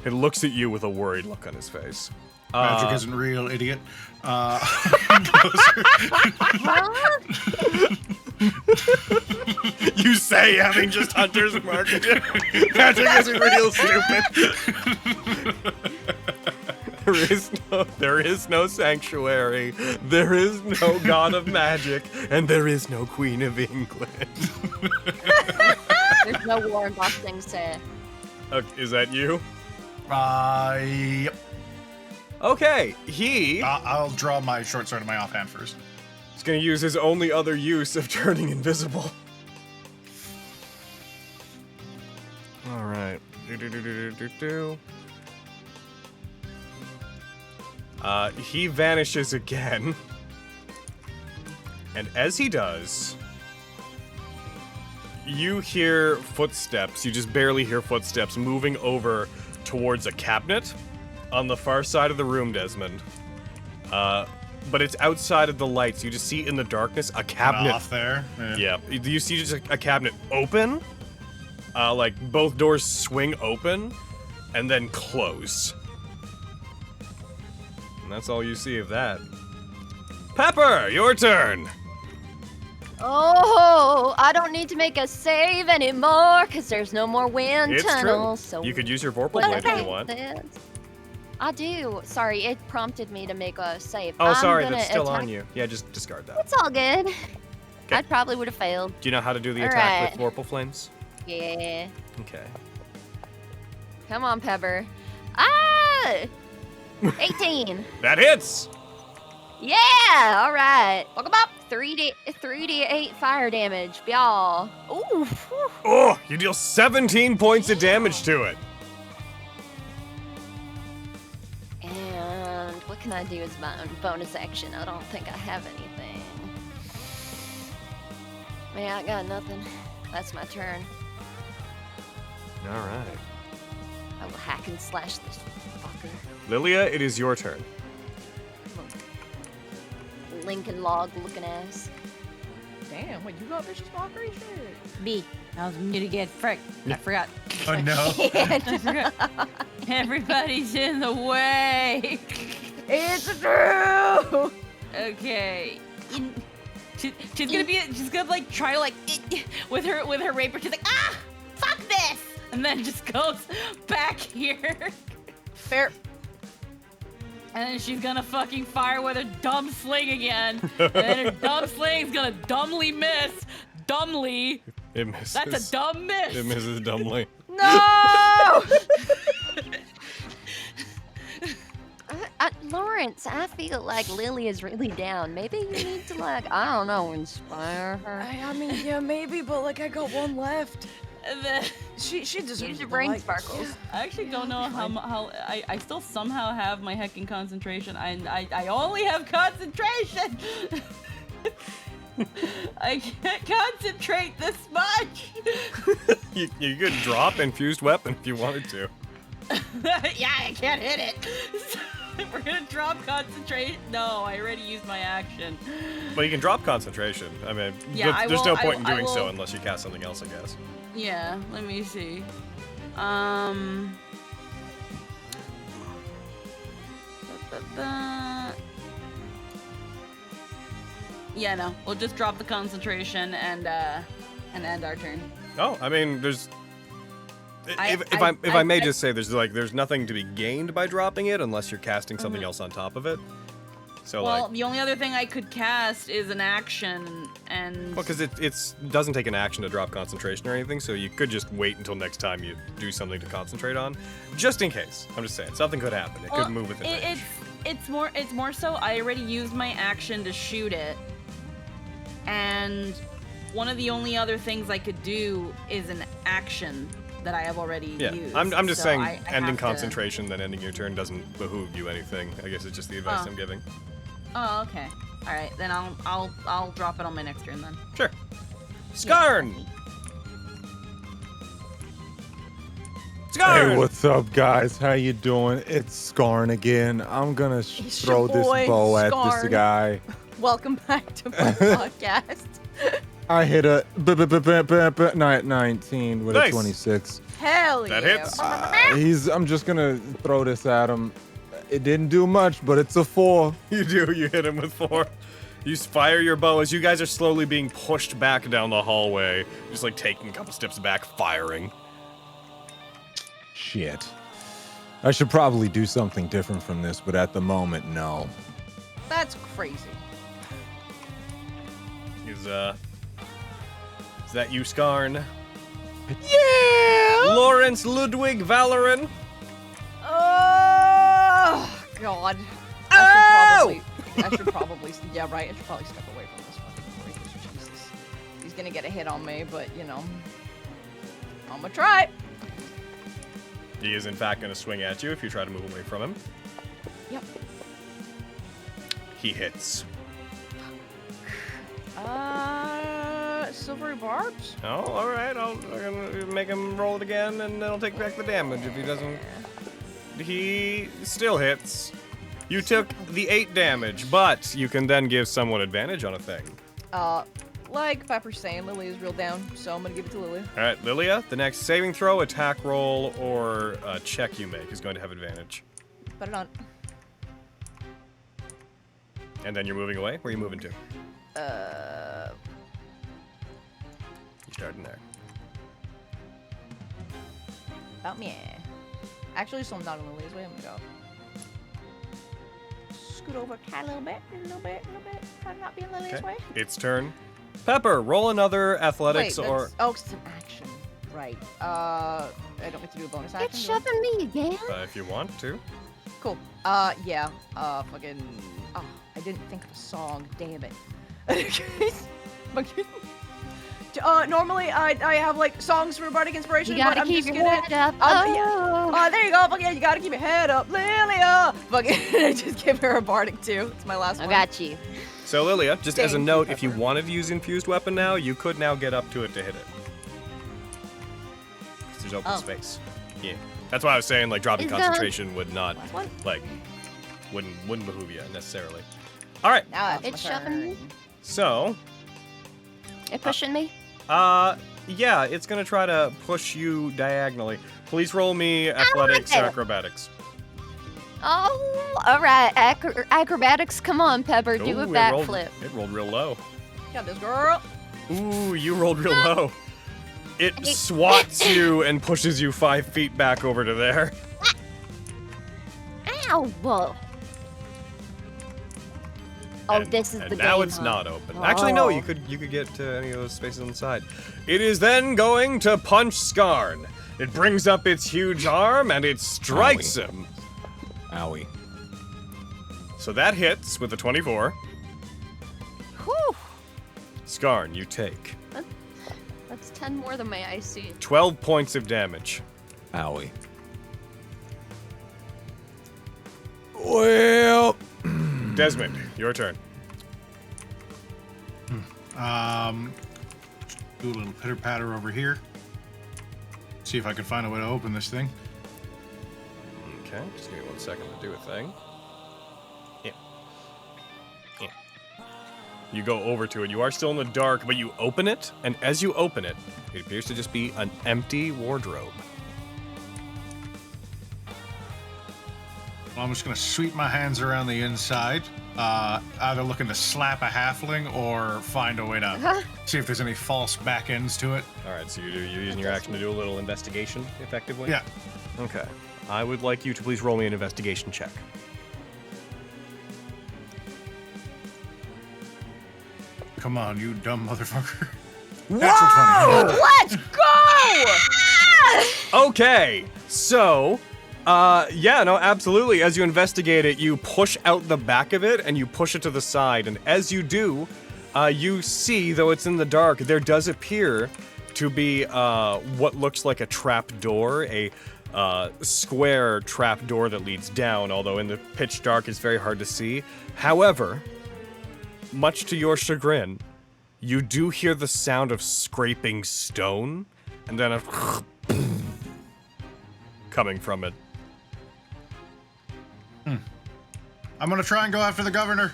It looks at you with a worried look on his face. Magic isn't real, idiot. You say having just hunter's mark. Magic isn't real, stupid. There is no sanctuary. There is no god of magic, and there is no Queen of England. There's no war embossing, say. Is that you? Yep. Okay, he I'll draw my short sword in my offhand first. is going to use his only other use of turning invisible. All right. He vanishes again. And as he does, you hear footsteps. You just barely hear footsteps moving over towards a cabinet on the far side of the room, Desmond. but it's outside of the lights. You just see in the darkness a cabinet. Off there. Yeah. You see just a cabinet open, like both doors swing open, and then close. And that's all you see of that. Pepper, your turn. Oh, I don't need to make a save anymore because there's no more wind It's tunnels. true. So You could use your Vorpal what Blade if you want. I do. Sorry, it prompted me to make a save. Oh, I'm sorry, gonna that's still attack- on you. Yeah, just discard that. It's all good. Okay. I probably would have failed. Do you know how to do the All attack right. with Vorpal Flames? Yeah. Okay. Come on, Pepper. Ah! 18. That hits! Yeah! All right. Welcome up. 3d8 fire damage. Y'all. Ooh. Whew. Oh, you deal 17 points of damage to it. And what can I do as my own bonus action? I don't think I have anything. Man, I got nothing. That's my turn. All right. I will hack and slash this fucker. Lilia, it is your turn. Lincoln Log looking ass. Damn, what, you got vicious mockery? Shit. B. I was muted again. Frick. I forgot. Oh no. I forgot. Everybody's in the way. It's true! Okay. She's gonna like try to like with her rapier. She's like, ah, fuck this, and then just goes back here. Fair. And then she's gonna fucking fire with her dumb sling again. And then her dumb sling's gonna dumbly miss. Dumbly. It misses. That's a dumb miss. It misses dumbly. No! Lawrence, I feel like Lily is really down. Maybe you need to like, I don't know, inspire her. I mean, yeah, maybe, but like I got one left. And then She deserves Use your the brain light. sparkles. I actually don't know how I still somehow have my heckin' concentration. I only have concentration. I can't concentrate this much. You could drop infused weapon if you wanted to. Yeah, I can't hit it. We're gonna drop concentration. No, I already used my action. But you can drop concentration. I mean, Yeah, there's I no will- point in I doing so will- unless you cast something else, I guess. Yeah, let me see. Yeah, no, we'll just drop the concentration and end our turn. Oh, I mean, there's. I- If I may just say, there's nothing to be gained by dropping it unless you're casting something else on top of it. So Well, the only other thing I could cast is an action, and because it doesn't take an action to drop concentration or anything, so you could just wait until next time you do something to concentrate on, just in case. I'm just saying, something could happen. It could move within range. It's more so I already used my action to shoot it, and one of the only other things I could do is an action that I have already Yeah, used. I'm just so saying, I ending have to- concentration, then ending your turn doesn't behoove you anything. I guess it's just the advice Oh. I'm giving. Oh, okay. All right, then I'll drop it on my next turn then. Sure. Skarn! Skarn! Hey, what's up, guys? How you doing? It's Skarn again. I'm gonna It's throw your this boy, bow at Skarn. this guy. Welcome back to my podcast. I hit a Nat19 with Nice. a 26. Hell yeah. That hits. I'm just gonna throw this at him. It didn't do much, but it's a 4. You hit him with 4. You fire your bow as you guys are slowly being pushed back down the hallway, just like taking a couple steps back, firing. Shit. I should probably do something different from this, but at the moment, no. That's crazy. Is that you, Skarn? Yeah! Lawrence Ludwig Valoran? Oh God. I should probably. Yeah, right. I should probably step away from this fucking break. Jesus. He's gonna get a hit on me, but you know, I'm gonna try. He is in fact going to swing at you if you try to move away from him. Yep. He hits. Silvery barbs. Oh, all right. I'm gonna make him roll it again, and then I'll take back the damage if he doesn't. He still hits. You took the 8 damage, but you can then give someone advantage on a thing. Like Pepper's saying, Lily is real down, so I'm gonna give it to Lily. All right, Lilia, the next saving throw, attack roll, or check you make is going to have advantage. Put it on. And then you're moving away? Where are you moving to? You're starting there. About me. Actually, so I'm not on Lily's way. I'm gonna go. Scoot over a little bit. Try to not be in Lily's way. Its turn. Pepper, roll another athletics Wait, or... Oh, it's an action. Right. I don't get to do a bonus action. It's shoving me again. if you want to. Cool. Yeah. Fucking... Oh, I didn't think of a song. Damn it. Normally, I have, like, songs for Bardic Inspiration, You gotta but I'm keep just your gonna... head up. Oh, there you go. Fuck yeah, you gotta keep your head up. Lilia! Fucking just give her a Bardic, too. It's my last one. I got you. So, Lilia, just as a Thank you, note, if you Pepper. wanted to use Infused Weapon now, you could now get up to it to hit it. 'Cause there's open space. Yeah. That's why I was saying, like, dropping Is that- concentration would not, Last one? like, wouldn't behoove you necessarily. All right. Now It's shoving me. So, It pushing me. yeah, it's gonna try to push you diagonally. Please roll me athletics it. acrobatics. Oh, all right. Acrobatics. Come on, Pepper. Do Ooh, a it backflip. rolled real low. Got this girl. Ooh, you rolled real low. It swats you and pushes you 5 feet back over to there. Ow! Whoa. Oh, And- this is and the now game, it's huh? not open. Actually, no, you Oh. could get to any of those spaces on the side. It is then going to punch Skarn. It brings up its huge arm and it strikes him. Owie. So that hits with a 24. Whew. Skarn, you take That's 10 more than my IC. 12 points of damage. Owie. Well, Desmond, your turn. Do a little pitter patter over here. See if I can find a way to open this thing. Okay, just give me 1 second to do a thing. Yeah. Yeah. You go over to it. You are still in the dark, but you open it, and as you open it, it appears to just be an empty wardrobe. Well, I'm just gonna sweep my hands around the inside, either looking to slap a halfling or find a way to see if there's any false back ends to it. All right, so you're using your action to do a little investigation, effectively? Yeah. Okay. I would like you to please roll me an investigation check. Come on, you dumb motherfucker. Natural 20. Let's go! Okay, so, yeah, no, absolutely. As you investigate it, you push out the back of it and you push it to the side. And as you do, you see, though it's in the dark, there does appear to be what looks like a trap door, a square trap door that leads down, although in the pitch dark it's very hard to see. However, much to your chagrin, you do hear the sound of scraping stone, and then a coming from it. I'm gonna try and go after the governor.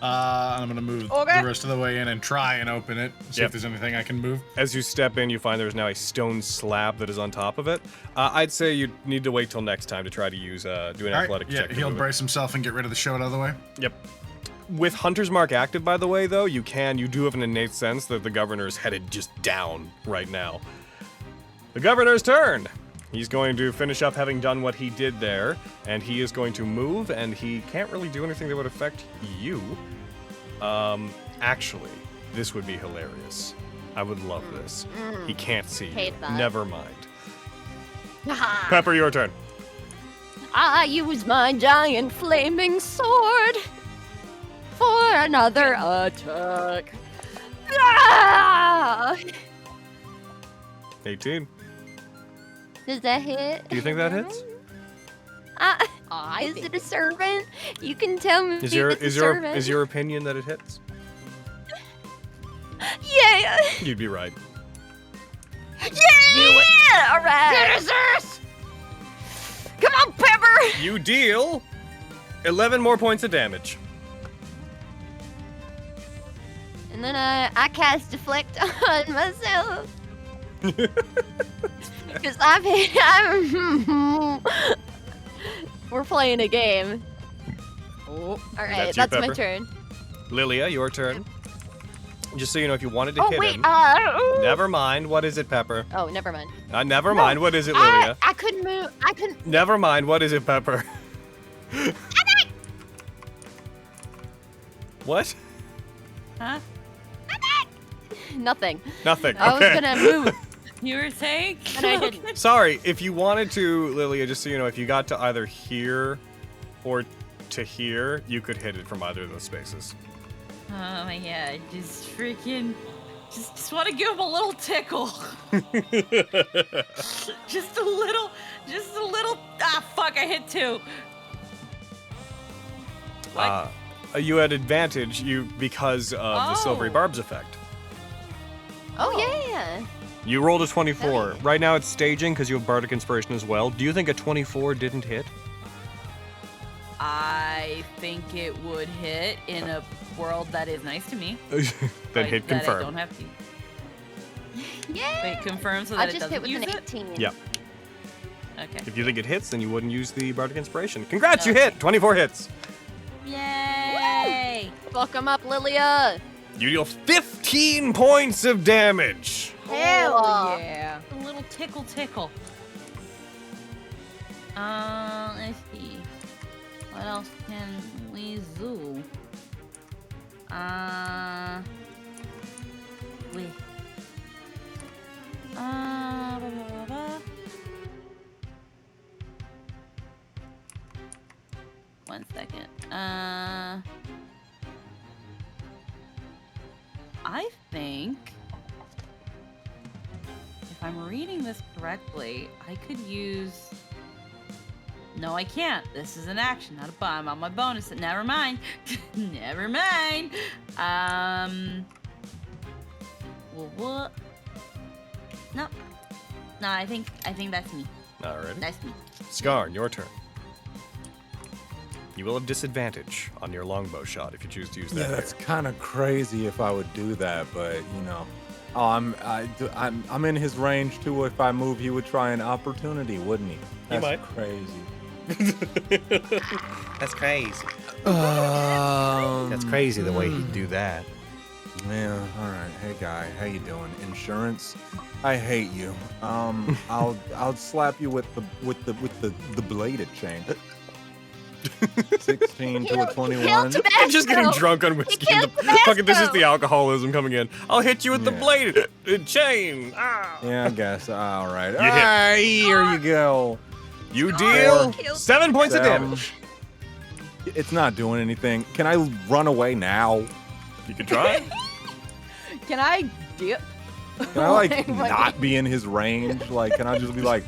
I'm gonna move Okay. the rest of the way in and try and open it. See Yep. if there's anything I can move. As you step in, you find there's now a stone slab that is on top of it. I'd say you need to wait till next time to try to use do an All right. athletic Yeah, check. to he'll move it. brace himself and get rid of the show out of the way. Yep. With Hunter's Mark active, by the way, though, you do have an innate sense that the governor's headed just down right now. The governor's turn. He's going to finish up having done what he did there, and he is going to move, and he can't really do anything that would affect you. Actually, this would be hilarious. I would love this. He can't see you. Hate that. Never mind. Pepper, your turn. I use my giant flaming sword for another attack. Ah! 18. Does that hit? Do you think that hits? Is it a servant? You can tell me Is if your it's is a your servant. is your opinion that it hits? Yeah. You'd be right. Yeah. All right. Citizens! Come on, Pepper. You deal 11 more points of damage. And then I cast deflect on myself. Because I'm we're playing a game. Oh, All right, That's you, that's my Pepper. turn. Lilia, your turn. Just so you know, if you wanted to Oh hit wait, him, never mind. What is it, Pepper? Oh, never mind. Never mind. What is it, Lilia? I couldn't move. I couldn't. Never mind. What is it, Pepper? What? Huh? Nothing. Nothing. I was Okay. gonna move, You were saying? and I didn't. Sorry, if you wanted to, Lilia, just so you know, if you got to either here or to here, you could hit it from either of those spaces. Oh my god, just freaking. Just want to give him a little tickle. just a little. Ah, fuck, I hit 2. What? You had advantage because of the silvery Oh. barbs effect. Oh yeah. You rolled a 24. Oh, yeah. Right now it's staging because you have bardic inspiration as well. Do you think a 24 didn't hit? I think it would hit in a world that is nice to me. Then hit that I confirm. don't have to. Yeah. Wait, confirm so I that it just doesn't hit with use an it? 18. Yeah. Okay. If you think it hits, then you wouldn't use the bardic inspiration. Congrats, you Okay. hit! 24 hits. Yay! Fuck him up, Lilia. You deal 15 points of damage. hell yeah. A little tickle. Let's see. What else can we do? With Blah, blah, blah, blah. 1 second. I think if I'm reading this correctly, I could use. No, I can't. This is an action, not a bomb. On my bonus. Never mind. Never mind. Well, what? No. No, I think that's me. Alrighty. That's me. Skarn, your turn. You will have disadvantage on your longbow shot if you choose to use that. Yeah, that's kind of crazy if I would do that, but you know. Oh, I'm in his range too. If I move, he would try an opportunity, wouldn't he? That's might. crazy. That's crazy. That's That's crazy the way he'd do that. Yeah, all right. Hey guy, how you doing? Insurance? I hate you. I'll slap you with the bladed chain. 16 to a 21. I'm just getting drunk on whiskey. Fucking, this is the alcoholism coming in. I'll hit you with the Yeah. bladed chain. Ah. Yeah, I guess. All right. hit. Ah, here you go. You deal 7 points of Seven. damage. It's not doing anything. Can I run away now? You can try. Can I dip? Can I like not be in his range? Like, can I just be like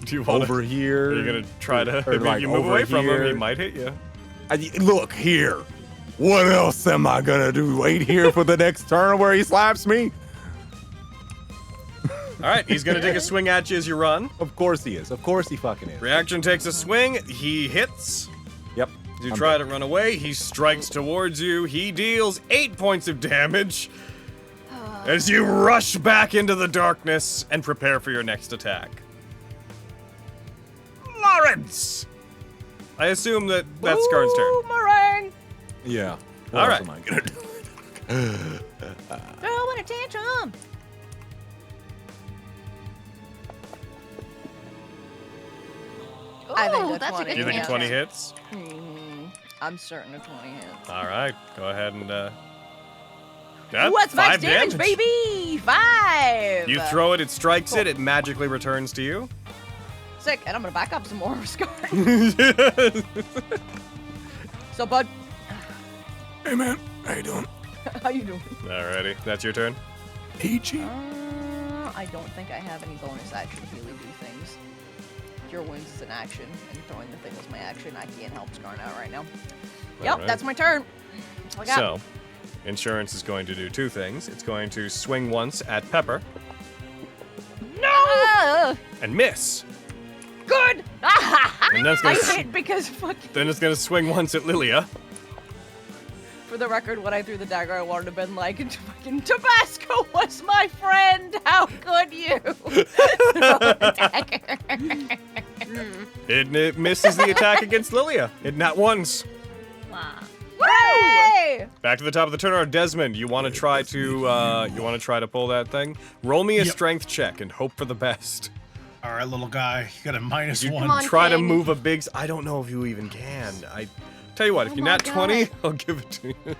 Do you want over here? Are you gonna try to? Or If like you move over away from him, he here? might hit you. Look here. What else am I gonna do? Wait here for the next turn where he slaps me? All right, he's gonna take a swing at you as you run. Of course he is. Of course he fucking is. Reaction takes a swing. He hits. Yep. You I'm try dead. to run away. He strikes towards you. He deals 8 points of damage as you rush back into the darkness and prepare for your next attack. Lawrence! I assume that's Skarn's turn. Boomerang! Yeah. What All else right. am I gonna do? Throwing a tantrum! I think Oh, a that's a 20. good You think a Yeah. 20 hits? I'm certain a 20 hits. All right, go ahead and. That's What's max 5 damage, baby? 5! You throw it, it strikes it, it magically returns to you. Sick, and I'm gonna back up some more Scar. So, bud, Hey man, how you doing? how you doing? Alrighty, that's your turn. Peachy. I don't think I have any bonus action to really do things. Cure wounds is an action, and throwing the thing was my action. I can't help Scar out right now. Yep, Alright. that's my turn. That's all I got. So, insurance is going to do 2 things. It's going to swing once at Pepper No! and miss. Good! And that's I gonna hit because fucking. then it's gonna swing once at Lilia. For the record, when I threw the dagger, I wanted to have been like, fucking Tabasco was my friend. How could you? Throw the dagger. It misses the attack against Lilia. It not once. Wow. Hooray! Back to the top of the turn. Desmond, you want to try to pull that thing? Roll me a strength check and hope for the best. All right, little guy, you got a -1. Come on, Try to King. move a big. I don't know if you even can. I tell you what, if Oh you're my not 20, God. I'll give it to you.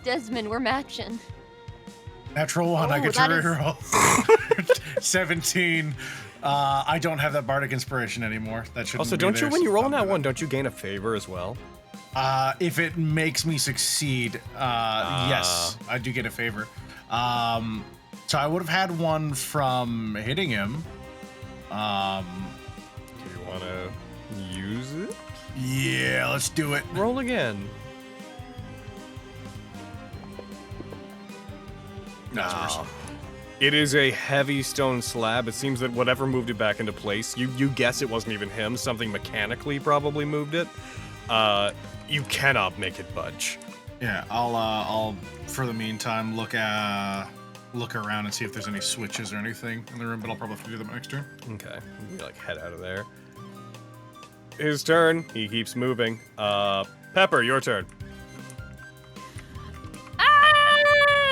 Desmond, we're matching. Natural 1, I Oh, get to that is- reroll. 17. I don't have that bardic inspiration anymore. That should Also, don't you, when you roll on that one, don't you gain a favor as well? If it makes me succeed, yes, I do get a favor. So I would have had one from hitting him. Do you want to use it? Yeah, let's do it. Roll again. That's worse. It is a heavy stone slab. It seems that whatever moved it back into place, you guess it wasn't even him. Something mechanically probably moved it. You cannot make it budge. Yeah, I'll for the meantime look around and see if there's any switches or anything in the room, but I'll probably have to do that next turn. Okay, you like head out of there. His turn. He keeps moving. Pepper, your turn.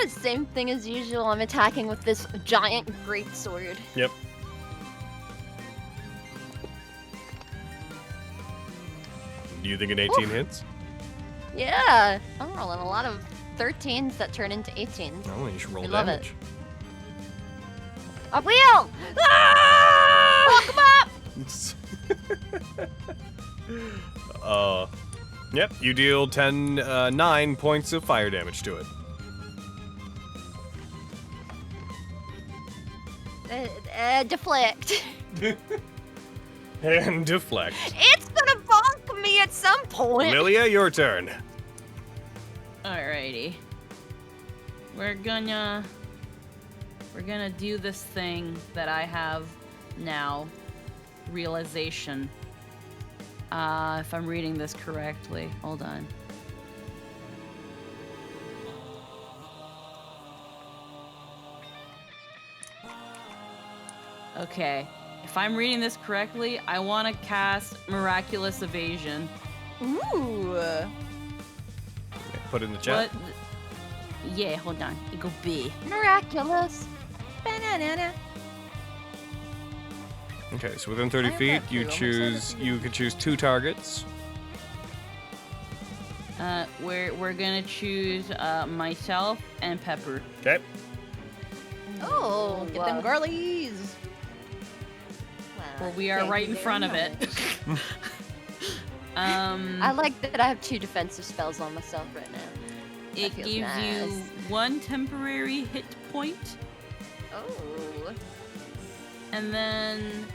Same thing as usual. I'm attacking with this giant greatsword. Yep. Do you think an 18 hits? Yeah, I'm rolling a lot of 13s that turn into 18s. Oh, you should roll I love it. damage. I will! Ah! Welcome up! Yep, you deal 9 points of fire damage to it. Deflect. And deflect. It's gonna bonk me at some point. Lilia, your turn. Alrighty. We're gonna do this thing that I have now. Realization. If I'm reading this correctly. Hold on. Okay. If I'm reading this correctly, I want to cast Miraculous Evasion. Ooh. Put it in the chat. What? Yeah, hold on. You go B. Miraculous. Banana. Okay, so within 30 I have feet, that you too. could choose 2 targets. We're gonna choose myself and Pepper. Okay. Oh, Get them girlies. Well, we are right in front of it. I like that I have 2 defensive spells on myself right now. It feels gives you nice. 1 temporary hit point, Oh. and then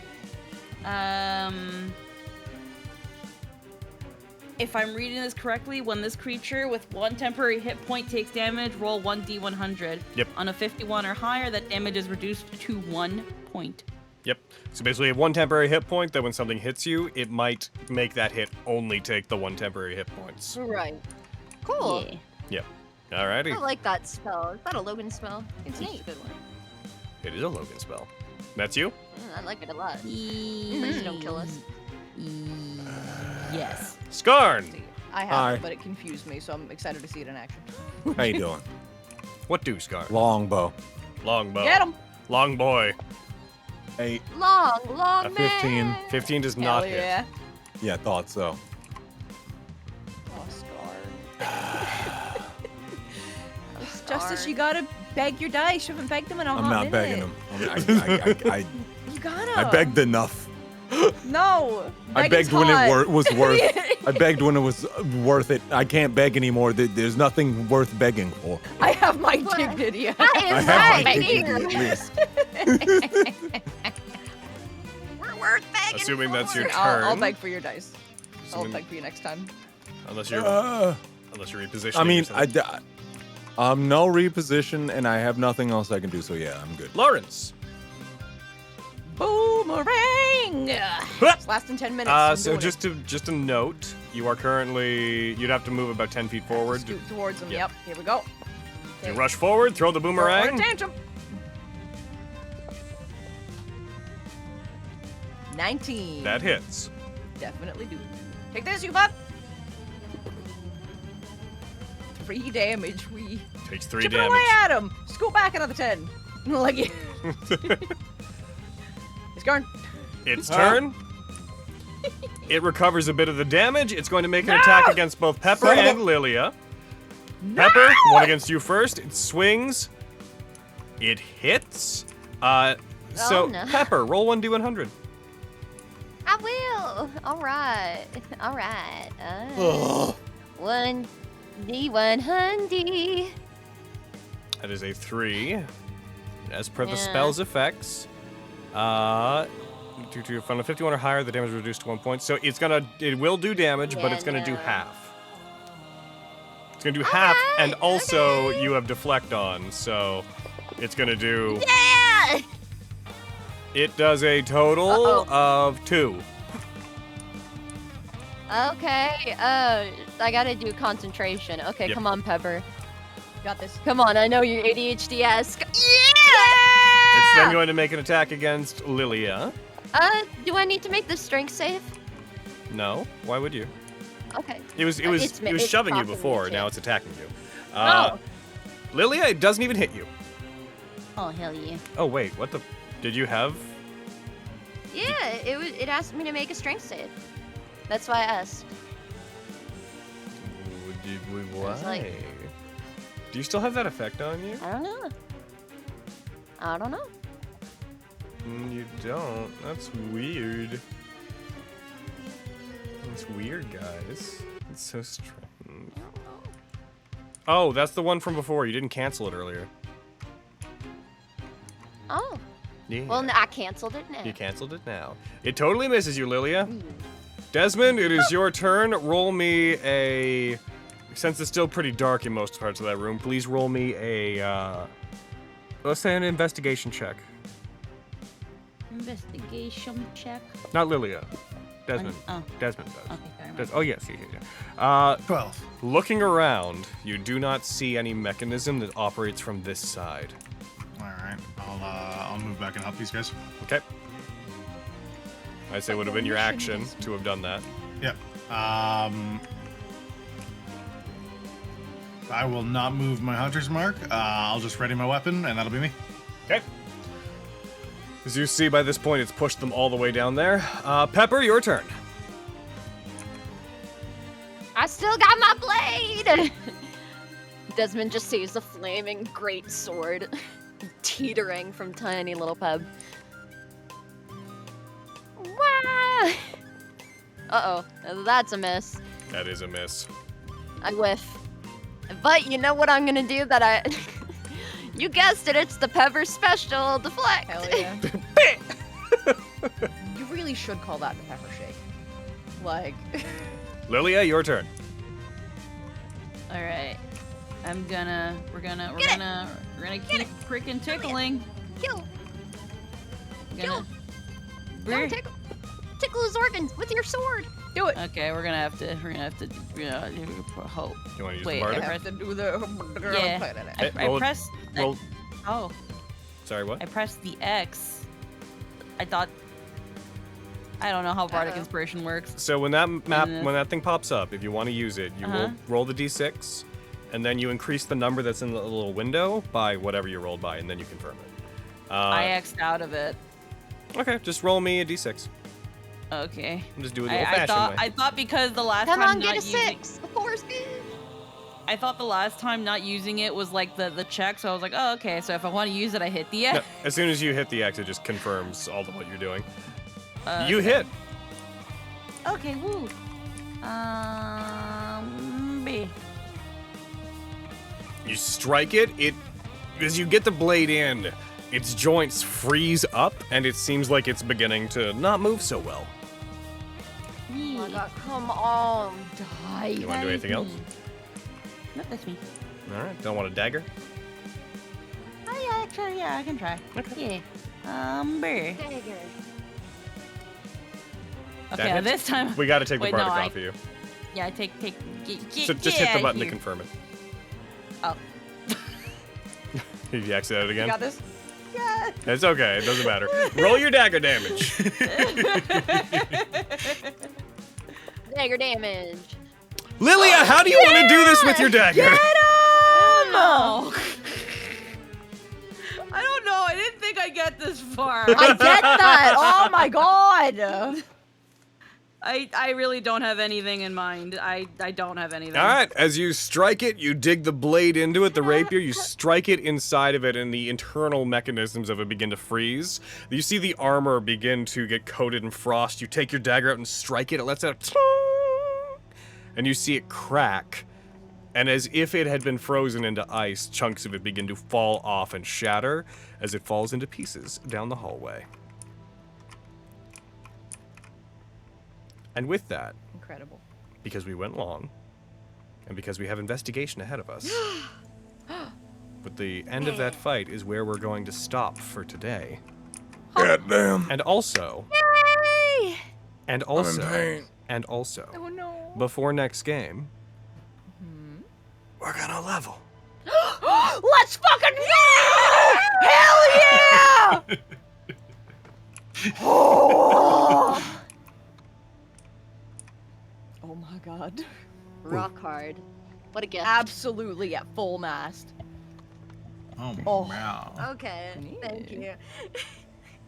if I'm reading this correctly, when this creature with 1 temporary hit point takes damage, roll 1d100. Yep. On a 51 or higher, that damage is reduced to 1 point. Yep. So basically, you have 1 temporary hit point. That when something hits you, it might make that hit only take the 1 temporary hit points. Right. Cool. Yeah. Yep. Alrighty. I like that spell. Is that a Logan spell? It's a good one. It is a Logan spell. That's you? I like it a lot. Please don't kill us. Yes. Skarn! I have Hi. it, but it confused me, so I'm excited to see it in action. How you doing? What do Skarn? Longbow. Longbow. Get him! Long boy. 8. Long A 15. man. 15 does Hell not yeah. hit. Yeah, thought so. Oh, Scar. Scar. Justice, you gotta beg your dice. You haven't begged them in a I'm hot not begging minute. them. You gotta. I begged enough. No. I begging's begged when hot. it was worth. I begged when it was worth it. I can't beg anymore. There's nothing worth begging for. I have my What? dignity. That I is have my right dignity here. at least. We're worth begging Assuming that's your for. turn. I'll beg for your dice. I'll Assuming- beg for you next time. Unless you're Uh, repositioning. I mean, yourself. no reposition, and I have nothing else I can do. So yeah, I'm good. Lawrence. Boomerang! It's lasting 10 minutes. I'm So doing just a note, you are currently, you'd have to move about 10 feet it. forward. Scoot towards him. Yeah. Yep. Here we go. You rush forward, throw the Throw boomerang. a tantrum. 19. That hits. Definitely do. Take this, you fuck. 3 damage. We Takes 3 chip it damage. away at him. Scoot back another 10. Like it. It's gone. Its turn. It recovers a bit of the damage. It's going to make an attack against both Pepper Son of a- and Lilia. Pepper, one against you first. It swings. It hits. So no. Pepper, roll 1d100. I will. All right. All right. Ugh. 1d100. That is a 3. As per the Yeah. spell's effects, from a 51 or higher, the damage is reduced to 1 point. So it will do damage, but Yeah, it's gonna do no. half. It's gonna do half, and Alright, also okay. you have deflect on, so it's gonna do. Yeah! It does a total of 2. Okay. I gotta do concentration. Okay, Yep. come on, Pepper. Got this. Come on, I know you're ADHD-esque. It's then Yeah! going to make an attack against Lilia. Do I need to make the strength save? No, why would you? Okay. It was It's shoving you popping me before. too. Now it's attacking you. Oh. Lilia, it doesn't even hit you. Oh, hell yeah. Oh wait, what the? Did you have? Yeah, it asked me to make a strength save. That's why I asked. Why? like- Do you still have that effect on you? I don't know. I don't know. You don't. That's weird. That's weird, guys. It's so strange. Oh, that's the one from before. You didn't cancel it earlier. Oh. Yeah. Well, I canceled it now. You canceled it now. It totally misses you, Lilia. Desmond, it is your turn. Roll me a. Since it's still pretty dark in most parts of that room, please roll me a. Let's say an investigation check. Investigation check. Not Lilia. Desmond. Oh. Desmond does. Okay, sorry. Oh yes, yeah. 12. Looking around, you do not see any mechanism that operates from this side. All right. I'll move back and help these guys. Okay. I'd say would have been your action to have done that. Yep. I will not move my hunter's mark. I'll just ready my weapon, and that'll be me. Okay. As you see, by this point, it's pushed them all the way down there. Pepper, your turn. I still got my blade! Desmond just sees the flaming great sword teetering from tiny little Peb. Wah! Uh-oh, that's a miss. That is a miss. I whiff. But you know what I'm gonna do that I... You guessed it, it's the Pepper special deflect. Hell yeah. You really should call that the pepper shake. Like. Lilia, your turn. All right. We're gonna keep freaking tickling. Kill. Gonna- Go, We're- tickle his organs with your sword. Do it. Okay, we're gonna have to hope. You want to use Wait, the I bardic? have to do the. Yeah. Hey, I roll it- pressed. roll- Oh, Sorry, what? I pressed the X. I thought. I don't know how bardic Uh-oh. inspiration works. So when that map, Mhm. when that thing pops up, if you want to use it, you roll the d6, and then you increase the number that's in the little window by whatever you rolled by, and then you confirm it. I X'd out of it. Okay, just roll me a d6. Okay. Just do it the I old-fashioned thought way. I thought because the last Come time on, not get a using, 6. A 4's good. I thought the last time not using it was like the check, so I was like, oh okay. So if I want to use it, I hit the No, X. as soon as you hit the X, it just confirms all of what you're doing. You Okay. hit. Okay, woo. B. You strike it. As you get the blade in, its joints freeze up, and it seems like it's beginning to not move so well. Oh my god, come on, die. You want to do anything else? Nope, that's me. All right. Don't want a dagger? Oh yeah, actually, yeah, I can try. Okay. Yeah. Dagger. Okay, hits? this time. We got to take the Wait, bardic no, off of you. Yeah, So just hit the button to confirm it. Oh. Did you exit out again? You got this? Yeah. It's okay. It doesn't matter. Roll your dagger damage. Dagger damage. Lilia, how do you want to do this with your dagger? No. I don't know. I didn't think I'd get this far. I get that. Oh my god. I really don't have anything in mind. I don't have anything. All right, as you strike it, you dig the blade into it, the rapier, you strike it inside of it, and the internal mechanisms of it begin to freeze. You see the armor begin to get coated in frost. You take your dagger out and strike it, it lets out a and you see it crack. And as if it had been frozen into ice, chunks of it begin to fall off and shatter as it falls into pieces down the hallway. And with that, Incredible. because we went long, and because we have investigation ahead of us, but the end of that fight is where we're going to stop for today. Goddamn. And also, Yay! and also, Oh no. before next game, we're gonna level. Let's fucking go! Hell yeah! Oh. Oh my god. Rock hard. What a gift. Absolutely at full mast. Oh, Oh. wow. Okay, thank you.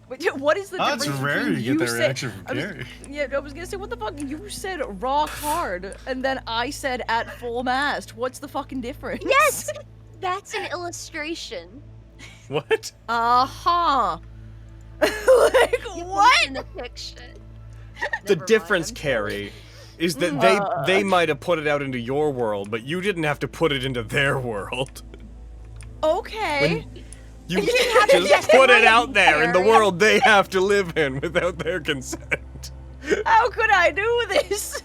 Wait, what is the Oh, difference it's rare between to you get that said- reaction from I was- Carrie. Yeah, I was gonna say, what the fuck? You said rock hard, and then I said at full mast. What's the fucking difference? Yes! That's an illustration. What? Uh-huh. Like, It was what? in the picture. The Never mind, difference, I'm Carrie, is that they might have put it out into your world, but you didn't have to put it into their world. Okay. You didn't have to just get put it rid out of there in the Carrie. world they have to live in without their consent. How could I do this?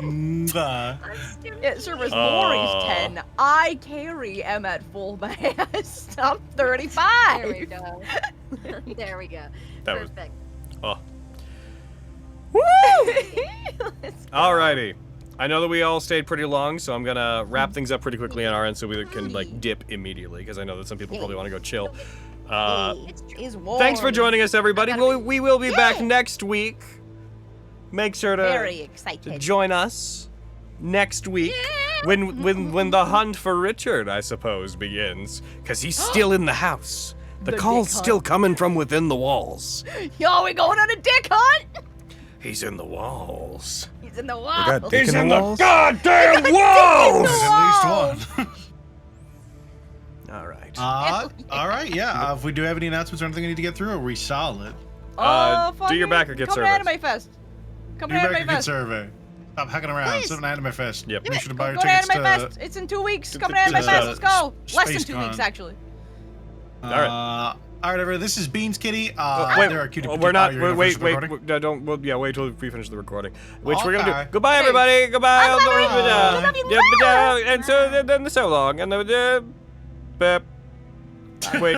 Mwah. I'm stupid. It serves Lori's 10. I, Carrie, am at full mast. I'm 35. There we go. There we go. That was- Perfect. Oh. Let's go. Alrighty. I know that we all stayed pretty long, so I'm gonna wrap things up pretty quickly on our end so we can like dip immediately, because I know that some people probably want to go chill. It's warm. Thanks for joining us, everybody. We will be back next week. Make sure to Very excited. join us next week when the hunt for Richard, I suppose, begins, because he's still in the house. The The call's dick still hunt. coming from within the walls. Yo, we going on a dick hunt? He's in the walls. He's in the We wall. got dick in the walls? goddamn walls! At least one. All right. All right, yeah. If we do have any announcements or anything I need to get through, are we solid? Do your back or get Come to service. Anime Fest. Come to You Anime back a good Fest. survey. Stop hacking around. Please. Sit in Anime Fest. Yep. Make sure to buy your Go to tickets Anime to. Fest. It's in 2 weeks. to- Come to to- Anime to- Fest. Let's go. Less than Space 2 weeks, Con. actually. All right, everyone. This is Beans Kitty. Wait, there are cutie we're not. you're gonna Wait, finish the wait, recording? no, don't. Well, yeah, wait till we finish the recording. Which we're gonna Okay. do. Goodbye, Hey. everybody. Goodbye. I love you. Yeah, and so then the so long and the. Wait.